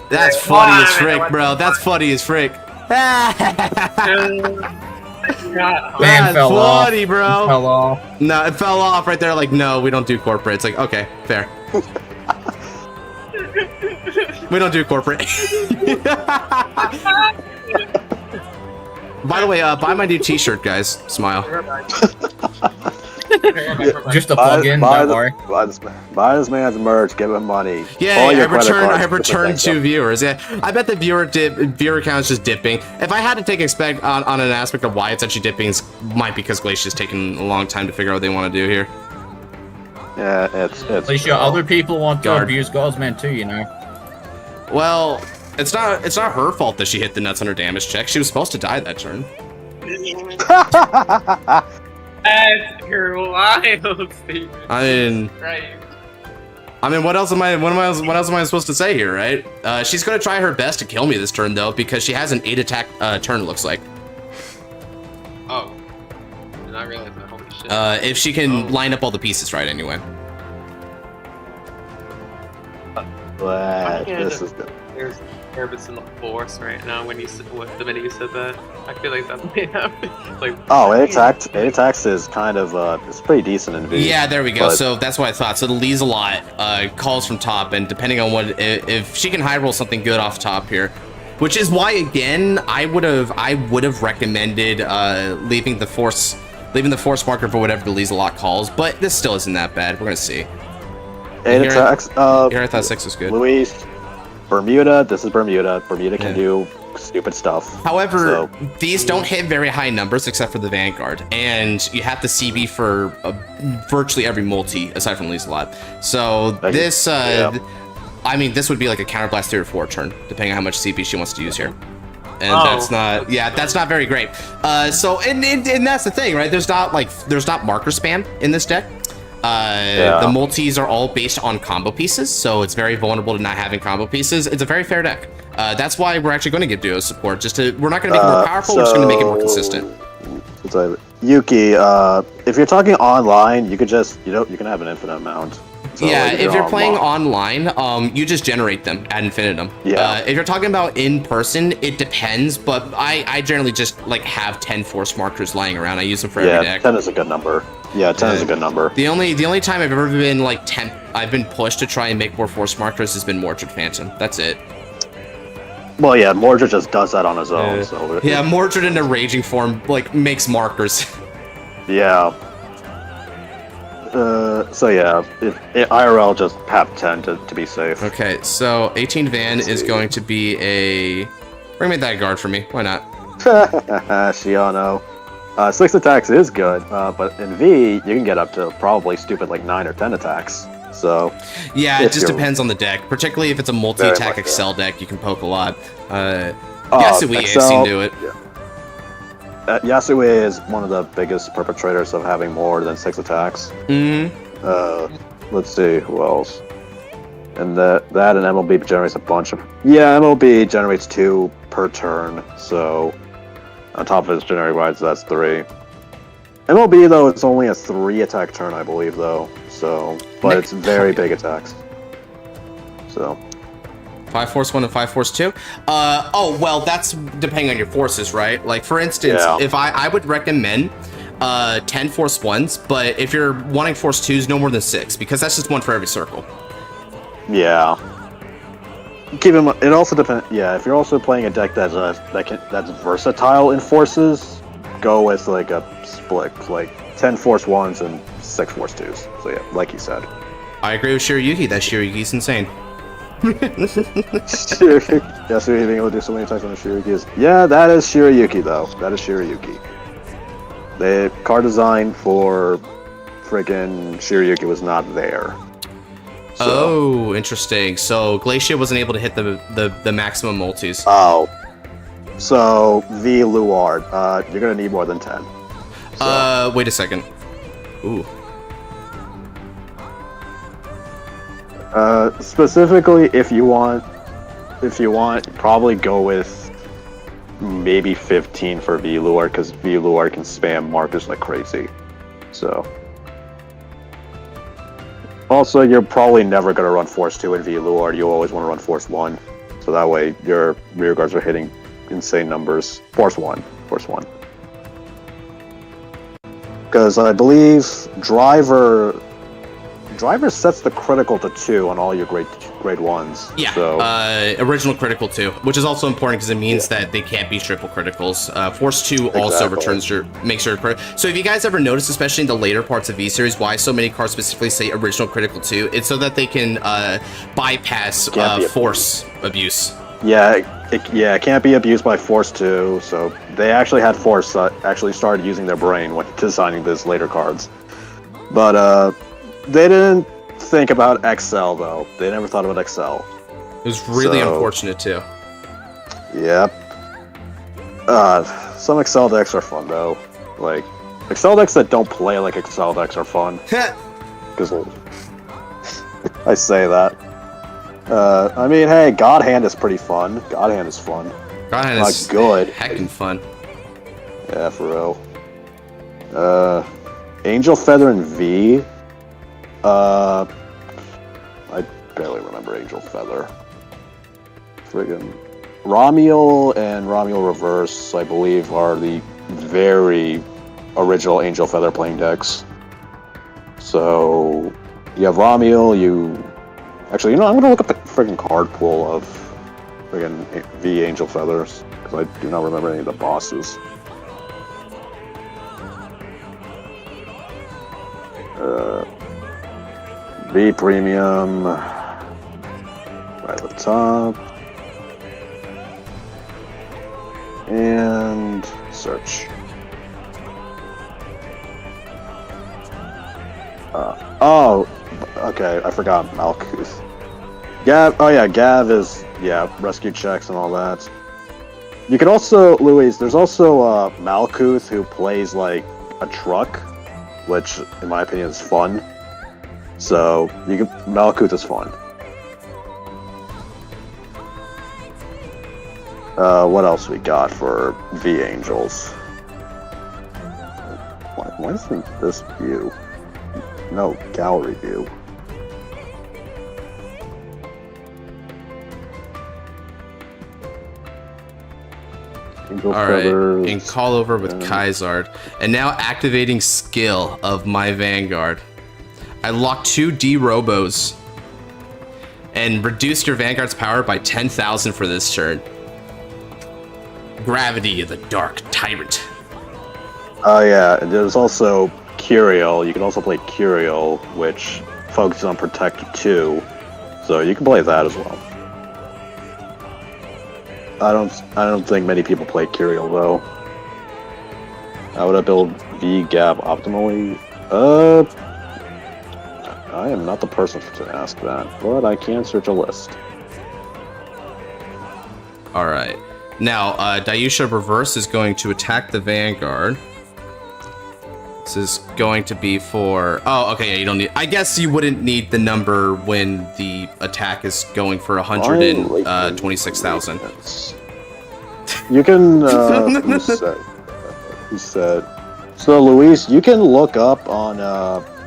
That's funny as frick, bro. That's funny as frick. That's funny, bro. Fell off. No, it fell off right there. Like, no, we don't do corporate. It's like, okay, fair. We don't do corporate. By the way, buy my new T-shirt, guys. Smile. Just a plug-in, don't worry. Buy this man's merch. Give him money. Yeah, I have returned 2 viewers. Yeah, I bet the viewer count is just dipping. If I had to take expect on an aspect of why it's actually dipping, it might be because Glacier's taking a long time to figure out what they want to do here. Yeah, it's. At least other people want to abuse Godsman too, you know. Well, it's not her fault that she hit the nuts on her damage check. She was supposed to die that turn. That's your wild statement. I mean, what else am I supposed to say here, right? She's gonna try her best to kill me this turn though, because she has an 8 attack turn. It looks like. Oh, did not realize that. Holy shit. If she can line up all the pieces right, anyway. This is good. There's nervous in the force right now when the minute you said that. I feel like that may happen. Like, oh, 8 attacks is kind of it's pretty decent in V. Yeah, there we go. So that's what I thought. So the leads a lot, calls from top, and depending on what, if she can high roll something good off top here, which is why again I would have recommended leaving the force marker for whatever the leads a lot calls, but this still isn't that bad. We're gonna see. 8 attacks. Here I thought 6 was good. Luis, Bermuda. This is Bermuda. Bermuda can do stupid stuff. However, these don't hit very high numbers except for the Vanguard, and you have to CB for virtually every multi aside from Lee's a lot. So this, I mean, this would be like a counterblast 3 or 4 turn, depending on how much CB she wants to use here. And that's not very great. So and that's the thing, right? There's not marker spam in this deck. The multis are all based on combo pieces, so it's very vulnerable to not having combo pieces. It's a very fair deck. That's why we're actually going to give duo support. We're not going to make it more powerful. We're just going to make it more consistent. Yuki, if you're talking online, you could just you can have an infinite amount. So, yeah, if you're playing online, you just generate them ad infinitum. Yeah. If you're talking about in person, it depends, but I generally just like have 10 force markers lying around. I use them for every deck. 10 is a good number. Yeah, 10 is a good number. The only time I've ever been like I've been pushed to try and make more force markers has been Mordred Phantom. That's it. Well, yeah, Mordred just does that on his own. So yeah, Mordred in a raging form like makes markers. Yeah. So yeah, IRL just have 10 to be safe. Okay, so 18 Van is going to be a... Bring me that guard for me, why not? Shiano. 6 attacks is good, but in V, you can get up to probably stupid like 9 or 10 attacks. So yeah, it just depends on the deck. Particularly if it's a multi-attack Excel deck, you can poke a lot. Yasui I've seen do it. Yeah. Yasui is one of the biggest perpetrators of having more than 6 attacks. Let's see, who else? And that and MLB generates a bunch of... Yeah, MLB generates 2 per turn, so... On top of its generic rides, that's 3. MLB though, it's only a 3 attack turn, I believe though. So, but it's very big attacks. So. 5 force 1 and 5 force 2. Oh well, that's depending on your forces, right? Like for instance, if I would recommend 10 force 1s, but if you're wanting force 2s, no more than 6, because that's just one for every circle. Yeah. Keep in mind, it also depends. Yeah, if you're also playing a deck that's versatile in forces, go with like a split, like 10 force 1s and 6 force 2s. So yeah, like you said. I agree with Shiryuki. That Shiryuki's insane. Yeah, so being able to do so many attacks on the Shiryuki is... Yeah, that is Shiryuki, though. That is Shiryuki. The card design for friggin' Shiryuki was not there. So. Oh, interesting. So Glacier wasn't able to hit the maximum multis. Oh. So, V Luard, you're gonna need more than 10. So. Wait a second. Ooh. Specifically, if you want, probably go with maybe 15 for V-Luard, because V-Luard can spam markers like crazy. So. Also, you're probably never going to run Force 2 in V-Luard. You always want to run Force 1. So that way, your rear guards are hitting insane numbers. Force 1. Force 1. Because I believe Driver sets the critical to 2 on all your grade 1s. Yeah, so. Original critical 2, which is also important because it means that they can't be triple criticals. Force 2 also returns makes your critical. So if you guys ever notice, especially in the later parts of V-Series, why so many cards specifically say original critical 2, it's so that they can bypass force abuse. Yeah, it can't be abused by Force 2, so they actually had Force actually started using their brain when designing these later cards. But, they didn't think about XL, though. They never thought about XL. It was really unfortunate, too. Yep. Some XL decks are fun, though. Like, XL decks that don't play like XL decks are fun. Because I say that. I mean, hey, God Hand is pretty fun. God Hand is fun. God Hand is good. Heckin' fun. Yeah, for real. Angel Feather and V. I barely remember Angel Feather. Friggin' Ramiel and Ramiel Reverse, I believe, are the very original Angel Feather playing decks. So, you have Ramiel, Actually, you know, I'm gonna look up the friggin' card pool of friggin' V Angel Feathers, because I do not remember any of the bosses. V Premium, right at the top, and search. Oh, okay, I forgot Malkuth. Gav, oh yeah, Gav is, rescue checks and all that. You can also, Louise, there's also Malkuth who plays like a truck, which in my opinion is fun. So, Malkuth is fun. What else we got for V Angels? Why isn't this view? No, gallery view. Alright, and call over with Kaizard. And now activating skill of my Vanguard. I lock 2 D-Robos and reduce your Vanguard's power by 10,000 for this turn. Gravity of the Dark Tyrant. Oh yeah, there's also Curiel. You can also play Curiel, which focuses on Protect 2. So you can play that as well. I don't think many people play Curiel though. How would I build V-Gab optimally? I am not the person to ask that, but I can search a list. Alright. Now, Dayusha Reverse is going to attack the Vanguard. This is going to be for... Oh, okay, yeah, you don't need... I guess you wouldn't need the number when the attack is going for 126,000. You can... who said... So, Luis, you can look up on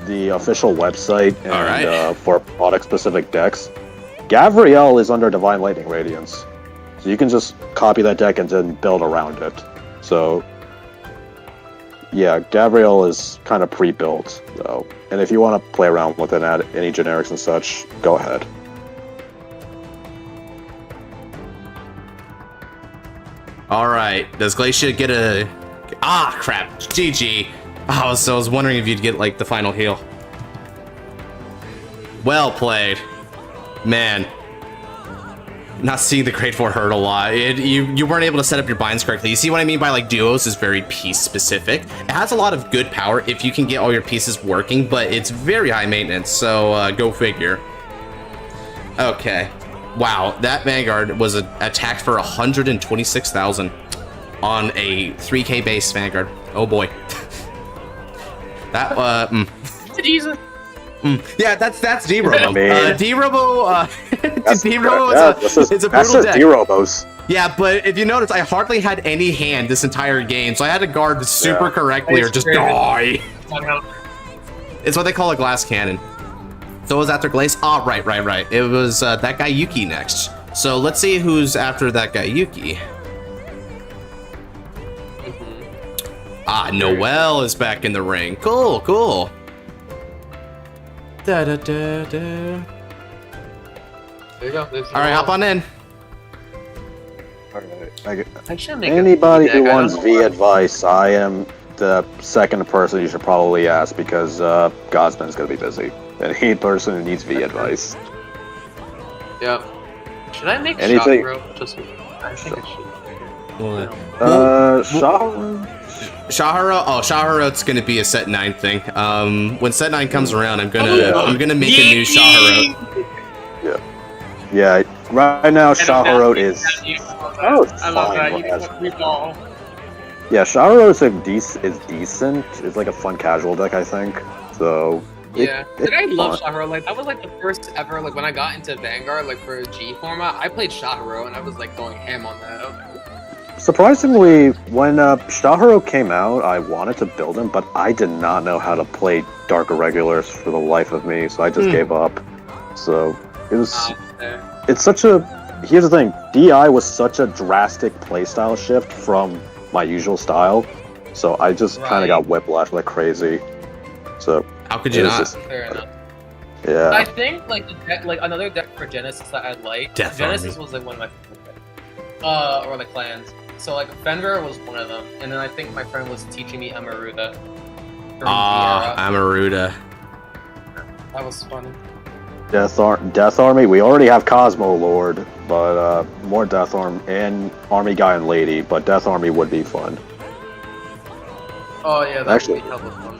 the official website and for product-specific decks. Gavriel is under Divine Lightning Radiance. So you can just copy that deck and then build around it. So, yeah, Gavriel is kind of pre-built, though. And if you want to play around with it, add any generics and such, go ahead. Alright, does Glacia get a... Ah, crap. GG. Oh, so I was wondering if you'd get, like, the final heal. Well played. Man. Not seeing the Grade 4 hurt a lot. You weren't able to set up your binds correctly. You see what I mean by, like, duos is very piece-specific. It has a lot of good power if you can get all your pieces working, but it's very high maintenance, so go figure. Okay. Wow, that Vanguard was attacked for 126,000 on a 3k base Vanguard. Oh boy. That, Jesus. Yeah, that's D-Robo. D-Robo, D-Robo it's a brutal deck. D-Robos. Yeah, but if you notice, I hardly had any hand this entire game, so I had to guard super correctly or just die. It's what they call a glass cannon. So it was after Glace? Oh, right. It was that guy Yuki next. So let's see who's after that guy Yuki. Ah, Noel is back in the ring. Cool. Da. There you go. Alright, hop on in. Anybody who wants V advice, I am the second person you should probably ask because Godsman's gonna be busy. And he person who needs V advice. Yep. Should I make anything? Just I think I should. Shahara? Oh, Shahara's gonna be a set 9 thing. When set 9 comes around, I'm gonna make a new Shahara. Yeah. Right now, Shahara is. Oh, it's I love that. You can yeah, Shahara is decent. It's like a fun casual deck, I think. So. Yeah, I love Shahara. Like that was like the first ever. Like when I got into Vanguard, like for a G format, I played Shahara and I was like going ham on that. Surprisingly, when Shahara came out, I wanted to build him, but I did not know how to play Dark Irregulars for the life of me, so I just gave up. So it was. It's such a. Here's the thing: DI was such a drastic playstyle shift from my usual style, so I just kind of got whiplash like crazy. So. How could you not? Fair enough. Yeah. I think like another deck for Genesis that I like. Genesis was like one of my favorite decks. Or the clans. So like Fender was one of them, and then I think my friend was teaching me Amaruta. Amaruta. That was fun. Death Army. We already have Cosmo Lord, but more Death Army and Army Guy and Lady. But Death Army would be fun. Oh yeah, that actually would be hella fun.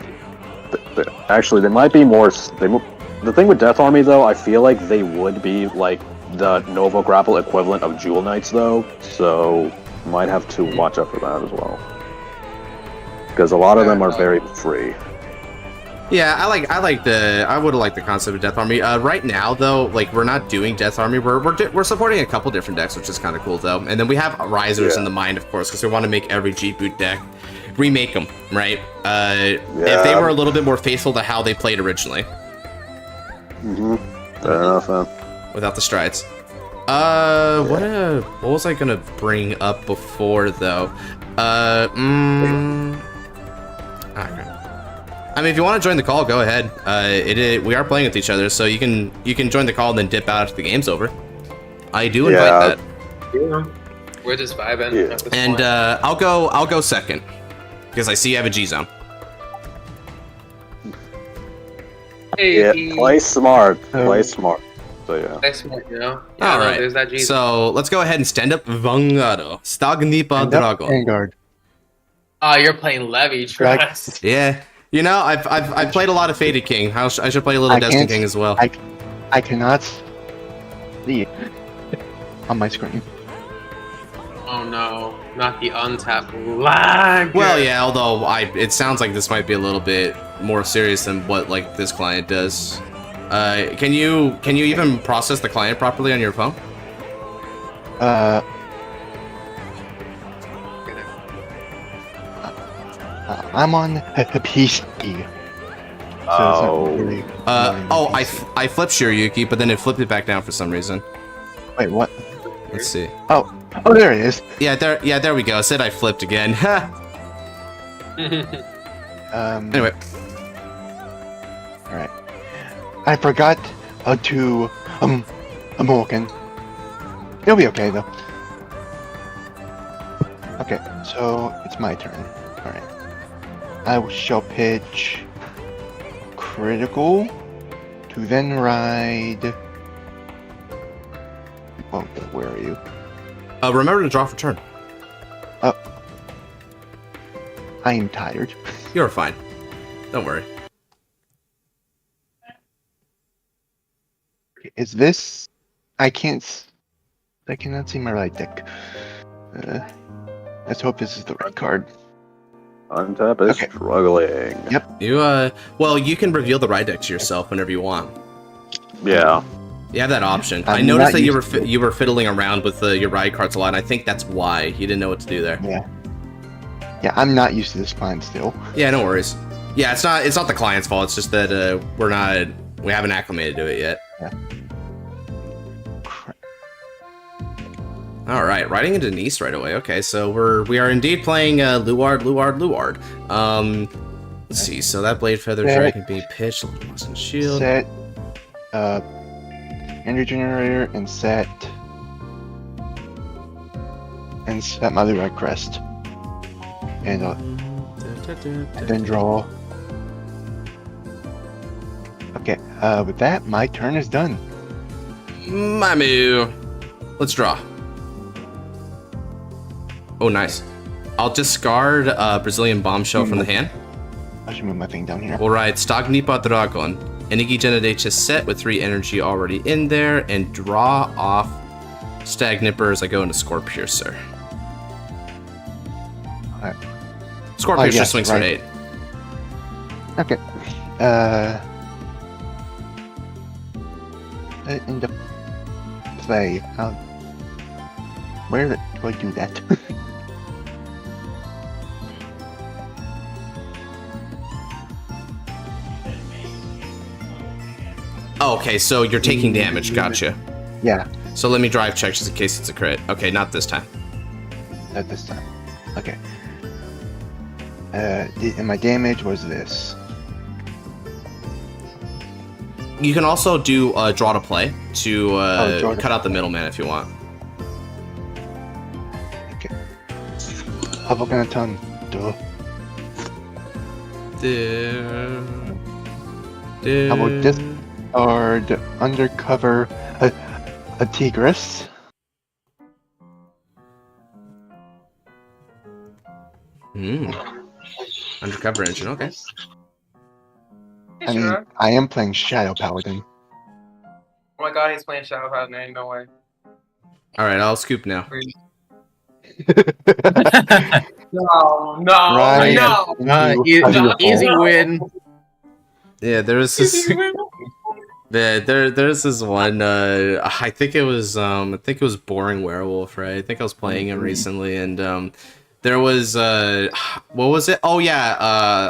Actually, there might be more. The thing with Death Army, though, I feel like they would be like the Nova Grapple equivalent of Jewel Knights, though. So might have to watch out for that as well, because a lot of them are very free. Yeah, I would like the concept of Death Army. Right now, though, like we're not doing Death Army. We're supporting a couple different decks, which is kind of cool, though. And then we have Risers in the mind, of course, because we want to make every G-Boot deck. Remake them, right? If they were a little bit more faithful to how they played originally. Fair enough, man. Without the strides. What was I gonna bring up before though? I mean, if you want to join the call, go ahead. We are playing with each other, so you can join the call and then dip out after the game's over. I do invite that. Yeah. We're just vibing. At this and point. I'll go second. Because I see you have a G-Zone. Hey. Play smart. Play smart. So yeah. Play smart, you know? Alright. There's that G. So let's go ahead and stand up Vanguard. Stagnipa Dragon. Vanguard. Oh, you're playing Levy, Travis. Yeah. You know, I've played a lot of Faded King. I should play a little Destined King as well. I cannot see it on my screen. Oh no, not the Untap lag. Well, yeah, although it sounds like this might be a little bit more serious than what like this client does. Can you even process the client properly on your phone? I'm on a PC. I flipped Shiryuki, but then it flipped it back down for some reason. Wait, what? Let's see. Oh, there it is. Yeah, there we go. I said I flipped again. Anyway. Alright. I forgot to American. It'll be okay though. Okay, so it's my turn. Alright. I shall pitch critical to then ride. Oh, where are you? Remember to draw for turn. I am tired. You're fine. Don't worry. Is this? I cannot see my right deck. Let's hope this is the right card. Untap is struggling. Yep. Well, you can reveal the right deck to yourself whenever you want. Yeah. You have that option. I'm I noticed not that you were fiddling around with your ride cards a lot, and I think that's why you didn't know what to do there. Yeah. Yeah, I'm not used to this plan still. Yeah, no worries. Yeah, it's not the client's fault. It's just that we haven't acclimated to it yet. Yeah. All right, riding into Nice right away. Okay, so we are indeed playing Luard. Let's see. So that Blade Feather Drake can be pitched. Lost and Shield. Set energy generator and set my Luard crest. And then draw. Okay, with that, my turn is done. Mamu. Let's draw. Oh, nice. I'll discard Brazilian Bombshell from the hand. I should move my thing down here. We'll ride Stagnipa Dragon. Enigi Generates set with 3 energy already in there, and draw off Stagnipper as I go into Scorpiercer. Alright. Scorpiercer yes, swings right. for 8. Okay. Into play. Where do I do that? Oh, okay, so you're taking damage. Gotcha. Yeah, So let me drive check just in case it's a crit. Okay, not this time. not this time. Okay. And my damage was this. You can also do draw to play to draw to cut out the middleman if you want. Okay. Havokanaton. Duh. How about this? Or the undercover a tigress. Undercover engine, okay. I mean, I am playing Shadow Paladin. Oh my god, he's playing Shadow Paladin. Ain't no way. Alright, I'll scoop now. No, Right. no. Easy win. Yeah, there's this there's this one I think it was Boring Werewolf, right? I think I was playing him recently, and there was what was it? Oh yeah,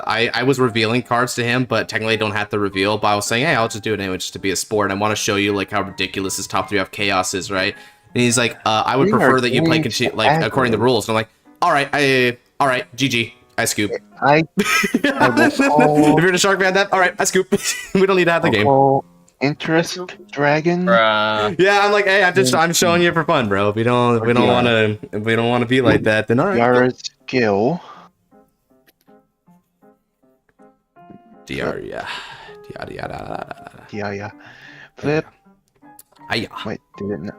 I was revealing cards to him, but technically I don't have to reveal, but I was saying, hey, I'll just do it anyway just to be a sport. I want to show you like how ridiculous his top 3 of chaos is, right? And he's like, I would prefer that you play like according to the rules. And I'm like, alright, GG. I scoop. If you're in a shark man, that alright, I scoop. We don't need to have the game. Interest Dragon. Yeah, I'm like, hey, I'm showing you for fun, bro. If we don't want to be like that, then alright. Yara's skill. Yeah. Flip. Hiya. Wait, did it not?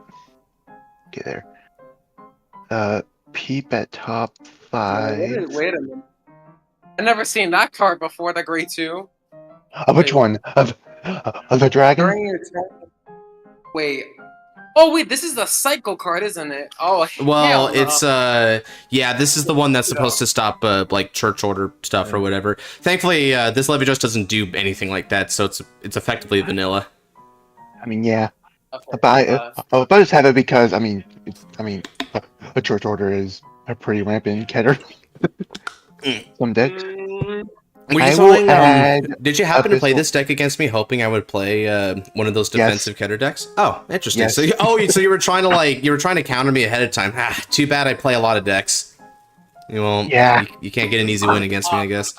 Get there. Peep at top 5. Wait a minute. I've never seen that card before, the Grey 2. Which one? Of the dragon? During your turn. Wait. Oh wait, this is the cycle card, isn't it? Oh well, hell no. it's yeah, this is the one that's supposed to stop like church order stuff or whatever. Thankfully, this levy just doesn't do anything like that, so it's effectively vanilla. I mean, yeah. But I just have it because a church order is a pretty rampant ketter. some decks. Were I you will telling, add did you happen to play Abyssal- this deck against me, hoping I would play one of those defensive counter decks? Oh, interesting. Yes. So, so you were trying to counter me ahead of time. Ah, too bad I play a lot of decks. You won't. Yeah. You can't get an easy win against me, I guess.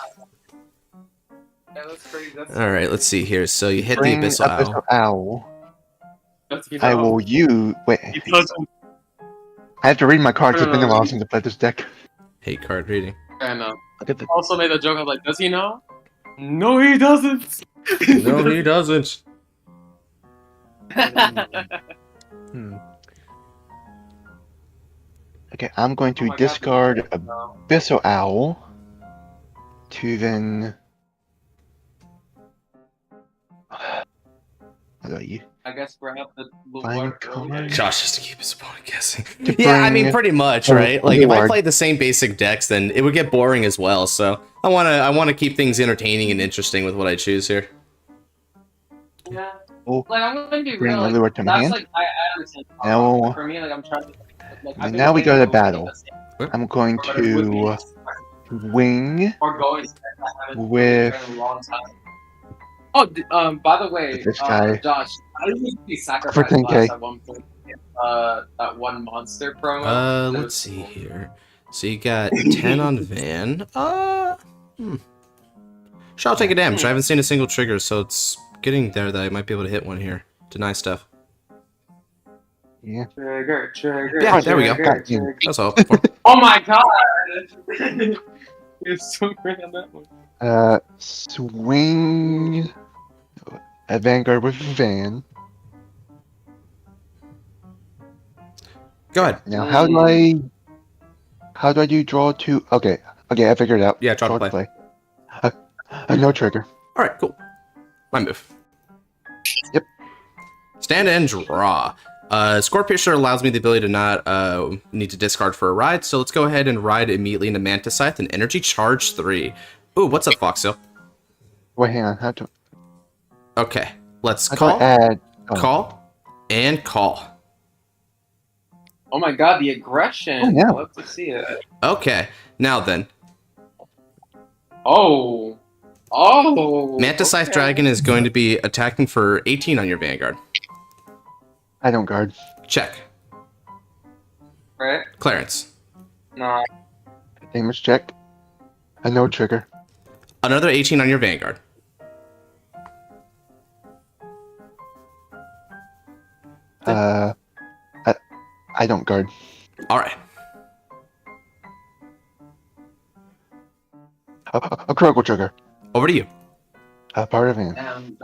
Yeah, that's crazy. That's All right, let's see here. So you hit the Bring Abyssal Owl. Owl. That's, I will use. Wait. I have to read my cards. It's been a while since I played this deck. Hate card reading. I know. Look at the. Also made the joke of like, does he know? No, he doesn't. No, he doesn't. Okay, I'm going to discard Abyssal Owl to then. How do I use? I guess perhaps the Vanguard. Josh has to keep his opponent guessing. To Yeah, I bring- mean, pretty much, right? Like, if I Vanguard. played the same basic decks, then it would get boring as well. So I wanna keep things entertaining and interesting with what I choose here. Yeah. Oh, Like I'm gonna be bring real. my Like, lure to my that's hand. like I understand. Now- For me, like I'm trying to. Like, I've And been now we go to playing battle. the same I'm going format with me, to wing or going I haven't with- played in a long time. Oh, by the way, This guy. Josh, I usually For sacrificed 10K. last at one point. That one monster promo. Let's see here. So you got 10 on Van. Sure, I'll take a damage. I haven't seen a single trigger, so it's getting there that I might be able to hit one here. Deny stuff. Yeah. Trigger. Yeah, there we go. Trigger. That's all. Oh my god! You're so great on that one. Swing at Vanguard with Van. Go ahead. Now, how do I do draw to? Okay, I figured it out. Yeah, draw to play. No trigger. All right, cool. My move. Yep. Stand and draw. Scorpusher allows me the ability to not need to discard for a ride, so let's go ahead and ride immediately into Mantis Scythe and Energy Charge 3. Ooh, what's up, Foxhill? Wait, hang on. How do Okay, let's I call, add? Oh. call, and call. Oh my god, the aggression! Oh, yeah. Love to see it. Okay, now then. Oh! Mantis Scythe okay. Dragon is going to be attacking for 18 on your Vanguard. I don't guard. Check. Right? Clarence. Nah. Damage check. A no trigger. Another 18 on your Vanguard. I don't guard. Alright. A critical trigger. Over to you. Part of Van. Damn,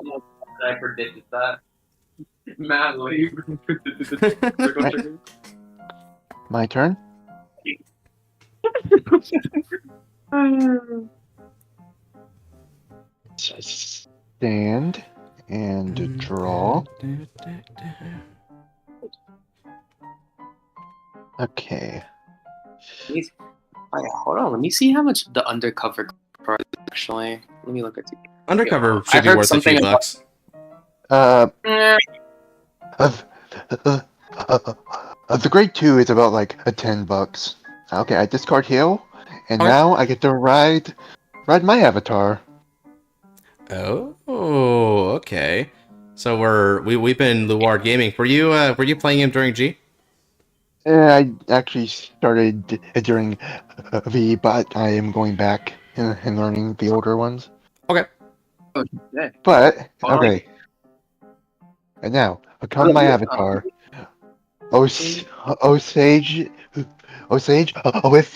I predicted that. Man, what you predicted? My turn. Stand and draw. Okay. Wait, hold on, let me see how much the undercover card is actually. Let me look at it. Undercover I should be heard worth a few something about- bucks. Of the grade 2 is about like a $10. Okay, I discard Hill, and Okay. now I get to ride my avatar. Oh, okay. So we've been Luard Gaming. Were you playing him during G? I actually started during V, but I am going back and learning the older ones. Okay. Yeah. But Fine. okay. And now, become my avatar. Osage, with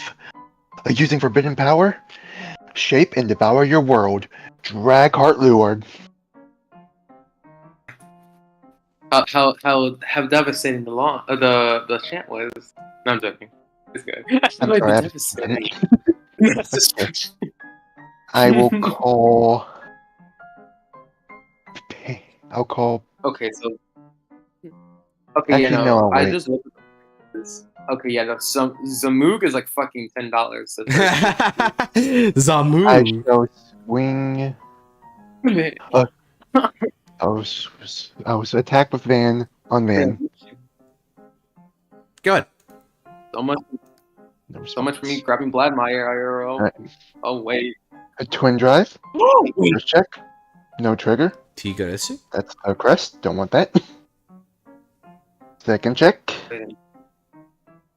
using forbidden power, shape and devour your world. Drag Heart Luard. How devastating the chant was. No, I'm joking. It's good. I'm Like, sorry, I devastating. I will call. I'll call. Okay, so. Actually, no, I wait. just looked at this. Okay, yeah, no, Zamoog is like fucking $10. So Zamu. I shall swing. I was attacked with Van on Van. Go ahead. So much. No So much for me response. grabbing Bladmeyer IRL. Alright. Oh wait. A twin drive. First check. No trigger. Tigaresu. That's a crest. Don't want that. Second check.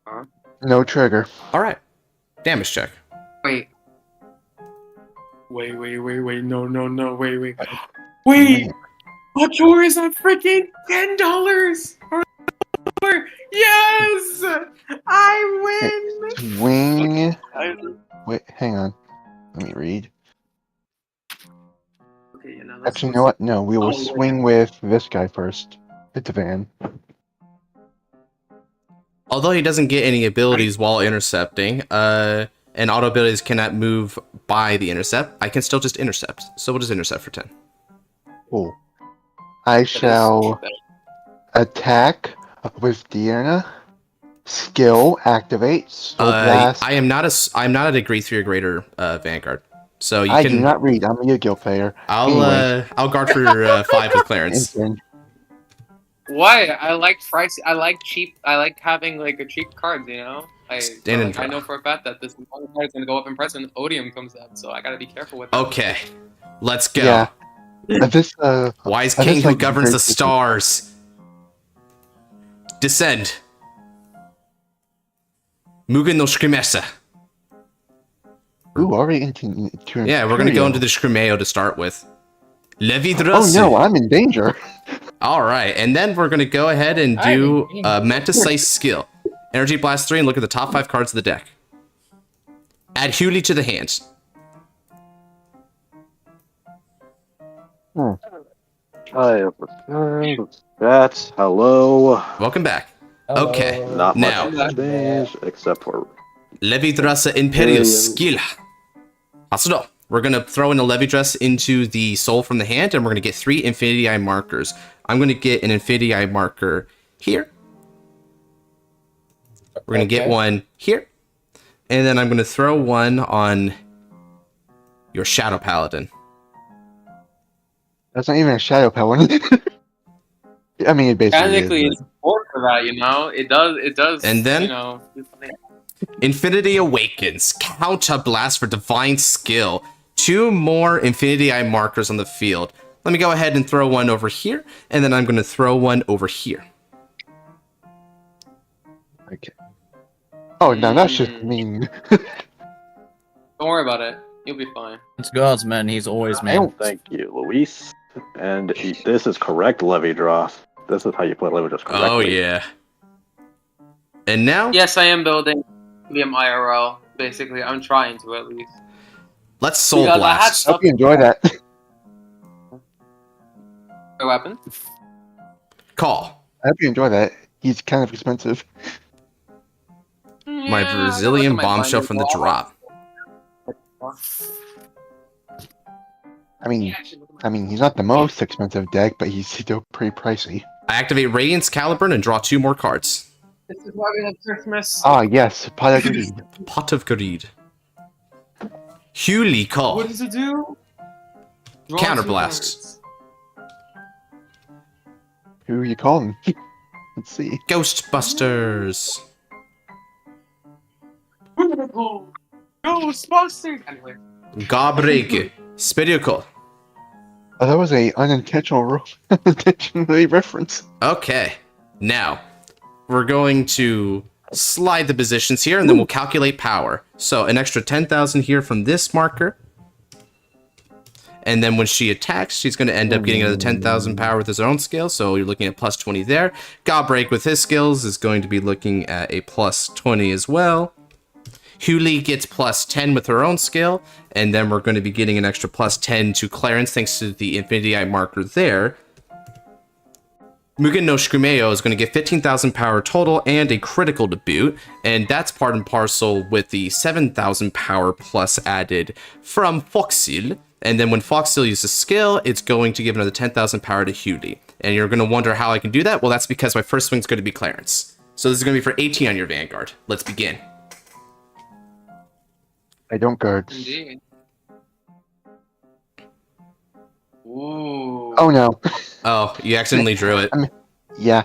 Huh? No trigger. All right. Damage check. Wait. Wait. No. Wait. Wait. Mature is on freaking $10. Yes! I win! Swing. Wait, hang on. Let me read. Okay, yeah, now Actually, you know what? No, we will Oh, swing with this guy first. It's a van. Although he doesn't get any abilities while intercepting, and auto abilities cannot move by the intercept, I can still just intercept. So we'll just intercept for 10. Cool. I shall attack with Diana. Skill activates. I'm not a degree 3 or greater Vanguard. So you I can. do not read. I'm a Yugioh player. Anyways. I'll guard for 5 with clearance. Why? I like price. I like cheap. I like having like a cheap cards. You know. I know for a fact that this card is gonna go up in price when Odium comes out. So I gotta be careful with that. Okay, let's go. Yeah. This Wise king who governs the stars. Descend. Mugen no Shikimesa. Ooh, already into Yeah, we're gonna go into the Shikimeo to start with. Levi Oh Drasu. no, I'm in danger. Alright, and then we're gonna go ahead and do Mantis skill. Energy Blast 3 and look at the top 5 cards of the deck. Add Huli to the hand. I have returned. That's hello. Welcome back. Okay, Not now much changed except for Levi Drasa Imperial skill. Hasudo. We're gonna throw in a Levi Dress into the soul from the hand, and we're gonna get 3 Infinity Eye markers. I'm gonna get an Infinity Eye marker here. We're gonna get one here, and then I'm gonna throw one on your Shadow Paladin. That's not even a shadow paladin. I mean, it basically Technically, is. it's support for that. You know, it does. And then- you know. Infinity Awakens. Counter Blast for Divine Skill. 2 more Infinity Eye markers on the field. Let me go ahead and throw one over here, and then I'm going to throw one over here. Okay. Oh, no, that's just mean. Don't worry about it. You'll be fine. It's God's man. He's always man. Thank you, Luis. And this is correct, Levy Draw. This is how you play Levy Draw correctly. Oh, yeah. And now, Yes, I am building VM IRL. Basically, I'm trying to at least. let's Soul Because I had Blast. stuff. Hope you enjoy that. What happened? Call. I hope you enjoy that. He's kind of expensive. My Yeah, Brazilian I gotta look at my bombshell binder from the wall. drop. I mean, he's not the most expensive deck, but he's still pretty pricey. I activate Radiance Caliburn and draw 2 more cards. This is why we have Christmas. Ah, yes, pot of greed. Pot of Greed. Huli Call. What does it do? Draw Counterblast. 2 Who are you calling? Let's see. Ghostbusters. cards. Ghostbusters. Anyway. Gabreg. Spiritual. Oh, that was a unintentionally reference. Okay. Now, we're going to slide the positions here, and then we'll calculate power. So, an extra 10,000 here from this marker. And then when she attacks, she's going to end up getting another 10,000 power with his own skill. So, you're looking at plus 20 there. Godbreak with his skills is going to be looking at a plus 20 as well. Huli gets plus 10 with her own skill, and then we're going to be getting an extra plus 10 to Clarence thanks to the Infinity Eye marker there. Mugen no Shikumeyo is going to get 15,000 power total and a critical to boot, and that's part and parcel with the 7,000 power plus added from Foxil. And then when Foxil uses skill, it's going to give another 10,000 power to Huli. And you're going to wonder how I can do that? Well, that's because my first swing is going to be Clarence. So this is going to be for 18 on your Vanguard. Let's begin. I don't guard. Indeed. Ooh. Oh no. Oh, you accidentally drew it. Yeah.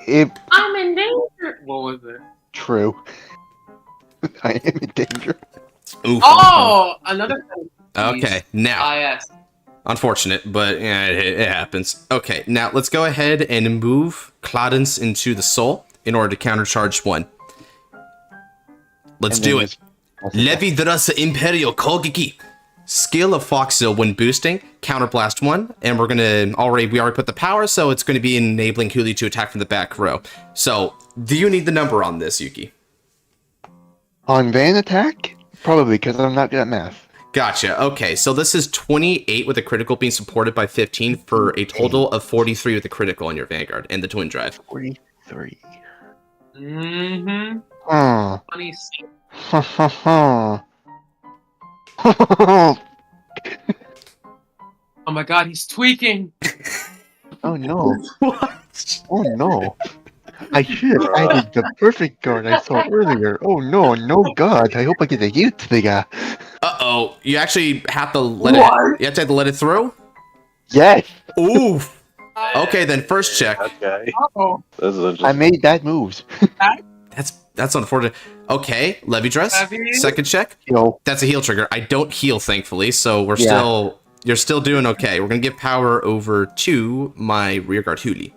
I'm in danger. What was it? True. I am in danger. Oof. Oh, another. Okay, now. Yes. Unfortunate, but yeah, it happens. Okay, now let's go ahead and move Cladence into the soul in order to countercharge 1. Let's do it. Levidrasa Imperial Kogeki. Skill of Foxil when boosting, counterblast 1, and we already put the power, so it's going to be enabling Huli to attack from the back row. So, do you need the number on this, Yuki? On Van attack? Probably, because I'm not good at math. Gotcha. Okay, so this is 28 with a critical being supported by 15 for a total of 43 with a critical on your Vanguard and the twin drive. 43. Mm-hmm. Huh. Funny. Ha ha ha. Oh my god, he's tweaking. Oh no. What? Oh no. I should have added the perfect guard I saw earlier. Oh no, no god. I hope I get a hit to the guy. Uh-oh. You actually have to let it... You have to let it through? Yes. Oof. Okay, then first check. Okay. Uh-oh. This is I made that moves. That's unfortunate. Okay, Levy Dress. Second check. Yo. That's a heal trigger. I don't heal, thankfully, so you're still doing okay. We're gonna give power over to my rearguard Huli.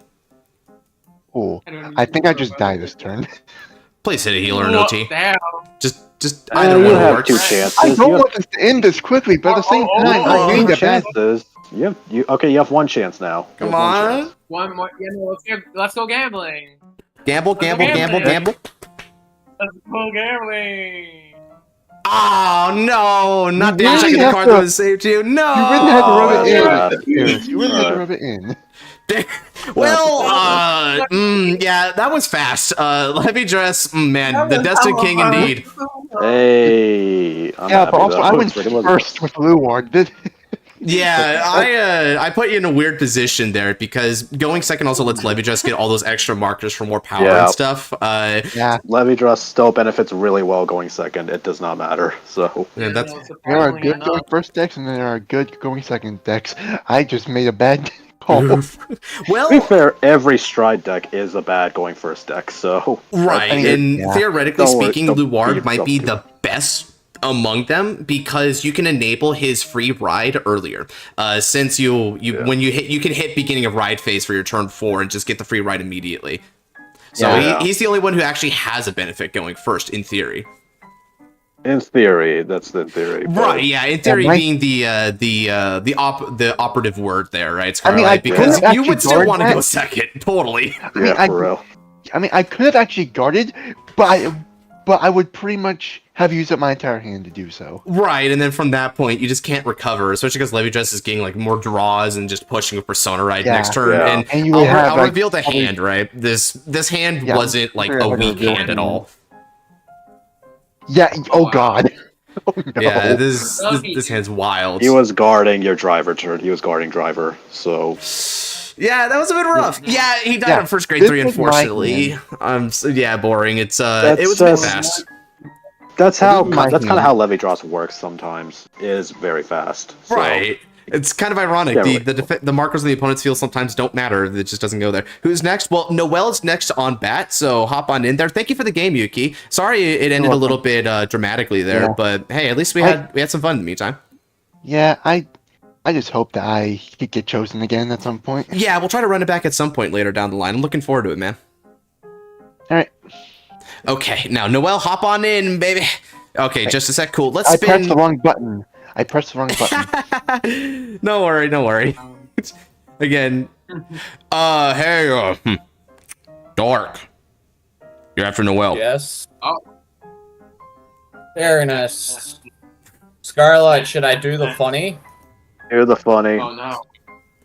Oh, I think I just died this turn. Please hit a healer or an OT. Damn. Just either you one have works. 2 chances. I don't want this to end this quickly, but at the same time, I need a bad. chances. You have 1 chance now. Come on. One more. Yeah, no, let's go gambling. Gamble. Let's go gambling. Oh no! Not the really checking the have card to- that would saved you. No. You really had to rub it yeah. in. You really had to rub it in. Well, yeah, that was fast. Levy Dress, man, the Destin King indeed. Hey. I'm Yeah, happy but also that I looks went like it was- first with Luward. Yeah, I put you in a weird position there because going second also lets Levy Dress get all those extra markers for more power Yeah. and stuff. Yeah, Levy Dress still benefits really well going second. It does not matter. So Yeah, that's there are good going first decks and there are good going second decks. I just made a bad call. well, to be fair, every stride deck is a bad going first deck. So right, and theoretically Don't worry, speaking, don't Luard beat might be yourself the best among them because you can enable his free ride earlier. Since when you hit, you can hit beginning of ride phase for your turn 4 and just get the free ride immediately. So he's the only one who actually has a benefit going first in theory. in theory, that's the theory. but- Right, yeah, in theory being the operative word there, right? I mean, Scarlet? Because could've you would actually still want to guarded go that. second, totally. Yeah, for real. I mean, I could have actually guarded, but I would pretty much have used up my entire hand to do so. Right, and then from that point, you just can't recover, especially because Levy Dress is getting like more draws and just pushing a Persona Ride next turn. Yeah. And you I'll, would have, I'll like, reveal the probably- hand, right? This hand Yeah, wasn't like sure, a I would weak reveal hand at hand. all. Yeah. Oh God. Oh, no. Yeah, this hand's wild. He was guarding your driver turn. He was guarding driver. So Yeah, that was a bit rough. Yeah, he died Yeah, on first grade this 3, was my unfortunately. So, yeah, boring. It's it was a bit just- fast. that's how This is my that's kind hand. of how Levy Draws works. Sometimes is very fast. So, Right. It's kind of ironic. Yeah, The markers of the opponent's field sometimes don't matter. It just doesn't go there. Who's next? Well, Noel's next on bat, so hop on in there. Thank you for the game, Yuki. Sorry it ended a little bit dramatically there, Yeah. but hey, at least we had some fun in the meantime. Yeah, I just hope that I could get chosen again at some point. Yeah, we'll try to run it back at some point later down the line. I'm looking forward to it, man. All right. Okay, now Noel, hop on in, baby. Okay, just a sec. Cool. Let's I spin. pressed the wrong button. I pressed the wrong button. No worry, no worry. Again. Hey, Dark. You're after Noel. Yes. Oh. Very nice. Scarlet, should I do the funny? You're the funny. Oh no.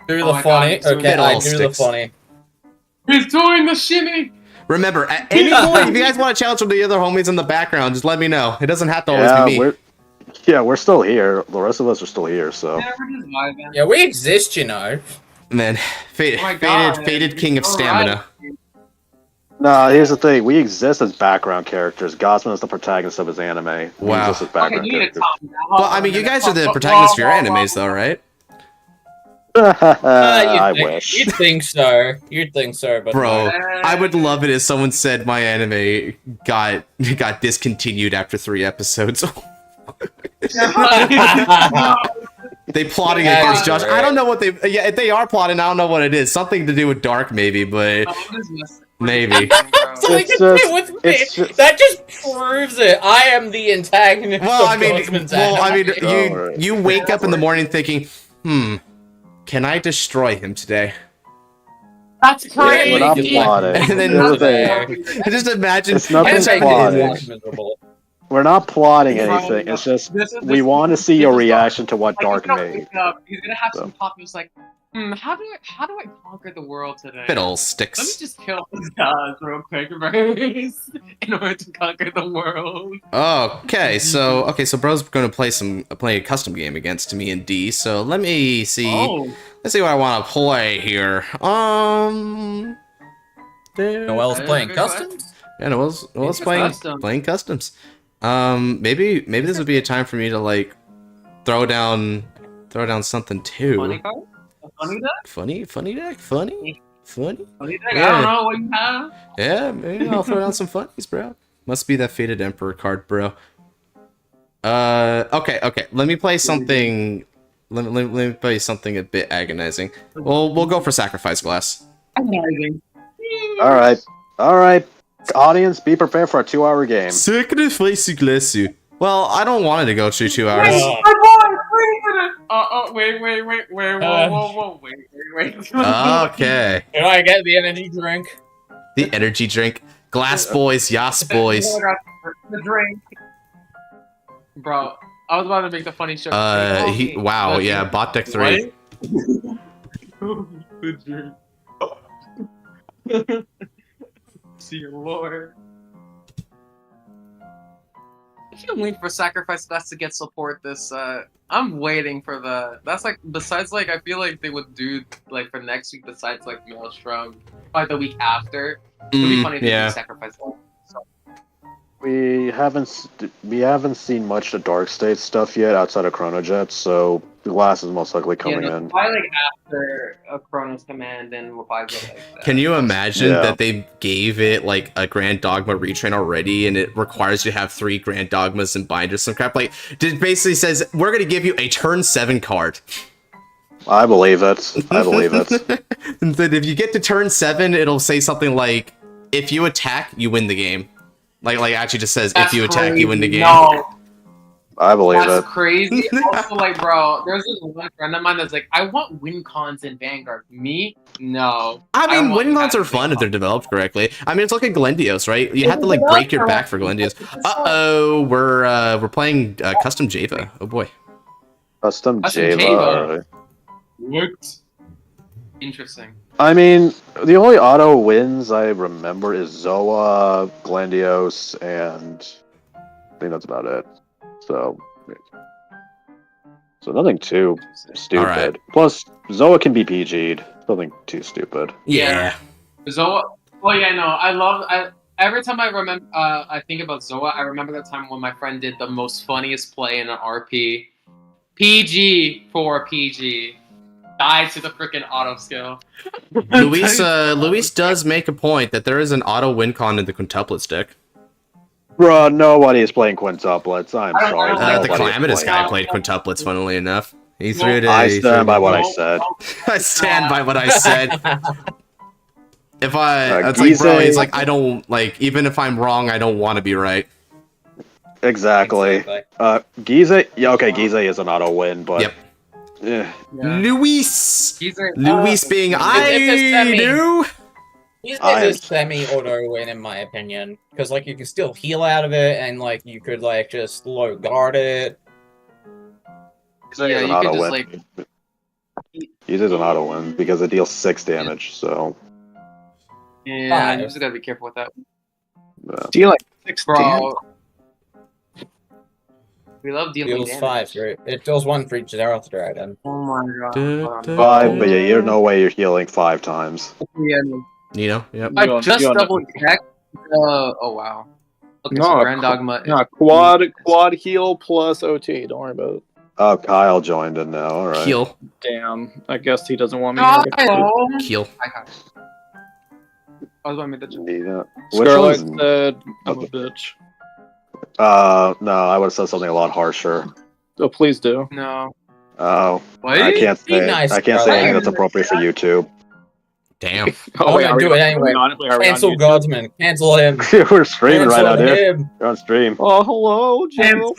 Do Oh the my funny? God, Okay, it all I do the sticks. funny. He's doing the shimmy. Remember, at any point, if you guys want to challenge with the other homies in the background, just let me know. It doesn't have to always be me. we're still here. The rest of us are still here. So Yeah, we're just vibing. Yeah, we exist, you know. Man, Oh my God, faded king of you're stamina. right. nah, here's the thing. We exist as background characters. Godsman is the protagonist of his anime. We Wow. exist as Okay, background you need to characters. calm down. Well, I mean, you guys are the protagonists of your animes, though, right? I wish. You'd think so. You'd think so, but Bro, no. I would love it if someone said my anime got discontinued after 3 episodes. They plotting against Josh. I don't know what they. Yeah, if they are plotting, I don't know what it is. Something to do with Dark, maybe, but maybe. Something to do with me. That just proves it. I am the antagonist. Well, of I mean, Gosman's anime. you wake up in the morning thinking, can I destroy him today? That's crazy. We're not plotting. And then just imagine. It's nothing plotting. We're not plotting anything. It's just we want to see your reaction to what Dark made. He's gonna have some pop. He's like, how do I conquer the world today? Fiddlesticks. Let me just kill these guys real quick, first, in order to conquer the world. Okay, so bro's gonna play a custom game against me and D. So let me see. Let's see what I want to play here. Noel's playing customs. Yeah, Noel's playing customs. Maybe this would be a time for me to like throw down something too. Funny card? A funny deck? Funny deck? Funny? Funny deck? Yeah. I don't know what you have. Yeah, maybe I'll throw down some funnies, bro. Must be that Fated Emperor card, bro. Okay. Let me play something. Let me play something a bit agonizing. We'll go for Sacrifice Glass. Amazing. All right. Audience, be prepared for a 2-hour game. Sacrifice Glass. Well, I don't want it to go through 2 hours. Wait, whoa, wait. Okay. Can I get the energy drink? The energy drink. Glass boys, yas boys. The drink. Bro, I was about to make the funny joke. Wow, yeah, bot deck 3. The drink. See your lord. I can't wait for Sacrifice Glass to get support this. I'm waiting for the. That's like besides like I feel like they would do like for next week besides like Maelstrom, like the week after. It'd be funny to do Sacrifice Glass. So. We haven't seen much of Dark State stuff yet outside of Chronojet, so the Glass is most likely coming in. Probably like after a Chronos command, then we'll probably get like that. Can you imagine that they gave it like a Grand Dogma retrain already, and it requires you to have 3 Grand Dogmas and binders, some crap? Like, it basically says we're gonna give you a turn 7 card. I believe it. And then if you get to turn 7, it'll say something like, "If you attack, you win the game." Like actually just says, if you attack, you win the game. No. I believe it. That's crazy. Also, like, bro, there's this one friend of mine that's like, I want win cons in Vanguard. Me? No. I mean, win cons are fun if they're developed correctly. I mean, it's like a Glendios, right? You have to like break your back for Glendios. We're playing custom Java. Oh boy. Custom Java. What? Interesting. I mean, the only auto wins I remember is Zoa, Glendios, and I think that's about it. So nothing too stupid. Right. Plus, Zoa can be PG'd. Nothing too stupid. Yeah. Zoa. Well, yeah, no. Every time I remember, I think about Zoa. I remember that time when my friend did the most funniest play in an RP. PG for PG. Died to the freaking auto skill. Luis does make a point that there is an auto win con in the quintuplets deck. Bruh, nobody is playing quintuplets. I'm sorry. The Calamitous guy played quintuplets, funnily enough. He threw it. I stand by what I said. I stand by what I said. If it's like, bro, he's like, I don't, like, even if I'm wrong, I don't want to be right. Exactly. Gize, Gize is an auto win, but... Yep. Yeah. Luis being He's a semi-auto win in my opinion, because like you can still heal out of it, and like you could like just low guard it. Yeah, you can just like. He's an auto win because it deals 6 damage. So. Yeah, you just gotta be careful with that. Deal like 6 damage. We love dealing damage. 5, right? It deals 1 for each Zeroth Dragon. Oh my god. 5, but yeah, you're no way you're healing 5 times. Yeah. Nino, yep. I just double checked. Oh wow. Okay, no, so Grand Dogma. No, quad heal plus OT. Don't worry about it. Oh, Kyle joined in now. All right. Heal. Damn. I guess he doesn't want me Oh, here. Heal. I was going to make the Scarlet said, I'm a bitch. No, I would have said something a lot harsher. Oh, please do. No. Oh, What? I can't Be say. nice, I can't say Scarlet. anything that's appropriate for YouTube. Damn. Oh, wait, yeah, are we do it on- anyway. are we on Cancel YouTube? Godsman. Cancel him. We're streaming right now, Cancel dude. him. You're on stream. Oh, hello, Joe.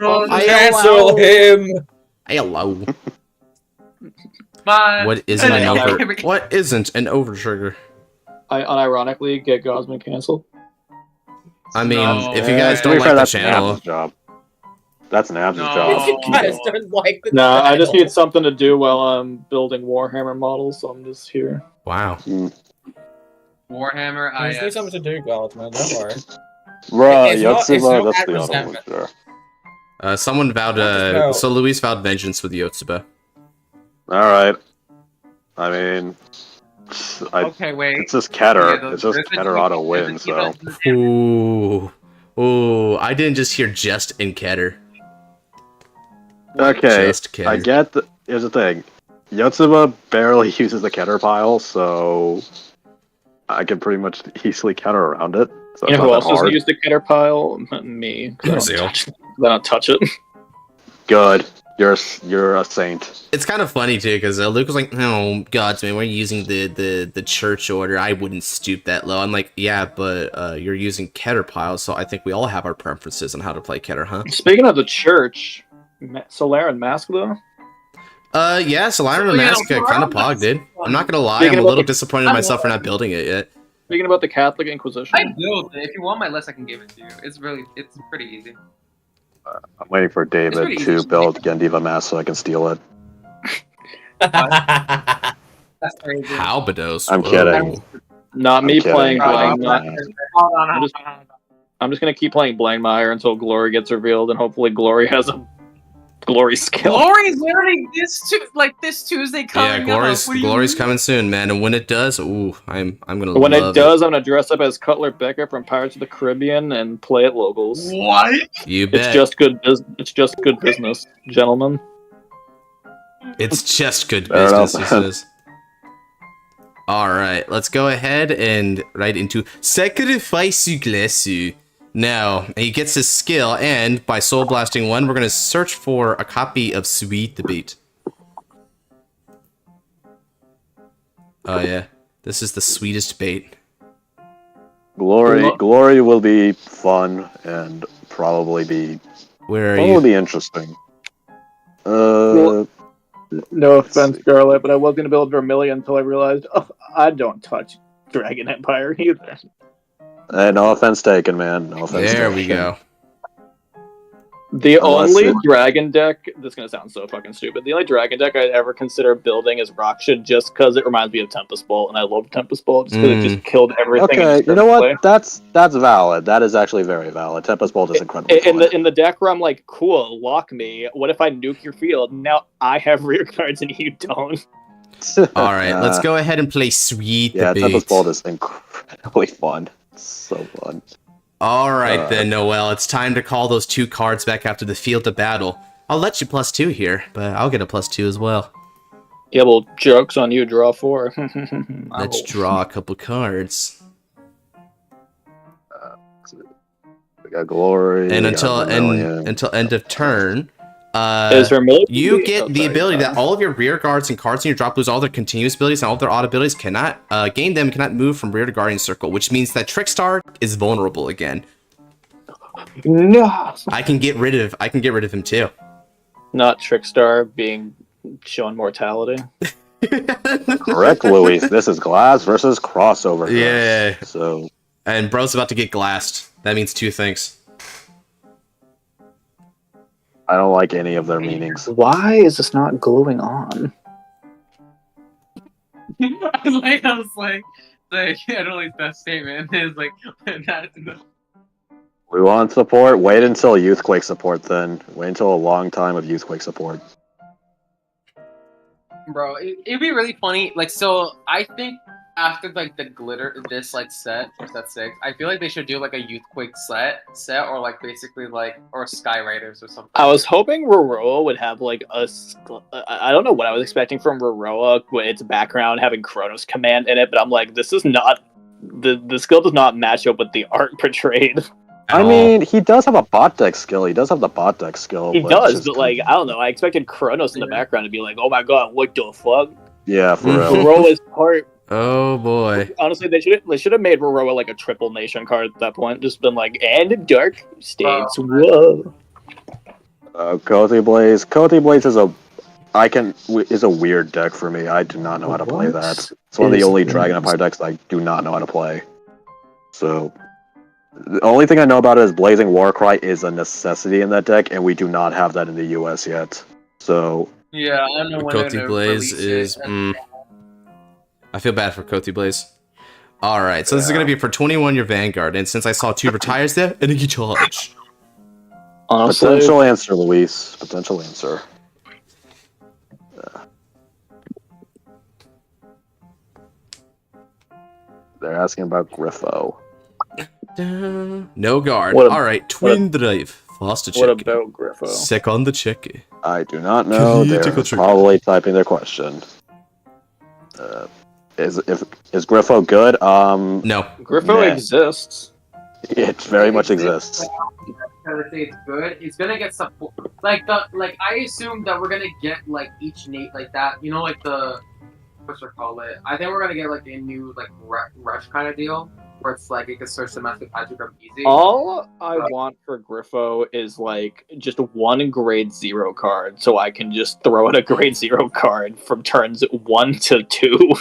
Cancel him. Hello. Bye. What isn't an over? What isn't an overtrigger? I unironically get Gosman canceled. I mean, No. if you guys To be don't fair, like the that's channel, Nabs' job. That's Nabs' No. job. You guys don't like the No, I just channel. need something to do while I'm building Warhammer models, so I'm just here. wow. Warhammer, I just need something to do, Godsman. Don't worry. Bruh, It's not- it's Yotsuba, not that's the other resentment. one. Sure. Someone vowed. No. So Luis vowed vengeance with Yotsuba. Alright. I mean, Okay, wait. it's just Keter. Yeah, It's just Keter auto win, so. Ooh. Ooh. I didn't just hear just in Keter. Okay, Just Keter. I get the. Here's the thing. Yotsuba barely uses the Keter pile, so. I can pretty much easily Keter around it. So You it's know who not else that doesn't hard. use the Keter pile? Me. 'Cause I don't touch it. Good. You're a saint. It's kind of funny too, because Luke was like, "Oh, gods, man, we're using the church order. I wouldn't stoop that low." I'm like, "Yeah, but you're using Keter piles, so I think we all have our preferences on how to play Keter, huh?" Speaking of the church, Solar and Mask though. Yeah, Solana and Mask kind of pogged, dude. I'm not gonna lie, Speaking I'm a about little the- disappointed in myself for not building it yet. Speaking about the Catholic Inquisition. I built it. If you want my list, I can give it to you. It's pretty easy. I'm waiting for David pretty to easy. build Gendiva Mask so I can steal it. That's crazy. Halbados. I'm whoa. kidding. Not me I'm kidding. playing I'm Blind. kidding. Hold on, I'm just gonna keep playing Blindmire until Glory gets revealed, and hopefully Glory has a Glory skill. Glory's literally this Tuesday Yeah, coming Glory's up. What do you Glory's mean? coming soon, man. And when it does, ooh, I'm gonna When love it does, I'm gonna dress up as Cutler Becker from Pirates of the Caribbean and play at locals. What? You bet. It's just good. It's just good business, gentlemen. It's just good Fair enough. business, he says. Alright, let's go ahead and right into Sacrifice Glasu. Now, he gets his skill, and by Soul Blasting 1, we're going to search for a copy of Sweet the Beat. Oh yeah, this is the sweetest bait. Glory will be fun and probably be Where are probably you? be interesting. No offense, Scarlet, but I was gonna build Vermilion until I realized I don't touch Dragon Empire either. No offense taken, man. No offense There taken. we go. The Unless only it- dragon deck, this is going to sound so fucking stupid, the only dragon deck I'd ever consider building is Raksha just because it reminds me of Tempest Bolt, and I love Tempest Bolt just because it just killed everything. in Okay, its you know first what? play. That's valid. That is actually very valid. Tempest Bolt is incredibly In the deck where I'm like, cool, lock me, what if I nuke your field? Now I have rear cards and you don't. fun. Alright, let's go ahead and play Sweet Yeah, the Tempest Beat. Bolt is incredibly fun. So fun. Alright then, Noel, it's time to call those 2 cards back after the field of battle. I'll let you +2 here, but I'll get a +2 as well. Yeah, well, joke's on you, draw 4. Let's draw a couple cards. We got Glory. And we until got Vermilion. end of turn, Is Vermilion? you get the ability that all of your rear guards and cards in your drop lose all their continuous abilities and all of their odd abilities cannot cannot move from rear to guardian circle, which means that Trickstar is vulnerable again. No. I can get rid of him too. Not Trickstar being shown mortality. Correct, Louis. This is Glass versus Crossover. Yeah. So And bro's about to get glassed. That means 2 things. I don't like any of their meanings. Why is this not gluing on? I was like, I don't like that statement. It's like, We want support. Wait until Youthquake support. Then wait until a long time of Youthquake support. Bro, it'd be really funny. Like, so I think after like the glitter, this like set 6, I feel like they should do like a Youthquake set, or like basically like or Skyriders or something. I was hoping Roroa would have like I don't know what I was expecting from Roroa with its background having Chronos Command in it, but I'm like, this is not the skill does not match up with the art portrayed. I mean, he does have a bot deck skill. He does have the bot deck skill. He does, but like, I don't know. I expected Chronos in the background to be like, oh my god, what the fuck? Yeah, for real. Roroa's part. Oh boy. Honestly, they should have made Roroa like a triple nation card at that point. Just been like, and Dark States. Whoa. Coty Blaze. Coty Blaze is a weird deck for me. I do not know how to play that. It's one of the only Dragon Empire decks I do not know how to play. So the only thing I know about it is Blazing Warcry is a necessity in that deck, and we do not have that in the US yet. So yeah, I don't know when Coty Blaze is. I feel bad for Coty Blaze. Alright, so this is going to be for 21 your Vanguard, and since I saw 2 retires there, Energy Charge. Honestly, potential answer, Luis. Potential answer. They're asking about Griffo. No guard. Alright, Twin Drive. Faster check. What about Griffo? Second check. I do not know. They're probably typing their question. Is Griffo good? No. Griffo exists. It very much exists. I say it's good. It's gonna get support. Like I assume that we're gonna get like each Nate like that. You know, like the what's it call it? I think we're gonna get like a new like rush kind of deal where it's like it can search the massive magic up easy. All I want for Griffo is like just one grade 0 card, so I can just throw in a grade 0 card from turns 1 to 2.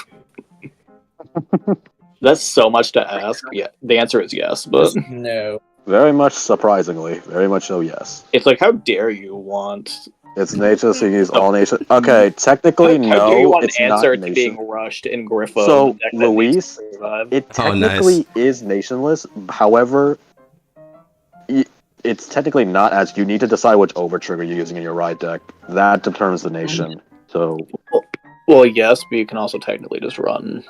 That's so much to ask. Yeah, the answer is yes, but no. Very much surprisingly, very much so. Yes. It's like, how dare you want? It's nature, so you use all nation. Okay, technically How dare you no. want It's an answer not to nation. being rushed in Griffo? So the deck that Luis, needs to survive. it technically is nationless. However, it's technically not, as you need to decide which over trigger you're using in your ride deck. That determines the nation. So, well, yes, but you can also technically just run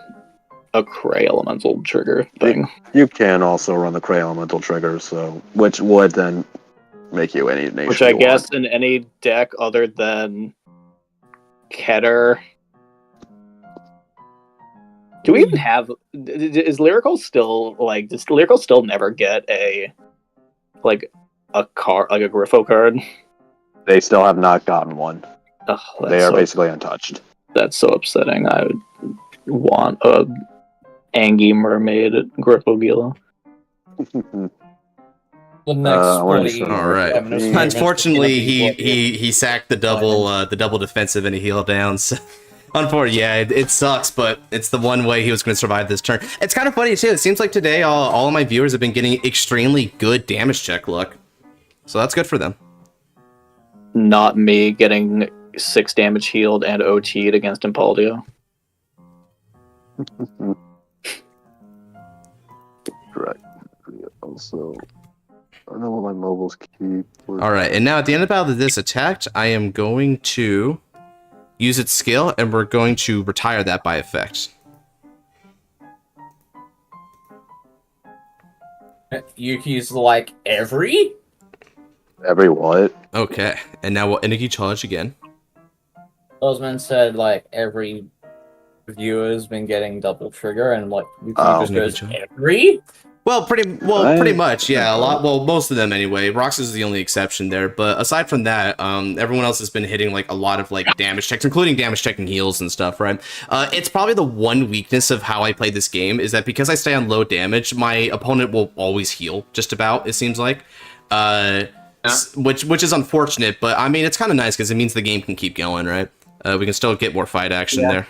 a Cray Elemental trigger thing. you can also run the Cray Elemental trigger, so which would then make you any nation. Which I you guess want. in any deck other than Keter. Do we even have? Is Lyrical still like? Does Lyrical still never get a card, like a Griffo card? They still have not gotten one. Ugh, They are basically untouched. That's so upsetting. I would want a Angie Mermaid Griffo Gila. The next all right. Unfortunately, he sacked the double defensive and he healed down. So, unfortunately, yeah, it sucks, but it's the one way he was going to survive this turn. It's kind of funny too. It seems like today all of my viewers have been getting extremely good damage check luck, so that's good for them. Not me getting 6 damage healed and OT'd against Impaldio. Right. Also, I don't know what my mobiles keep. All right, and now at the end of the battle, this attacked, I am going to use its skill, and we're going to retire that by effect. Yuki's like every what? Okay, and now we'll energy charge again. Those men said like every viewer's been getting double trigger, and like Yuki just goes every. Well, pretty much, yeah. A lot. Well, most of them anyway. Roxas is the only exception there, but aside from that, everyone else has been hitting like a lot of like damage checks, including damage checking heals and stuff, right? It's probably the one weakness of how I play this game is that because I stay on low damage, my opponent will always heal. Just about, it seems like, which is unfortunate, but I mean it's kind of nice because it means the game can keep going, right? We can still get more fight action there.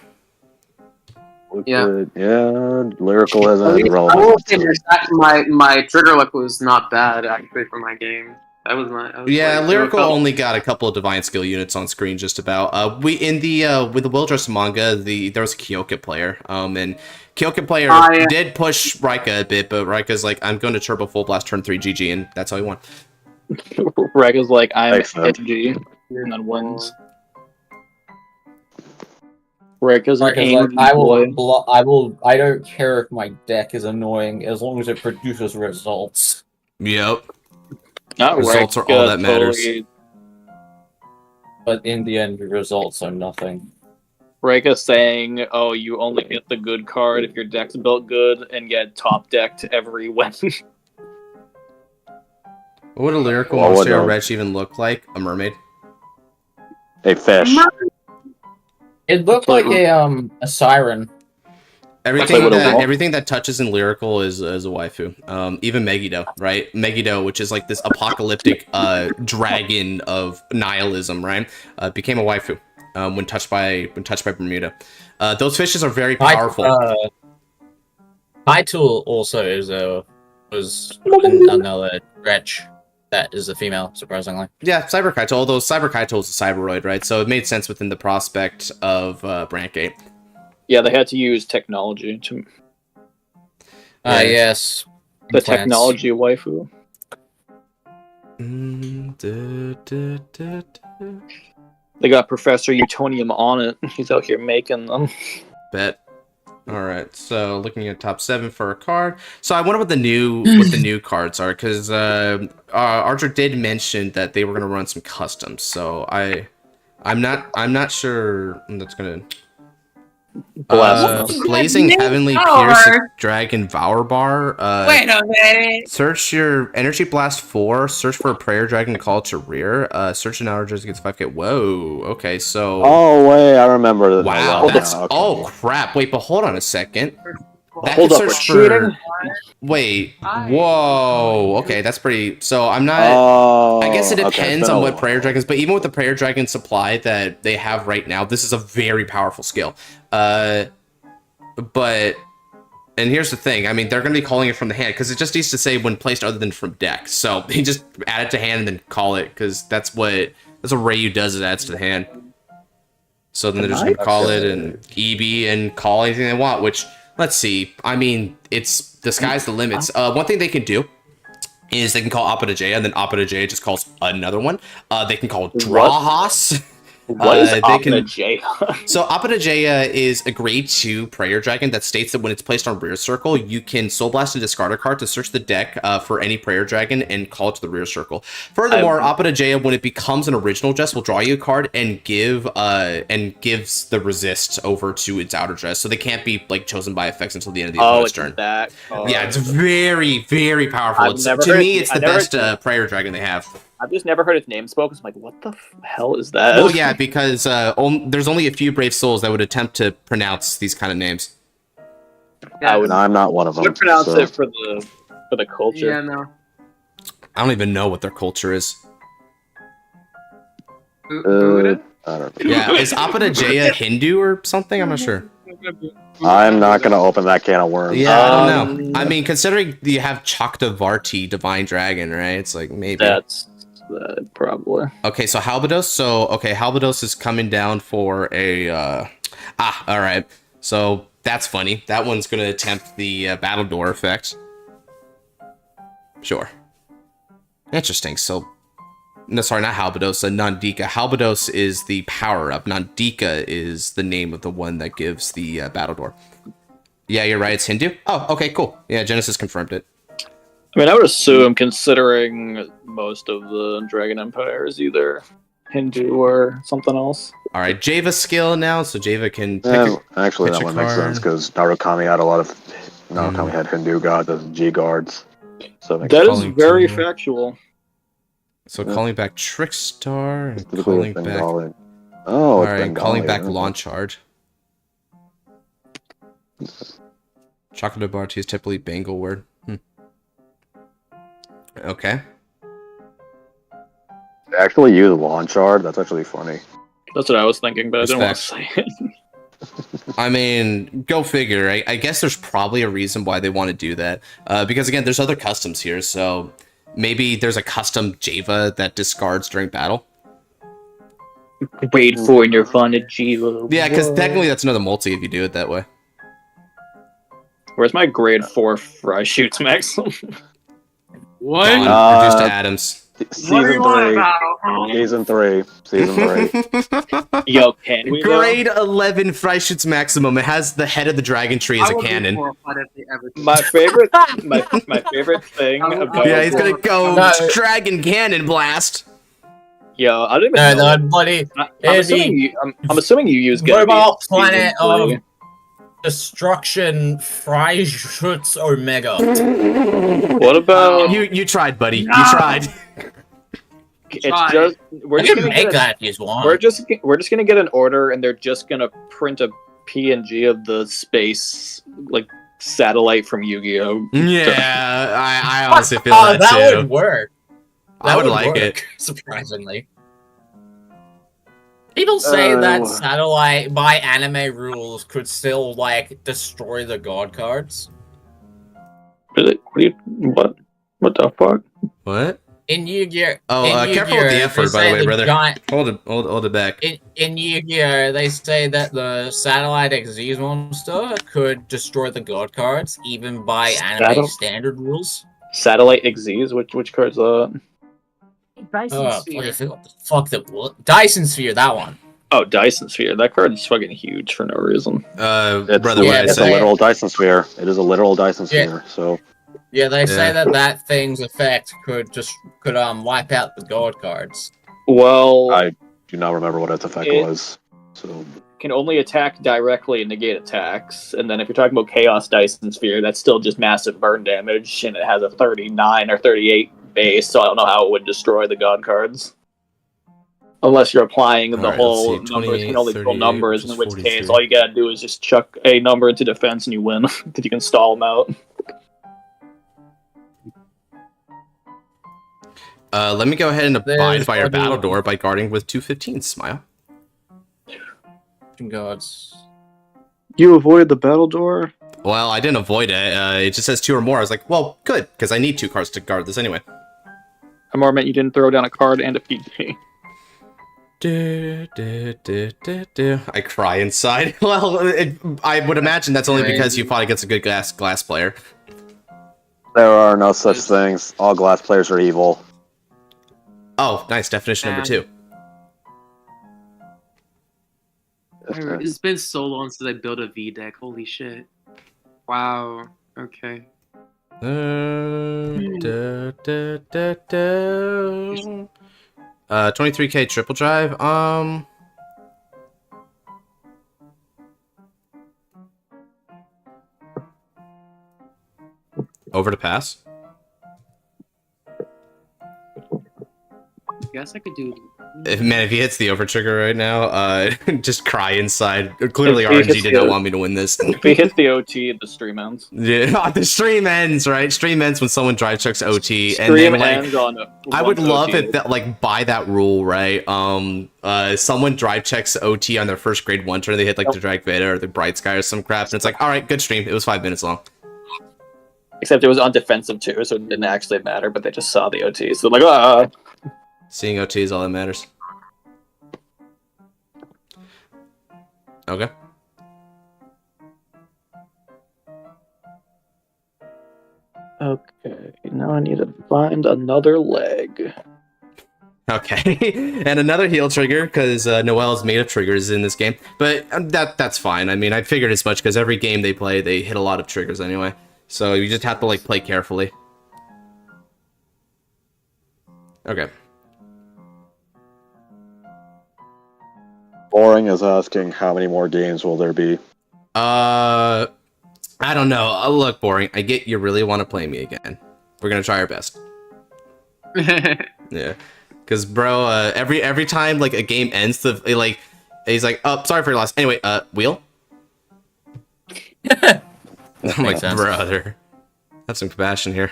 Yeah, Lyrical has a relevant. I will say my trigger luck was not bad actually for my game. That was my. Yeah, Lyrical only got a couple of divine skill units on screen, just about. We in the with the Overdress manga, there was a Kyoka player, and Kyoka player did push Rika a bit, but Rika's like, I'm going to turbo full blast turn 3 GG, and that's how he won. Rika's like, I'm edgy, and then wins. Rika's an Like, angry I boy. I don't care if my deck is annoying as long as it produces results. Yep. Not Results are Rika, all that matters. totally. But in the end, the results are nothing. Rika saying, "Oh, you only get the good card if your deck's built good, and get top decked every win." What would a lyrical Well, monster no. wretch even look like? A mermaid? A fish. It looked like a siren. Everything Like what that a- everything that touches in lyrical is a waifu. Even Megiddo, right? Megiddo, which is like this apocalyptic dragon of nihilism, right? Became a waifu when touched by Bermuda. Those fishes are very powerful. Hytool also was another wretch that is a female, surprisingly. Yeah, Cyber Kaito, although Cyber Kaito is a cyberoid, right? So it made sense within the prospect of Brandgate. Yeah, they had to use technology to Yes. the Plants. technology waifu. They got Professor Utonium on it. He's out here making them. Bet. All right. So looking at top 7 for a card. So I wonder what the new cards are, because Archer did mention that they were gonna run some customs. So I'm not sure that's gonna. Blazing Heavenly Pierce Dragon Vour Bar. Wait a minute. Search your Energy Blast 4. Search for a Prayer Dragon Call to rear. Search an outer just gets 5k. Whoa. Okay, so. Oh wait, I remember that. Wow. That's. Okay. Oh crap. Wait, but hold on a second. That Hold could up, we're search for. cheating? Wait. Whoa. Okay, that's pretty. So I'm not. Oh, I guess it okay, depends it's been on a what while. prayer dragons, but even with the prayer dragon supply that they have right now, this is a very powerful skill. But and here's the thing, I mean, they're going to be calling it from the hand because it just needs to say when placed other than from deck. So you just add it to hand and then call it, because that's what Ryu does, it adds to the hand. So then they're just going to call it and EB and call anything they want, which, let's see, I mean, it's the sky's the limits. One thing they can do is they can call Apotagea, and then Apotagea just calls another one. They can call Drahas. What is they Apotagea? So Apotagea is a grade 2 prayer dragon that states that when it's placed on rear circle, you can soul blast and discard a card to search the deck for any prayer dragon and call it to the rear circle. Furthermore, Apotagea, when it becomes an original dress, will draw you a card and gives the resist over to its outer dress, so they can't be like chosen by effects until the end of the opponent's turn. That card. Yeah, it's very, very powerful. It's the best prayer dragon they have. I've just never heard its name spoken. So I'm like, what the hell is that? Well, yeah, because there's only a few brave souls that would attempt to pronounce these kind of names. I'm not one of them. I would pronounce so. it for the culture. Yeah, no. I don't even know what their culture is. Buddha? I don't know. Yeah, is Apotagea Hindu or something? I'm not sure. I'm not gonna open that can of worms. Yeah, I don't know. I mean, considering you have Chaktavarti, Divine Dragon, right? It's like maybe. That's probably. Okay, so Halbados. So, okay, Halbados is coming down for a... all right. So, that's funny. That one's going to attempt the Battle Door effect. Sure. Interesting. So, no, sorry, not Halbados, Nandika. Halbados is the power-up. Nandika is the name of the one that gives the Battle Door. Yeah, you're right. It's Hindu? Oh, okay, cool. Yeah, Genesis confirmed it. I mean, I would assume, considering most of the Dragon Empire is either Hindu or something else. All right, Java skill now, so Java can pick actually, pick that a one makes card. sense because Narukami had a lot of Narukami had Hindu gods as G guards. So it makes That sense. is very factual. So calling back Trickstar and Typically calling it's back. Bengali. Oh, All it's right, Bengali, calling back okay. Launchard. Chocolate Barty is typically Bengal word. Okay. They actually use Launchard. That's actually funny. That's what I was thinking, but I didn't want to Respect. say it. I mean, go figure. I guess there's probably a reason why they want to do that. Because again, there's other customs here, so maybe there's a custom Java that discards during battle. Wait for Nirvana Jiva. Yeah, because technically that's another multi if you do it that way. Where's my grade 4 fry shoots maximum? What? Reduced to atoms. Season 3. Yo, can we though? Grade 11 Freischütz Maximum. It has the head of the dragon tree as a cannon. My favorite thing about Yeah, he's gonna go dragon cannon blast. Yo, I don't even know. No, buddy. I'm assuming you use Mobile Planet of Destruction Freischütz Omega. What about you tried, buddy. You tried. It's just we're just gonna get an order, and they're just gonna print a PNG of the space like satellite from Yu-Gi-Oh. Yeah, I honestly feel that too. That would work. I would like it. Surprisingly. People say that satellite, by anime rules, could still, like, destroy the god cards. Really? What the fuck? What? In Yu-Gi-Oh! Careful with the effort, by the way, brother. Hold it back. In Yu-Gi-Oh! They say that the Satellite XZ monster could destroy the god cards, even by anime standard rules. Satellite XZs? Which cards are that? Dyson Sphere. What the fuck Dyson Sphere, that one. Oh, Dyson Sphere. That card is fucking huge for no reason. It's a literal Dyson Sphere. It is a literal Dyson Sphere, so... Yeah, they say that thing's effect could wipe out the god cards. Well... I do not remember what its effect was, so... Can only attack directly and negate attacks, and then if you're talking about Chaos Dyson Sphere, that's still just massive burn damage, and it has a 39 or 38 base, so I don't know how it would destroy the god cards. Unless you're applying the whole numbers, can only pull numbers, in which case all you gotta do is just chuck a number into defense and you win, because you can stall them out. Let me go ahead and abide by our battle door by guarding with 215. Smile. Gods. You avoid the battle door? Well, I didn't avoid it. It just says 2 or more. I was like, well, good, because I need 2 cards to guard this anyway. I more meant you didn't throw down a card and a PG. I cry inside. Well, I would imagine that's only because you fought against a good glass player. There are no such things. All glass players are evil. Oh, nice. Definition number 2. It's been so long since I built a V deck. Holy shit. Wow. Okay. 23k triple drive. Over to pass. I guess I could do. Man, if he hits the over trigger right now, just cry inside. Clearly, RNG did not want me to win this. If he hits the OT, the stream ends. Yeah, the stream ends, right? Stream ends when someone drive checks OT, and then ends on I would love it that, like, by that rule, right? Someone drive checks OT on their first grade 1 turn, they hit like the Drag Veda or the Bright Sky or some crap, and it's like, all right, good stream. It was 5 minutes long. Except it was on defensive too, so it didn't actually matter. But they just saw the OT, so like, ah. Seeing OT is all that matters. Okay. Okay, now I need to find another leg. Okay, and another heal trigger, because Noelle is made of triggers in this game. But that's fine. I mean, I figured as much, because every game they play, they hit a lot of triggers anyway. So you just have to, like, play carefully. Okay. Boring is asking how many more games will there be? I don't know. Look, Boring, I get you really want to play me again. We're gonna try our best. Yeah. Because, bro, every time, like, a game ends, he's like, oh, sorry for your loss. Anyway, wheel? I'm like, brother. Have some compassion here.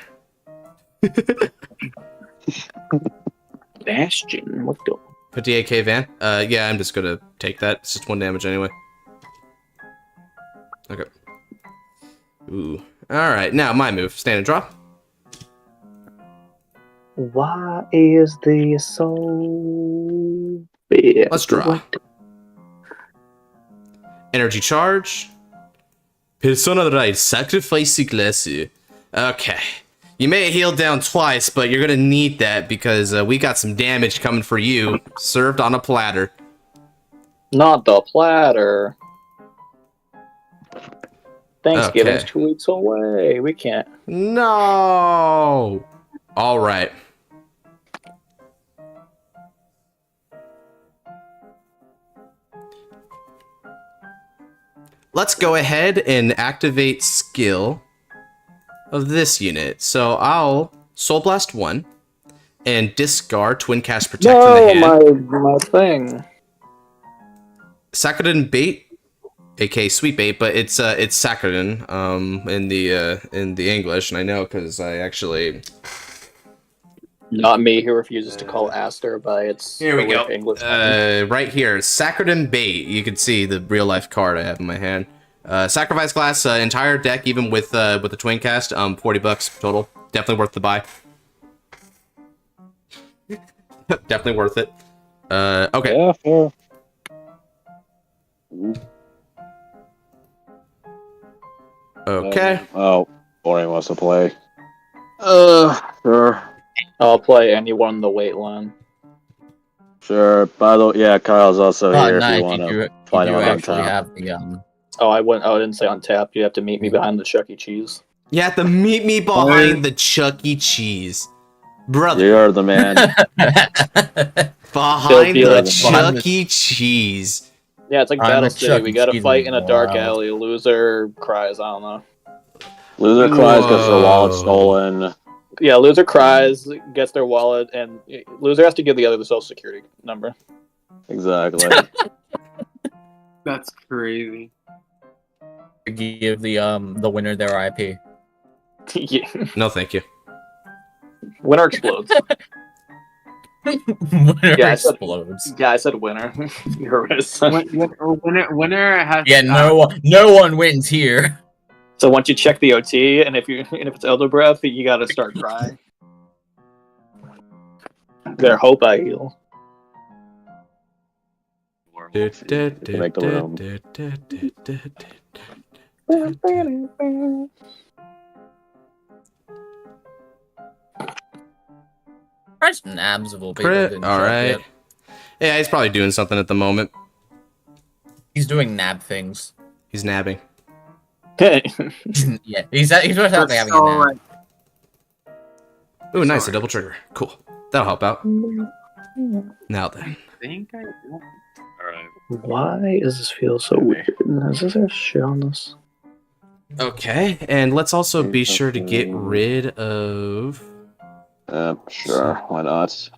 Bastion, what the... 58k Van? Yeah, I'm just gonna take that. It's just 1 damage anyway. Okay. Ooh. Alright, now my move. Stand and draw. Why is this so big? Let's draw. Energy charge. Persona Ride. Sacrifice class. Okay. You may have healed down twice, but you're gonna need that because we got some damage coming for you, served on a platter. Not the platter. Thanksgiving's Okay. 2 weeks away. We can't. No. All right. Let's go ahead and activate skill of this unit. So I'll Soul Blast 1 and discard Twin Cast Protect from the hand. my thing. Sakura Bait, aka Sweet Bait, but it's Sakura in the English, and I know because I actually. Not me who refuses to call Aster by its Here we go. English. Right here, Sakura Bait. You can see the real life card I have in my hand. Sacrifice class, entire deck, even with the twin cast. $40 total. Definitely worth the buy. Definitely worth it. Okay. Yeah, fair. Okay. Oh, boring wants to play. Sure. I'll play anyone in the wait line. Sure. By the way, yeah, Kyle's also here if nice. you want You to do find him on actually top. have the Oh, I didn't say Untap. You have to meet me behind the Chuck E. Cheese. You have to meet me behind the Chuck E. Cheese. Brother. You're the man. Behind Feel the it. Chuck E. Cheese. Yeah, it's like I'm Battle a City. Chuck We E. gotta Cheese fight in a dark wild. alley. Loser cries. I don't know. Loser cries because their wallet's Whoa. stolen. Yeah, loser cries, gets their wallet, and loser has to give the other the social security number. Exactly. That's crazy. Give the winner their IP. Yeah. No, thank you. Winner explodes. Winner Yeah, I said- explodes. Yeah, I said winner. You're right. Winner has. Yeah, no one wins here. So once you check the OT, and if it's Elder Breath, you gotta start crying. Better hope I heal. Make the room. Price nabs of all people. Crit. didn't All show up right. yet. Yeah, he's probably doing something at the moment. He's doing nab things. He's nabbing. Okay. Yeah, he's just having a nab. Ooh, nice, a double trigger. Cool. That'll help out. Now then. I think I do. Why does this feel so weird? Is this a shit on this? Okay, and let's also be sure to get rid of... Sure, why not?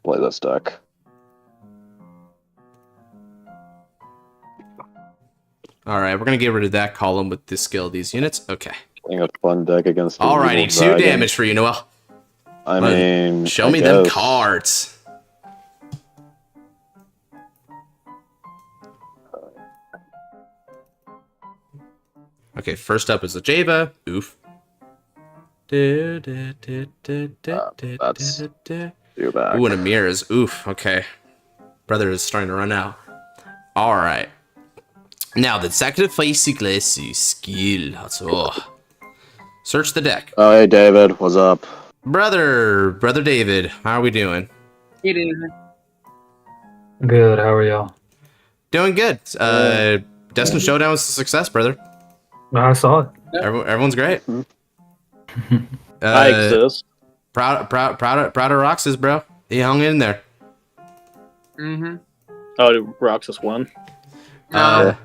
Play this deck. Alright, we're gonna get rid of that column with the skill of these units. Okay. Playing a fun deck against the Alrighty, evil 2 dragon. damage for you, Noel. I mean, Show I me them guess. cards. Okay, first up is the Java. Oof. That's too bad. Ooh, and a mirrors. Oof. Okay. Brother is starting to run out. Alright. Now, the sacrifice skill. Oh. Search the deck. Oh, hey, David, what's up? Brother David, how are we doing? It is. Good, how are y'all? Doing good. Destin Showdown was a success, brother. I saw it. Everyone's great. I exist. Proud of Roxas, bro. He hung in there. Mm-hmm. Oh, did Roxas won? No,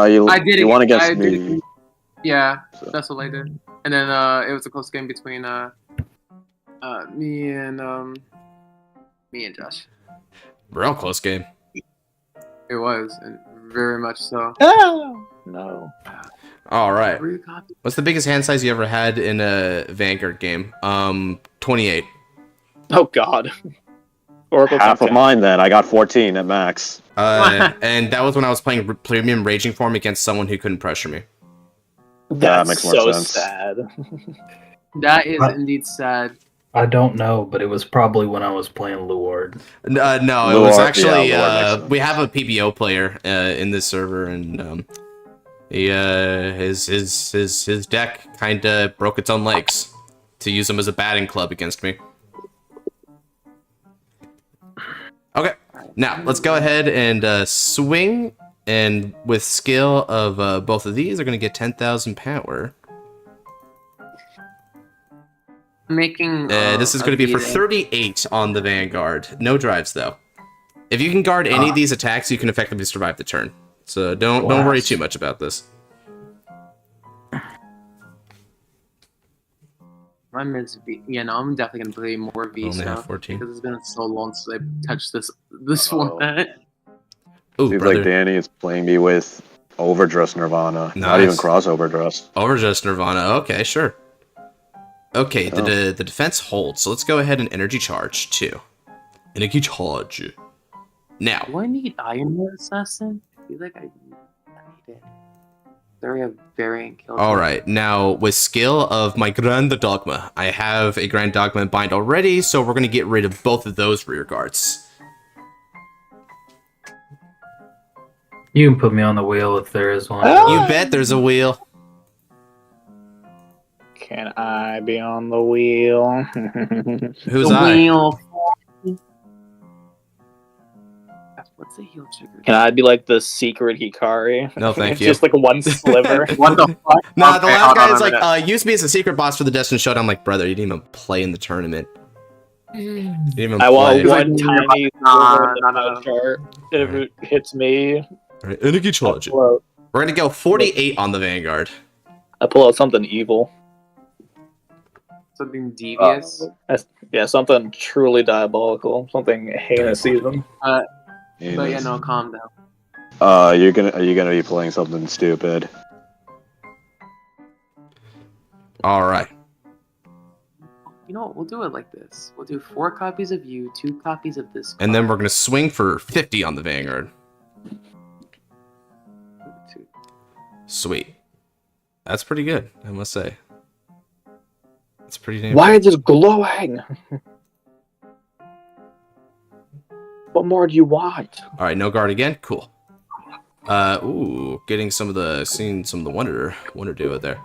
you I did you it. won I against did me. it. Yeah, that's what I did. And then it was a close game between me and Josh. Real close game. It was, and very much so. No. All right. Where you got What's the biggest hand size you ever had in a Vanguard game? 28. Oh God. Oracle Half top of mine then. I got 14 at max. And that was when I was playing Premium Raging Form against someone who couldn't pressure me. That's makes more so sense. sad. That is indeed sad. I don't know, but it was probably when I was playing Luard. No, it Lord, was actually yeah, Lord makes we have a PBO player in this server, and he his deck kind of broke its own legs. to use them as a batting club against me. Okay, now let's go ahead and swing, and with skill of both of these, they're going to get 10,000 power. Making. This is going to be for 38 on the Vanguard. No drives though. If you can guard any of these attacks, you can effectively survive the turn. So don't worry too much about this. My mid's V. Yeah, no, I'm definitely gonna play more V Only have stuff 14. because it's been so long since I touched this format. Ooh, Seems brother. like Danny is playing me with Overdress Nirvana. Not Nice. even cross Overdress. Overdress Nirvana. Okay, sure. Okay, the defense holds. So let's go ahead and energy charge too. Energy charge. Now. Do I need Iron Man Assassin? I feel like I need it. There have variant kills. All right, now with skill of my Grand Dogma, I have a Grand Dogma in bind already, so we're gonna get rid of both of those rear guards. You can put me on the wheel if there is one. You bet there's a wheel. Can I be on the wheel? Who's the I? wheel. What's the heal trigger? Can I be like the secret Hikari? No, thank you. Just like one sliver. What the fuck? Nah, the Okay, last hold guy on is a like, minute. use me as a secret boss for the Destin Showdown. I'm like, brother, you didn't even play in the tournament. You didn't even I want play. one tiny Nah, sliver in the nah, pie chart. If it hits me, All right, energy charge. I pull out- We're gonna go 48 on the Vanguard. I pull out something evil. Something devious. Yeah, something truly diabolical. Something heinous even. But yeah, no, calm down. Are you gonna be playing something stupid? All right. You know what? We'll do it like this. We'll do 4 copies of you, 2 copies of this. And then we're gonna swing for 50 on the Vanguard. Sweet. That's pretty good, I must say. That's pretty damn Why good. is this glowing? What more do you want? All right, no guard again. Cool. Ooh, getting seeing some of the wonder do it there.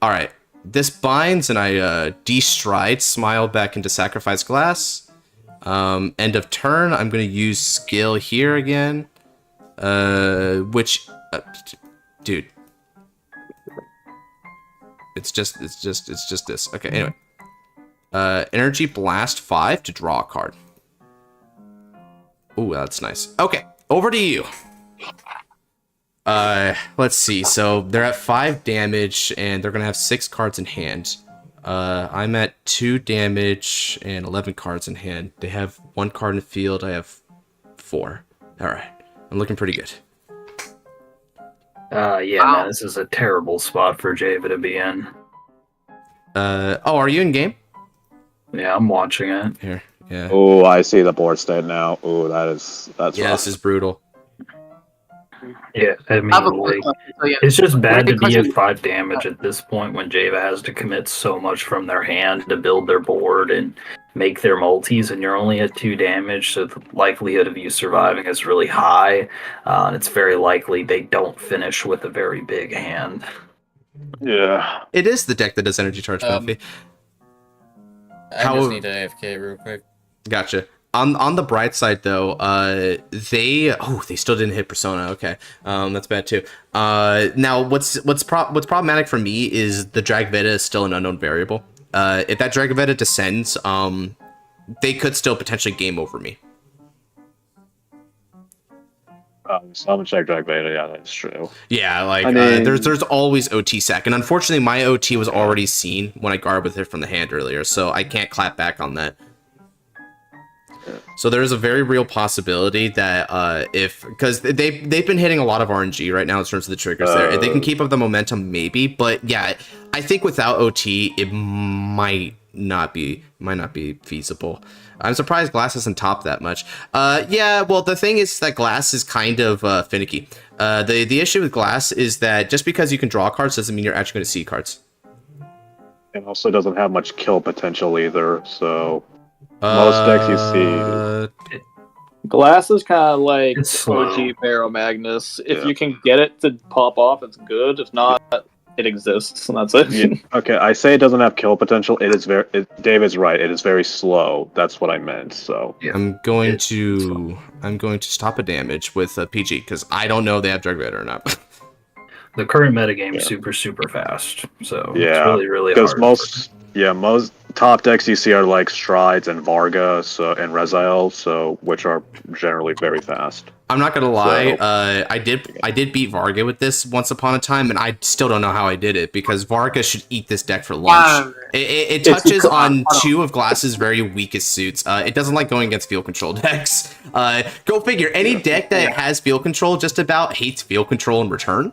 All right, this binds and I de-stride smile back into sacrifice glass. End of turn. I'm gonna use skill here again. Dude. It's just this. Okay, anyway. Energy blast 5 to draw a card. Ooh, that's nice. Okay, over to you. Let's see. So they're at 5 damage, and they're gonna have 6 cards in hand. I'm at 2 damage and 11 cards in hand. They have 1 card in the field. I have 4. All right, I'm looking pretty good. Yeah, man, this is a terrible spot for Java to be in. Oh, are you in game? Yeah, I'm watching it. Here, yeah. Oh, I see the board state now. Oh, that's Yeah, rough. this is brutal. Yeah, I mean, I have a like, quick question. So, yeah, it's just bad to quick be at question. 5 damage at this point when Java has to commit so much from their hand to build their board and make their multis, and you're only at 2 damage, so the likelihood of you surviving is really high, and it's very likely they don't finish with a very big hand. Yeah. It is the deck that does energy charge, Buffy. I just need to AFK real quick. Gotcha. On the bright side, though, they still didn't hit Persona. Okay, that's bad too. Now, what's problematic for me is the Dragveta is still an unknown variable. If that Dragveta descends, they could still potentially game over me. Summon check drag beta, yeah, that's true. Yeah, like I mean- there's always OT sec, and unfortunately, my OT was already seen when I guard with it from the hand earlier, so I can't clap back on that. So there is a very real possibility that because they've been hitting a lot of RNG right now in terms of the triggers there. If they can keep up the momentum, maybe. But yeah, I think without OT, it might not be feasible. I'm surprised Glass isn't top that much. Yeah, well, the thing is that Glass is kind of finicky. The issue with Glass is that just because you can draw cards doesn't mean you're actually going to see cards. It also doesn't have much kill potential either, so most decks you see. Glass is kind of like It's slow. OG Barrow Magnus. If you can get it to pop off, it's good. If not, it exists, and that's it. Yeah, okay, I say it doesn't have kill potential. It is Dave is right. It is very slow. That's what I meant. So I'm going to stop a damage with a PG because I don't know if they have Drug Rider or not. The current metagame is super fast, so yeah, it's really because hard. most top decks you see are like Strides and Varga, and Rezael, which are generally very fast. I'm not gonna lie, I did beat Varga with this once upon a time, and I still don't know how I did it because Varga should eat this deck for lunch. It touches on two of Glass's very weakest suits. It doesn't like going against field control decks. Go figure. Any deck that has field control just about hates field control in return.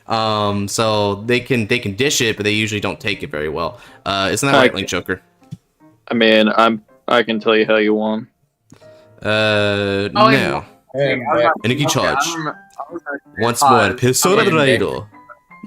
So they can dish it, but they usually don't take it very well. Isn't that right, Link Joker? I mean, I can tell you how you won. No. Energy charge. Once more, Persona Raido.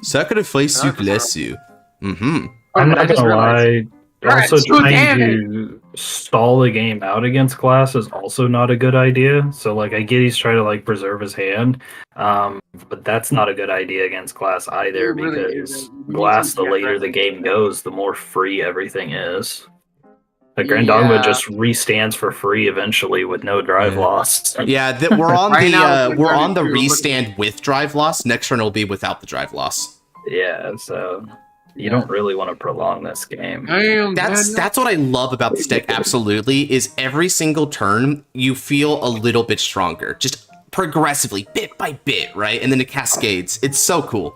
Sacrifice you, bless you. I'm not gonna lie. Also, trying to stall the game out against Glass is also not a good idea. So, like, I get he's trying to like preserve his hand, but that's not a good idea against Glass either because Glass, the later the game goes, the more free everything is. The Grand Dogma just restands for free eventually with no drive loss. Yeah, we're on we're on the restand with drive loss. Next turn will be without the drive loss. Yeah, so you don't really want to prolong this game. That's what I love about this deck. Absolutely, is every single turn you feel a little bit stronger, just progressively, bit by bit, right? And then it cascades. It's so cool.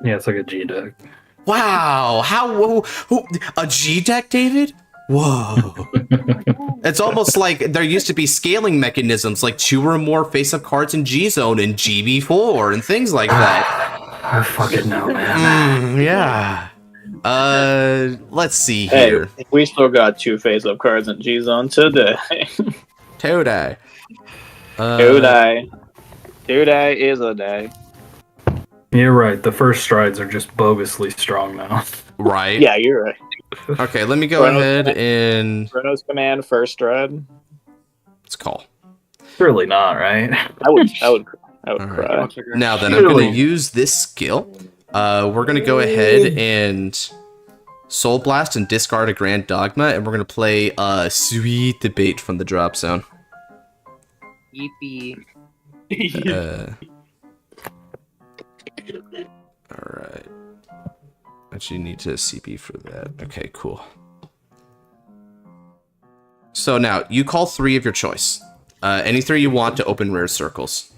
Yeah, it's like a G deck. Wow, a G deck, David? Whoa. It's almost like there used to be scaling mechanisms like 2 or more face-up cards in G-Zone and GB4 and things like that. I fucking know, man. Yeah. Let's see here. Hey, we still got 2 face-up cards in G-Zone today. Today. Today is a day. You're right. The first strides are just bogusly strong now. Right. Yeah, you're right. Okay, let me go ahead and... Chronos Command, first stride. Let's call. Surely not, right? I would cry. Now then, I'm going to use this skill. We're going to go ahead and Soul Blast and discard a Grand Dogma, and we're going to play Sweet Debate from the drop zone. Yippee. Alright. Actually need to CP for that. Okay, cool. So now, you call 3 of your choice. Any 3 you want to open rare circles.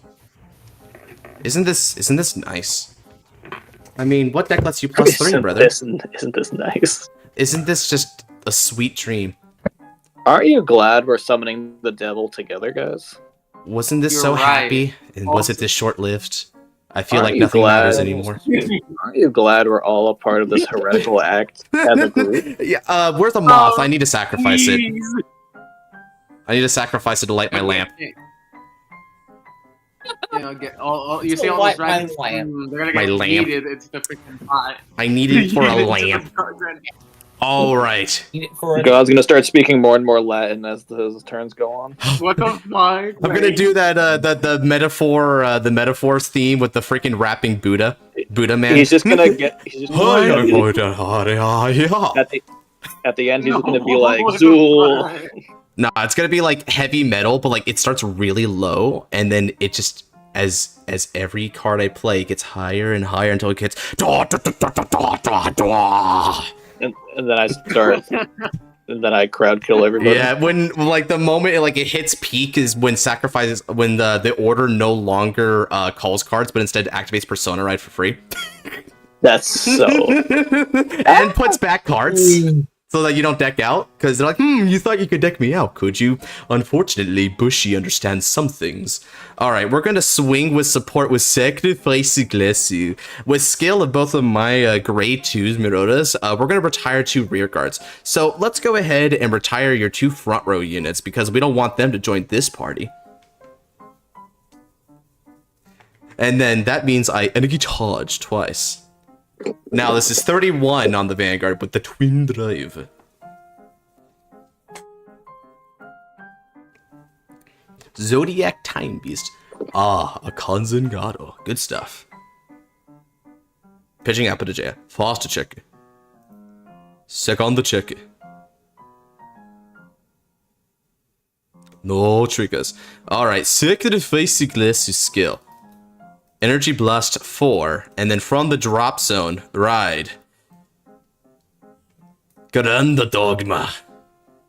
Isn't this nice? I mean, what deck lets you plus 3, brother? Isn't this nice? Isn't this just a sweet dream? Aren't you glad we're summoning the devil together, guys? Wasn't this so happy? And was it this short-lived? I feel like nothing matters anymore. Aren't you glad we're all a part of this heretical act as a group? Yeah, where's the moth? I need to sacrifice it. I need to sacrifice it to light my lamp. You know, you see all those dragons? They're gonna My get lamp. needed. It's the freaking pot. I need it for a lamp. All right. God's gonna start speaking more and more Latin as his turns go on. What the fuck? I'm gonna do that the metaphors theme with the freaking rapping Buddha man. He's just gonna get. At the end, he's just gonna be like Zool. Nah, it's gonna be like heavy metal, but like it starts really low, and then it just as every card I play gets higher and higher until it gets and then I start, and then I crowd kill everybody. Yeah, when like the moment it hits peak is when the order no longer calls cards, but instead activates Persona Ride for free. That's so. And puts back cards. So that you don't deck out, because they're like, you thought you could deck me out, could you? Unfortunately, Bushy understands some things. Alright, we're gonna swing with support with Sacrifice Glessu. With skill of both of my grade 2s, Mirotas, we're gonna retire 2 rear guards. So let's go ahead and retire your 2 front row units, because we don't want them to join this party. And then that means I energy charge twice. Now this is 31 on the Vanguard with the twin drive. Zodiac Time Beast. Ah, a Kanzengado. Good stuff. Pitching out to Jaya. Fast check. Second check. No triggers. Alright, sacrifice glass skill. Energy Blast 4, and then from the drop zone, ride. Grande Dogma.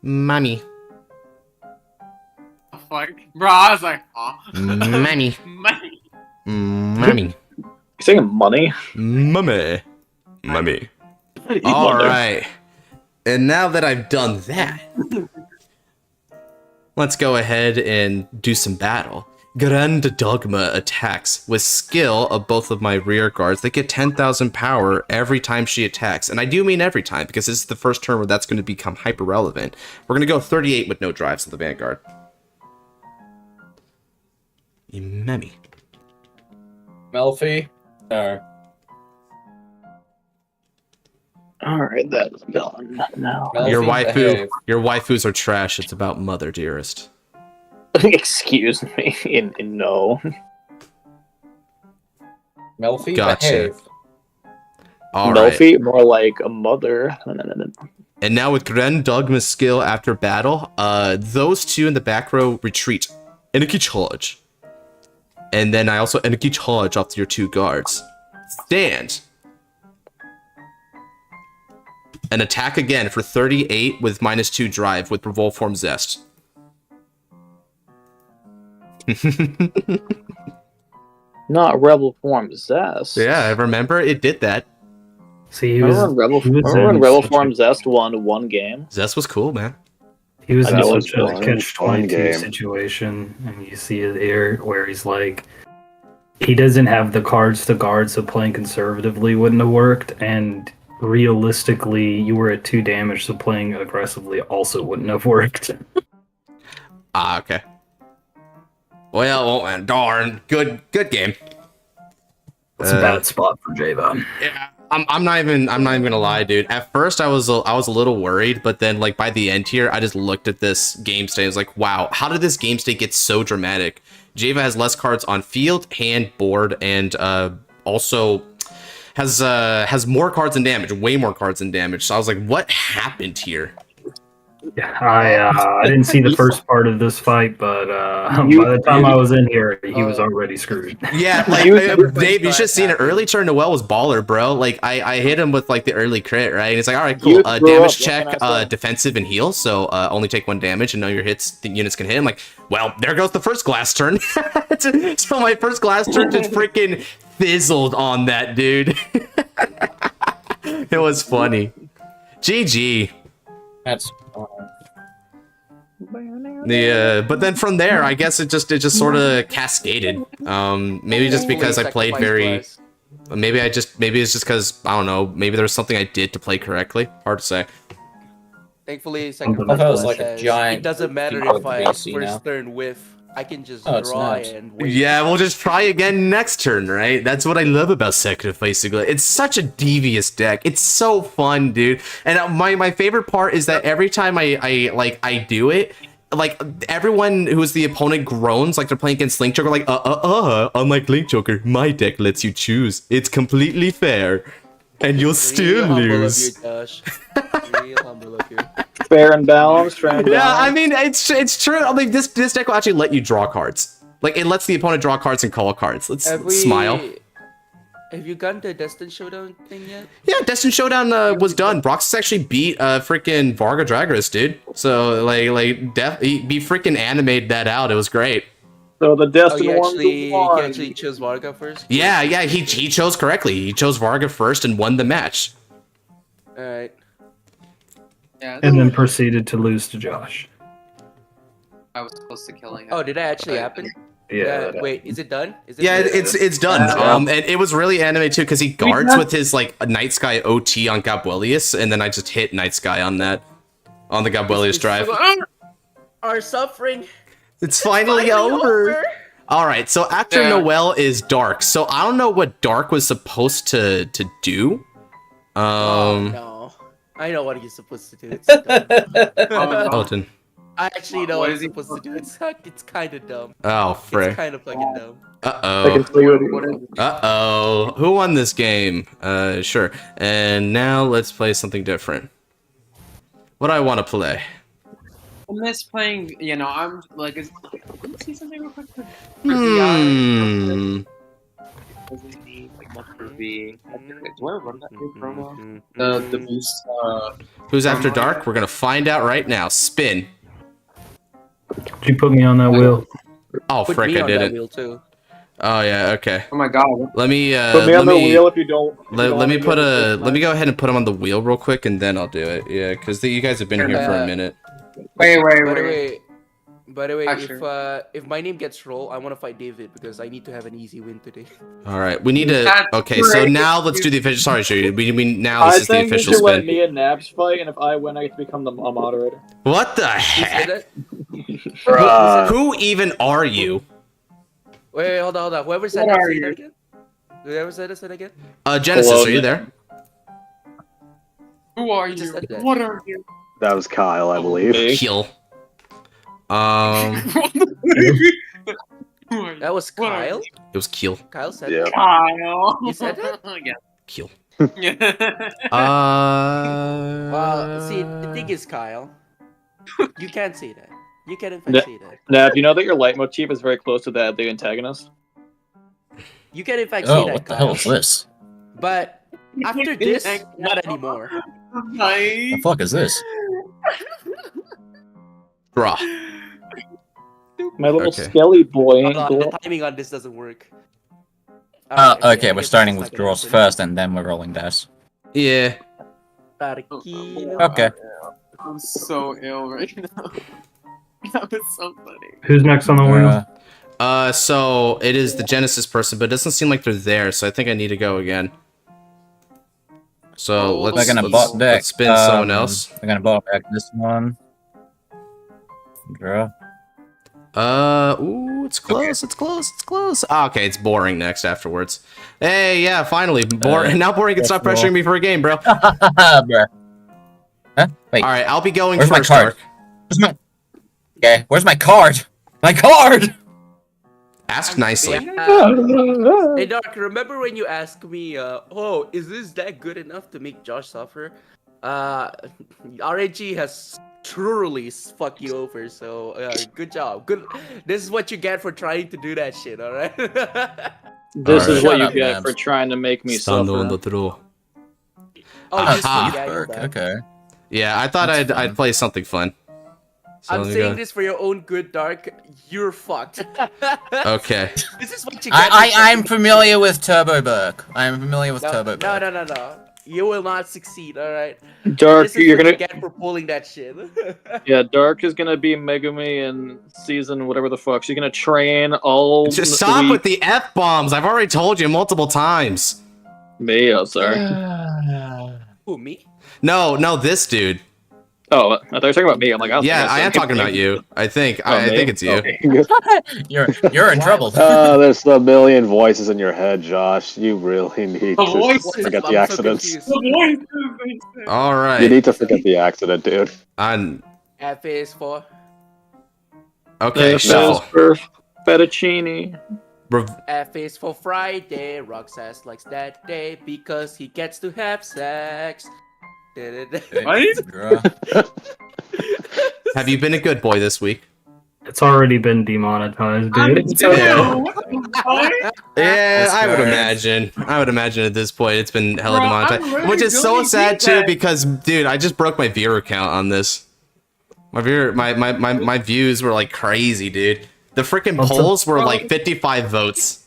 Mommy. Fuck. Bro, I was like, oh. Mommy. Money. Mommy. You saying money? Mummy. Mummy. Alright. And now that I've done that, let's go ahead and do some battle. Grande Dogma attacks with skill of both of my rear guards. They get 10,000 power every time she attacks. And I do mean every time, because this is the first turn where that's going to become hyper relevant. We're going to go 38 with no drives in the Vanguard. Imemi. Melfi. Alright, that's done now. Melfi, Your waifus are trash. It's about mother, dearest. Excuse me. No. Melfi, Gotcha. behave. Alright. Melfi, more like a mother. And now with Grande Dogma's skill after battle, those two in the back row retreat. Energy charge. And then I also energy charge off your two guards. Stand. And attack again for 38 with -2 drive with Revolt Form Zest. Not Rebel Form Zest. Yeah, I remember it did that. See, he Remember when Rebel Form Zest won one game? Zest was cool, man. He was in That such was a fun. catch-22 game. situation, and you see it here where he's like, he doesn't have the cards to guard, so playing conservatively wouldn't have worked, and realistically, you were at 2 damage, so playing aggressively also wouldn't have worked. Ah, okay. Well, darn, good game. It's a bad spot for J-Von. Yeah, I'm not even gonna lie, dude. At first, I was a little worried, but then like by the end here, I just looked at this game state. I was like, wow, how did this game state get so dramatic? Java has less cards on field, hand, board, and also has more cards and damage, way more cards and damage. So I was like, what happened here? Yeah, I didn't see the first part of this fight, but by the time I was in here, he was already screwed. Yeah, like Dave, you should have seen it. Early turn Noel was baller, bro. Like I hit him with like the early crit, right? And it's like, all right, cool. Damage check, defensive and heal. So only take 1 damage and know your hits. The units can hit him. Like, well, there goes the first glass turn. So my first glass turn just freaking fizzled on that dude. It was funny. GG. That's but then from there, I guess it just sort of cascaded. Maybe just because I played very. Maybe it's just because I don't know. Maybe there was something I did to play correctly. Hard to say. Thankfully, I thought it was like a giant. It doesn't matter people if I with AC now. first turn whiff. I can just Oh, it's draw not. and wait. Yeah, we'll just try again next turn, right? That's what I love about Sacrificing. It's such a devious deck. It's so fun, dude. And my favorite part is that every time I do it, like everyone who is the opponent groans like they're playing against Link Joker, like unlike Link Joker, my deck lets you choose. It's completely fair, and you'll still lose. Real humble of you. Fair and balanced, Yeah, I mean it's true. I mean this deck will actually let you draw cards. Like it lets the opponent draw cards and call cards. Let's smile. Have you gotten the Destin Showdown thing yet? Yeah, Destin Showdown was done. Broxus actually beat freaking Varga Dragras, dude. So like he freaking animated that out. It was great. So the Destin He actually chose Varga first? Yeah, he chose correctly. He chose Varga first and won the match. Alright. Yeah, And then proceeded to lose to Josh. I was close to killing him. Oh, did that actually happen? Yeah. Wait, is it done? Is it Yeah, done? it's done. And it was really animated too because he guards with his like Night Sky OT on Gabuelius, and then I just hit Night Sky on the Gabuelius drive. Our suffering. It's finally over. All right, so after Noel is Dark. So I don't know what Dark was supposed to do. Oh, no. I know what he's supposed to do. It's done. Elton. I actually know What what is I'm he- supposed to do. It's kind of dumb. Oh, It's frick. kind of fucking dumb. Uh-oh. Who won this game? Sure. And now let's play something different. What do I want to play? I miss playing, you know, I'm like, let me see something real quick. The boost, Who's after dark? We're gonna find out right now. Spin. Did you put me on that wheel? Oh, Put frick, me I on that didn't. wheel too. Oh, yeah, okay. oh my god. Let me, Put me let on the me, wheel if you don't. let me put a, let me go ahead and put him on the wheel real quick, and then I'll do it. Yeah, because you guys have been here for a minute. Wait. By the way, Actually. if my name gets rolled, I want to fight David because I need to have an easy win today. All right, we need to. That's Okay, so great. now let's do the official. Sorry, Sherry. We now this I is the think you official should let spin. me and Nabs fight, and if I win, I get to become the moderator. What the Who said heck? that? Who even are you? Wait, hold on. Whoever said What that, are say you? that again. Whoever said that again. Genesis, Hello, are you there? Who are Who just you? said that? What are you? That was Kyle, I believe. Me. Kill. Who are you? That was What are Kyle. It was Kill. Kyle said Yeah. that. Kyle. You said that? Yeah. Kill. Yeah. Well, see, the thing is, Kyle, you can't say that. You can in fact say that. Nab, you know that your leitmotif is very close to that of the antagonist? You can in fact say Oh, that, what the Kyle. hell is this? But after this, not anymore. The Nice. fuck is this? Draw. My little Okay. skelly boy ain't Hold on, cool. the timing on this doesn't work. Oh, Alright, okay, I we're guess starting this with is not draws gonna first, and then we're rolling dice. Yeah. happen. Okay. I'm so ill right now. That was so funny. Who's next on the wheel? So it is the Genesis person, but it doesn't seem like they're there, so I think I need to go again. So Oh, let's, We're gonna let's, bot deck. let's spin someone else. We're gonna bot deck this one. Draw. Ooh, it's close, it's close, it's close. Ah, okay, it's boring next afterwards. Hey, yeah, finally, boring. Now boring can stop pressuring me for a game, bro. Bruh. Huh? Wait. All right, I'll be going Where's my first. card? Dark. Where's my? Okay, where's my card? My card. Ask nicely. Hey, Dark, remember when you asked me, oh, is this that good enough to make Josh suffer? RNG has truly fucked you over, so good job. Good. This is what you get for trying to do that shit, alright? This is Shut what you up, get Nabs. for trying to make me Stando on suffer. the throw. Oh, just Aha. yeah, you're back. Okay. Yeah, I thought That's I'd fun. play something fun. So I'm let me saying go. this for your own good, Dark. You're fucked. Okay. This is what you get. I'm familiar with Turbo Burke. I'm familiar with Turbo No, Burke. no. You will not succeed, alright? Dark, This is you're what gonna. you get for pulling that shit. Yeah, Dark is gonna be Megumi in season whatever the fuck. She's gonna train all. Just stop week. with the F bombs. I've already told you multiple times. Me, oh sorry. Who, me? No, this dude. Oh, I thought you were talking about me. I'm like, Yeah, I am talking about you. I think. I me? think it's you. You're in trouble. There's a million voices in your head, Josh. You really need to voices? forget I'm the so accidents. confused. All You right. need to forget the accident, dude. F is for Okay, F shuffle. is for fettuccine. F is for Friday. Rock says likes that day because he gets to have sex. Draw. Have you been a good boy this week? It's already been demonetized, I'm dude. too. Yeah. Yeah, That's I would right. imagine. I would imagine at this point it's been hella Bro, demonetized, I'm really which is so really sad deep too that. because, dude, I just broke my viewer count on this. My views were like crazy, dude. The freaking Also- polls were like 55 votes.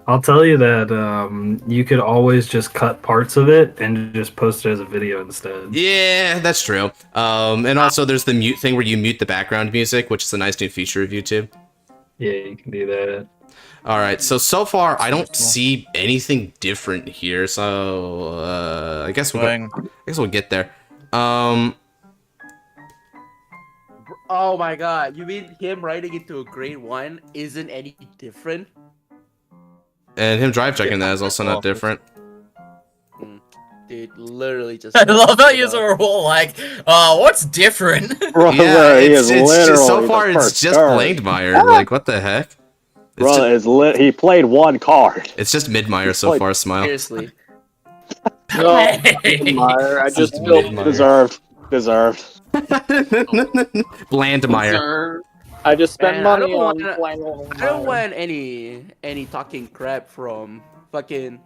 I'll tell you that you could always just cut parts of it and just post it as a video instead. Yeah, that's true. And also there's the mute thing where you mute the background music, which is a nice new feature of YouTube. Yeah, you can do that. All right, so far I don't see anything different here, so I guess we'll get there. Oh my god, you mean him writing into a grade 1 isn't any different? And him drive checking that is also not different. dude. Literally just. I love how you are all like, what's different? Bro, Yeah, he it's is just, literally so far the it's first just card. Blankmeyer. Like, what the heck? Bro, he played one card. It's just Midmeyer so far, Smile. Seriously. No, Meyer, I just feel Deserved. Blandmeyer. I just spent Man, I money on don't playing. I don't want any talking crap from fucking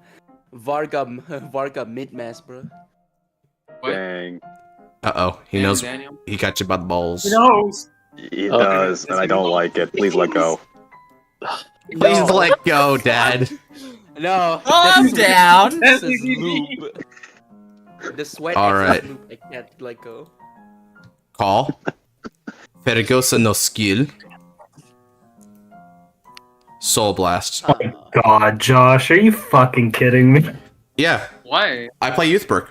Varga mid-mass, bro. Dang. Uh-oh, he knows. He got you by the balls. He knows. He does, and I don't like it. Please let go. Please let go, Dad. No. I'm down. This is loop. The sweat. All right. Loop. I can't let go. Call. Fergosa no skill. Soul Blast. Oh my god, Josh, are you fucking kidding me? Yeah, Why? I play Youthberg.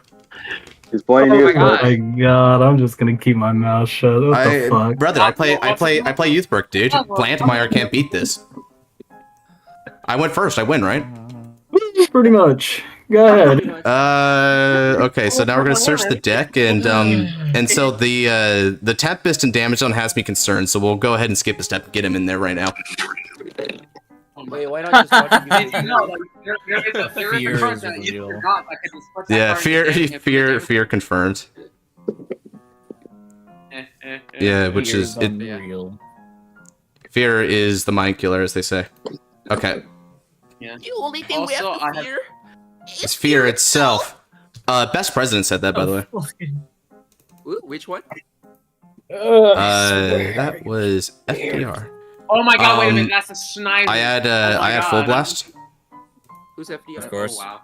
He's playing Oh my you. God. Oh my god, I'm just gonna keep my mouth shut. What the fuck? Brother, I play Youthberg, dude. Blandmeyer can't beat this. I went first. I win, right? Pretty much. Go ahead. Okay, so now we're gonna search the deck, and so the Tempest and damage zone has me concerned, so we'll go ahead and skip a step and get him in there right now. Wait, why not just watch No, like, there is a card that you forgot that could just put that Yeah, card in the game if fear confirmed. Yeah, which is it. Unreal. Fear is the mind killer, as they say. Okay, Yeah. The only thing Also, we have I to have- fear. it's fear itself. Best President said that, by the way. Ooh, which one? That was FDR. Oh my god, wait a Um, minute, that's a Schneider. I had Oh my Full God. Blast. Who's FDR? Of course. Oh,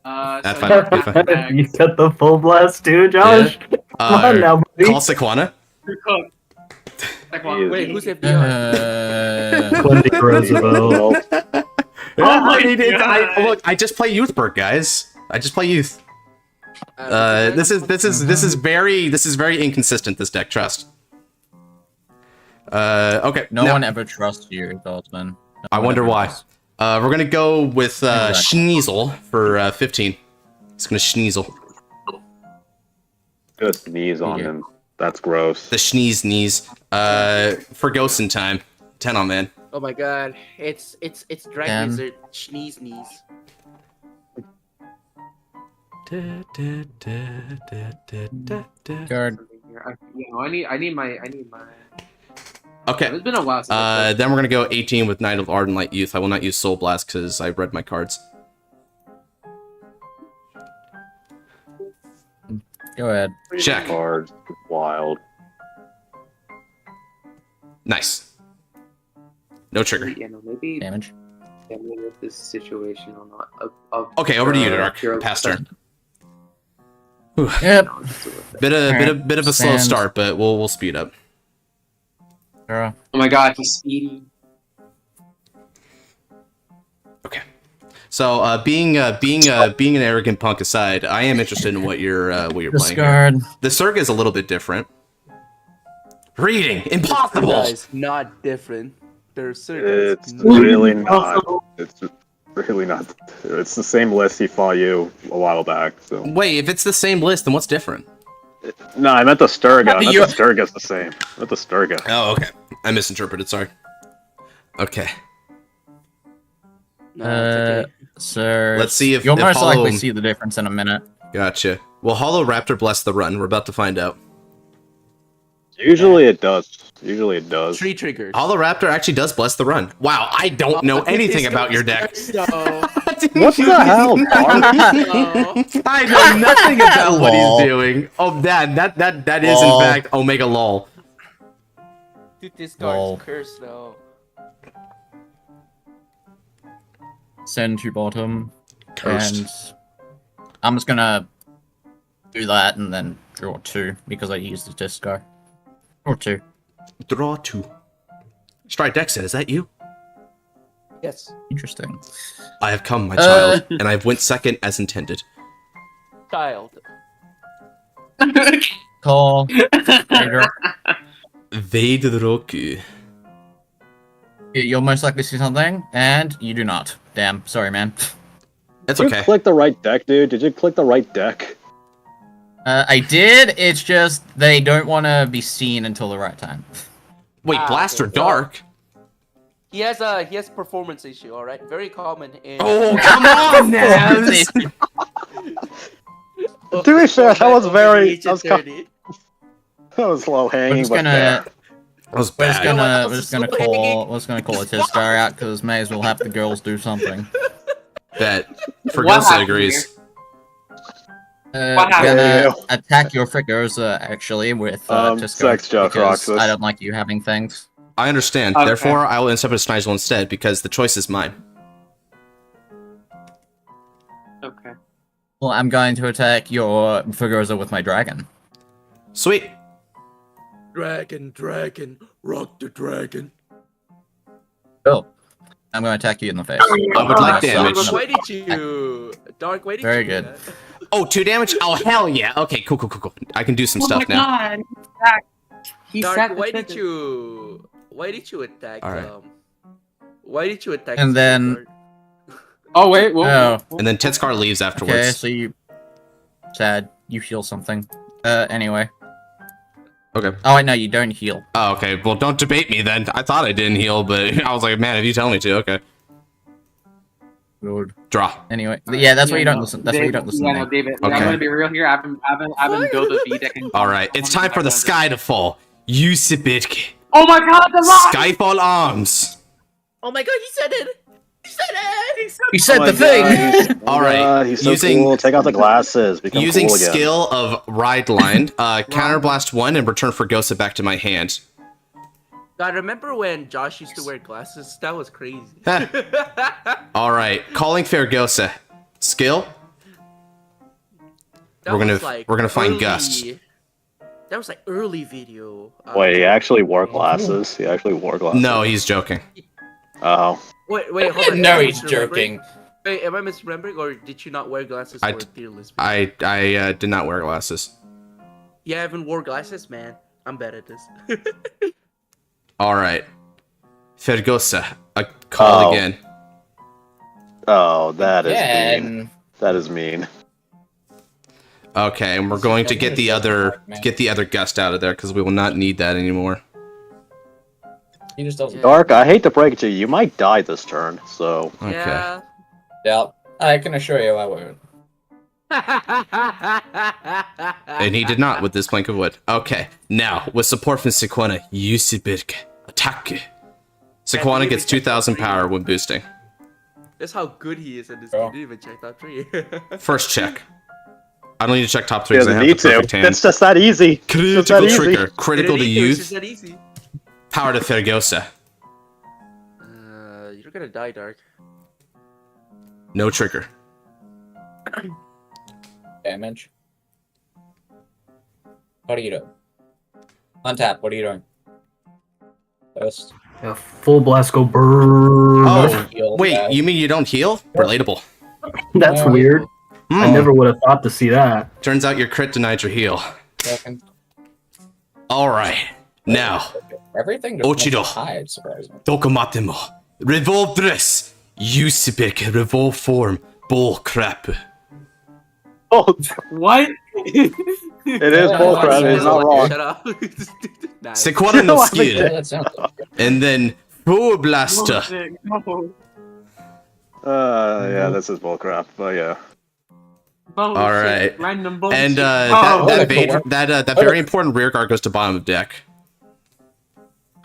wow. That's So fine, you that's have fine. to You got the full blast too, Josh? Come on now, buddy. Call Sequana. cook. Like, what? Wait, who's FDR? Clint Roosevelt. Oh my God. Look, I just play Youthberg, guys. I just play Youth. This is very inconsistent. This deck, trust. Okay. No now- one ever trusts you, Goldman. No I one wonder ever why. does. We're gonna go with Exactly. Schneasel for 15. It's gonna Schneasel. Good sneeze on him. That's gross. The Schneeze knees. For Ghost in Time. 10 on man. Oh my god, it's Drag Damn. Wizard Schneeze Knees. Guard. I need my. Okay. It's been a while since I played. Then we're gonna go 18 with Knight of Ardent Light Youth. I will not use Soul Blast because I read my cards. Go ahead. Check. Hard. Wild. Nice. No trigger. Yeah, no, maybe Damage. with this situation or not. Okay, over to you, Dark. Pass turn. Whew. Yep. Bit of a slow Sand. start, but we'll speed up. Girl. Oh my god, he's speedy. Okay. So, being an arrogant punk aside, I am interested in what you're playing here. Discard. The Surga is a little bit different. Reading impossible. Guys, not different. They're It's really not. It's really not. It's the same list he fought you a while back. So Wait, if it's the same list, then what's different? no, I meant the Sturga. I meant You- the Sturga's the same. I meant the Sturga. Oh, okay. I misinterpreted. Sorry. Okay. So Let's see if- you'll if most likely Hollow- see the difference in a minute. Gotcha. Well, Hollow Raptor bless the run. We're about to find out. Usually it does. Usually it does. 3 triggers. Hollow Raptor actually does bless the run. Wow, I don't know anything about your deck. What the hell, Mark? I know nothing about what Lol. he's doing. Oh, that is in Lol. fact Omega Lol. Dude, this Lol. card's cursed though. Send to bottom. Cursed. And I'm just gonna do that and then draw 2 because I used the discard. Draw 2. Draw 2. Stride Dexter, is that you? Yes. Interesting. I have come, my child, and I have went second as intended. Child. Call. Later. Veidroku. You'll most likely see something, and you do not. Damn, sorry, man. It's Did you okay. click the right deck, dude? Did you click the right deck? I did. It's just they don't want to be seen until the right time. Wait, Blast or okay. Dark? He has a performance issue. All right, very common. In... Oh, come on, Naz! To be fair, that was very. That That was low hanging, We're but fair. That was We're just gonna call a Tiscar out because may as well have the girls do something. Bet. What Fergosa happened agrees. What happened? Gonna attack your Fergosa actually with Tiscar sex joke, because Roxas. I don't like you having things. I understand. Okay. Therefore, I will intercept Snigel instead because the choice is mine. Okay. Well, I'm going to attack your Fergosa with my dragon. Sweet. Dragon, rock the dragon. Oh, I'm going to attack you in the face. I would like damage. Why did you? Dark, why did Very you? good. Oh, 2 damage? Oh, hell yeah. Okay, cool. I can do some stuff now. God. He Dark, said why did you? Why did you attack? All right. Why did you attack? And then- Oh wait. Whoa, Oh, And then Titskar leaves okay, afterwards. so you... Sad. You heal something. Anyway. Okay. Oh, wait, no, you don't heal. Oh, okay. Well, don't debate me then. I thought I didn't heal, but I was like, man, if you tell me to, okay. Good. Draw. Anyway, yeah, that's why you don't listen. That's why you don't listen Yeah, to no, me. David. Okay. I'm gonna be real here. I haven't built a V deck. All right. It's time for the sky to fall. Yusibitke. Oh my God, the lock! Skyfall Arms. Oh my god, he said it! He said it! He said Oh the my thing! God, he's- All right, God, he's so using- cool. Take out the glasses. Become Using cool again. skill of Ride Line, counterblast 1 and return Fergosa back to my hand. God, remember when Josh used to wear glasses? That was crazy. All right, calling Fergosa. Skill. That We're gonna- was, like, we're gonna find early- Gust. That was like early video. Wait, he actually wore glasses? He actually wore glasses? No, he's joking. Oh. Wait, hold on. No, am I he's misremembering? joking. Wait, am I misremembering, or did you not wear glasses I for d- Fearless? I did not wear glasses. You haven't wore glasses, man. I'm bad at this. All right, Fergosa. A call Oh. again. Oh, that is mean. Again. That is mean. Okay, and we're going to get the other gust out of there because we will not need that anymore. He just doesn't. Dark, I hate to break it to you, you might die this turn, so... Okay. Yeah. Yeah, I can assure you I won't. And he did not with this plank of wood. Okay, now, with support from Sequana, Yusibirk, attack. Sequana gets 2,000 power when boosting. That's how good he is at this Oh. game. Didn't even check top 3. First check. I don't need to check top 3 He because I doesn't have need the to. perfect hand. It's just that easy. It's just that Critical easy. trigger. Critical to It's youth. just that easy. Power to Fergosa. You're gonna die, Dark. No trigger. Damage. What are you doing? Untap, what are you doing? First. Yeah, full blast go brrrr. Oh, Heal, wait, yeah. you mean you don't heal? Relatable. That's Oh, weird. I Hmm. never would have thought to see that. Turns out your crit denied your heal. Second. Alright. Now, Everything just Ochido. wants to hide, surprisingly. Dokumatemo. Revolve dress. Yusibirk, revolve form. Bull crap. Oh, What? it is bullcrap, he's not wrong. Shut up. Nice. Sequana no Yeah, skill. that sounds like it. And then, Full Blaster. No. Yeah, this is bullcrap, but yeah. Bullshit. All right. Random bullshit. And Oh. that very important rear guard goes to bottom of deck.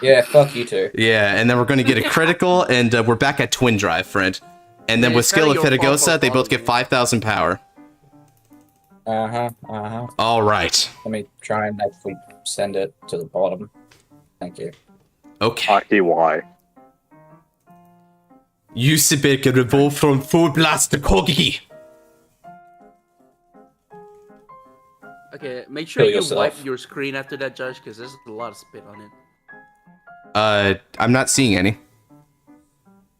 Yeah, fuck you too. Yeah, and then we're going to get a critical, and we're back at Twin Drive, friend. And then Yeah, with it's skill of kinda your fault Fitagosa, for they both get following 5,000 power. Uh-huh. All right. Let me try and actually send it to the bottom. Thank you. Okay. Hockey Y. Yusibirk revolve from Full Blaster Kogi. Okay, make sure Kill you yourself. wipe your screen after that, Josh, because there's a lot of spit on it. I'm not seeing any.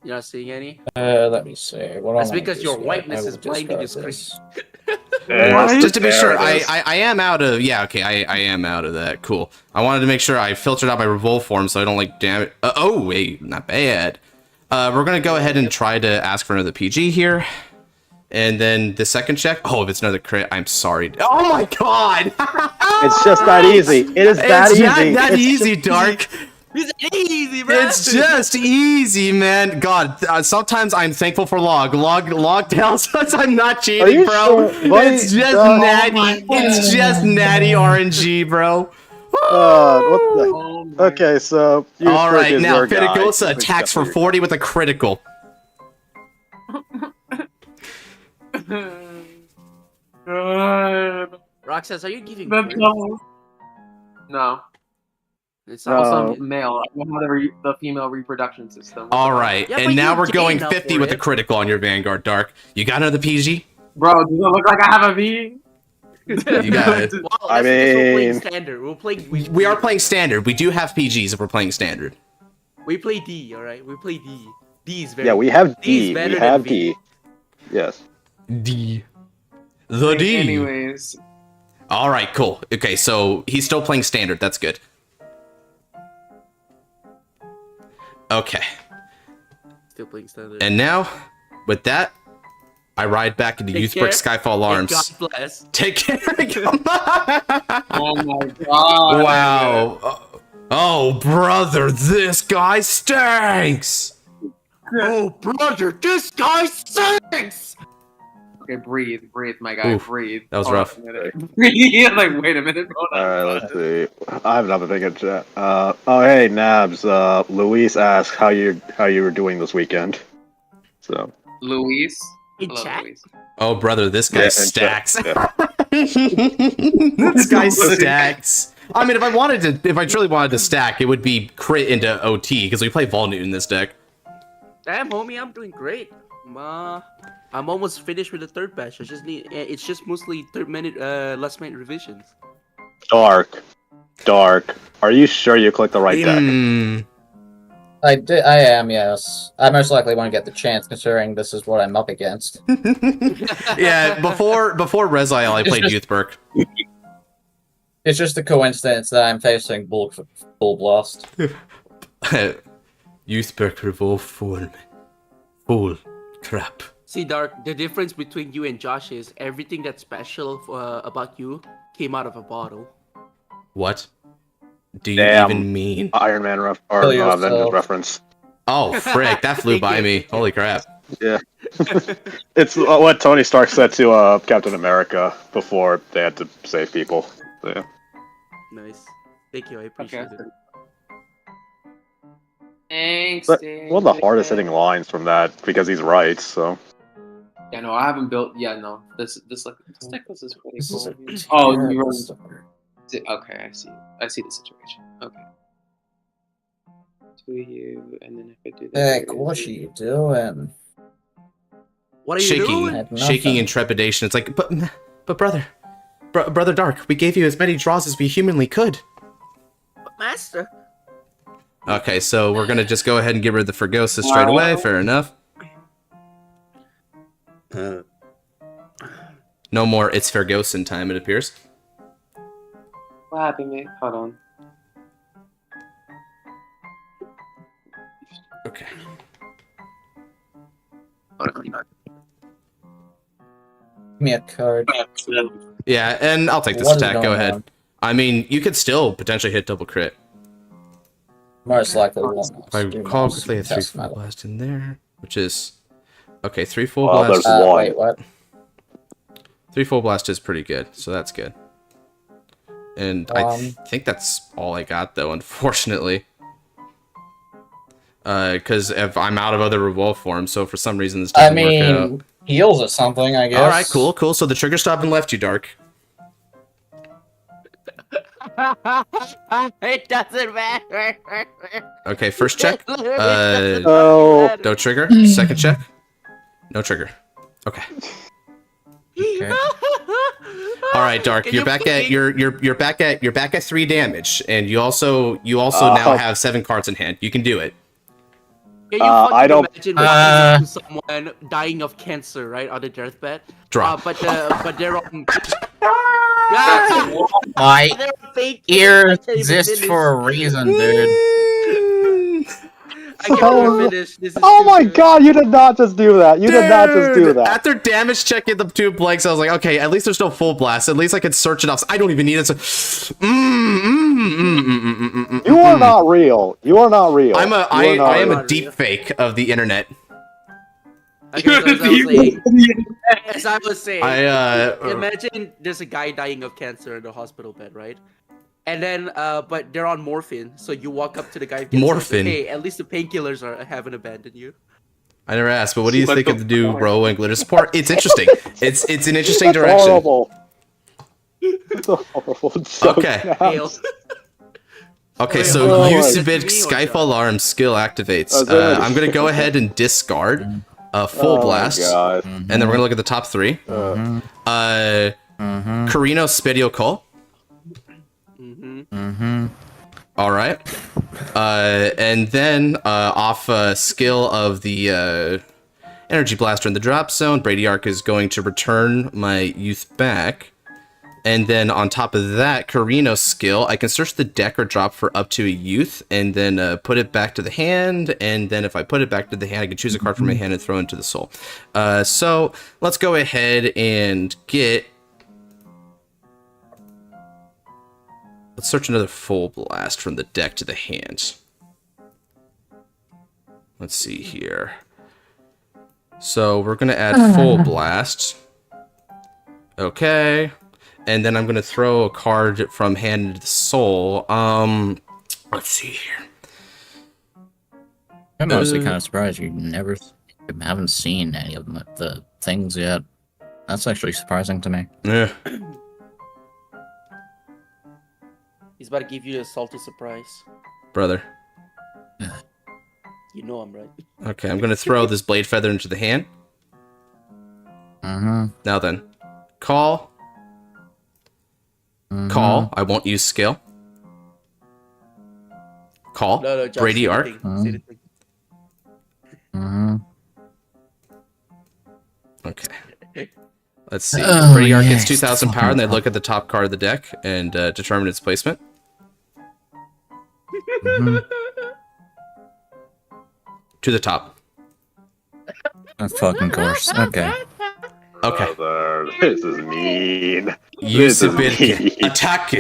You're not seeing any? Let me see. What That's I wanna because do your is, whiteness I will is blinding your discard screen. this. Just to be sure, There it is. I am out of... Yeah, okay, I am out of that. Cool. I wanted to make sure I filtered out my revolve form so I don't, like, damn it. Oh, wait, not bad. We're going to go ahead and try to ask for another PG here. And then the second check. Oh, if it's another crit, I'm sorry. Oh my god! It's just that easy. It is that easy. It's not that easy, Dark. It's easy, bro. It's just easy, man. God, sometimes I'm thankful for log down. Sometimes I'm not cheating, bro. Sure, buddy? It's just natty. It's just natty RNG, bro. What the? Okay, so All right, now your guy. Fedigosa attacks for 40 with a critical. Roxas, are you giving That's birth? No. It's No. Also male. I don't have the female reproduction system. All right, Yeah, but and now you're we're going gay enough 50 for with a it. critical on your Vanguard, Dark. You got another PG? Bro, does it look like I have a V? You got it. Well, I we're playing mean- standard. We'll play. We are playing standard. We do have PGs if we're playing standard. We play D. All right. We play D. D is very. Yeah, we have D is D. better We than have V. D. Yes. D. The D. Anyways. All right, cool. Okay, so he's still playing standard. That's good. Okay. Still playing standard. And now, with that, I ride back into Take Youthbrook care, Skyfall and Arms. God bless. Take care. Oh my god. Wow. Oh, brother, this guy stinks. Oh, brother, this guy stinks. Okay, breathe, my guy, Oof, breathe. that was Hold rough. on a minute. Breathe. Like, wait a minute. Hold on. Alright, let's see. I have another thing in chat. Oh hey, Nabs. Luis asked how you were doing this weekend. So. Luis. In Hello, chat? Luis. Oh, brother, this guy Yeah, and stacks. yeah. This guy stacks. I mean, if I truly wanted to stack, it would be crit into OT because we play Volnute in this deck. Damn, homie, I'm doing great. I'm almost finished with the third batch. I just need. It's just mostly last minute revisions. Dark. Are you sure you clicked the right deck? I am, yes. I most likely won't get the chance considering this is what I'm up against. Yeah, before Resil, I played Youthbrook. It's just a coincidence that I'm facing Bull Blast. Youthbrook Revolve form. Bull crap. See, Dark, the difference between you and Josh is everything that's special about you came out of a bottle. What do you Damn. even mean? Iron Man Kill yourself. Avengers reference. Oh, frick, that flew by me. Holy crap. Yeah. It's what Tony Stark said to Captain America before they had to save people. So, yeah. Nice. Thank you, I appreciate it. Thanks. But one of the hardest hitting lines from that because he's right. So. Yeah, no, I haven't built. Yeah, no. This necklace is really This is cool. a Oh, you terrible run. start. Okay, I see. I see the situation. Okay. To you, and then if I do that. Heck, what are you doing? What are you doing? Had Shaking nothing. in trepidation. It's like, but brother, brother Dark, we gave you as many draws as we humanly could. But master. Okay, so we're gonna just go ahead and get rid of the Fergosa straight away. Fair enough. No more It's Fergosan time, it appears. What happened, mate? Hold on. Okay. Give me a card. Yeah, and I'll take this What is attack. Go going ahead. on? I mean, you could still potentially hit double crit. Most likely won't. If I recall quickly, a 3 full blast in there, which is okay. 3 full Oh, blast. there's one. Wait, what? 3 full blast is pretty good, so that's good. And I think that's all I got, though, unfortunately. Because if I'm out of other revolve forms, so for some reason this doesn't work out. Heals or something, I guess. All right, cool, cool. So the trigger stopped and left you, Dark. It doesn't matter. Okay, first check. Oh. No trigger. Second check. No trigger. Okay. Okay. All right, Dark. You're back at you're back at 3 damage, and you also now have 7 cards in hand. You can do it. Can you I don't- imagine listening to someone dying of cancer, right, on the deathbed? Drop. But they're on. My They're fake. ear exists for a reason, dude. Finish. This is Oh my god, you did not just do that. You did not just do that. After damage checking the 2 blanks, I was like, okay, at least there's no full blast. At least I could search it off. I don't even need it. So... You are not real. You are not real. I am a deep fake of the internet. As I was saying, imagine there's a guy dying of cancer in the hospital bed, right? And then, but they're on morphine, so you walk up to the guy. Morphine. Hey, at least the painkillers haven't abandoned you. I never asked, but what do you think of the new Row and Glitter support? It's interesting. It's an interesting direction. Horrible. It's horrible. It's so Okay. nice. Okay, so Yusubid Skyfall Arm skill activates. I'm gonna go ahead and discard Full Blast, and then we're gonna look at the top 3. Carino Spedio Call. Alright. And then off skill of the Energy Blaster in the drop zone, Brady Arc is going to return my youth back. And then on top of that, Carino skill, I can search the deck or drop for up to a youth, and then put it back to the hand, and then if I put it back to the hand, I can choose a card from my hand and throw it into the soul. So let's go ahead and get... Let's search another Full Blast from the deck to the hand. Let's see here. So we're going to add Full Blast. Okay. And then I'm going to throw a card from hand into the soul. Let's see here. I'm honestly kind of surprised you haven't seen any of the things yet. That's actually surprising to me. Yeah. He's about to give you a salty surprise. Brother. You know I'm right. Okay, I'm going to throw this Blade Feather into the hand. Now then. Call. Call. I won't use skill. Call. No, Brady Arc. Okay. Let's see. Brady Arc gets 2,000 power, and they look at the top card of the deck and determine its placement. To the top. Of fucking course. Okay. Okay. This is mean. Use a bit. Attack.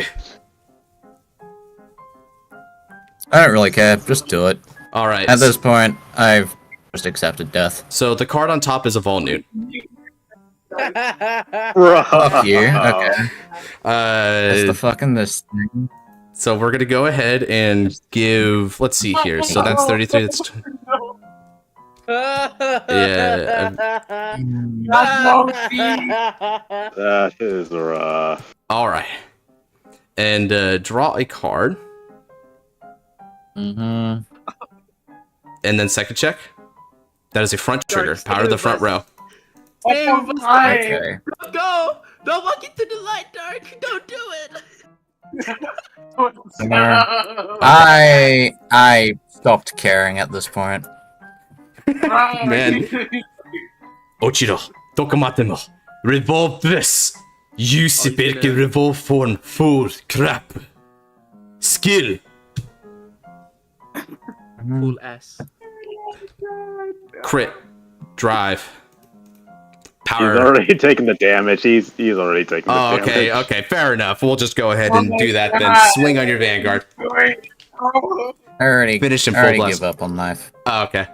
I don't really care. Just do it. All right. At this point, I've just accepted death. So the card on top is a Volnute. Fuck you. Okay. That's the fucking this thing. So we're gonna go ahead and give. Let's see here. So that's 33. That's. Yeah. That is rough. All right. And draw a card. And then second check. That is a front trigger. Power to the front row. Okay. Go! Don't walk into the light, Dark! Don't do it! I stopped caring at this point. Man. Ochiro, Tokamatemo. Revolve this. Use Birke revolve form full crap. Skill. Full ass. Crit. Drive. Power. He's already taken the damage. He's already taken the damage. Okay, fair enough. We'll just go ahead and do that then. Swing on your Vanguard. I already Finish him full already blast. give up on life. Oh, okay.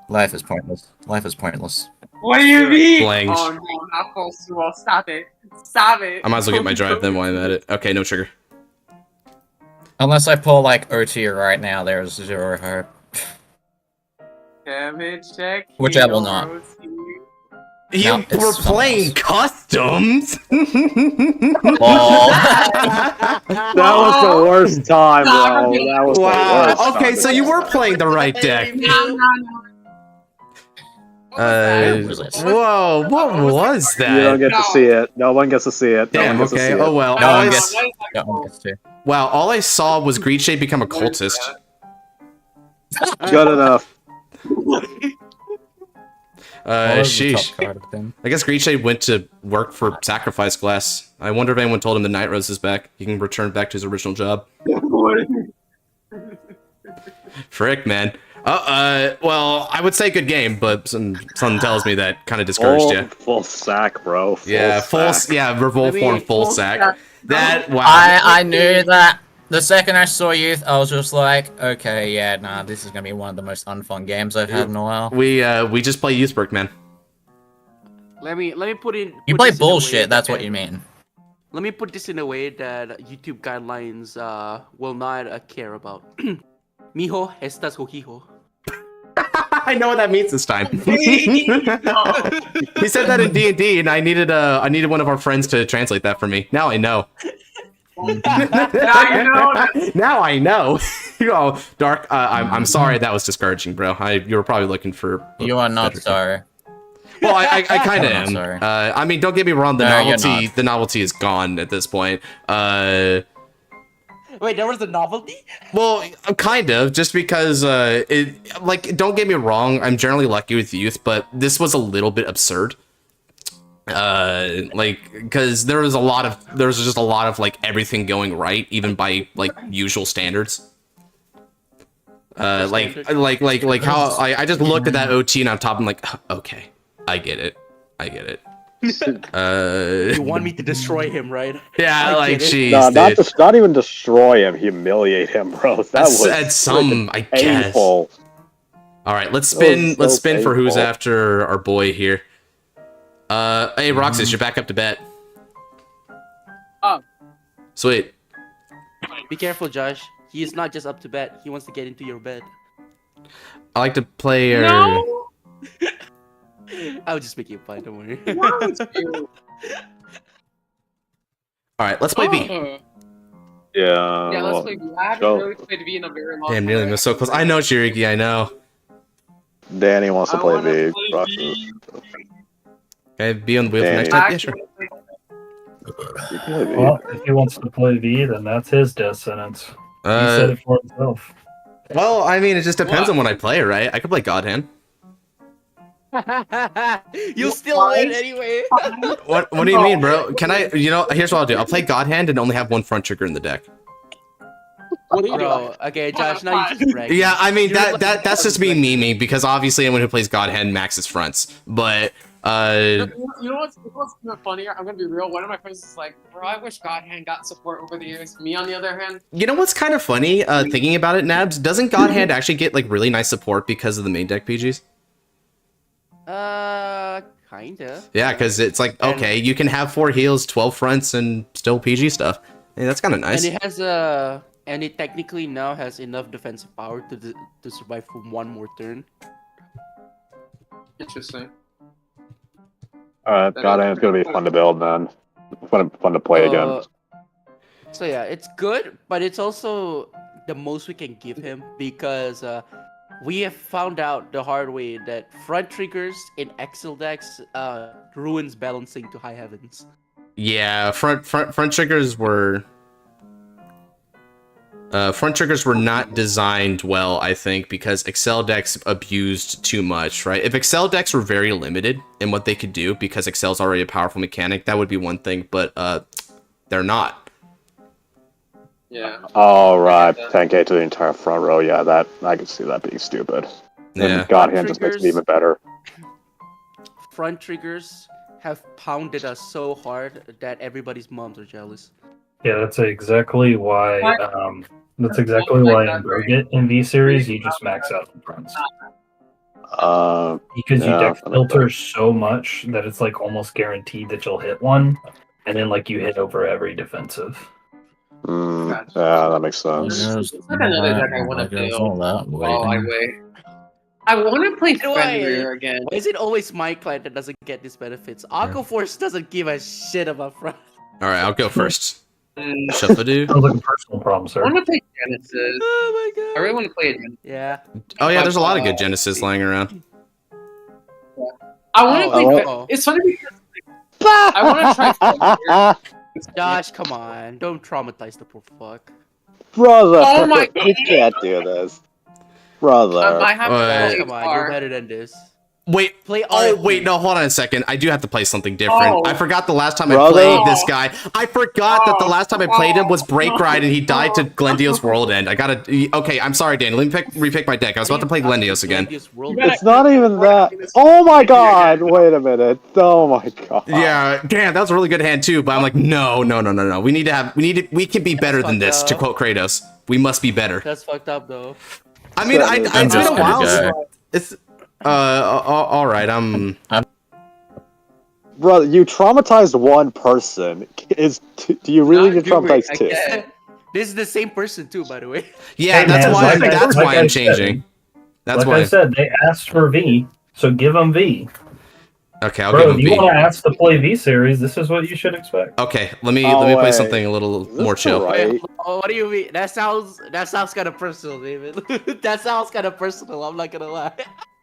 Life is pointless. Life is pointless. What do you mean? Blanged. Oh no, not full swell. Stop it. Stop it. I might as well get my drive then while I'm at it. Okay, no trigger. Unless I pull like OT right now, there's 0 hope. Damage check. Which I will not. You were playing customs? That was the worst time, bro. That was the worst Okay, time. so you were playing the right deck. Whoa, what was that? You don't get to see it. No one gets to see it. Damn, no one gets okay. to see Oh it. well. No one gets to. Wow, all I saw was Greed Shade become a cultist. Good enough. Sheesh. I guess Greed Shade went to work for Sacrifice Glass. I wonder if anyone told him the Night Rose is back. He can return back to his original job. Frick, man. Well, I would say good game, but something tells me that kind of discouraged you. Full sack, bro. Revolt form full sack. That wow. I knew that. The second I saw Youth, I was just like, okay, yeah, nah, this is gonna be one of the most unfun games I've had in a while. We just play Youthberg, man. Let me put in. You play bullshit. That's what you mean. Let me put this in a way that YouTube guidelines will not care about. Mijo, estás cogijo. I know what that means this time. He said that in D&D, and I needed one of our friends to translate that for me. Now I know. Now I know. Oh, Dark. I'm sorry that was discouraging, bro. You were probably looking for. You are not sorry. Well, I kind of am. Sorry. I mean, don't get me wrong. The novelty is gone at this point. Wait, there was a novelty? Well, kind of, just because don't get me wrong, I'm generally lucky with Youth, but this was a little bit absurd. Because there was just a lot of like everything going right, even by like usual standards. Like how I just looked at that OT and on top, I'm like, okay, I get it. You want me to destroy him, right? Yeah, like jeez. No, not even destroy him, humiliate him, bro. At some, I guess. All right, let's spin. Let's spin for who's after our boy here. Hey, Roxas, you're back up to bet. Oh. Sweet. Be careful, Josh. He is not just up to bet. He wants to get into your bed. I like to play. No. I'll just make you fine. Don't worry. All right, let's play B. Yeah. Yeah, let's play B. I haven't really played B in a very long time. Damn, nearly missed so close. I know, Shiriki, I know. Danny wants to play B. Roxas. Okay, be on the wheel for next time. Yeah, sure. Well, if he wants to play V, then that's his dissonance. He said it for himself. Well, I mean, it just depends on when I play, right? I could play God Hand. You'll still win anyway. What do you mean, bro? Can I? Here's what I'll do. I'll play God Hand and only have one front trigger in the deck. Bro, okay, Josh, now you just brag. Yeah, I mean that's just me memeing because obviously anyone who plays God Hand maxes fronts, but. You know what's funnier? I'm gonna be real. One of my friends is like, bro, I wish God Hand got support over the years. Me, on the other hand. You know what's kind of funny? Thinking about it, Nabs, doesn't God Hand actually get like really nice support because of the main deck PGs? Kinda. Yeah, because it's like, okay, you can have 4 heals, 12 fronts, and still PG stuff. Hey, that's kind of nice. And it has and it technically now has enough defensive power to survive for one more turn. Interesting. God Hand's gonna be fun to build, man. Fun to play again. So yeah, it's good, but it's also the most we can give him because we have found out the hard way that front triggers in Excel decks ruins balancing to high heavens. Yeah, front triggers were not designed well, I think, because Excel decks abused too much, right? If Excel decks were very limited in what they could do, because Excel's already a powerful mechanic, that would be one thing, but they're not. Yeah. All right, 10k to the entire front row. Yeah, that I could see that being stupid. Yeah. And God Hand just makes it even better. Front triggers have pounded us so hard that everybody's moms are jealous. Yeah, that's exactly why. That's exactly why in Brogit in V series you just max out the fronts. Because you deck filter so much that it's like almost guaranteed that you'll hit one, and then like you hit over every defensive. Yeah, that makes sense. It's like another deck I want to build while I wait. I want to play Fenrir again. Why is it always my client that doesn't get these benefits? Aquaforce doesn't give a shit about front. All right, I'll go first. Shuffle-do. Sounds like a personal problem, sir. I want to play Genesis. Oh my god. I really want to play it. Yeah. Oh yeah, there's a lot of good Genesis lying around. I want to play. It's funny because I want to try. Josh, come on! Don't traumatize the poor fuck. Brother, oh my god, you can't do this, brother. I have to come on, you're better than this. Wait. Play Oh, RFP. wait. No, hold on a second. I do have to play something different. Oh. I forgot the last time I Brother. played this guy. I forgot that the last time I played him was Break Ride and he died to Glendio's World End. I gotta. Okay, I'm sorry, Dan. Let me repick my deck. I was about to play Glendios again. It's not even that. Oh my god! Wait a minute. Oh my god. Yeah, damn, that was a really good hand too. But I'm like, no. We can be better than this. To quote Kratos, we must be better. That's fucked up, though. I mean, it's been a while. guy. It's all right. Brother, you traumatized one person. Do you really need to traumatize two? This is the same person too, by the way. Yeah, Hey, that's man, why. like That's I why I'm said- changing. That's like why. I said, they asked for V, so give them V. Okay, I'll Bro, give if him you B. want to ask to play V series, this is what you should expect. Okay, let me Oh, play wait. something a little more chill. Right. Oh, what do you mean? That sounds kind of personal, David. That sounds kind of personal. I'm not gonna lie.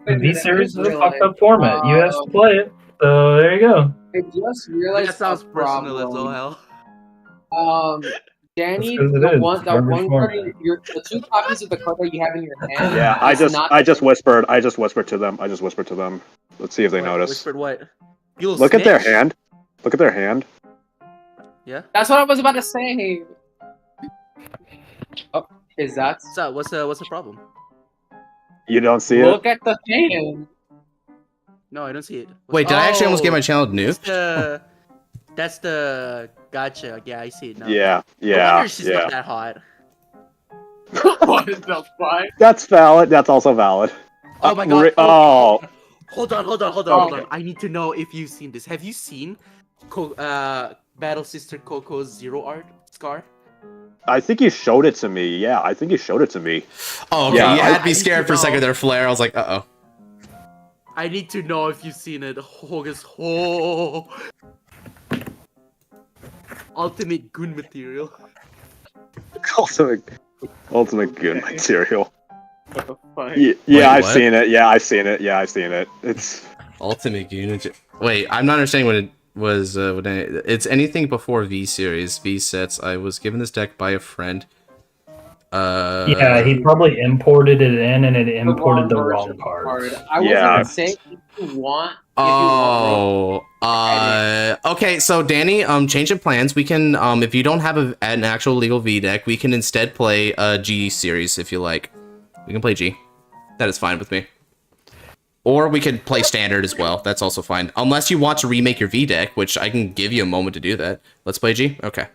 V series is a fucked up format. You asked to play it, so there you go. I just realized That sounds a personal as all problem. hell. Danny, That's 'cause it the is. one It's garbage card, format. the two copies of the card that you have in your hand. Yeah, I just whispered to them. Let's see if they notice. Whispered what? You little Look at their snitch? hand. Look at their hand. Yeah. That's what I was about to say. Oh, is that? So what's the problem? You don't see it? Look at the hand. No, I don't see it. Wait, did I actually almost get my channel nuked? That's the gotcha. Yeah, I see it now. Yeah, No yeah, wonder she's yeah. not that hot. What the fuck? That's valid. That's also valid. Oh my god. Oh. Hold on. I need to know if you've seen this. Have you seen Battle Sister Coco's Zero Art Scar? I think you showed it to me. Yeah, I think you showed it to me. Oh, okay. Yeah, You had me I scared need for a to second know. there, Flare. I was like, uh-oh. I need to know if you've seen it. Oh. Ultimate goon material. Ultimate good material. What the fuck? Yeah, Wait, I've what? seen it. Yeah, I've seen it. It's Ultimate Goon. Wait, I'm not understanding what it was. It's anything before V series, V sets. I was given this deck by a friend. Yeah, he probably imported it in, and it imported the wrong cards. I was gonna say if you want. Okay, so Danny, changing plans. We can, if you don't have an actual legal V deck, we can instead play a G series if you like. We can play G. That is fine with me. Or we could play standard as well. That's also fine. Unless you want to remake your V deck, which I can give you a moment to do that. Let's play G? Okay.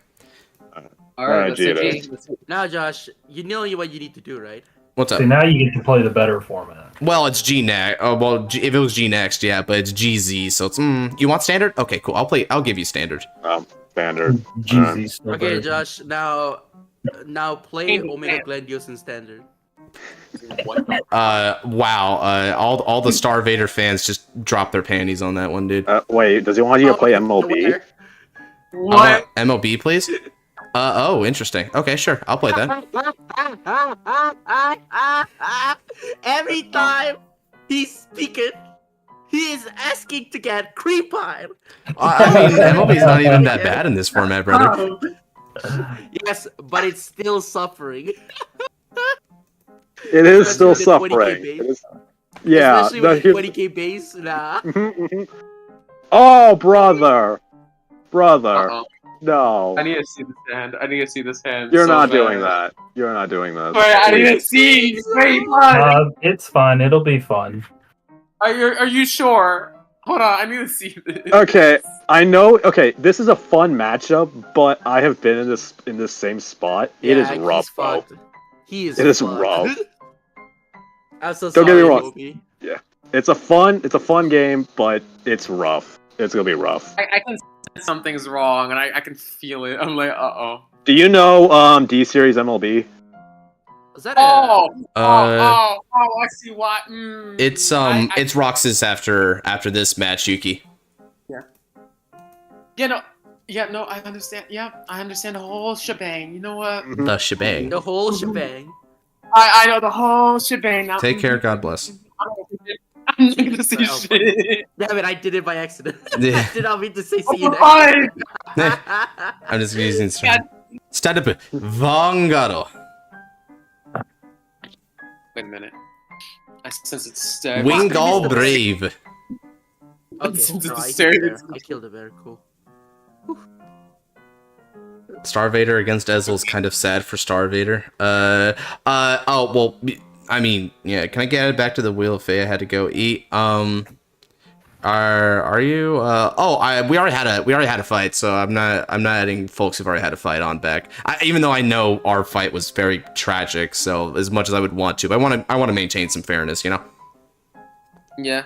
Alright, G. Now, Josh, you know what you need to do, right? What's up? So now you get to play the better format. Well, it's G next. Oh, well, if it was G next, yeah, but it's GZ, so it's. You want standard? Okay, cool. I'll give you standard. Standard. GZ still Okay, better. Josh. Now play Omega Glendios in standard. Wow. All the Star Vader fans just dropped their panties on that one, dude. Wait, does he want you to play MLB? What? MLB, please. Oh, interesting. Okay, sure. I'll play that. Every time he's speaking, he is asking to get Creepine. I mean, MLB's not even that bad in this format, brother. Yes, but it's still suffering. It is still Especially with the 20K suffering. base. It is, yeah. Especially with the 20K base, nah. Oh, brother. Uh-oh. No. I need to see this hand. You're so not bad. doing that. You're not doing that. Wait, I need to see. Wait, what? It's fine. It'll be fun. Are you sure? Hold on, I need to see this. Okay, I know. Okay, this is a fun matchup, but I have been in this same spot. It is Yeah, rough, he's bro. fucked. He is. It is fucked. rough. I'm so Don't sorry, get me wrong. Obi. Yeah, it's a fun game, but it's rough. It's gonna be rough. I can sense something's wrong, and I can feel it. I'm like, uh-oh. Do you know D Series MLB? Is that Oh, I see why. It's it's Roxas after this match, Yuki. No, I understand. Yeah, I understand the whole shebang. You know what? The shebang. The whole shebang. I know the whole shebang now. Take care. God bless. I'm not gonna see shit. Damn it, I did it by accident. Yeah. I did not mean to say see you next. I'm just using stand up. Vanguard. Wait a minute. Since it's stared. Wingal Brave. Okay, Since no, it's I stared. killed I killed a bear. Cool. Starvader against Ezel's kind of sad for Starvader. Oh well. I mean, yeah. Can I get it back to the Wheel of Fate? I had to go eat. Are you? We already had a fight, so I'm not adding folks who've already had a fight on back. Even though I know our fight was very tragic, so as much as I would want to, but I want to maintain some fairness, you know. Yeah.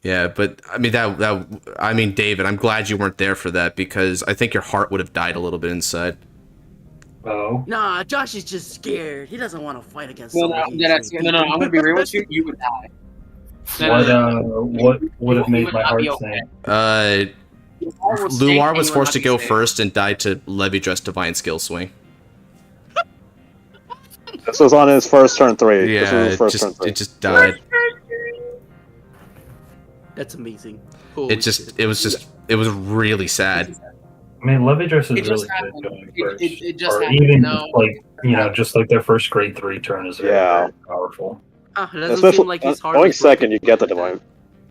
Yeah, but I mean David, I'm glad you weren't there for that because I think your heart would have died a little bit inside. Oh. Nah, Josh is just scared. He doesn't want to fight against No, somebody. no, I'm gonna be real with you. You would die. What would have made my heart sink? Luar was forced to go first and died to Levy-Dress Divine Skill Swing. This was on his first turn 3. Yeah, this was his first turn 3. it just died. That's amazing. It was really sad. I mean, Levy-Dress is It just really happened. good going first. It just or happened, even you know? just like their first grade 3 turn is very powerful. It doesn't Especially seem like he's hard. going second, you get the divine.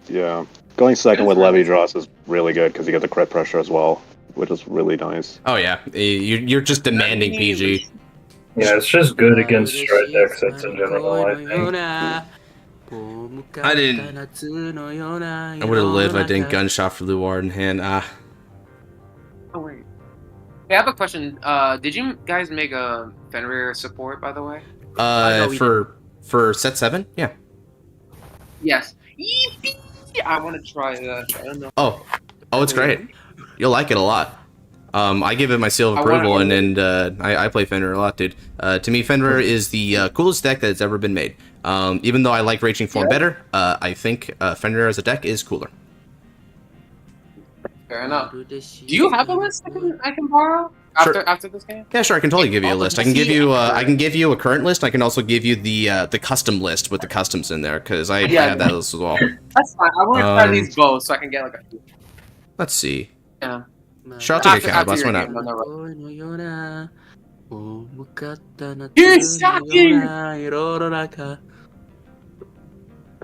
Yeah, going second with Levy-Dress is really good because you get the crit pressure as well, which is really nice. Oh yeah, you're just demanding PG. Yeah, it's just good against stride deck sets in general, I think. I would have lived if I didn't gunshot for Luar in hand. Oh wait. Hey, I have a question. Did you guys make a Fenrir support, by the way? For set 7, yeah. Yes. I want to try that. I don't know. Oh, it's great. You'll like it a lot. I give it my seal of approval, and I play Fenrir a lot, dude. To me, Fenrir is the coolest deck that's ever been made. Even though I like Raging Form better, I think Fenrir as a deck is cooler. Fair enough. Do you have a list I can borrow after this game? Yeah, sure. I can totally give you a list. I can give you a current list. I can also give you the custom list with the customs in there because I have that list as well. That's fine. I want to try these both so I can get like a. Let's see. Yeah. Shout out to your Counterblast. Why not? He's sacking!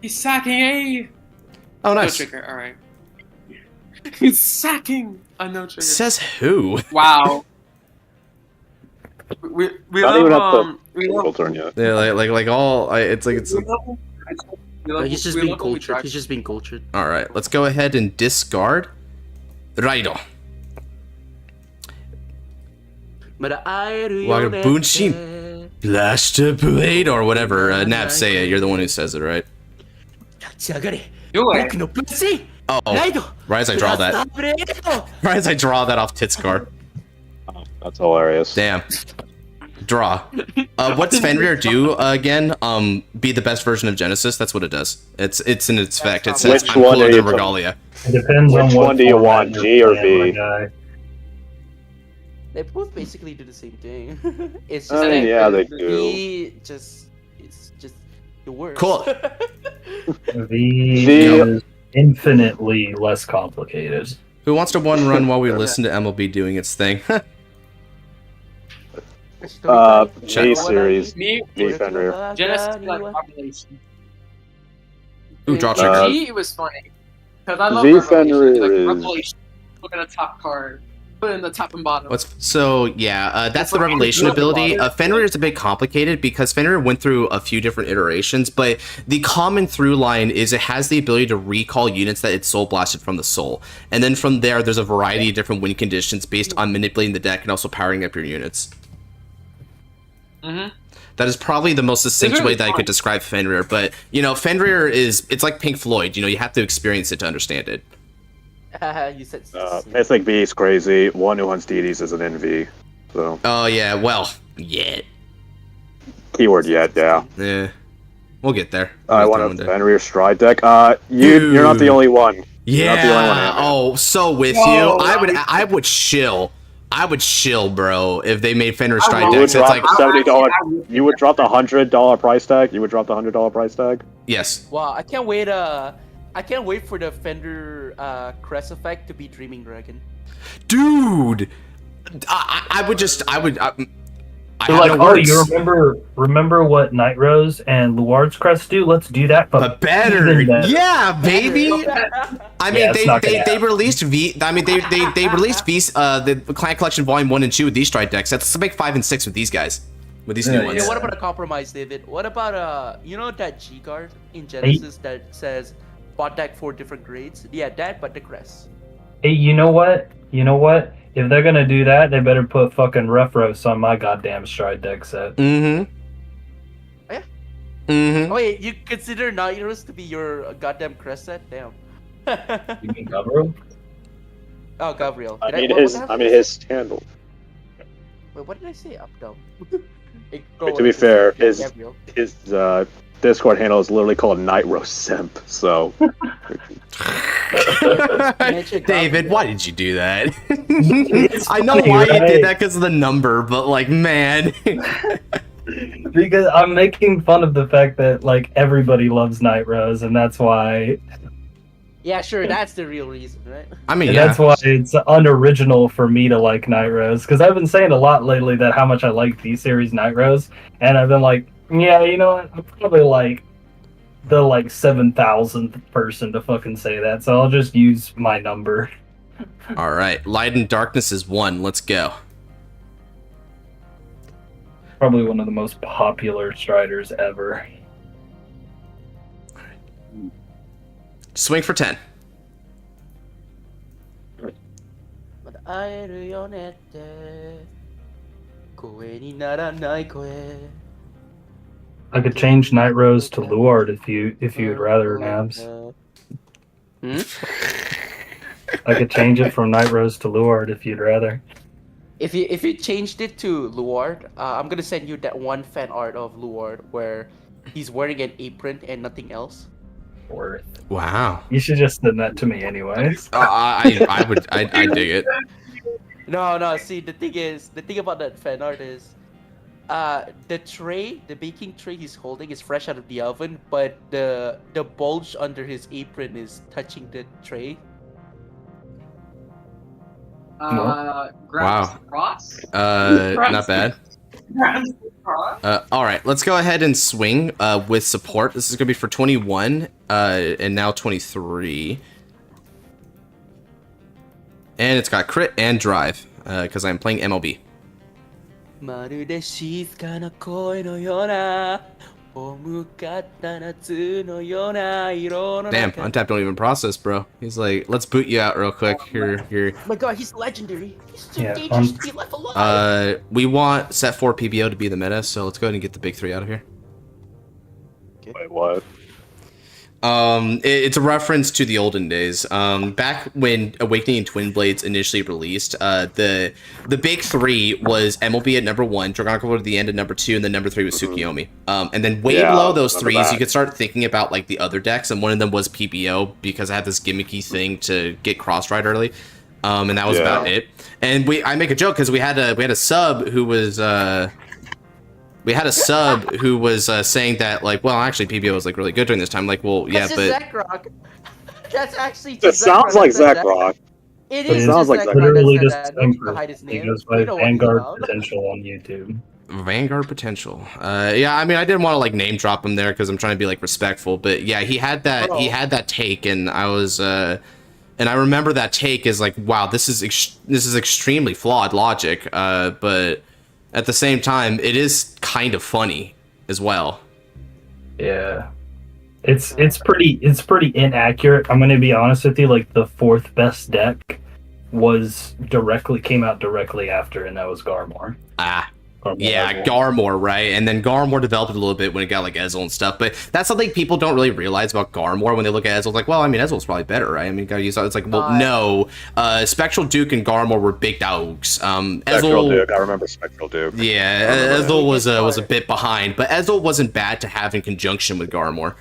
He's sacking A! Oh, nice. No trigger, alright. He's sacking a no trigger. Says who? Wow. We love turn yet. Yeah, like all. It's. He's just being cultured. He's just being cultured. All right, let's go ahead and discard Raido. Bunshin, Blaster Blade, or whatever. Nav, say it. You're the one who says it, right? Oh, right as I draw that. Right as I draw that off Titskar. Oh, that's hilarious. Damn. Draw. What's Fenrir do again? Be the best version of Genesis. That's what it does. It's in its effect. It says I'm cooler than Regalia. It depends on which one do you want, G or V? They both basically do the same thing. It's just they do. It's just the worst. Cool. V is infinitely less complicated. Who wants to one run while we listen to MLB doing its thing? G series. V Fenrir. Genesis like population. Ooh, draw trigger. G was funny. Because I love V Revelation. Fenrir Like, is... Revelation. Look at the top card. Put it in the top and bottom. That's the Revelation ability. Fenrir is a bit complicated because Fenrir went through a few different iterations, but the common through line is it has the ability to recall units that it's soul blasted from the soul. And then from there, there's a variety of different win conditions based on manipulating the deck and also powering up your units. That is probably the most succinct way that I could describe Fenrir, but, you know, Fenrir it's like Pink Floyd, you know, you have to experience it to understand it. You said Mythic B is crazy. One who hunts deities is an NV. So. Oh yeah, well, yeah. Keyword yet, yeah. Yeah. We'll get there. I want a Fenrir Stride deck. You're not the only one. Yeah. You're not the only one. Oh, so with you, I would chill. I would chill, bro, if they made Fenrir Stride decks. It's like $70. You would drop the $100 price tag. You would drop the $100 price tag. Yes. Wow, I can't wait for the Fender Crest effect to be Dreaming Dragon. Dude, They're like, oh, you remember what Night Rose and Luard's crest do? Let's do that, but better. Yeah, baby. I mean, Yeah, they released they released the Clan Collection Volume 1 and 2 with these stride decks. Let's make 5 and 6 with these guys, with these new ones. What about a compromise, David? What about you know that G card in Genesis that says bot deck 4 different grades? Yeah, that, but the crest. Hey, you know what? If they're gonna do that, they better put fucking Rough Roast on my goddamn stride deck set. Mm-hmm. Oh, yeah? Mm-hmm. Oh, wait, you consider Night Rose to be your goddamn crest set? Damn. You mean Gabriel? Oh, Gabriel. I mean his handle. Wait, what did I say? Up down. To be fair, his Discord handle is literally called Night Roast Simp. So, David, why did you do that? I know why you did that because of the number, but like, man. Because I'm making fun of the fact that like everybody loves Night Rose, and that's why. Yeah, sure, that's the real reason, right? I mean, that's why it's unoriginal for me to like Night Rose, because I've been saying a lot lately that how much I like B-Series Night Rose, and I've been like, yeah, you know what, I'm probably like the 7,000th person to fucking say that, so I'll just use my number. All right, Light and Darkness is 1. Let's go. Probably one of the most popular striders ever. Swing for 10. I could change Night Rose to Luard if you'd rather, Nabs. I could change it from Night Rose to Luard if you'd rather. If you changed it to Luard, I'm gonna send you that one fan art of Luard where he's wearing an apron and nothing else. Worth. Wow. You should just send that to me anyways. I dig it. No. See, the thing about that fan art is, the baking tray he's holding is fresh out of the oven, but the bulge under his apron is touching the tray. Wow. Cross? Not bad. All right, let's go ahead and swing with support. This is gonna be for 21 and now 23, and it's got crit and drive because I'm playing MLB. Damn, Untap don't even process, bro. He's like, let's boot you out real quick. Here. Oh my god, he's legendary. He's too dangerous to be left alive. We want set 4 PBO to be the meta, so let's go ahead and get the big 3 out of here. Wait, what? It's a reference to the olden days. Back when Awakening and Twin Blades initially released, the big 3 was MLB at number 1, Dragonic at the end at number 2, and then number 3 was Tsukiyomi. And then way below those 3s, you could start thinking about like the other decks, and one of them was PBO because I had this gimmicky thing to get cross ride early. And that was about it. And I make a joke because we had a sub who was saying that, like, well, actually PBO was like really good during this time. Like, well, yeah, but Zach Rock. That's actually. It sounds like Zach Rock. It sounds like Zach literally Rock. the same person. He goes by Vanguard Potential on YouTube. Vanguard Potential. Yeah, I mean, I didn't want to like name drop him there because I'm trying to be like respectful, but yeah, he had that take, and I was and I remember that take is like, wow, this is extremely flawed logic, but at the same time, it is kind of funny as well. Yeah, it's pretty inaccurate. I'm gonna be honest with you. Like the 4th best deck came out directly after, and that was Garmor. Garmor, right? And then Garmor developed a little bit when it got like Ezel and stuff, but that's something people don't really realize about Garmor when they look at Ezel. Like, well, I mean, Ezel's probably better, right? I mean, gotta use it's like, well, no. Spectral Duke and Garmor were big dogs. Spectral Duke, I remember Spectral Duke. Yeah, Ezel was a bit behind, but Ezel wasn't bad to have in conjunction with Garmor.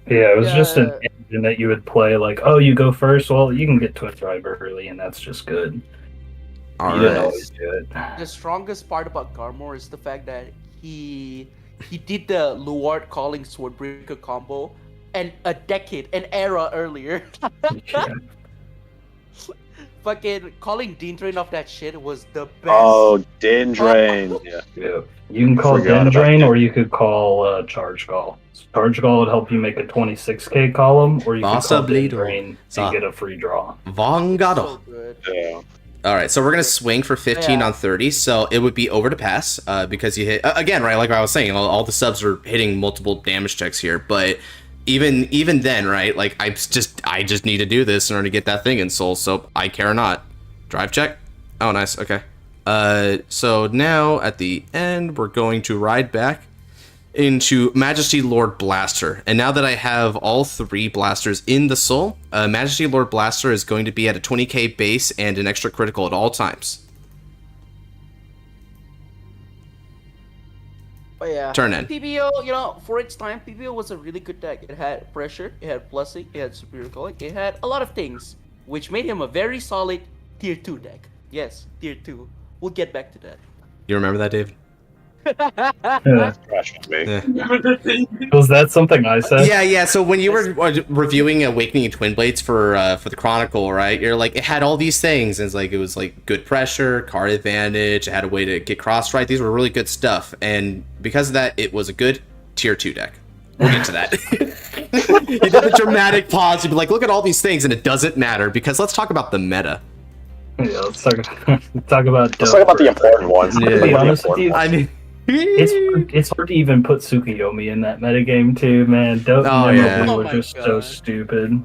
Yeah, it was just an engine that you would play like, oh, you go first, well, you can get Twin Driver early, and that's just good. All you right. didn't always do it. The strongest part about Garmor is the fact that he did the Luard calling Swordbreaker combo an era earlier. fucking calling Dean Drain off that shit was the best. Oh, Din Drain. Yeah. You can call Forgot about Dendrain, that. or you could call Charge Call. Charge Call would help you make a 26k column, or you could call Dendrain to get a free draw. Vanguard. So good. Yeah. All right, so we're gonna swing for 15 Yeah. on 30, so it would be over to pass because you hit again, right? Like I was saying, all the subs are hitting multiple damage checks here, but even then, right? Like I just need to do this in order to get that thing in soul, so I care not. Drive check. Oh, nice. Okay. So now at the end, we're going to ride back into Majesty Lord Blaster. And now that I have all 3 blasters in the soul, Majesty Lord Blaster is going to be at a 20k base and an extra critical at all times. But yeah. Turn in. PBO, you know, for its time, PBO was a really good deck. It had pressure, it had plussing, it had superior calling, it had a lot of things, which made him a very solid tier 2 deck. Yes, tier 2. We'll get back to that. You remember that, Dave? Trash on me. Was that something I said? Yeah. So when you were reviewing Awakening and Twin Blades for the Chronicle, right? You're like, it had all these things, and it was like good pressure, card advantage, it had a way to get cross right. These were really good stuff, and because of that, it was a good tier 2 deck. We'll get to that. You did the dramatic pause. You'd be like, look at all these things, and it doesn't matter because let's talk about the meta. Yeah, let's talk about. Let's talk about the important ones. To be honest with you, I mean, it's hard to even put Tsukuyomi in that metagame too, man. Dope and yeah. Emily Oh were my just God. so stupid.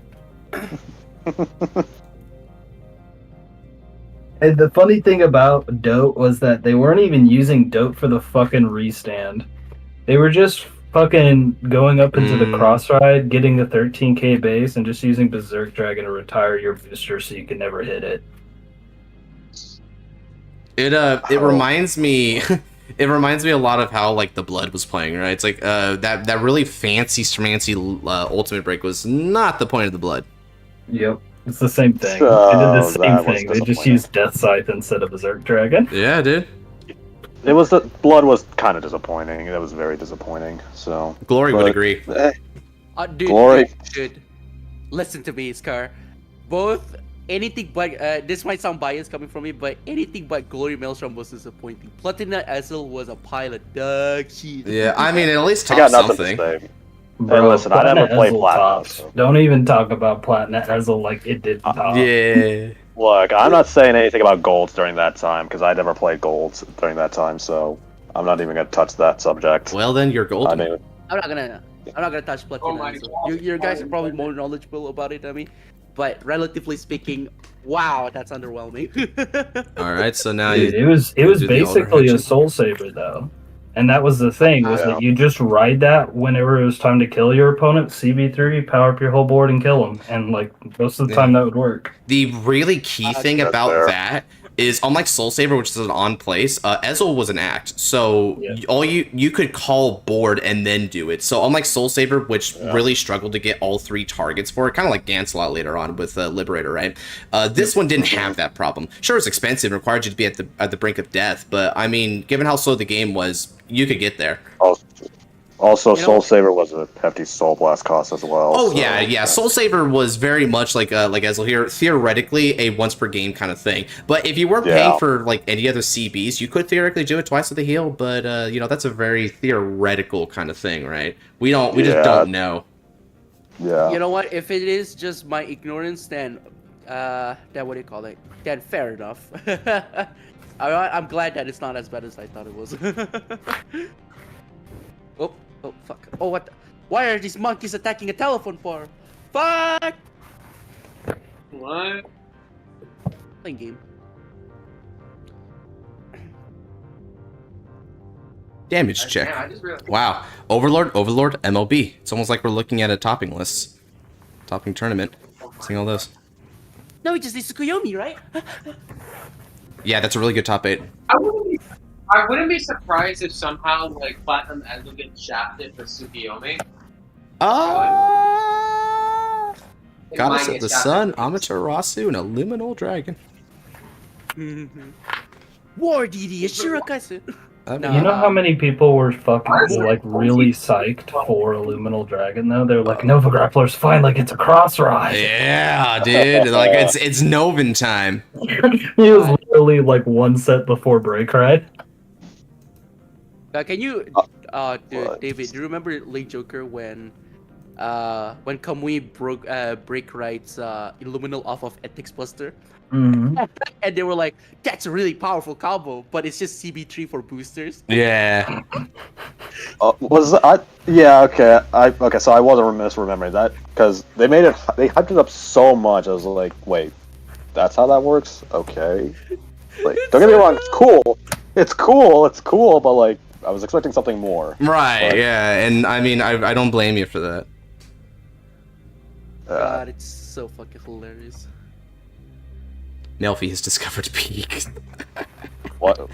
And the funny thing about Dope was that they weren't even using Dope for the fucking restand. They were just fucking going up into the cross ride, getting the 13k base, and just using Berserk Dragon to retire your booster so you can never hit it. It reminds me it reminds me a lot of how like the Blood was playing, right? It's like that really fancy ultimate break was not the point of the Blood. Yep, it's the same thing. So, they did the same that was thing. They just disappointing. used Death Scythe instead of Berserk Dragon. Yeah, dude. It was the blood was kind of disappointing. It was very disappointing. So Glory would but, agree. Dude, Glory. Dude, listen to me, Scar. Both anything but this might sound biased coming from me, but anything but Glory Maelstrom was disappointing. Platina Ezel was a pile of dog shit. Yeah, I mean, it at least I got topped nothing something. to say. Bro, Hey, listen, I never played Ezel Platinum. tops. So. Don't even talk about Platinum Ezel like it did top. Yeah. Look, I'm not saying anything about golds during that time because I never played golds during that time, so I'm not even gonna touch that subject. Well, then you're golden. I mean, I'm not gonna touch Platina. Oh my Ezel. God. You guys are probably more knowledgeable about it than me, but relatively speaking, wow, that's underwhelming. All right, so now Dude, you it was do the basically a Overhead. Soul Saver though, and that was the thing was Yeah. that you just ride that whenever it was time to kill your opponent. CB3, power up your whole board and kill them, and like most of the time that would work. The really key thing That's about fair. that is, unlike Soul Saver, which is an on place, Ezel was an act. So Yeah. all you could call board and then do it. So unlike Soul Saver, which really struggled to get all 3 targets for it, kind of like Gancelot later on with Liberator, right? This one didn't have that problem. Sure, it's expensive, required you to be at the brink of death, but I mean, given how slow the game was, you could get there. also You know- Soul Saver was a hefty Soul Blast cost as well. Oh so, yeah. Soul Saver was very much like Ezel here, theoretically a once per game kind of thing. But if you weren't paying Yeah. for like any other CBs, you could theoretically do it twice with the heal. But that's a very theoretical kind of thing, right? We just Yeah. don't know. Yeah. You know what? If it is just my ignorance, then what do you call it? Then fair enough. I'm glad that it's not as bad as I thought it was. Oh fuck! Oh what? Why are these monkeys attacking a telephone for? Fuck! What? Playing game. Damage check. Yeah, I just realized. Wow. Overlord, MLB. It's almost like we're looking at a topping list, topping tournament. Seeing all this. No, it just needs Tsukuyomi, right? Yeah, that's a really good top 8. I wouldn't be surprised if somehow like Platinum Ezel gets shafted for Tsukuyomi. It might Goddess of get the shafted Sun, for Amaterasu, and a Liminal Dragon. War DD Shirakazu. That'd No. be- You know how many people were fucking like really psyched for Illuminal Dragon though? They're like, Nova Grappler's fine, like it's a cross ride. Yeah, dude. Like it's Novin time. He was literally like one set before break ride. Can you, dude, David? Do you remember Late Joker when Kamui broke break rights Illuminal off of Ethics Buster? Mm-hmm. And they were like, "That's a really powerful combo, but it's just CB3 for boosters." Yeah. Yeah, okay. Okay, so I wasn't misremembering that because they hyped it up so much. I was like, wait, that's how that works? Okay. Like, don't get me wrong, it's cool, but like, I was expecting something more. Right. But, yeah, and I mean, I don't blame you for that. God, it's so fucking hilarious. Melfi has discovered Peak. What?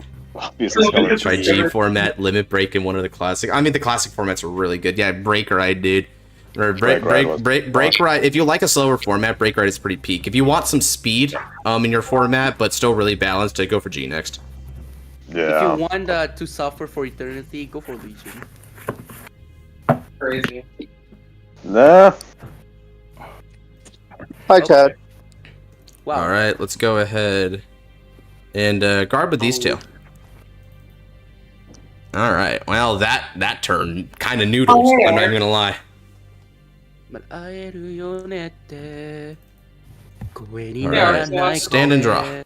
Try G format, limit break in one of the classic. I mean, the classic formats are really good. Yeah, break ride, dude. Or break ride. If you like a slower format, break ride is pretty peak. If you want some speed, in your format, but still really balanced, go for G next. Yeah. If you want to suffer for eternity, go for Legion. Crazy. Nah. Hi, Chad. Wow. All right, let's go ahead and guard with these two. All right. Well, that turn kind of noodles. I'm not even gonna lie. All right. Stand and draw.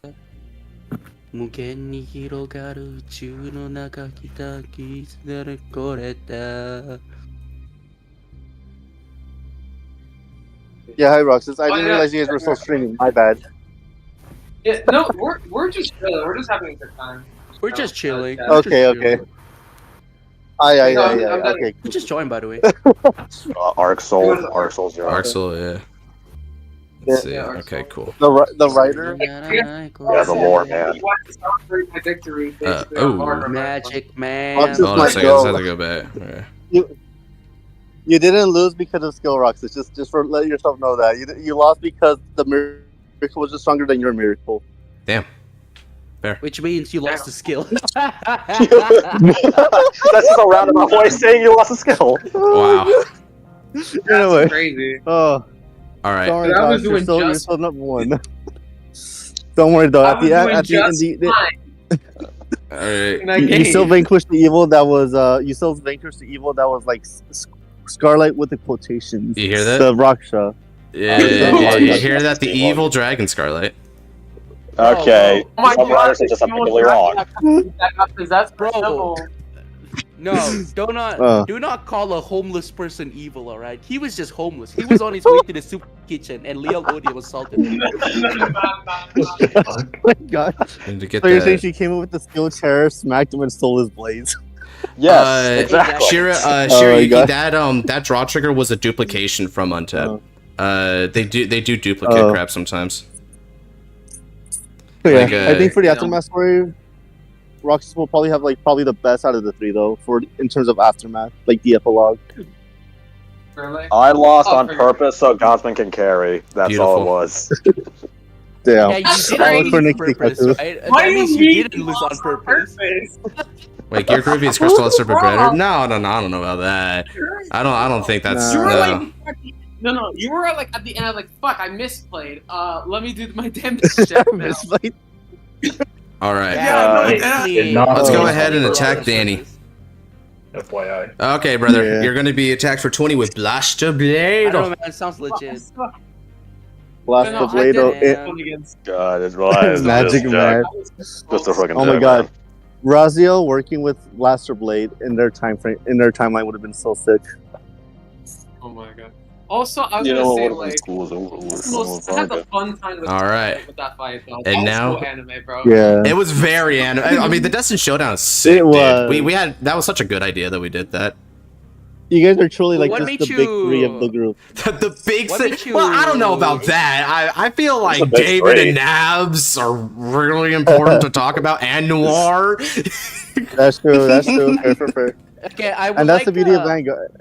Yeah, hi, Roxas. I didn't realize you guys were still streaming. My bad. Yeah, no, we're just chilling. We're just having a good time. We're just chilling. Okay. Okay. Okay. You just joined, by the way. Arc Soul's your Arc Soul, yeah. Let's see. Okay, cool. The writer. Yeah, the lore, man. Magic man. Roxas Hold on a might second. go. Let's have to go back. Okay. You didn't lose because of skill, Roxas. Just for let yourself know that you lost because the miracle was just stronger than your miracle. Damn. Fair. Which means you lost the skill. That's just a roundabout way of saying you lost a skill. Wow. Anyway. Crazy. Oh. All right. Sorry, guys. You're still number one. Don't worry though. At the end, All right. you still vanquished the evil that was like Scarlet with the quotations. You hear that? The Raksha. Yeah. You hear that? The evil dragon Scarlet. Okay. Oh my Some God, writers are just completely wrong. That's Bro. No, do not call a homeless person evil, alright? He was just homeless. He was on his way to the soup kitchen and Leon Odium assaulted him. Oh my God. And to get So you're saying that. she came in with the steel chair, smacked him, and stole his blades? Yes, exactly. Shira, Oh my God. that draw trigger was a duplication from Untap. They do duplicate crap sometimes. So yeah, Like, I think for the Aftermath story, Roxas will probably have probably the best out of the three though, in terms of Aftermath, like the epilogue. I lost on purpose so Godsman can carry. That's all it was. Damn. Yeah, you didn't lose on purpose, right? That means you didn't lose on purpose. Wait, Gear Groovy is Crystal Serpent Predator? No, I don't know about that. I don't think that's You were no. no, you were like at the end, like, fuck, I misplayed. Let me do my damage check now. All right. Yeah, Let's go ahead and attack Danny. FYI. Okay, brother, Yeah. you're gonna be attacked for 20 with Blaster Blade. I don't know, man. It sounds legit. Blast the blade. God, it's right. Magic man. Just a fucking Oh my dead God. man. Raziel working with Blaster Blade in their timeline would have been so sick. Oh my God. Also, I was You gonna know say, what like, school is over with. I had a fun time with, All right. with that fight, though. And That was now- so anime, bro. Yeah. It was very anime. I mean, the Destin Showdown is sick, It was. dude. We had that was such a good idea that we did that. You guys are truly like What just made the big three of you- the group. The big What thing. made you- Well, I don't know about that. I feel like a big David three. and Nabs are really important to talk about, and Noir. That's true. That's true. Fair. Okay, I would And that's like the beauty of Vanguard.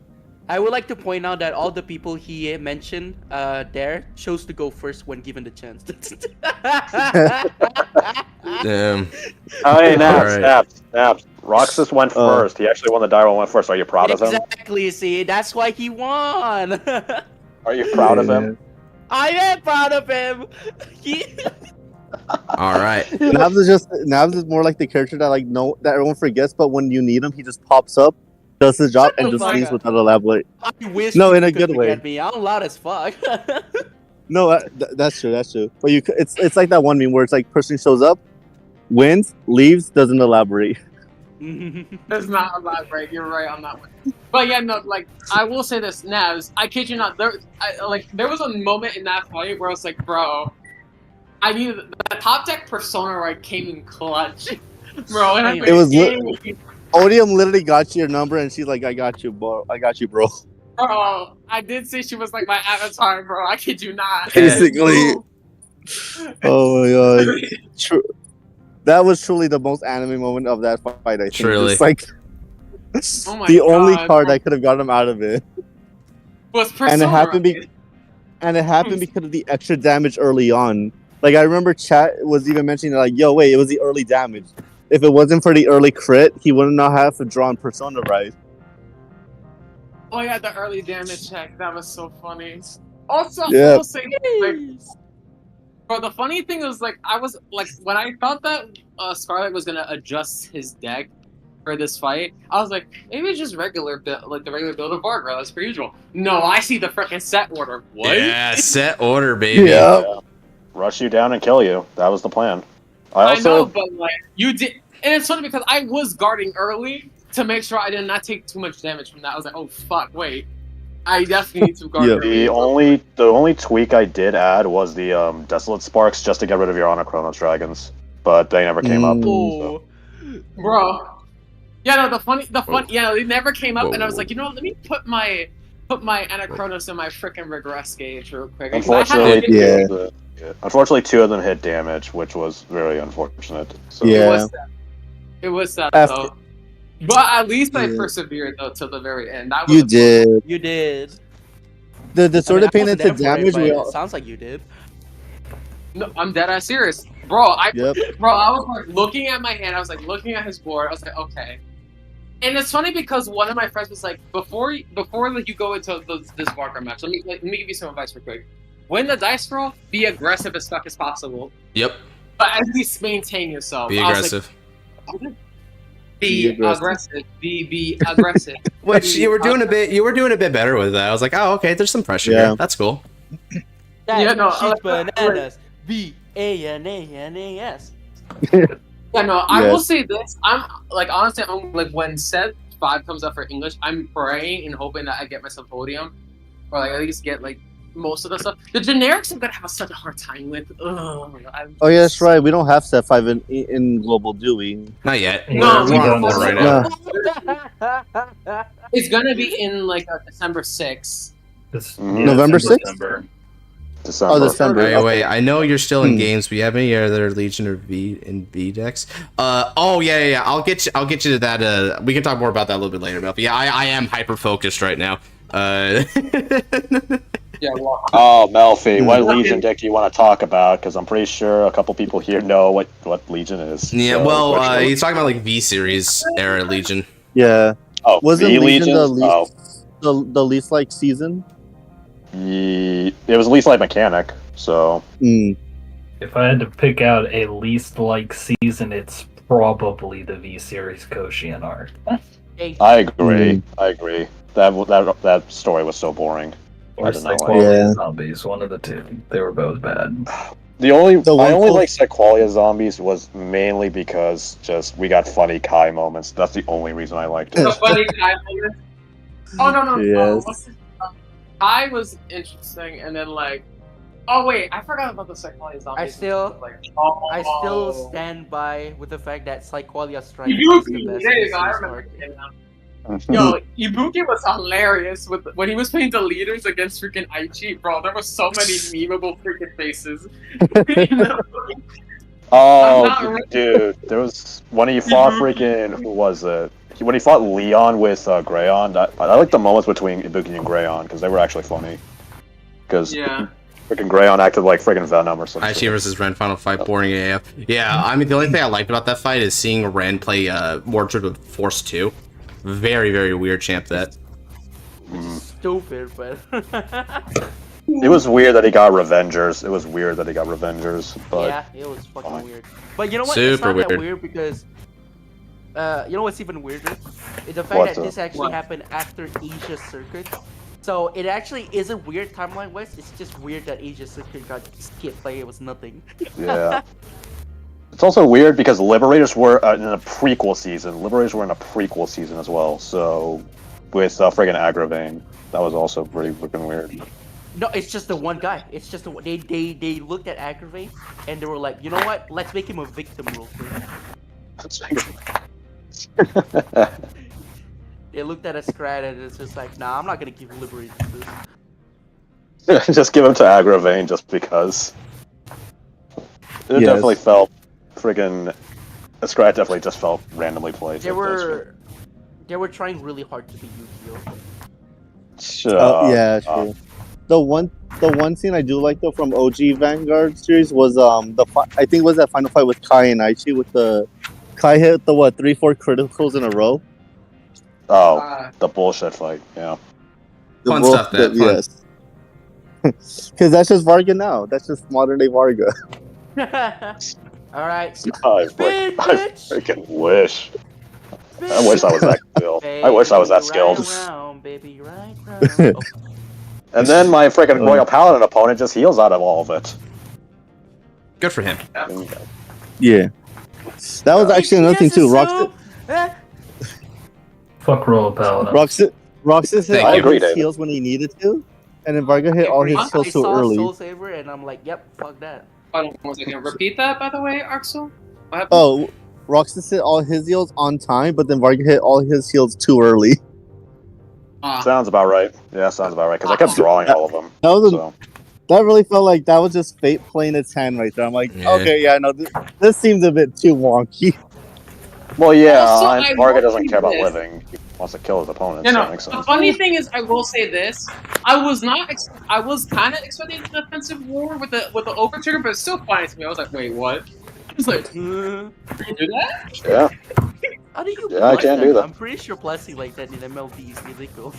I would like to point out that all the people he mentioned there chose to go first when given the chance. Damn. Oh, hey, Alright. Naps. Roxas went first. He actually won the die roll, went first. Are you proud of him? Exactly. See, that's why he won. Are you proud of him? I am proud of him. All right. Nabs is more like the character that that everyone forgets, but when you need him, he just pops up, does his job, and just leaves without elaborate. I wish. No, in a you could good way. forget me. I'm loud as fuck. No, that's true. That's true. But it's like that one meme where it's like person shows up, wins, leaves, doesn't elaborate. Does not elaborate. You're right on that one. But yeah, no, like I will say this, Navs. I kid you not. There was a moment in that fight where I was like, bro, I needed the top deck persona right came in clutch, bro. And It was Odium literally got your number, and she's like, "I got you, bro. I got you, bro." Bro, I did say she was like my avatar, bro. I kid you not. Basically. Oh my god. True. That was truly the most anime moment of that fight, I think. Truly. It's like Oh my the only God. card that could have gotten him out of it. Was persona, And it happened right? because of the extra damage early on. Like I remember chat was even mentioning like, yo, wait, it was the early damage. If it wasn't for the early crit, he wouldn't not have drawn persona right. Oh yeah, the early damage check. That was so funny. Also, Yeah. I will say, like, bro, the funny thing was like I was like when I thought that Scarlet was gonna adjust his deck for this fight, I was like, maybe it's just regular build, like the regular build of Vanguard, as per usual. No, I see the freaking set order. What? Yeah, set order, baby. Yeah. Rush you down and kill you. That was the plan. I know, but like you did, and it's funny because I was guarding early to make sure I did not take too much damage from that. I was like, oh fuck, wait, I definitely need to guard early. The only tweak I did add was the Desolate Sparks just to get rid of your Chronos Dragons, but they never came up. So. Bro. Yeah, no, the funny, yeah, no, they never came up, and I was like, you know what, let me put my Anachronos in my freaking regress gauge real quick. Unfortunately, two of them hit damage, which was very unfortunate. So. Yeah. It was sad though. But at least I persevered though till the very end. That was You did. You did. The sort of pain I wasn't into there for it, damage but we it all. sounds like you did. No, I'm dead ass serious, bro. Yep. Bro, I was like looking at my hand. I was like looking at his board. I was like, okay. And it's funny because one of my friends was like, before like you go into this Vanguard match, let me give you some advice real quick. When the dice roll, be aggressive as fuck as possible. Yep. But at least maintain yourself. Be aggressive. Be aggressive. Be aggressive. Which you were doing a bit better with that. I was like, oh, okay, there's some pressure here. That's cool. Yeah, no, bananas. BANANAS. Yeah, no, I will say this. I'm like honestly, I'm like when set 5 comes up for English, I'm praying and hoping that I get myself podium, or like at least get like most of the stuff. The generics I'm gonna have such a hard time with. Ugh, Oh yeah, that's right. We don't have set 5 in global, do we? Not yet. No, we're on 4 right now. It's gonna be in like December 6th. November 6th? December. Oh, December. Wait. I know you're still in games, but you have any other Legion or V decks? Oh yeah. I'll get you to that. We can talk more about that a little bit later, Melfi. Yeah, I am hyper focused right now. Yeah. Well, Oh, Melfi, what Legion deck do you want to talk about? Because I'm pretty sure a couple people here know what Legion is. Yeah, So, well, he's talking about like V series era Legion. Yeah. Oh, Wasn't V Legion the Legion? least the least like season? It was least like mechanic. So. If I had to pick out a least like season, it's probably the V Series Koshian arc. I agree. I agree. That story was so boring. Or Cyqualia Zombies, one of the two. They were both bad. I only like Cyqualia Zombies was mainly because just we got funny Kai moments. That's the only reason I liked it. the funny Kai moment. Oh no. Yes. Kai was interesting, and then like, oh wait, I forgot about the Cyqualia Zombies. I still stand by with the fact that Cyqualia Strike is the Ibuki, best. there you go. I remember. Yo, Ibuki was hilarious when he was playing the leaders against freaking Aichi, bro. There were so many memeable freaking faces. Oh, dude, there was when he fought freaking who was it? When he fought Leon with Greyon, I like the moments between Ibuki and Greyon because they were actually funny. Because Freaking Greyon acted like freaking Venom or something. Aichi versus Ren final fight, boring AF. Yeah, I mean, the only thing I liked about that fight is seeing Ren play Mordred with Force 2. Very, very weird champ that. Stupid, but. It was weird that he got Revengers. But Yeah, it was fucking weird. But you know what? Super it's not weird. that weird because. You know what's even weirder? Is the fact What's that up? this actually happened after Asia's circuit. So it actually isn't weird timeline-wise. It's just weird that Asia's circuit got skipped like it was nothing. yeah. It's also weird because Liberators were in a prequel season. Liberators were in a prequel season as well. So with friggin' Agravane, that was also pretty freaking weird. No, it's just the one guy. It's just the one. They looked at Aggravate and they were like, you know what? Let's make him a victim real quick. They looked at a Scrat and it's just like, nah, I'm not gonna give Liberators this. Just give him to Agravane just because. It Yes. definitely felt friggin' the Scrat definitely just felt randomly played. They were trying really hard to be Yugioh. Yeah, true. The one scene I do like though from OG Vanguard series was I think it was that final fight with Kai and Aichi with the Kai hit the 3-4 criticals in a row. Oh, the bullshit fight. Yeah. Fun stuff. That fun. Yes. Because that's just Varga now. That's just modern day Varga. All right. I freaking wish. I wish I was that skilled. I wish I was that skilled. And then my freaking Royal Paladin opponent just heals out of all of it. Good for him. Yeah. That was actually another thing too. Roxas. Fuck Royal Paladin. Roxas hit Thank all you. his heals when he needed to, and then Varga hit all his heals too early. Soul Saver and I'm like, yep, fuck that. Hold on 1 second. Repeat that, by the way, Axel. What happened? Oh, Roxas hit all his heals on time, but then Varga hit all his heals too early. Sounds about right. Yeah, sounds about right. Because I kept drawing all of them. That really felt like that was just fate playing its hand right there. I'm like, Yeah. okay, yeah, no, this seems a bit too wonky. Well, yeah, Also, I Varga will doesn't say care about this. living. He wants to kill his opponents. You So know, that makes the sense. funny thing is, I will say this: I was kind of expecting a defensive war with the over trigger, but it's still funny to me. I was like, wait, what? I was like, can you do that? Yeah. How do you Yeah, I can't do that. I'm pretty sure plastic like that in MLB is illegal.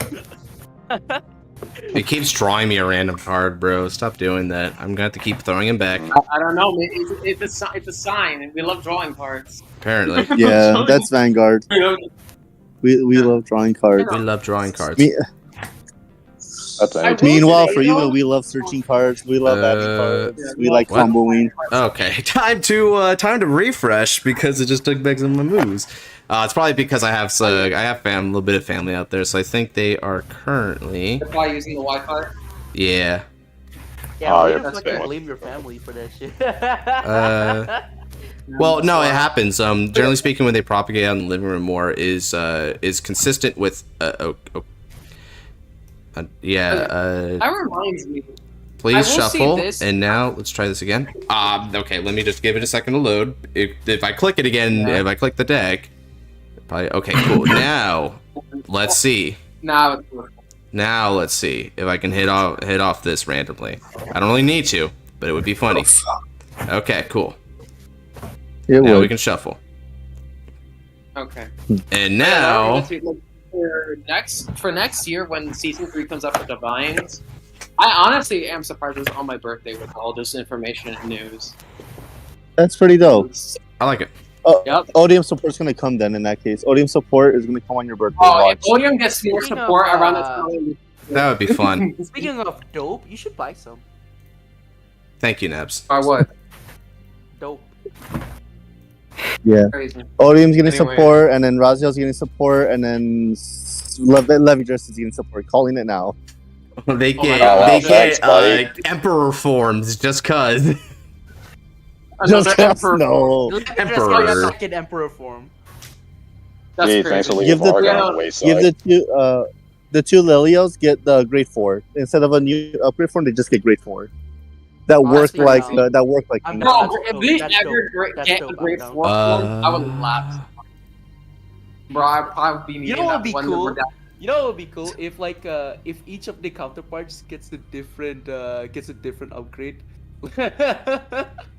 It keeps drawing me a random card, bro. Stop doing that. I'm gonna have to keep throwing him back. I don't know. It's a sign, and we love drawing cards. Apparently. Yeah, that's Vanguard. You know, We love drawing cards. We love drawing cards. Meanwhile, for you, we love searching cards. We love adding cards. We like what? comboing. Okay, time to refresh because it just took back some of my moves. It's probably because I have a little bit of family out there, so I think they are currently. They're probably using the Wi-Fi. Yeah. Yeah, yeah, we just fucking blame your family for that shit. Well, no, it happens. Generally speaking, when they propagate out in the living room more, is consistent with. That reminds me. Please I will say shuffle, this. and now let's try this again. Okay, let me just give it a second to load. If I click it again, if I click the deck, probably okay, cool. Now, let's see. Now Let's see if I can hit off this randomly. I don't really need to, but it would be funny. Okay, cool. Now we can shuffle. Okay. And now. For next year, when season 3 comes up with Divines, I honestly am surprised it's on my birthday with all this information and news. That's pretty dope. I like it. Oh, Yep. Odium support's gonna come then. In that case, Odium support is gonna come on your birthday. Oh, if watch. Odium gets more Speaking support of, around this time. That would be fun. Speaking of dope, you should buy some. Thank you, Nebs. Or what? Dope. Yeah. Crazy. Odium's getting Anyway. support, and then Raziel's getting support, and then Levydress is getting support. Calling it now. They get thanks, buddy. emperor forms just cause. Another Just Emperor. no. Emperor. Second emperor form. That's Gee, crazy. thanks for leaving Give the- Varga on the Give wayside. the two Lilios get the grade 4 instead of a new upgrade form. They just get grade 4. That worked pretty like dope. that worked like. I'm King. down. Bro, That's if they dope. ever That's get dope. the I'm grade down. 4 form, I would laugh. Bro, I'd probably be You know needing what that would be one cool? number down. You know what would be cool if if each of the counterparts gets a different upgrade.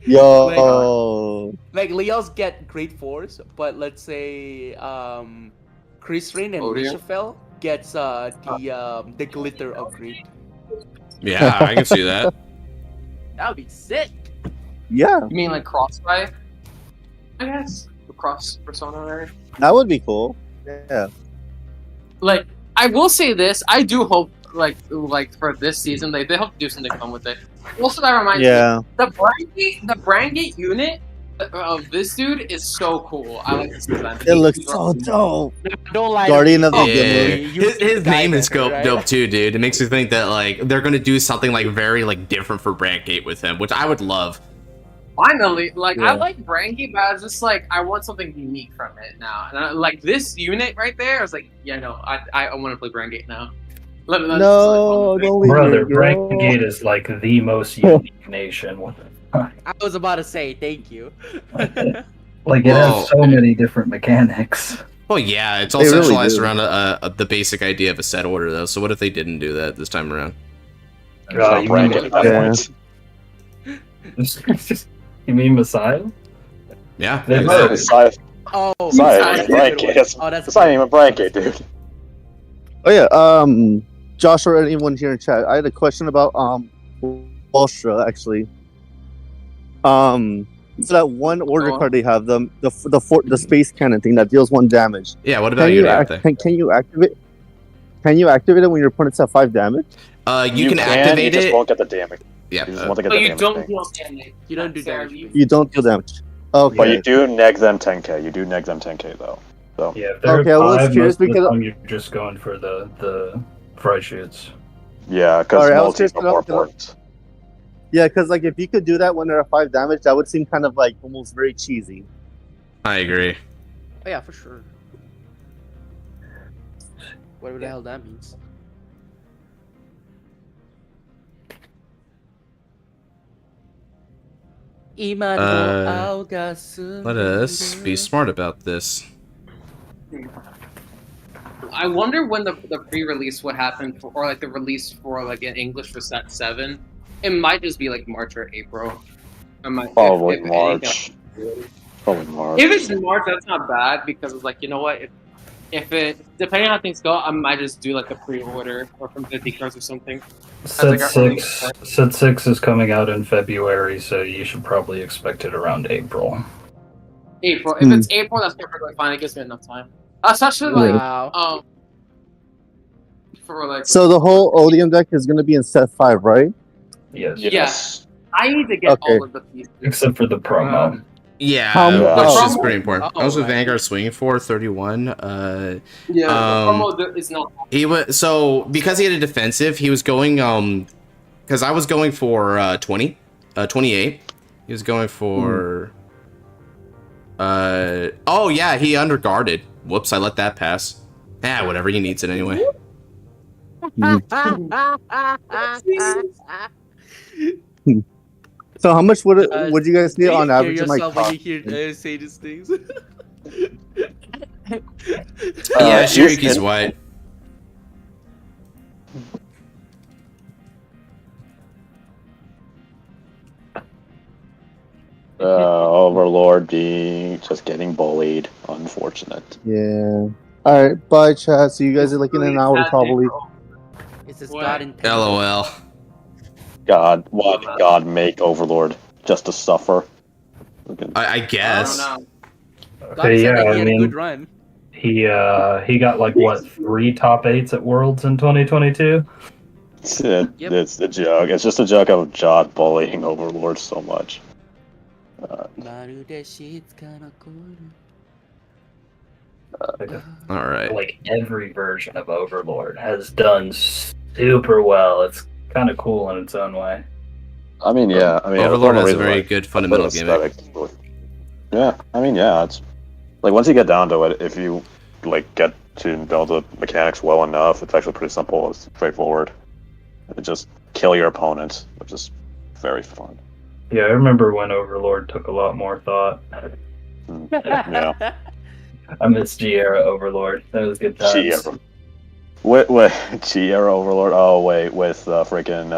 Yo. Like Leo's get grade 4s, but let's say Chris Rain and Richafel gets the glitter upgrade. Yeah, I can see that. That would be sick. Yeah. You mean like Crossfire? I guess the cross persona there. That would be cool. Yeah. Like, I will say this: I do hope, like for this season, they hope to do something fun with it. Also, that reminds me, the Brangate unit of this dude is so cool. I like this design. It looks so dope. Don't lie. Guardian of the His name is dope too, dude. It makes me think that like they're gonna do something like very like different for Brangate with him, which I would love. Finally, like I like Brangate, but I was just like, I want something unique from it now. And like this unit right there, I was like, yeah, no, I want to play Brangate now. No, don't leave Brother, me, bro. Brangate is like the most unique nation. What the fuck? I was about to say thank you. Like it has so many different mechanics. Well, yeah, it's all They really centralized do. around the basic idea of a set order, though. So what if they didn't do that this time around? You mean Messiah? Yeah. They're exactly. Messiah. Oh, Messiah is Brangate. Oh, that's It's not even Brangate, dude. Oh yeah. Josh or anyone here in chat, I had a question about Ulstra actually. So that one order card they have, the space cannon thing that deals 1 damage. Yeah. What about you? Can you activate? Can you activate it when your opponent's at 5 damage? You can activate you it. just won't get the damage. Yeah. You just won't get But the you damage. don't thing. deal damage. You don't do damage. You don't deal damage. Okay. But you do neg them 10k. You do neg them 10k though. So Yeah, if they're Okay, I was five, curious most of the because- time you're just going for the fry shoots. yeah, because Alright, I was multis curious are more about- important. Yeah, because like if you could do that when they're at 5 damage, that would seem kind of like almost very cheesy. I agree. Oh yeah, for sure. Whatever the hell that means. Let us be smart about this. I wonder when the pre-release would happen for, or like the release for like in English for set 7. It might just be like March or April. Probably March. Probably March. If it's in March, that's not bad because it's like, you know what? If it, depending on how things go, I might just do like a pre-order or from 50 cards or something. Set 6 is coming out in February, so you should probably expect it around April. April. If it's April, that's perfectly fine. It gives me enough time. Especially like for like. So the whole Odium deck is going to be in set 5, right? Yes. Yes. I need to get all of the pieces. Except for the promo. Yeah, Yeah. which is Promo- pretty important. Oh, I was with right. Vanguard swinging for 31. Yeah, the promo is not. He was so because he had a defensive, he was going because I was going for 28. He was going for oh yeah, he underguarded. Whoops, I let that pass. Whatever, he needs it anyway. So how much would you guys need on Hear average in my yourself when cost? you hear say these things. Yeah, Shiriki's white. Overlord being just getting bullied. Unfortunate. Yeah. All right. Bye, chat. See you guys in like in an hour probably. It's this God in LOL. God, why did God make Overlord just to suffer? I guess. God Okay, said yeah, that I he had a mean, good run. he got like what 3 top 8s at Worlds in 2022. It's a joke. It's just a joke of Jod bullying Overlord so much. All right. Like every version of Overlord has done super well. It's kind of cool in its own way. I mean, yeah. I mean, Overlord that's has one a very reason, good fundamental gimmick. Yeah, I mean, yeah. It's like once you get down to it, if you like get to know the mechanics well enough, it's actually pretty simple. It's straightforward. It just kill your opponent, which is very fun. Yeah, I remember when Overlord took a lot more thought. Yeah. I miss G-Era Overlord. That was good times. G-Era. With G-Era Overlord? Oh, wait, with freaking,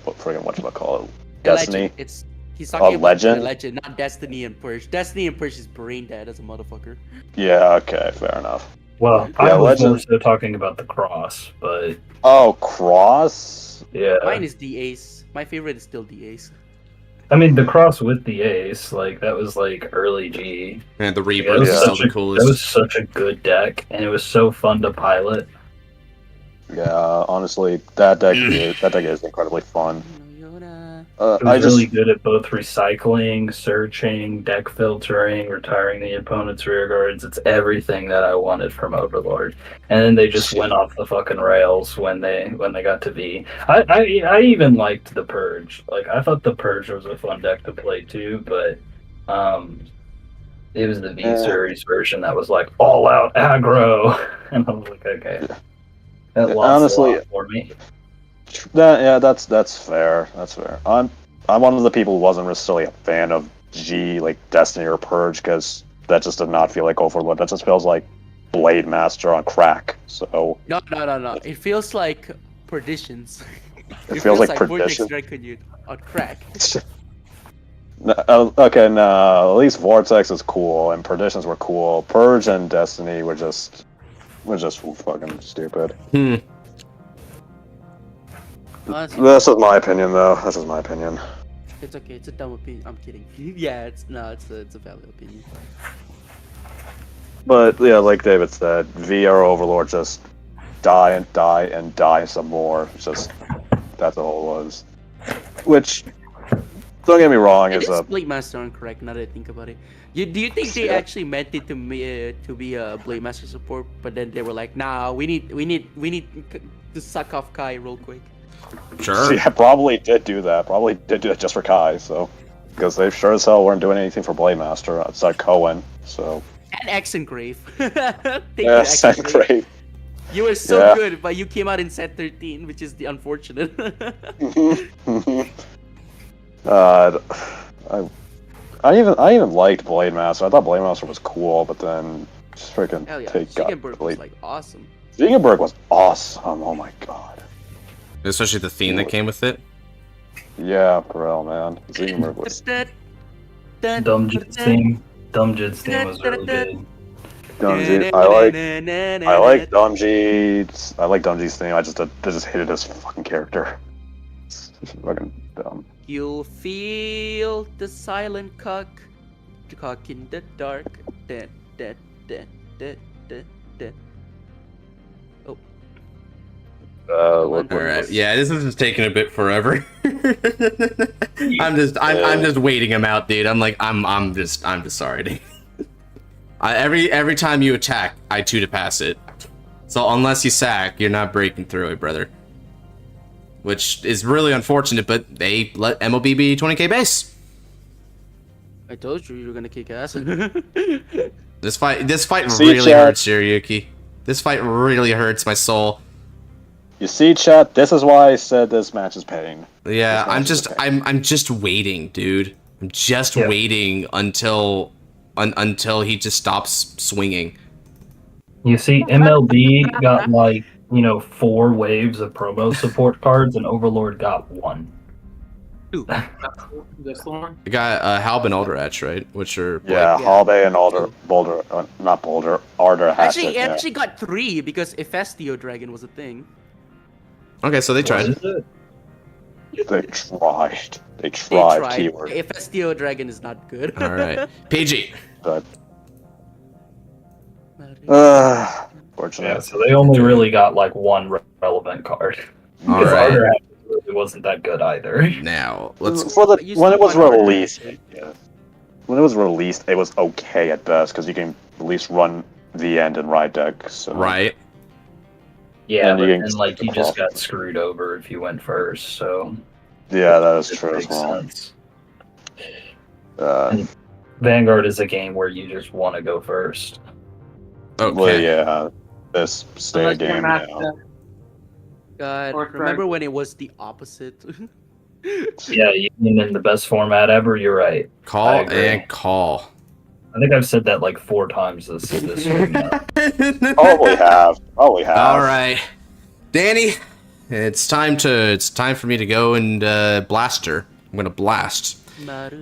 whatchamacallit? Destiny? He's talking about Legend? the Legend, not Destiny and Purge. Destiny and Purge is brain dead as a motherfucker. Yeah, okay, fair enough. Well, I was more so talking about the cross, but... Oh, cross? Yeah. Mine is the Ace. My favorite is still the Ace. I mean, the cross with the Ace, like, that was, like, early G. And the Rebirth is still the coolest. That was such a good deck, and it was so fun to pilot. Yeah, honestly, that deck is incredibly fun. It was really good at both recycling, searching, deck filtering, retiring the opponent's rear guards. It's everything that I wanted from Overlord. And then they just went off the fucking rails when they got to V. I even liked the Purge. Like, I thought the Purge was a fun deck to play too, but it was the V series version that was like all out aggro, and I was like, okay, that lost honestly, a lot for me. That's fair. That's fair. I'm one of the people who wasn't necessarily a fan of G, like Destiny or Purge, because that just did not feel like Overlord. That just feels like Blade Master on crack. So No. It feels like Perditions. It feels like Vortex Perdition. Dragon on crack. Okay, no. At least Vortex is cool, and Perditions were cool. Purge and Destiny were just fucking stupid. This is my opinion, though. This is my opinion. It's okay. It's a dumb opinion. I'm kidding. Yeah, it's a valid opinion. But yeah, like David said, VR Overlord just die and die and die some more. It's just that's all it was. Which, don't get me wrong, It is is a Blade Master on correct. Now that I think about it, do you think they actually meant it to be a Blade Master support, but then they were like, nah, we need to suck off Kai real quick. Sure. Yeah, probably did do that. Probably did do that just for Kai. So, because they sure as hell weren't doing anything for Blade Master outside Cohen. So. And X and Grave. Yes, and Grave. You were so good, but you came out in set 13, which is the unfortunate. I even liked Blade Master. I thought Blade Master was cool, but then just freaking Ziegenberg was like awesome. Ziegenberg was awesome. Oh my god. Especially the theme that came with it. Yeah, for real, man. Ziegenberg was. Dumjit's theme was really good. Dumjit, I like Dumjit's. I like Dumjit's theme. I just hated his fucking character. It's fucking dumb. You'll feel the silent cock in the dark. Oh. Alright, yeah, this is just taking a bit forever. I'm just waiting him out, dude. I'm just sorry, dude. Every time you attack, I 2 to pass it. So unless you sack, you're not breaking through it, brother. Which is really unfortunate, but they let MLB be 20k base. I told you were gonna kick ass. This fight really hurts, Shiryuki. This fight really hurts my soul. You see, chat. This is why I said this match is pain. Yeah, I'm just waiting, dude. I'm just waiting until he just stops swinging. You see, MLB got like 4 waves of promo support cards, and Overlord got 1. This one? You got Halb and Alderhatch, right? Which are Halbe and Alderhatch. Actually, it actually got 3 because Ephestio Dragon was a thing. Okay, so they tried. They tried. Keyword. Ephestio Dragon is not good. All right, PG. But. Fortunate. Yeah, so they only really got like 1 relevant card. All right. It wasn't that good either. Now let's. When it was released, it was okay at best because you can at least run the end and ride deck. So. Right. Yeah, and like you just got screwed over if you went first. So. Yeah, that is true as well. Vanguard is a game where you just want to go first. Okay. Well, yeah, this state of game now. God, remember when it was the opposite? Yeah, you mean in the best format ever, you're right. Call and call. I think I've said that like 4 times this stream now. Probably have. Probably have. All right, Danny, it's time for me to go and blast her. I'm gonna blast.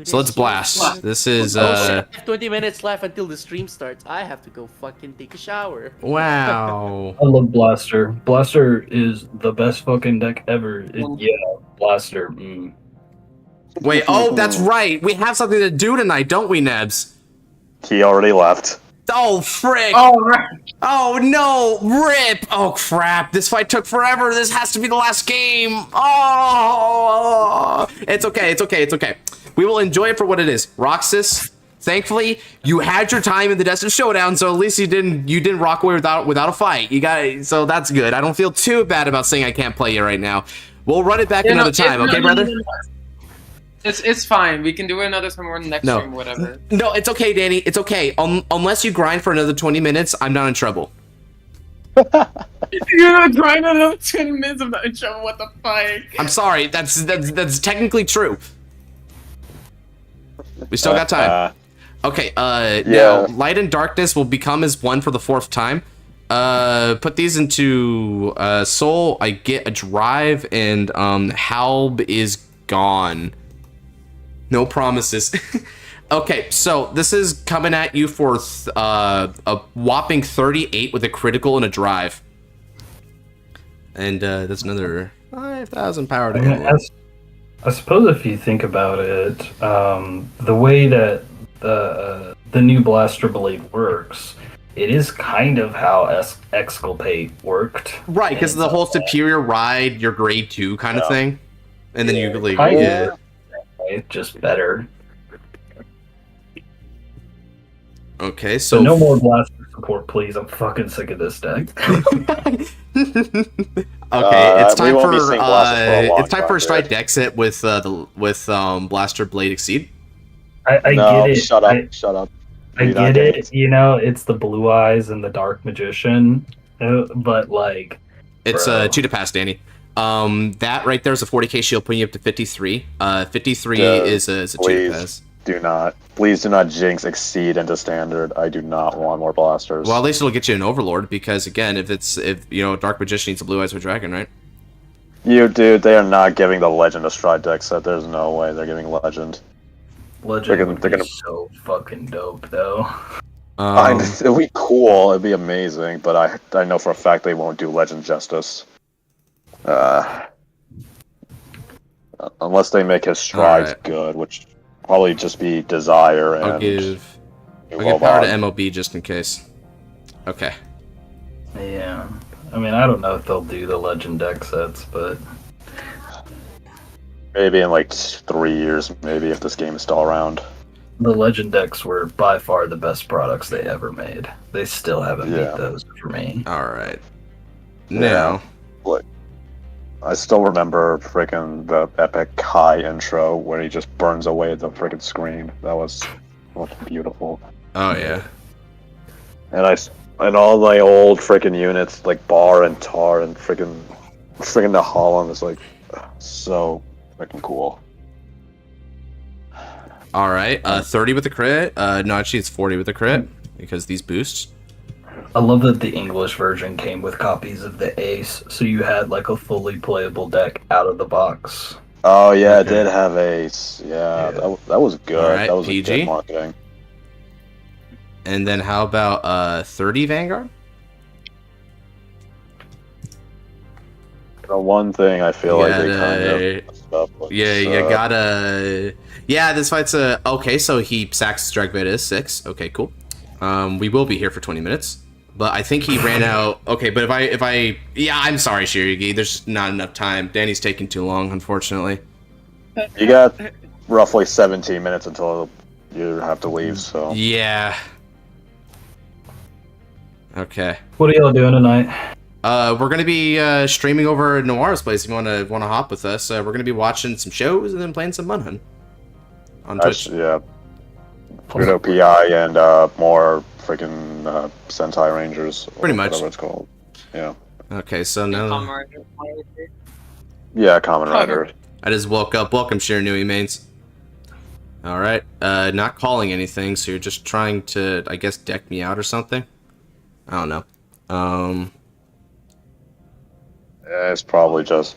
So let's blast. This is Oh, shit, I have 20 minutes left until the stream starts. I have to go fucking take a shower. Wow. I love Blaster. Blaster is the best fucking deck ever. Yeah, Blaster. Wait, oh, that's right. We have something to do tonight, don't we, Nebs? He already left. Oh, frick. Oh, right. Oh, no. Rip. Oh, crap. This fight took forever. This has to be the last game. Oh. It's okay. It's okay. It's okay. We will enjoy it for what it is. Roxas, thankfully, you had your time in the Destin Showdown, so at least you didn't rock away without a fight. So that's good. I don't feel too bad about saying I can't play you right now. We'll run it back another time, okay, brother? It's fine. We can do it another time or next stream, whatever. No, it's okay, Danny. It's okay. Unless you grind for another 20 minutes, I'm not in trouble. You're gonna grind another 20 minutes. I'm not in trouble. What the fuck? I'm sorry. That's technically true. We still got time. Okay, now Light and Darkness will become as one for the 4th time. Put these into Soul. I get a drive, and Halb is gone. No promises. Okay, so this is coming at you for a whopping 38 with a critical and a drive. And that's another 5,000 power to him. I suppose if you think about it, the way that the new Blaster Blade works, it is kind of how Exculpate worked. Right, because the whole Superior Ride, your grade 2 kind of thing. And then you could like, just better. Okay, so no more Blaster support, please. I'm fucking sick of this deck. Okay, it's time for a strike deck set with Blaster Blade Exceed. I get it. Shut up. I get it. You know, it's the Blue Eyes and the Dark Magician, but like, it's 2 to pass, Danny. That right there is a 40k shield, putting you up to 53. 53 is a 2 to pass. Please do not jinx Exceed into Standard. I do not want more blasters. Well, at least it'll get you an Overlord, because again, if Dark Magician needs a Blue Eyes for Dragon, right? Dude, they are not giving the Legend a Stride deck set. There's no way they're giving Legend. Legend would be so fucking dope, though. It'd be cool. It'd be amazing, but I know for a fact they won't do Legend justice. Unless they make his strides good, which probably just be Desire and I'll give power to MOB just in case. Okay. Yeah. I mean, I don't know if they'll do the Legend deck sets, but maybe in like 3 years, maybe if this game is still around. The Legend decks were by far the best products they ever made. They still haven't beat those for me. Alright. Now. Look, I still remember freaking the epic Kai intro where he just burns away the freaking screen. That was beautiful. Oh yeah. And all my old freaking units like Bar and Tar and freaking the Holland is like so freaking cool. All right, 30 with a crit. No, actually it's 40 with a crit because these boosts. I love that the English version came with copies of the Ace, so you had like a fully playable deck out of the box. Oh yeah, it did have Ace. Yeah. That was good. All right, that was PG. good marketing. And then how about 30 Vanguard? The one thing I feel like they kind of messed up with, you gotta. Yeah, this fight's okay. So he sacks Drag Beta is 6. Okay, cool. We will be here for 20 minutes, but I think he ran out. Okay, but if I yeah, I'm sorry, Shirigi. There's not enough time. Danny's taking too long, unfortunately. You got roughly 17 minutes until you have to leave. So yeah. Okay. What are y'all doing tonight? We're gonna be streaming over at Noir's place. If you wanna hop with us, we're gonna be watching some shows and then playing some Munhunt on Twitch. Yeah. Pluto PI and more freaking Sentai Rangers. Pretty much. Whatever it's called. Yeah. Okay, so now. Yeah, Common Rider. I just woke up. Welcome, Shiranui mains. All right. Not calling anything, so you're just trying to, I guess, deck me out or something. I don't know. Yeah, it's probably just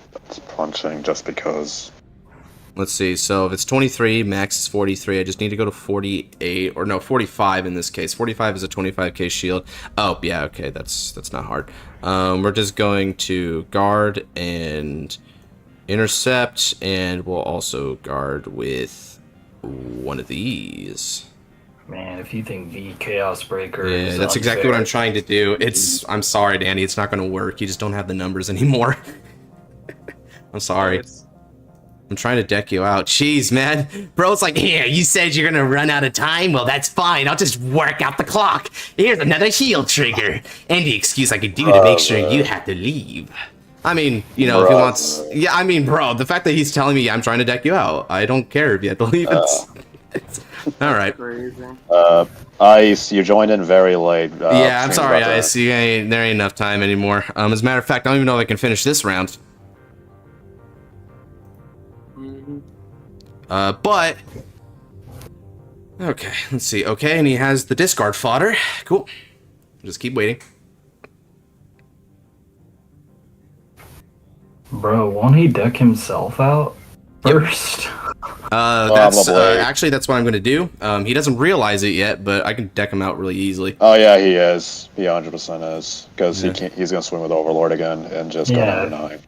punching just because. Let's see. So if it's 23, max is 43. I just need to go to 48, or no, 45 in this case. 45 is a 25k shield. Oh, yeah, okay, that's not hard. We're just going to guard and intercept, and we'll also guard with one of these. Man, if you think V Chaos Breaker Yeah, is that's exactly unfair, what I'm trying to do. I'm sorry, Danny, it's not going to work. You just don't have the numbers anymore. I'm sorry. I'm trying to deck you out. Jeez, man. Bro's like, here, you said you're gonna run out of time? Well, that's fine. I'll just work out the clock. Here's another heal trigger. Any excuse I could do to make sure you have to leave. I mean, you know, if he wants... Yeah, I mean, bro, the fact that he's telling me I'm trying to deck you out, I don't care if you have to leave. Alright. Ice, you joined in very late. Yeah, I'm sorry, Ice. There ain't enough time anymore. As a matter of fact, I don't even know if I can finish this round. But... Okay, let's see. Okay, and he has the discard fodder. Cool. Just keep waiting. bro, won't he deck himself out first? Actually, that's what I'm going to do. He doesn't realize it yet, but I can deck him out really easily. Oh yeah, he is. He 100% is, because he's going to swing with Overlord again and just go number 9.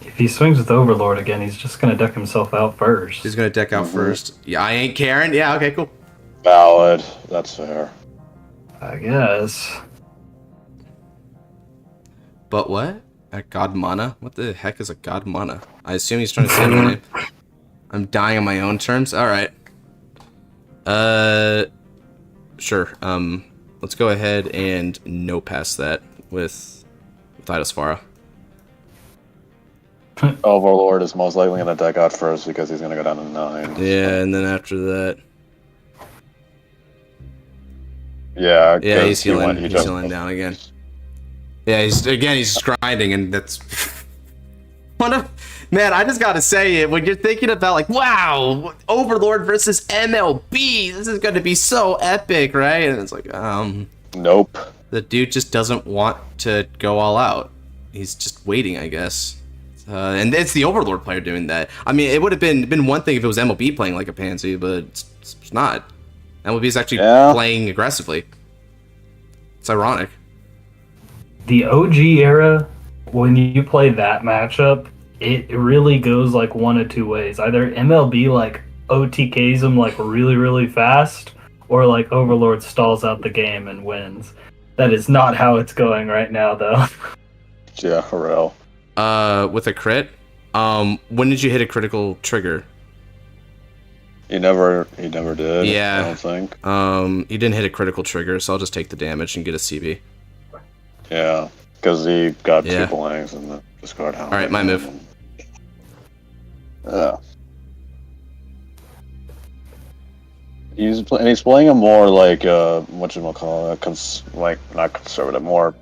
If he swings with Overlord again, he's just going to deck himself out first. He's going to deck out first. Yeah, I ain't caring. Yeah, okay, cool. Valid. That's fair. I guess. But what? A God Mana? What the heck is a God Mana? I assume he's trying to say my name. I'm dying on my own terms? Alright. Sure. Let's go ahead and no pass that with Idosphara. Overlord is most likely going to deck out first because he's going to go down to 9. Yeah, and then after that... Yeah, he's healing. He's healing down again. Yeah, he's grinding, and that's... Man, I just gotta say it, when you're thinking about, like, wow, Overlord versus MLB, this is gonna be so epic, right? And it's like, Nope. The dude just doesn't want to go all out. He's just waiting, I guess. And it's the Overlord player doing that. I mean, it would have been one thing if it was MLB playing like a pansy, but it's not. MLB is actually playing aggressively. It's ironic. The OG era, when you play that matchup, it really goes like one of two ways. Either MLB like OTKs him like really, really fast, or like Overlord stalls out the game and wins. That is not how it's going right now, though. Yeah, for real. With a crit? When did you hit a critical trigger? He never did. Yeah. I don't think. He didn't hit a critical trigger, so I'll just take the damage and get a CB. Yeah, because he got 2 blanks in the discard house. Alright, my move. He's playing a more like whatchamacallit, like not conservative, more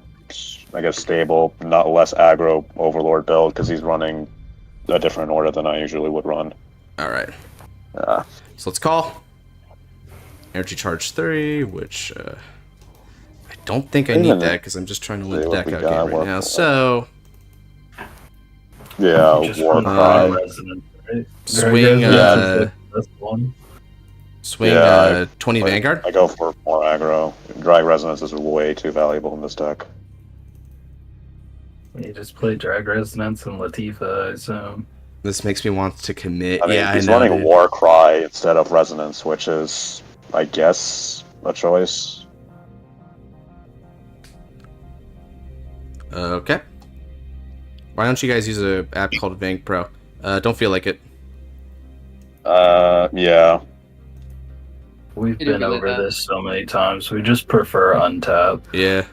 I guess stable, not less aggro Overlord build because he's running a different order than I usually would run. Alright. So let's call. Energy charge 3, which I don't think I need that because I'm just trying to win the deck out game right now. So yeah, War Cry. Swing 20 Vanguard. I go for more aggro. Drag Resonance is way too valuable in this deck. You just play Drag Resonance and Latifah, so... This makes me want to commit. I mean, he's running War Cry instead of Resonance, which is, I guess, a choice. Okay. Why don't you guys use an app called Vank Pro? Don't feel like it. Yeah. We've been over this so many times. We just prefer Untap. Yeah.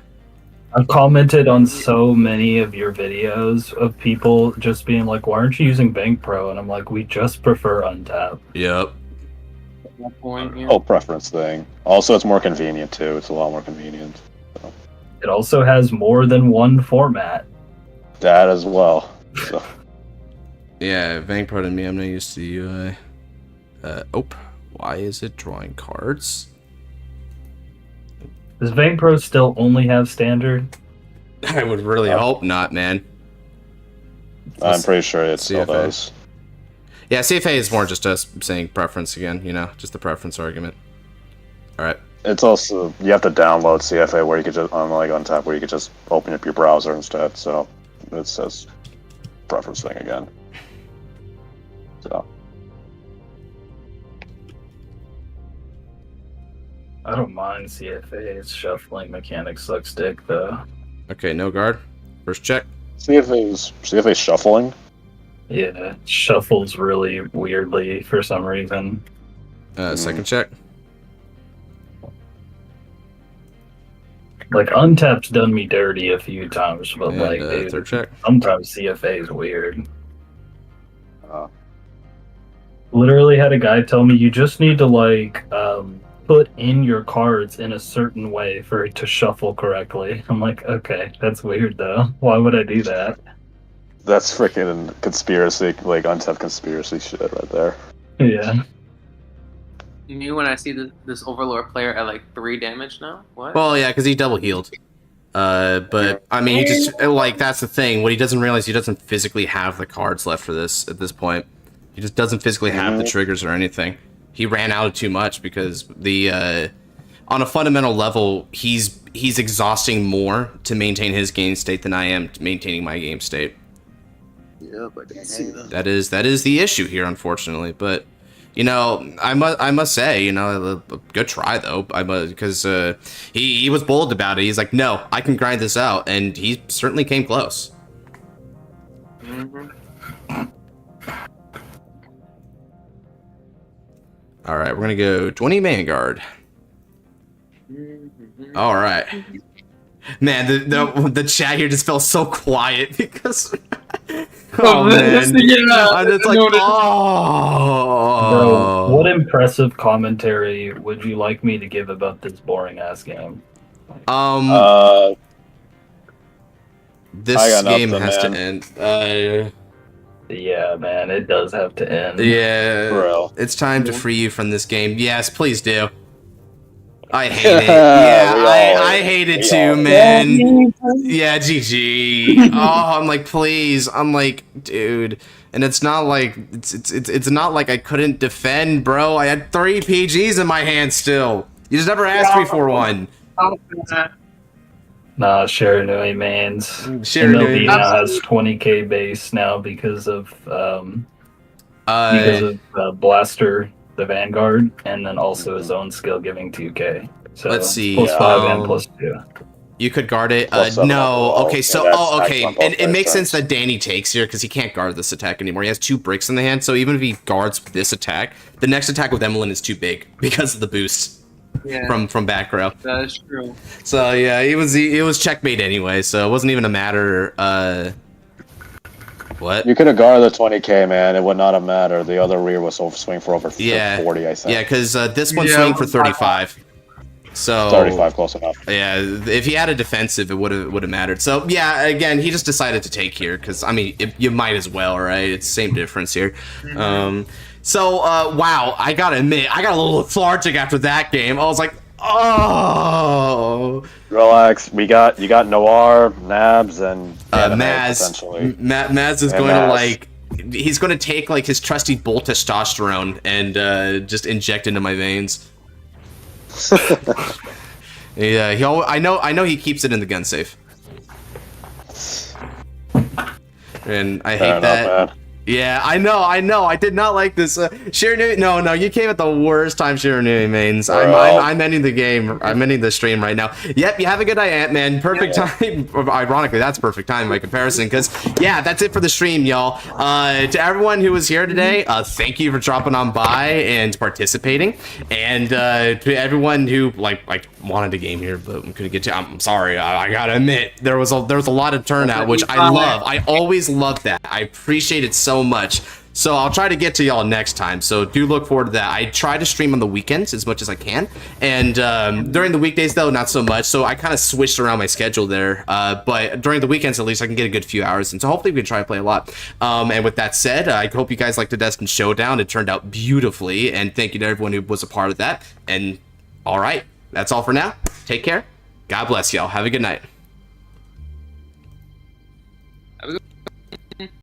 I've commented on so many of your videos of people just being like, why aren't you using Bank Pro? And I'm like, we just prefer Untap. Yep. Whole preference thing. Also, it's more convenient too. It's a lot more convenient. So. It also has more than one format. That as well. So. Yeah, Vank Pro to me, I'm not used to the UI. Why is it drawing cards? Does Vangpro still only have standard? I would really hope not, man. I'm pretty sure it still does. Yeah, CFA is more just us saying preference again, you know, just the preference argument. Alright. It's also, you have to download CFA where you could just, on like Untap, where you could just open up your browser instead, so it says preference thing again. So. I don't mind CFA's shuffling mechanic sucks dick though. Okay, no guard. First check. CFA's shuffling? Yeah, it shuffles really weirdly for some reason. Second check. Like, Untap's done me dirty a few times, but like, dude, third check. Sometimes CFA is weird. Literally had a guy tell me you just need to like put in your cards in a certain way for it to shuffle correctly. I'm like, okay, that's weird though. Why would I do that? That's freaking conspiracy, like Untap conspiracy shit right there. Yeah. Me when I see this Overlord player at like 3 damage now? What? Well, yeah, because he double healed. But I mean, he just like that's the thing. What he doesn't realize, he doesn't physically have the cards left for this at this point. He just doesn't physically have the triggers or anything. He ran out of too much because the on a fundamental level, he's exhausting more to maintain his game state than I am maintaining my game state. Yep, I can see that. That is the issue here, unfortunately. But you know, I must say, you know, good try though. Because he was bold about it. He's like, no, I can grind this out, and he certainly came close. All right, we're gonna go 20 Vanguard. All right, man. The chat here just felt so quiet because. Oh man, I'm just like, Bro, what impressive commentary would you like me to give about this boring ass game? This game has to end. Yeah, man, it does have to end. Yeah, bro. It's time to free you from this game. Yes, please do. I hate it. Yeah, I hate it too, man. Yeah, GG. Oh, I'm like, please. I'm like, dude. And it's not like it's not like I couldn't defend, bro. I had 3 PGs in my hand still. You just never asked me for one. Nah, Shiranui mains. MLB now has 20k base now because of Blaster, the Vanguard, and then also his own skill giving 2k. So let's see. +5 and +2. You could guard it. No. Okay. So, okay. And it makes sense that Danny takes here because he can't guard this attack anymore. He has 2 bricks in the hand. So even if he guards this attack, the next attack with Emmeline is too big because of the boost from back row. That is true. So yeah, it was checkmate anyway. So it wasn't even a matter. What? You could have guarded the 20k, man. It would not have mattered. The other rear was swing for over 40, I think. Yeah, because this one swing for 35. So 35, close enough. Yeah, if he had a defensive, it would have mattered. So yeah, again, he just decided to take here because I mean, you might as well, right? It's the same difference here. So wow, I gotta admit, I got a little lethargic after that game. I was like, oh. Relax. You got Noir, Nabs, and Maz. Essentially, Maz is going to like. He's going to take like his trusty Bolt testosterone and just inject into my veins. Yeah, I know he keeps it in the gun safe. And I hate that. Man. Yeah, I know. I did not like this. Shiranui, no, you came at the worst time, Shiranui mains. I'm ending the game. I'm ending the stream right now. Yep, you have a good night, Ant-Man. Perfect time. Ironically, that's perfect time by comparison, because, yeah, that's it for the stream, y'all. To everyone who was here today, thank you for dropping on by and participating. And to everyone who, like wanted a game here, but couldn't get to, I'm sorry. I gotta admit, there was a lot of turnout, which I love. I always love that. I appreciate it so much. So I'll try to get to y'all next time. So do look forward to that. I try to stream on the weekends as much as I can. And during the weekdays, though, not so much. So I kind of switched around my schedule there. But during the weekends, at least, I can get a good few hours. And so hopefully we can try to play a lot. And with that said, I hope you guys liked the Destin Showdown. It turned out beautifully. And thank you to everyone who was a part of that. And all right, that's all for now. Take care. God bless y'all. Have a good night.